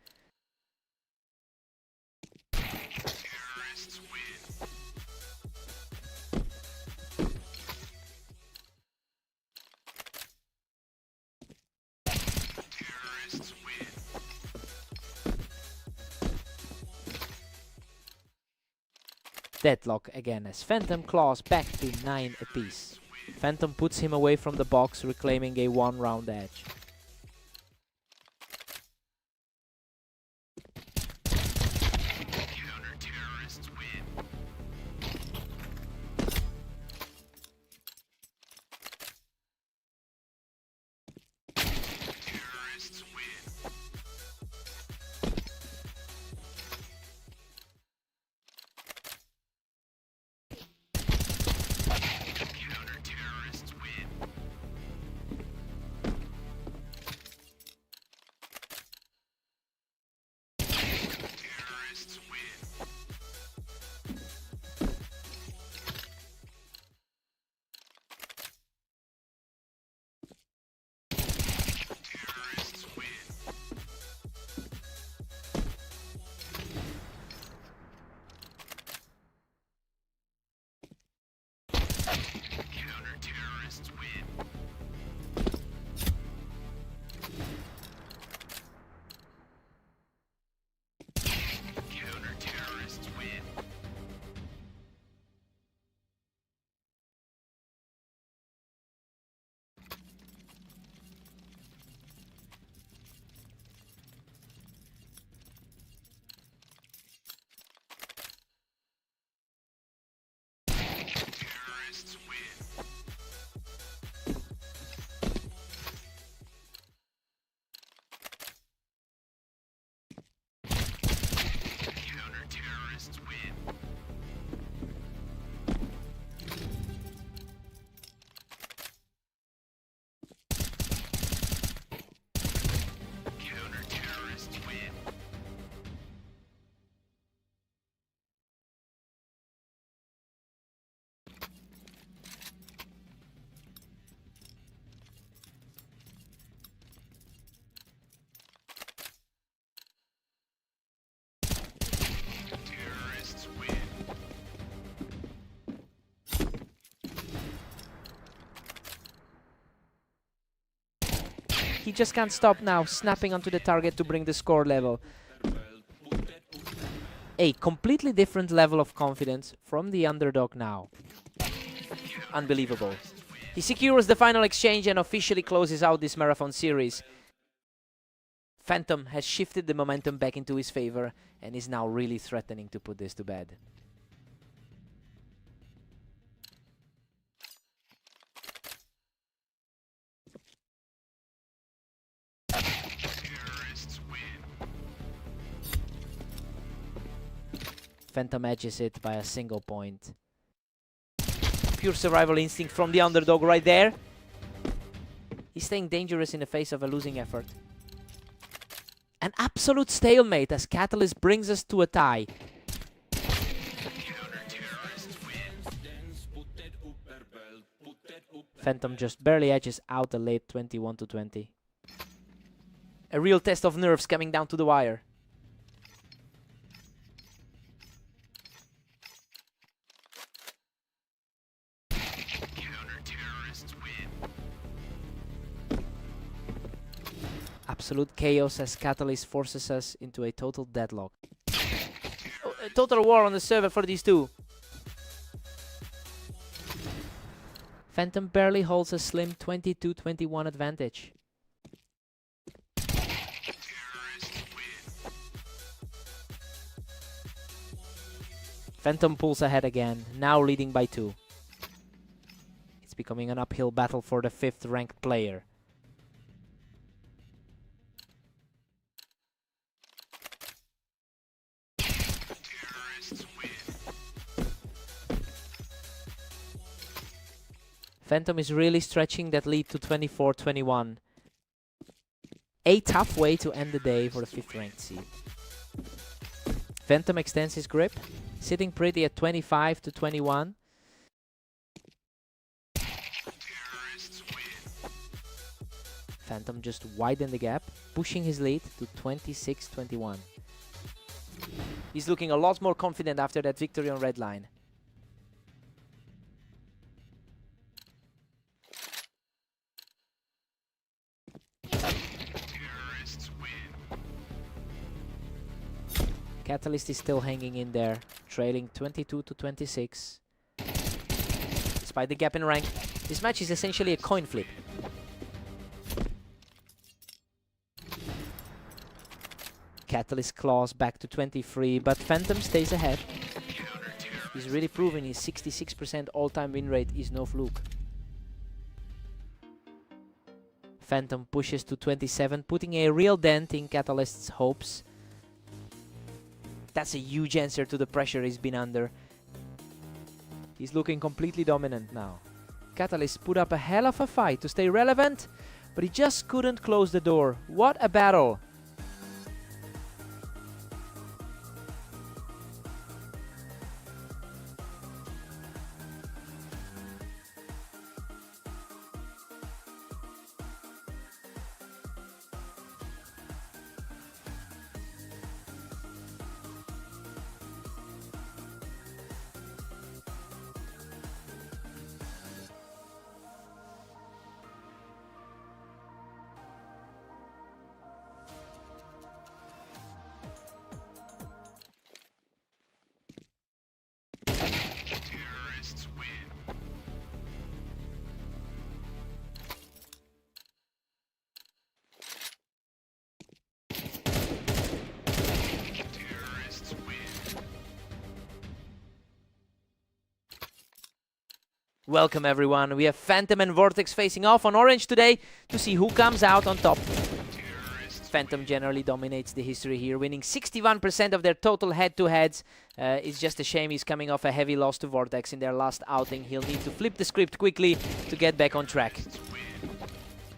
Deadlock again as Phantom claws back to 9 apiece. Phantom puts him away from the box, reclaiming a 1-round edge. He just can't stop now, snapping onto the target to bring the score level. A completely different level of confidence from the underdog now. Unbelievable. He secures the final exchange and officially closes out this marathon series. Phantom has shifted the momentum back into his favor and is now really threatening to put this to bed. Phantom edges it by a single point. Pure survival instinct from the underdog right there. He's staying dangerous in the face of a losing effort. An absolute stalemate as Catalyst brings us to a tie. Phantom just barely edges out the late 21-20. A real test of nerves coming down to the wire. Absolute chaos as Catalyst forces us into a total deadlock. Oh, a total war on the server for these two. Phantom barely holds a slim 22-21 advantage. Phantom pulls ahead again, now leading by 2. It's becoming an uphill battle for the 5th ranked player. Phantom is really stretching that lead to 24-21. A tough way to end the day for the 5th ranked seed. Phantom extends his grip, sitting pretty at 25-21. Phantom just widened the gap, pushing his lead to 26-21. He's looking a lot more confident after that victory on red line. Catalyst is still hanging in there, trailing 22-26. Despite the gap in rank, this match is essentially a coin flip. Catalyst claws back to 23, but Phantom stays ahead. He's really proven his 66% all-time win rate is no fluke. Phantom pushes to 27, putting a real dent in Catalyst's hopes. That's a huge answer to the pressure he's been under. He's looking completely dominant now. Catalyst put up a hell of a fight to stay relevant, but he just couldn't close the door. What a battle! Welcome everyone, we have Phantom and Vortex facing off on Orange today to see who comes out on top. Phantom generally dominates the history here, winning 61% of their total head-to-heads. It's just a shame he's coming off a heavy loss to Vortex in their last outing. He'll need to flip the script quickly to get back on track.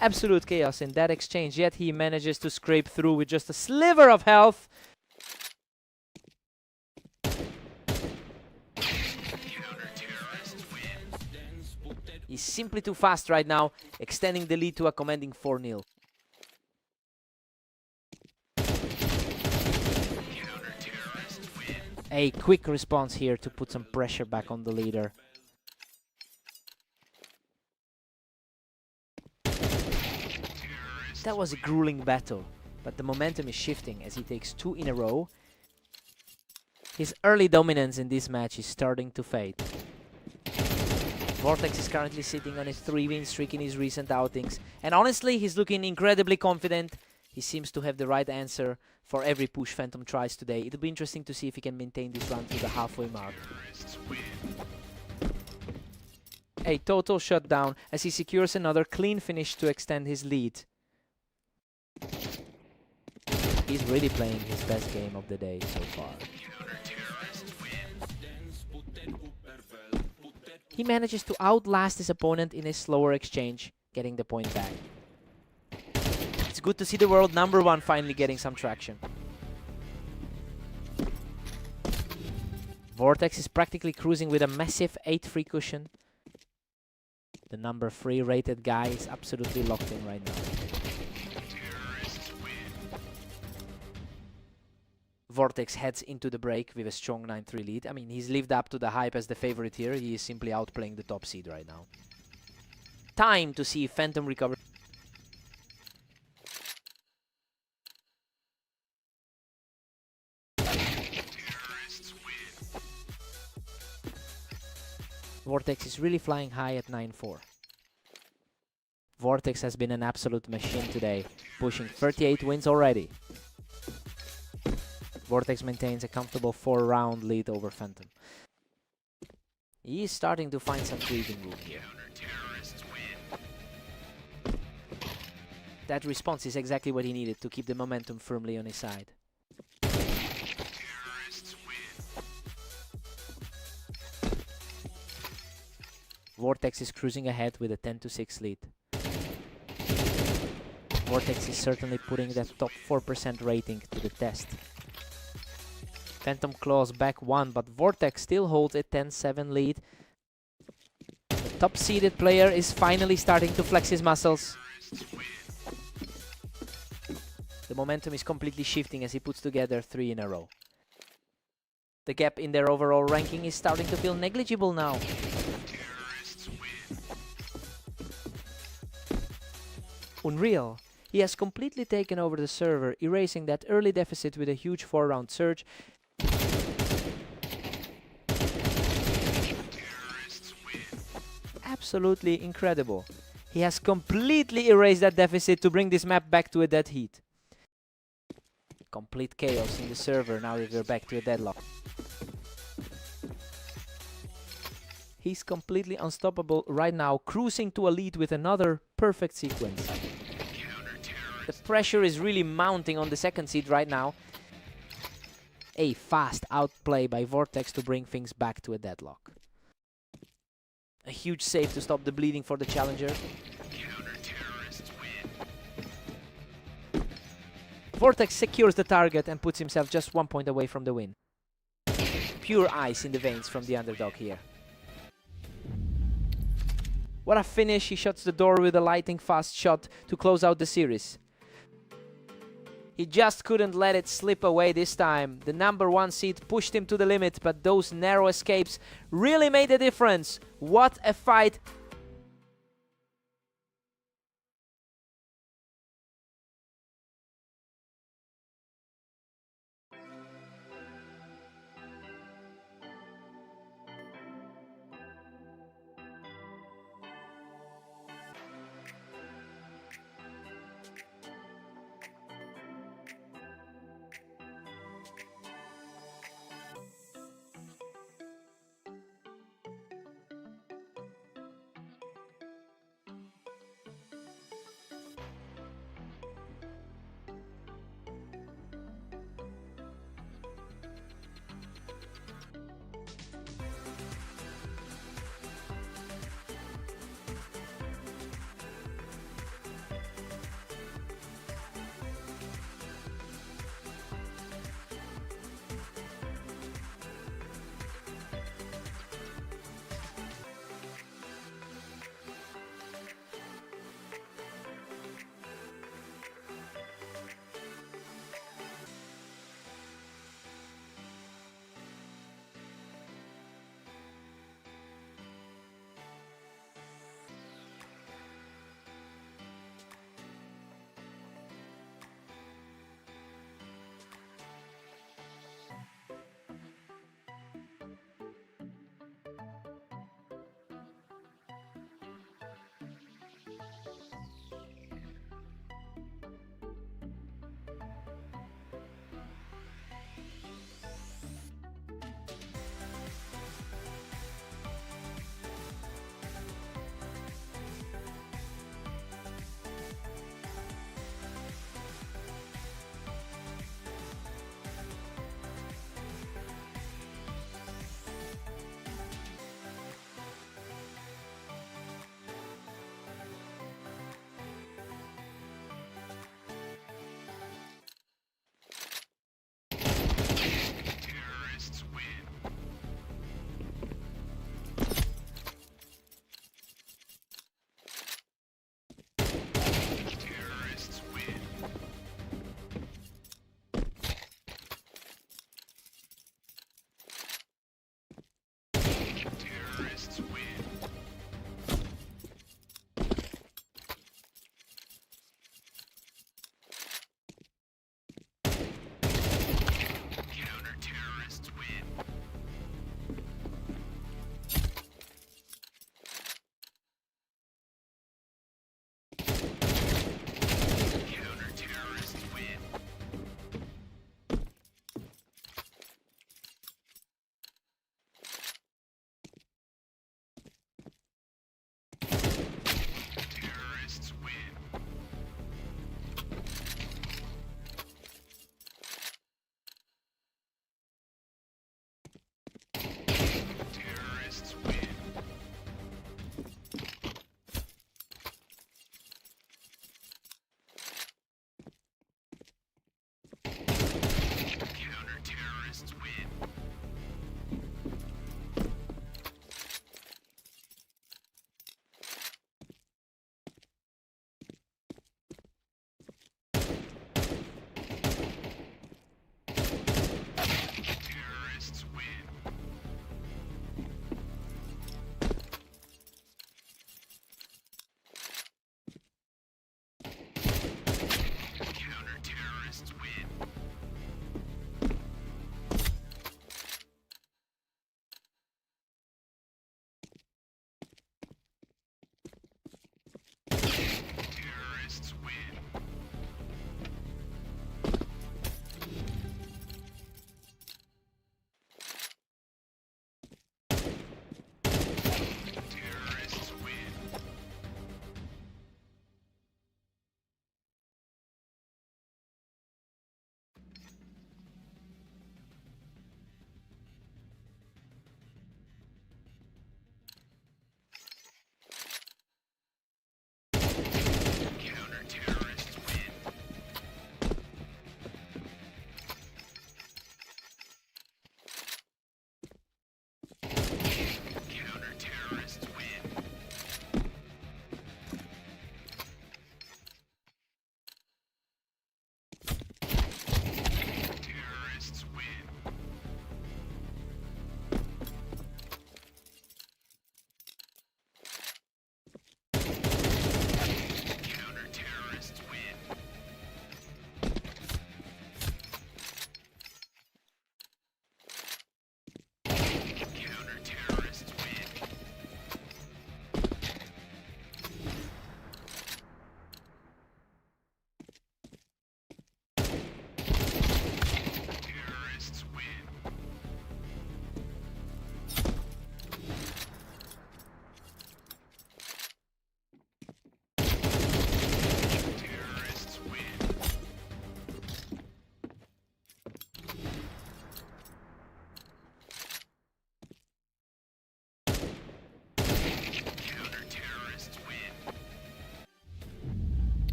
Absolute chaos in that exchange, yet he manages to scrape through with just a sliver of health. He's simply too fast right now, extending the lead to a commanding 4-0. A quick response here to put some pressure back on the leader. That was a grueling battle, but the momentum is shifting as he takes 2 in a row. His early dominance in this match is starting to fade. Vortex is currently sitting on a 3-win streak in his recent outings, and honestly, he's looking incredibly confident. He seems to have the right answer for every push Phantom tries today. It'll be interesting to see if he can maintain this run to the halfway mark. A total shutdown as he secures another clean finish to extend his lead. He's really playing his best game of the day so far. He manages to outlast his opponent in a slower exchange, getting the point back. It's good to see the world #1 finally getting some traction. Vortex is practically cruising with a massive 8 free cushion. The #3 rated guy is absolutely locked in right now. Vortex heads into the break with a strong 9-3 lead. I mean, he's lived up to the hype as the favorite here. He is simply outplaying the top seed right now. Time to see if Phantom recovers. Vortex is really flying high at 9-4. Vortex has been an absolute machine today, pushing 38 wins already. Vortex maintains a comfortable 4-round lead over Phantom. He is starting to find some breathing room here. That response is exactly what he needed to keep the momentum firmly on his side. Vortex is cruising ahead with a 10-6 lead. Vortex is certainly putting that top 4% rating to the test. Phantom claws back 1, but Vortex still holds a 10-7 lead. The top-seeded player is finally starting to flex his muscles. The momentum is completely shifting as he puts together 3 in a row. The gap in their overall ranking is starting to feel negligible now. Unreal. He has completely taken over the server, erasing that early deficit with a huge 4-round surge. Absolutely incredible. He has completely erased that deficit to bring this map back to a dead heat. Complete chaos in the server now that we're back to a deadlock. He's completely unstoppable right now, cruising to a lead with another perfect sequence. The pressure is really mounting on the second seed right now. A fast outplay by Vortex to bring things back to a deadlock. A huge save to stop the bleeding for the challenger. Vortex secures the target and puts himself just 1 point away from the win. Pure ice in the veins from the underdog here. What a finish. He shuts the door with a lightning fast shot to close out the series. He just couldn't let it slip away this time. The #1 seed pushed him to the limit, but those narrow escapes really made a difference. What a fight.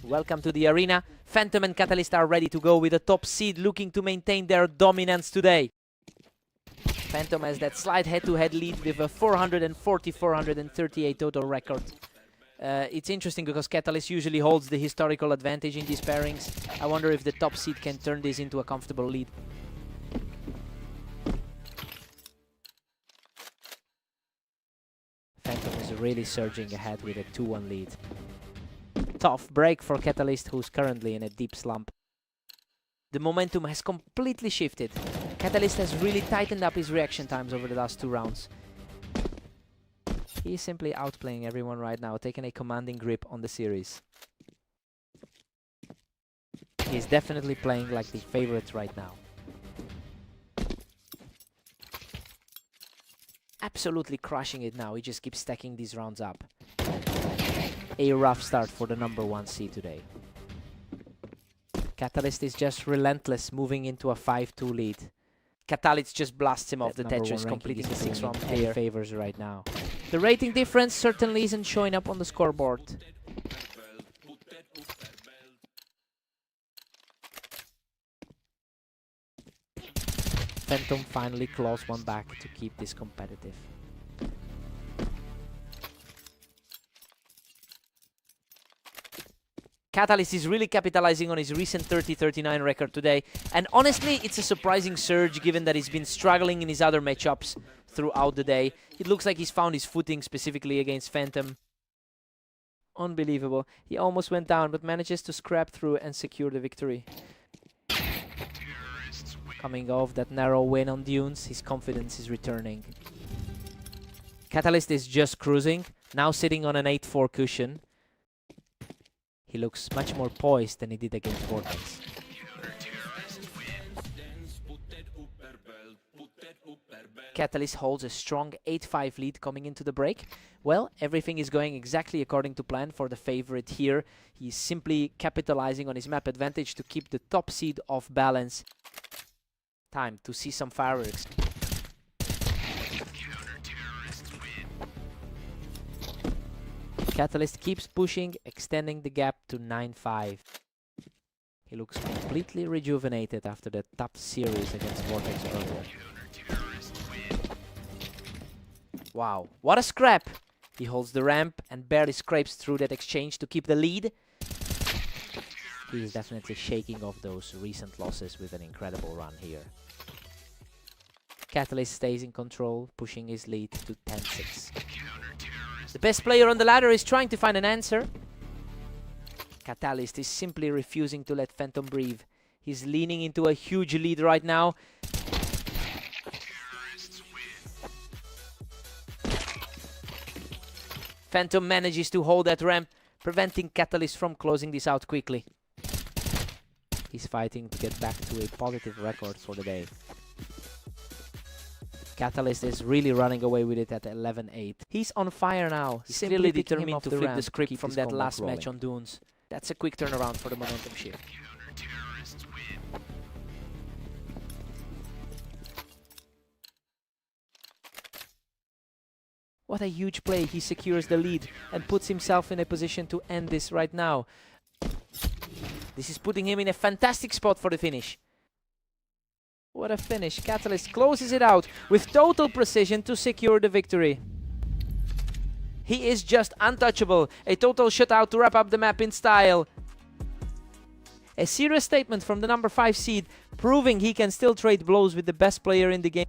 welcome to the arena. Phantom and Catalyst are ready to go with the top seed, looking to maintain their dominance today. Phantom has that slight head-to-head lead with a 440-438 total record. It's interesting because Catalyst usually holds the historical advantage in these pairings. I wonder if the top seed can turn this into a comfortable lead. Phantom is really surging ahead with a 2-1 lead. Tough break for Catalyst, who's currently in a deep slump. The momentum has completely shifted. Catalyst has really tightened up his reaction times over the last 2 rounds. He's simply outplaying everyone right now, taking a commanding grip on the series. He's definitely playing like the favorite right now. Absolutely crushing it now. He just keeps stacking these rounds up. A rough start for the #1 seed today. Catalyst is just relentless, moving into a 5-2 lead. Catalyst just blasts him off the Tetris, completing the 6-round player. Favors right now. The rating difference certainly isn't showing up on the scoreboard. Phantom finally claws one back to keep this competitive. Catalyst is really capitalizing on his recent 30-39 record today, and honestly, it's a surprising surge given that he's been struggling in his other matchups throughout the day. It looks like he's found his footing specifically against Phantom. Unbelievable. He almost went down, but manages to scrap through and secure the victory. Coming off that narrow win on Dunes, his confidence is returning. Catalyst is just cruising, now sitting on an 8-4 cushion. He looks much more poised than he did against Vortex. Catalyst holds a strong 8-5 lead coming into the break. Well, everything is going exactly according to plan for the favorite here. He's simply capitalizing on his map advantage to keep the top seed off balance. Time to see some fireworks. Catalyst keeps pushing, extending the gap to 9-5. He looks completely rejuvenated after the tough series against Vortex earlier. Wow, what a scrap! He holds the ramp and barely scrapes through that exchange to keep the lead. He is definitely shaking off those recent losses with an incredible run here. Catalyst stays in control, pushing his lead to 10-6. The best player on the ladder is trying to find an answer. Catalyst is simply refusing to let Phantom breathe. He's leaning into a huge lead right now. Phantom manages to hold that ramp, preventing Catalyst from closing this out quickly. He's fighting to get back to a positive record for the day. Catalyst is really running away with it at 11-8. He's on fire now. He's clearly determined to flip the script from that last match on Dunes. That's a quick turnaround for the momentum shift. What a huge play. He secures the lead and puts himself in a position to end this right now. This is putting him in a fantastic spot for the finish. What a finish. Catalyst closes it out with total precision to secure the victory. He is just untouchable. A total shutout to wrap up the map in style. A serious statement from the #5 seed, proving he can still trade blows with the best player in the game.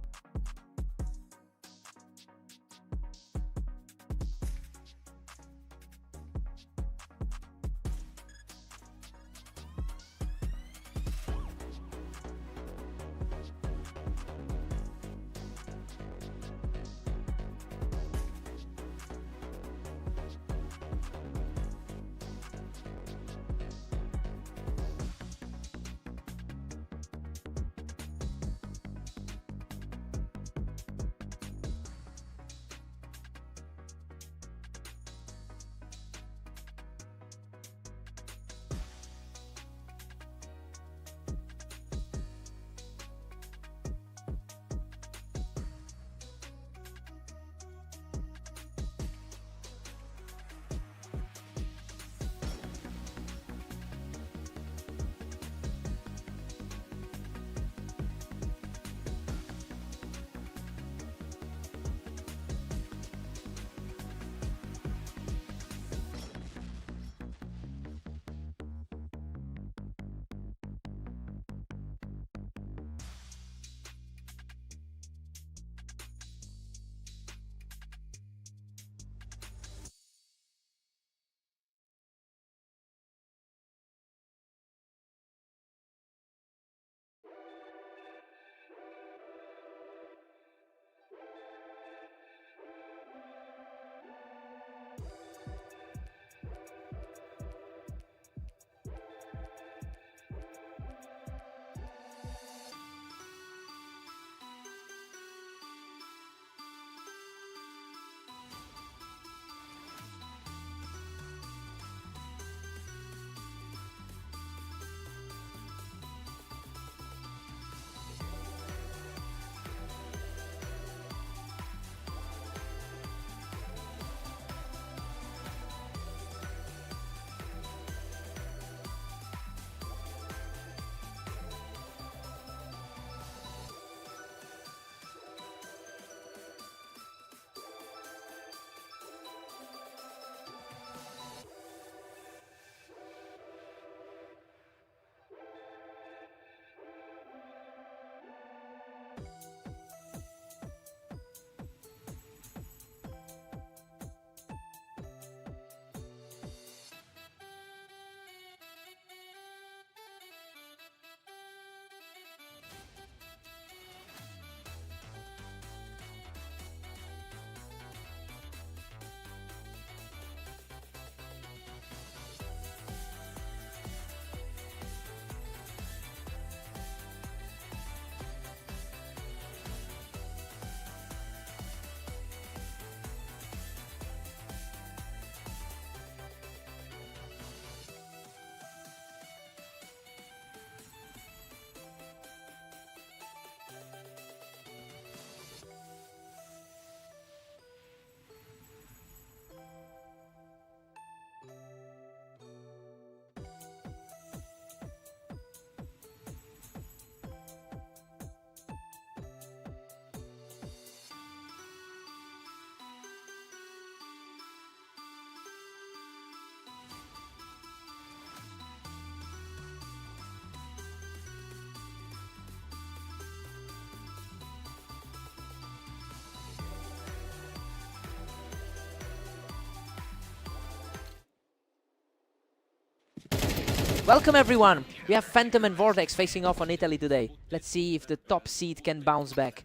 Welcome everyone! We have Phantom and Vortex facing off on Italy today. Let's see if the top seed can bounce back.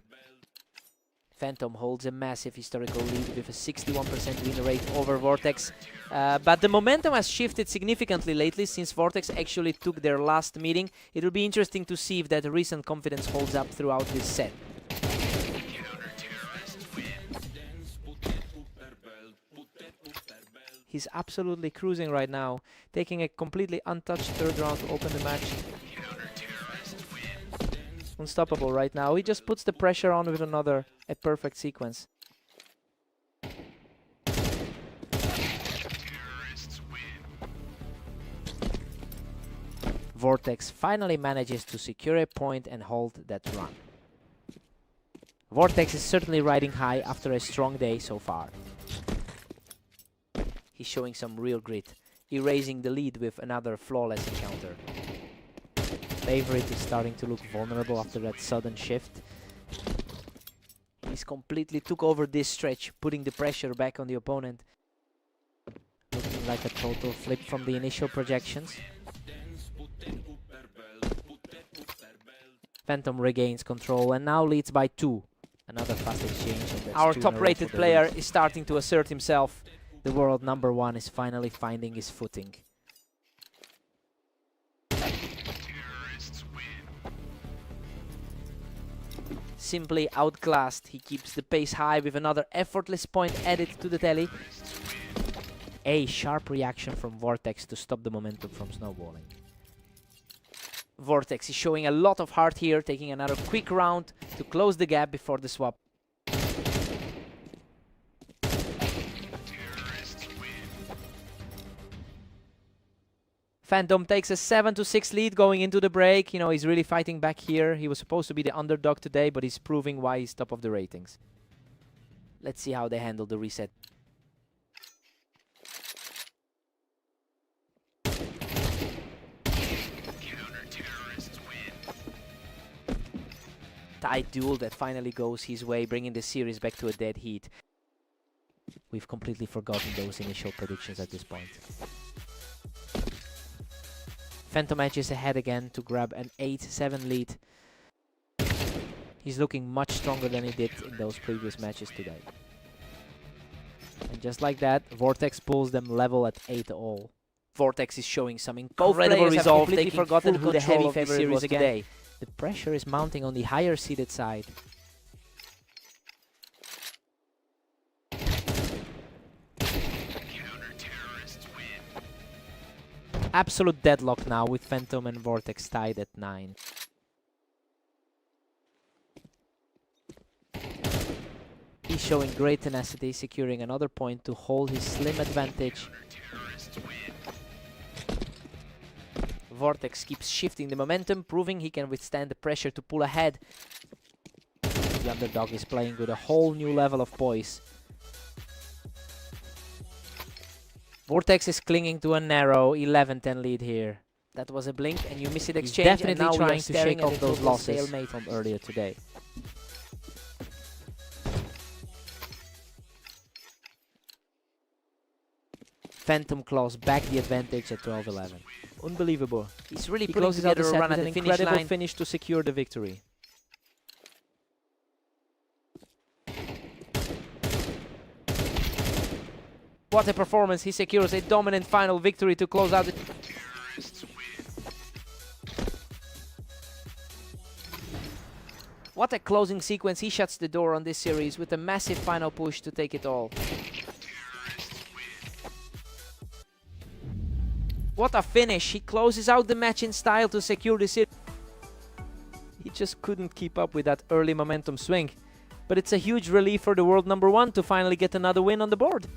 Phantom holds a massive historical lead with a 61% win rate over Vortex. But the momentum has shifted significantly lately since Vortex actually took their last meeting. It will be interesting to see if that recent confidence holds up throughout this set. He's absolutely cruising right now, taking a completely untouched third round to open the match. Unstoppable right now. He just puts the pressure on with a perfect sequence. Vortex finally manages to secure a point and hold that run. Vortex is certainly riding high after a strong day so far. He's showing some real grit, erasing the lead with another flawless encounter. Favorite is starting to look vulnerable after that sudden shift. He's completely took over this stretch, putting the pressure back on the opponent. Looking like a total flip from the initial projections. Phantom regains control and now leads by 2. Another fast exchange. Our top-rated player is starting to assert himself. The world #1 is finally finding his footing. Simply outclassed, he keeps the pace high with another effortless point added to the tally. A sharp reaction from Vortex to stop the momentum from snowballing. Vortex is showing a lot of heart here, taking another quick round to close the gap before the swap. Phantom takes a 7-6 lead going into the break. You know, he's really fighting back here. He was supposed to be the underdog today, but he's proving why he's top of the ratings. Let's see how they handle the reset. Tight duel that finally goes his way, bringing the series back to a dead heat. We've completely forgotten those initial predictions at this point. Phantom edges ahead again to grab an 8-7 lead. He's looking much stronger than he did in those previous matches today. And just like that, Vortex pulls them level at 8-all. Vortex is showing some incredible resolve, taking forgotten who the heavy favorite was today. The pressure is mounting on the higher seeded side. Absolute deadlock now with Phantom and Vortex tied at 9. He's showing great tenacity, securing another point to hold his slim advantage. Vortex keeps shifting the momentum, proving he can withstand the pressure to pull ahead. The underdog is playing with a whole new level of poise. Vortex is clinging to a narrow 11-10 lead here. That was a blink and you miss it exchange. He's definitely trying to shake off those losses from earlier today. Phantom claws back the advantage at 12-11. Unbelievable. He's really putting together a run at the finish line. Finish to secure the victory. What a performance. He secures a dominant final victory to close out the... What a closing sequence. He shuts the door on this series with a massive final push to take it all. What a finish. He closes out the match in style to secure the series. He just couldn't keep up with that early momentum swing. But it's a huge relief for the world #1 to finally get another win on the board.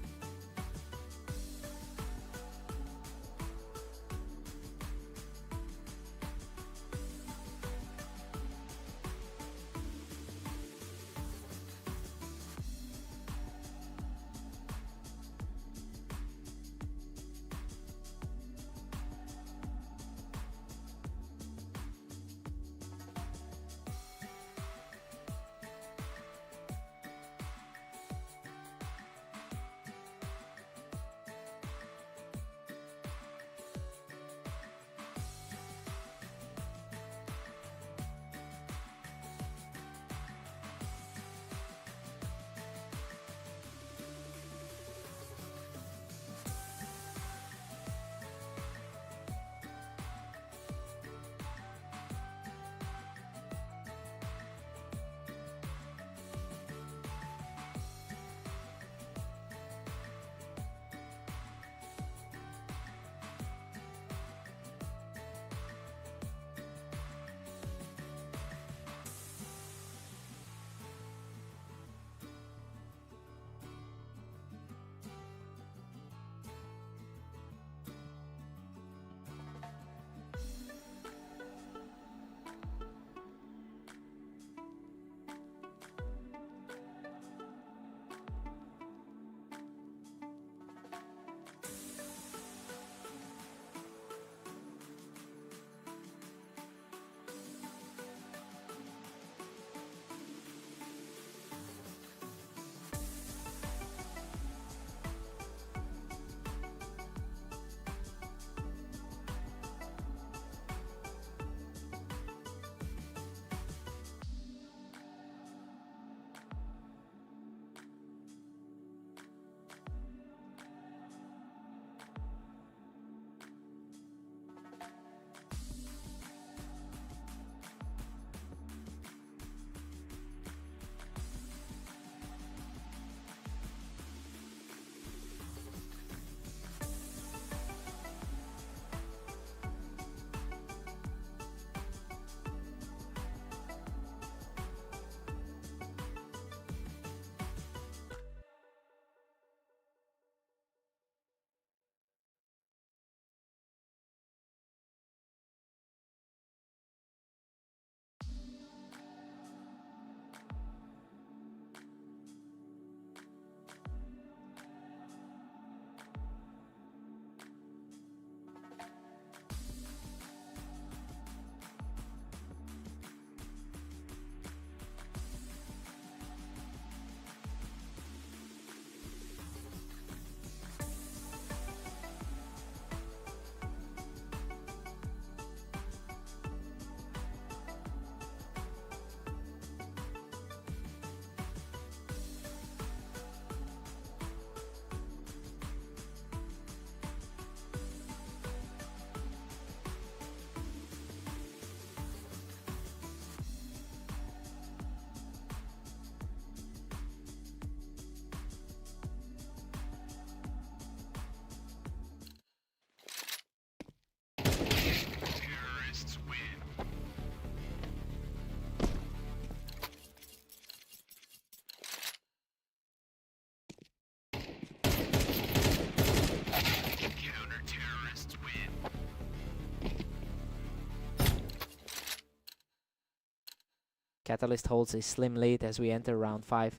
Catalyst holds a slim lead as we enter round 5.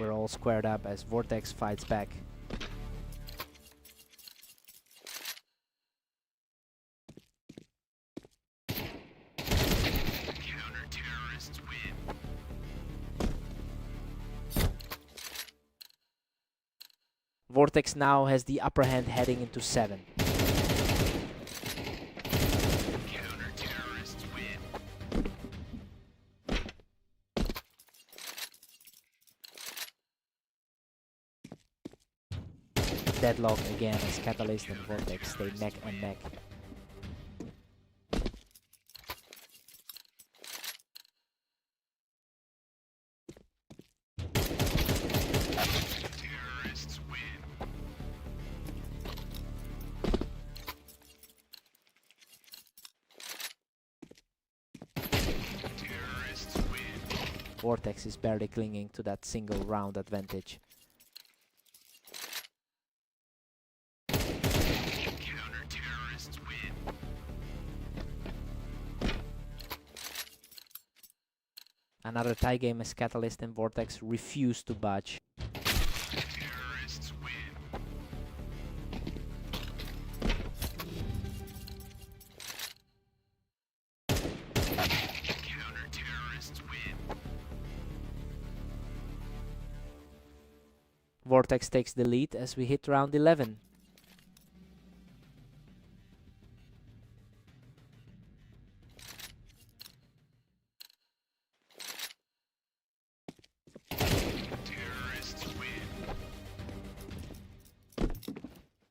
We're all squared up as Vortex fights back. Vortex now has the upper hand heading into 7. Deadlock again as Catalyst and Vortex stay neck and neck. Vortex is barely clinging to that single round advantage. Another tie game as Catalyst and Vortex refuse to budge. Vortex takes the lead as we hit round 11.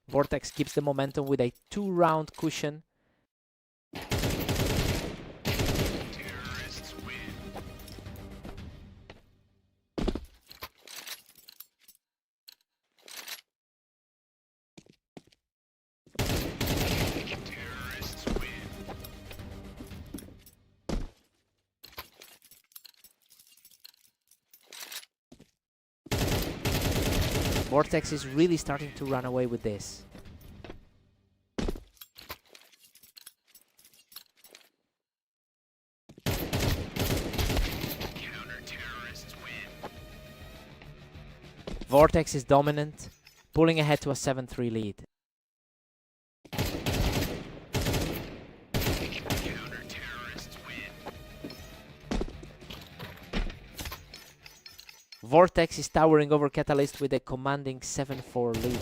Vortex keeps the momentum with a 2-round cushion. Vortex is really starting to run away with this. Vortex is dominant, pulling ahead to a 7-3 lead. Vortex is towering over Catalyst with a commanding 7-4 lead.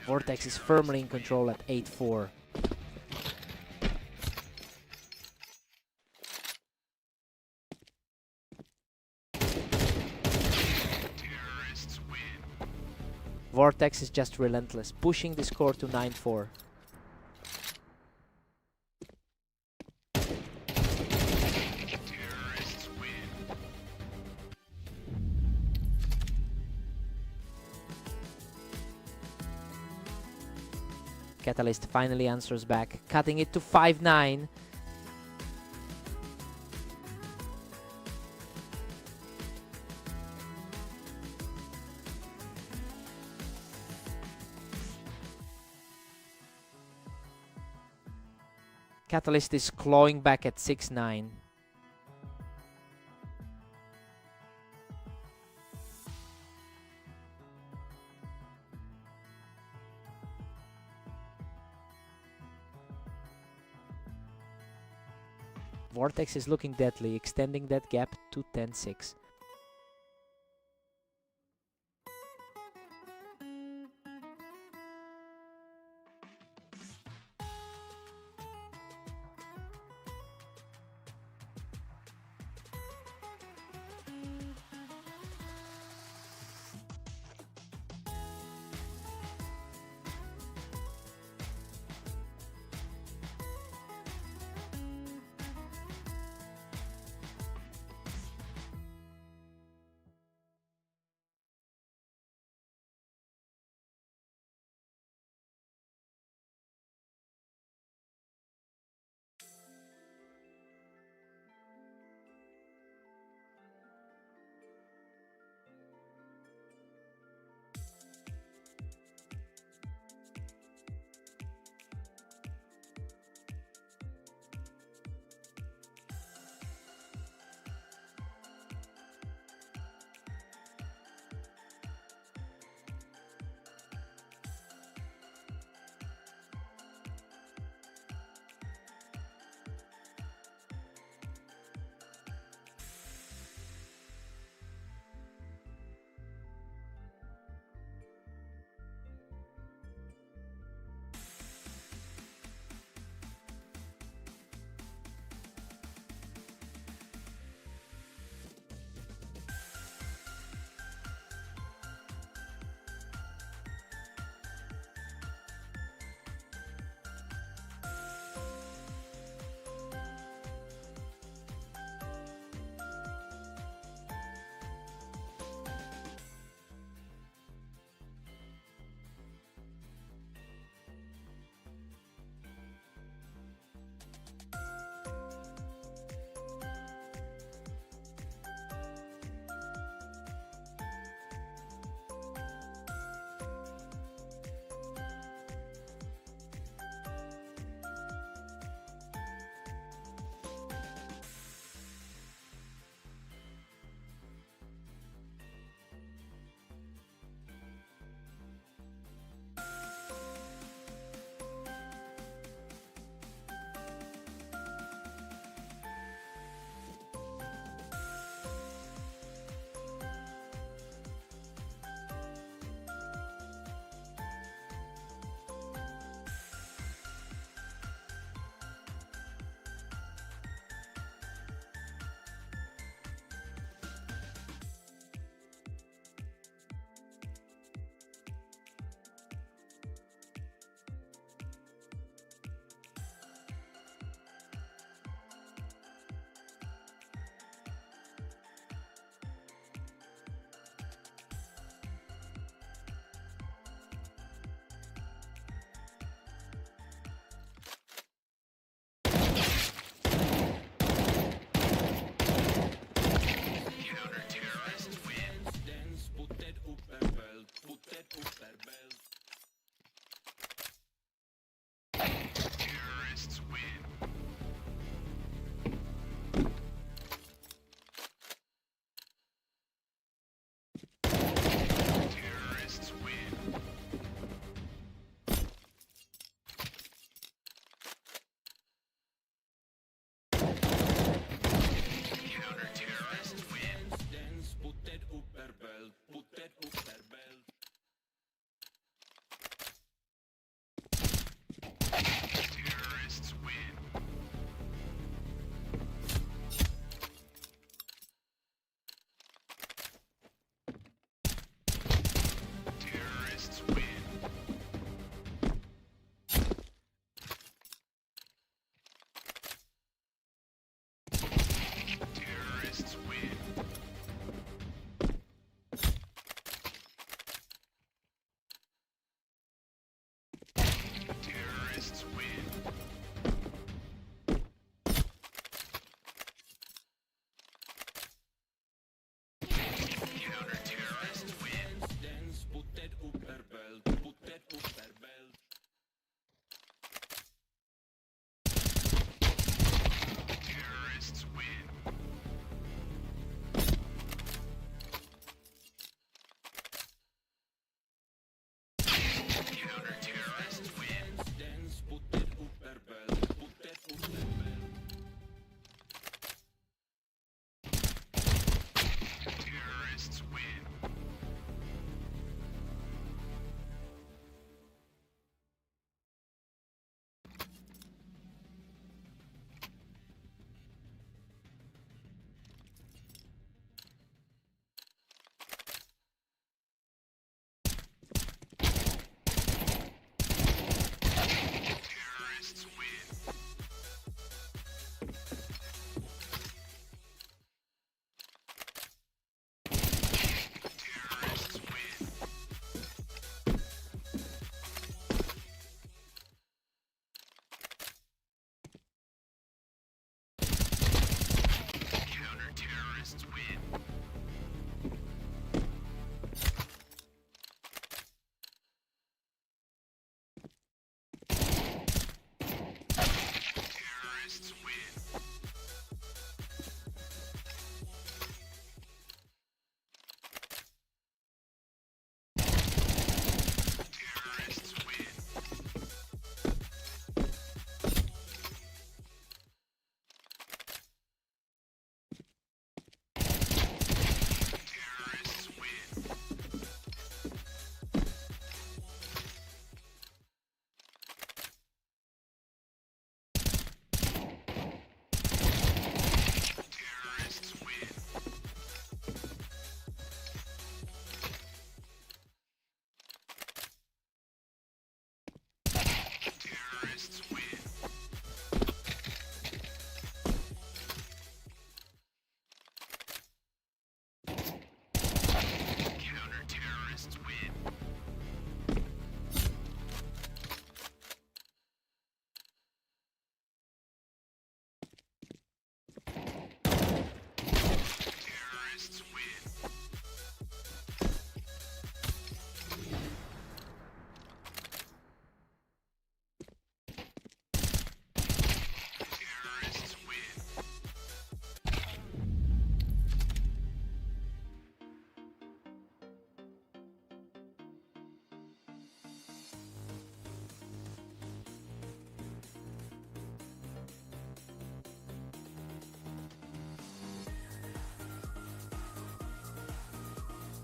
Vortex is firmly in control at 8-4. Vortex is just relentless, pushing the score to 9-4. Catalyst finally answers back, cutting it to 5-9. Catalyst is clawing back at 6-9. Vortex is looking deadly, extending that gap to 10-6.